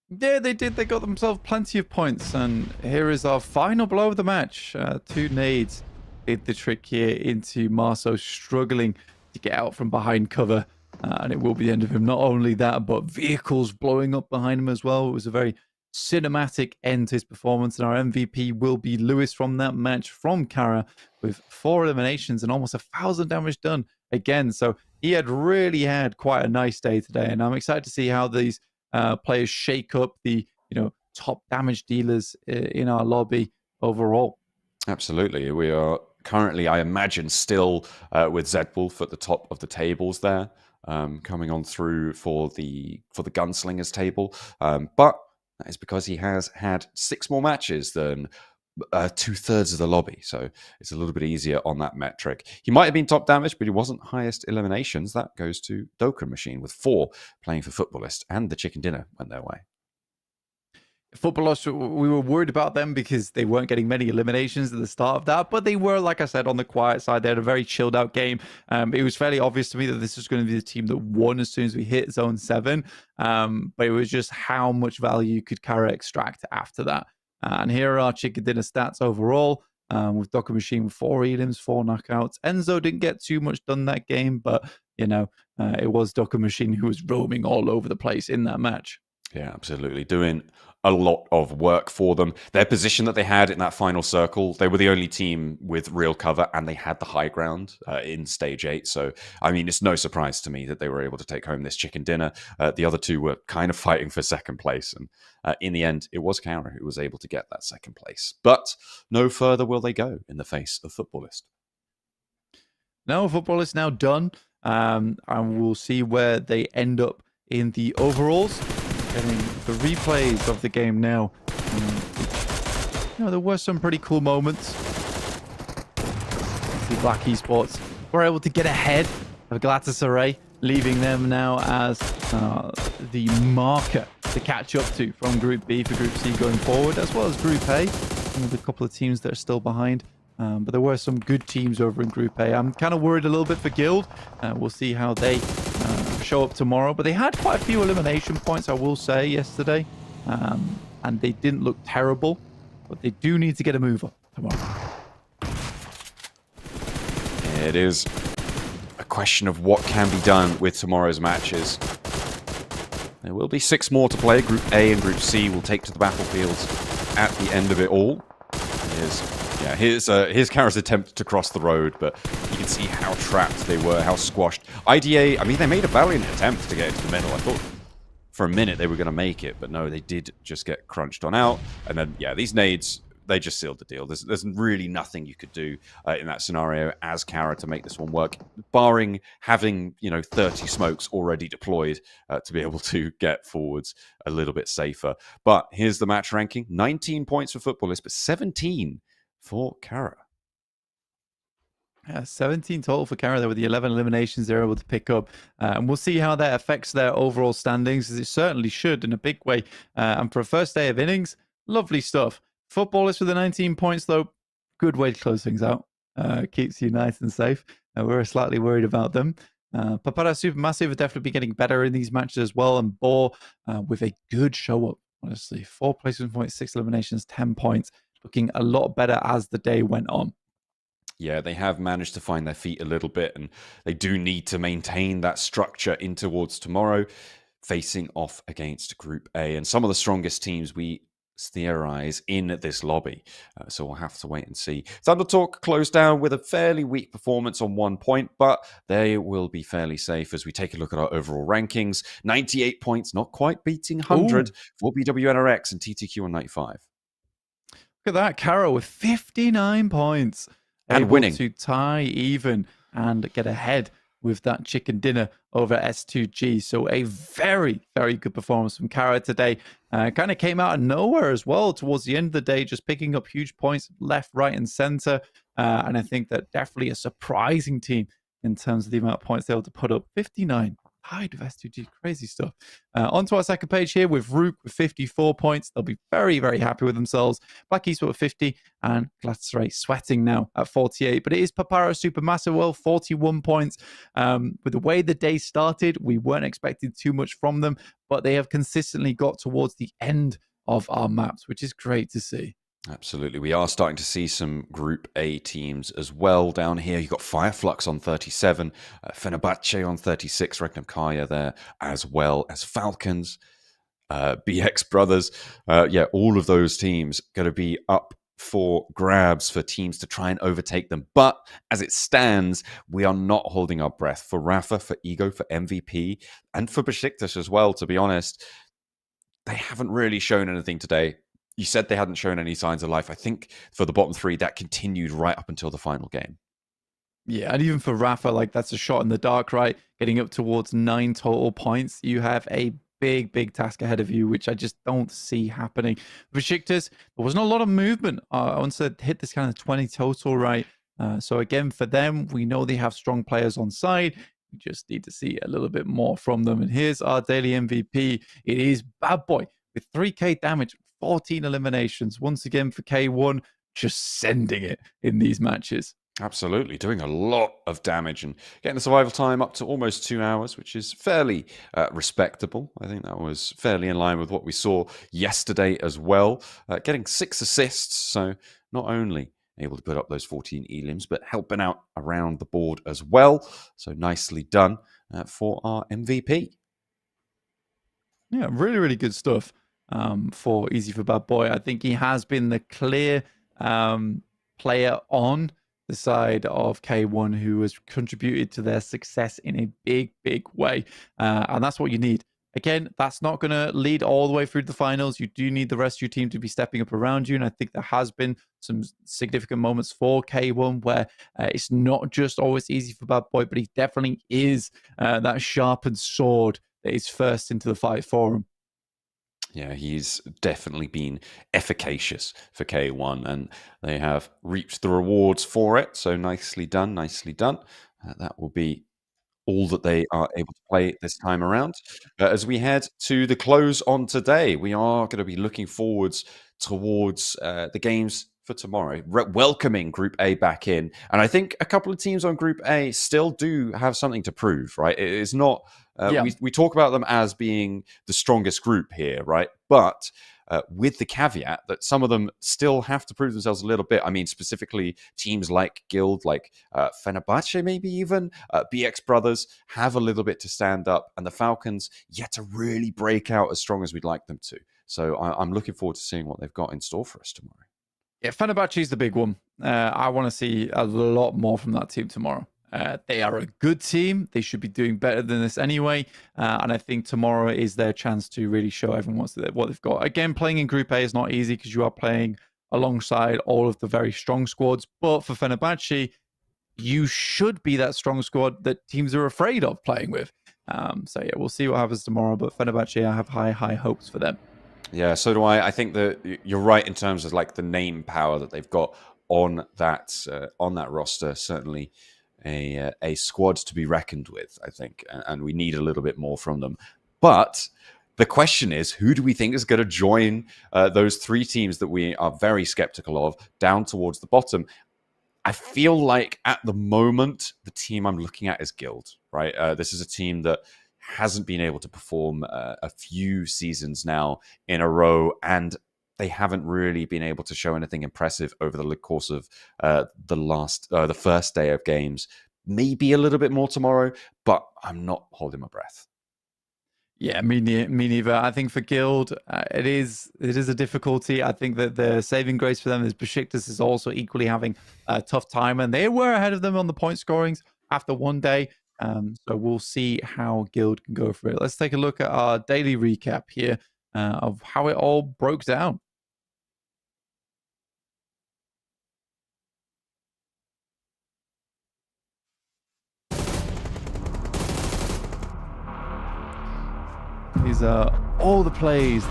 [SPEAKER 3] Yeah, they did. They got themselves plenty of points. And here is our final blow of the match. 2 nades did the trick here into Marceau, struggling to get out from behind cover. And it will be the end of him. Not only that, but vehicles blowing up behind him as well. It was a very cinematic end to his performance. And our MVP will be Lewis from that match from Carya with 4 eliminations and almost 1,000 damage done again. So he had really had quite a nice day today. And I'm excited to see how these players shake up the top damage dealers in our lobby overall.
[SPEAKER 1] Absolutely. We are currently, I imagine, still with Zedwolf at the top of the tables there. Coming on through for the Gunslingers table, but that is because he has had 6 more matches than 2/3 of the lobby, so it's a little bit easier on that metric. He might have been top damage, but he wasn't highest eliminations. That goes to Dokkan Machine with 4 playing for Footballist, and the Chicken Dinner went their way.
[SPEAKER 3] Footballers, we were worried about them because they weren't getting many eliminations at the start of that, but they were, like I said, on the quiet side. They had a very chilled out game. It was fairly obvious to me that this was going to be the team that won as soon as we hit zone 7, but it was just how much value could Carya extract after that. And here are our Chicken Dinner stats overall, with Dokkan Machine with 4 elims, 4 knockouts. Enzo didn't get too much done that game, but it was Dokkan Machine who was roaming all over the place in that match.
[SPEAKER 1] Yeah, absolutely. Doing a lot of work for them. Their position that they had in that final circle, they were the only team with real cover, and they had the high ground in stage 8. So, I mean, it's no surprise to me that they were able to take home this Chicken Dinner. The other 2 were kind of fighting for second place. And in the end, it was Carya who was able to get that second place. But no further will they go in the face of Footballist.
[SPEAKER 3] No, Footballist now done. And we'll see where they end up in the overalls. Getting the replays of the game now. There were some pretty cool moments. The RUKH Esports were able to get ahead of Galatasaray, leaving them now as the marker to catch up to from Group B for Group C going forward, as well as Group A, with a couple of teams that are still behind. But there were some good teams over in Group A. I'm kind of worried a little bit for Guild. We'll see how they show up tomorrow. But they had quite a few elimination points, I will say, yesterday. And they didn't look terrible. But they do need to get a move up tomorrow.
[SPEAKER 1] It is a question of what can be done with tomorrow's matches. There will be 6 more to play. Group A and Group C will take to the battlefields at the end of it all. Here's Carya's attempt to cross the road, but you can see how trapped they were, how squashed. IDA, I mean, they made a valiant attempt to get into the middle. I thought for a minute they were going to make it, but no, they did just get crunched on out. And then, yeah, these nades, they just sealed the deal. There's really nothing you could do in that scenario as Carya to make this one work, barring having 30 smokes already deployed to be able to get forwards a little bit safer. But here's the match ranking: 19 points for Futbolists, but 17 for Carya.
[SPEAKER 3] Yeah, 17 total for Carya there with the 11 eliminations they're able to pick up. And we'll see how that affects their overall standings, as it certainly should in a big way. And for a first day of innings, lovely stuff. Futbolists with the 19 points, though, good way to close things out. Keeps you nice and safe. We're slightly worried about them. Papara SuperMassive have definitely been getting better in these matches as well. And Boar with a good show up, honestly. 4 placement points, 6 eliminations, 10 points. Looking a lot better as the day went on.
[SPEAKER 1] Yeah, they have managed to find their feet a little bit, and they do need to maintain that structure in towards tomorrow, facing off against Group A and some of the strongest teams we theorize in this lobby. So we'll have to wait and see. Talq closed down with a fairly weak performance on 1 point, but they will be fairly safe as we take a look at our overall rankings. 98 points, not quite beating 100 for BWNRX and TTQ on 95.
[SPEAKER 3] Look at that, Carya with 59 points.
[SPEAKER 1] And
[SPEAKER 3] able
[SPEAKER 1] winning.
[SPEAKER 3] To tie even and get ahead with that chicken dinner over S2G. So a very, very good performance from Carya today. Kind of came out of nowhere as well towards the end of the day, just picking up huge points left, right, and center. And I think that definitely a surprising team in terms of the amount of points they were able to put up. 59. Tied with S2G, crazy stuff. Onto our second page here with RUKH with 54 points. They'll be very, very happy with themselves. Black Esports with 50 and Galatasaray sweating now at 48. But it is Papara SuperMassive, 41 points. With the way the day started, we weren't expecting too much from them, but they have consistently got towards the end of our maps, which is great to see.
[SPEAKER 1] Absolutely. We are starting to see some Group A teams as well down here. You've got Flux on 37, Fenerbahçe on 36, Regnum Carya there, as well as Falcons, BX Brothers. All of those teams going to be up for grabs for teams to try and overtake them. But as it stands, we are not holding our breath for Rafa, for Ego, for MVP, and for Beşiktaş as well, to be honest. They haven't really shown anything today. You said they hadn't shown any signs of life. I think for the bottom 3, that continued right up until the final game.
[SPEAKER 3] Yeah, and even for Rafa, that's a shot in the dark, right? Getting up towards 9 total points. You have a big, big task ahead of you, which I just don't see happening. Beşiktaş, there wasn't a lot of movement. Once they hit this kind of 20 total, right? So again, for them, we know they have strong players on side. We just need to see a little bit more from them. And here's our daily MVP. It is Bad Boy with 3k damage. 14 eliminations. Once again for K1, just sending it in these matches.
[SPEAKER 1] Absolutely, doing a lot of damage and getting the survival time up to almost 2 hours, which is fairly respectable. I think that was fairly in line with what we saw yesterday as well. Getting 6 assists, so not only able to put up those 14 elims, but helping out around the board as well. So nicely done for our MVP.
[SPEAKER 3] Yeah, really, really good stuff. For Easy for Bad Boy. I think he has been the clear player on the side of K1 who has contributed to their success in a big, big way. And that's what you need. Again, that's not going to lead all the way through the finals. You do need the rest of your team to be stepping up around you. And I think there has been some significant moments for K1 where it's not just always Easy for Bad Boy, but he definitely is that sharpened sword that is first into the fight for him.
[SPEAKER 1] Yeah, he's definitely been efficacious for K1, and they have reaped the rewards for it. So nicely done, nicely done. That will be all that they are able to play this time around. As we head to the close on today, we are going to be looking forwards towards the games for tomorrow, welcoming Group A back in. And I think a couple of teams on Group A still do have something to prove, right? It is not, we talk about them as being the strongest group here, right? But with the caveat that some of them still have to prove themselves a little bit. I mean, specifically teams like Guild, like Fenerbahçe, maybe even BX Brothers have a little bit to stand up, and the Falcons yet to really break out as strong as we'd like them to. So I'm looking forward to seeing what they've got in store for us tomorrow.
[SPEAKER 2] Yeah, Fenerbahçe is the big one. I want to see a lot more from that team tomorrow. They are a good team. They should be doing better than this anyway. And I think tomorrow is their chance to really show everyone what they've got. Again, playing in Group A is not easy because you are playing alongside all of the very strong squads. But for Fenerbahçe, you should be that strong squad that teams are afraid of playing with. So yeah, we'll see what happens tomorrow. But Fenerbahçe, I have high hopes for them.
[SPEAKER 1] Yeah, so do I. I think that you're right in terms of like the name power that they've got on that roster. Certainly a squad to be reckoned with, I think, and we need a little bit more from them. But the question is, who do we think is going to join those three teams that we are very skeptical of down towards the bottom? I feel like at the moment, the team I'm looking at is Guild, right? This is a team that hasn't been able to perform a few seasons now in a row, and they haven't really been able to show anything impressive over the course of the first day of games. Maybe a little bit more tomorrow, but I'm not holding my breath.
[SPEAKER 2] Yeah, me neither. I think for Guild, it is a difficulty. I think that the saving grace for them is Beşiktaş is also equally having a tough time, and they were ahead of them on the point scorings after one day. So we'll see how Guild can go for it. Let's take a look at our daily recap here of how it all broke down. These are all the plays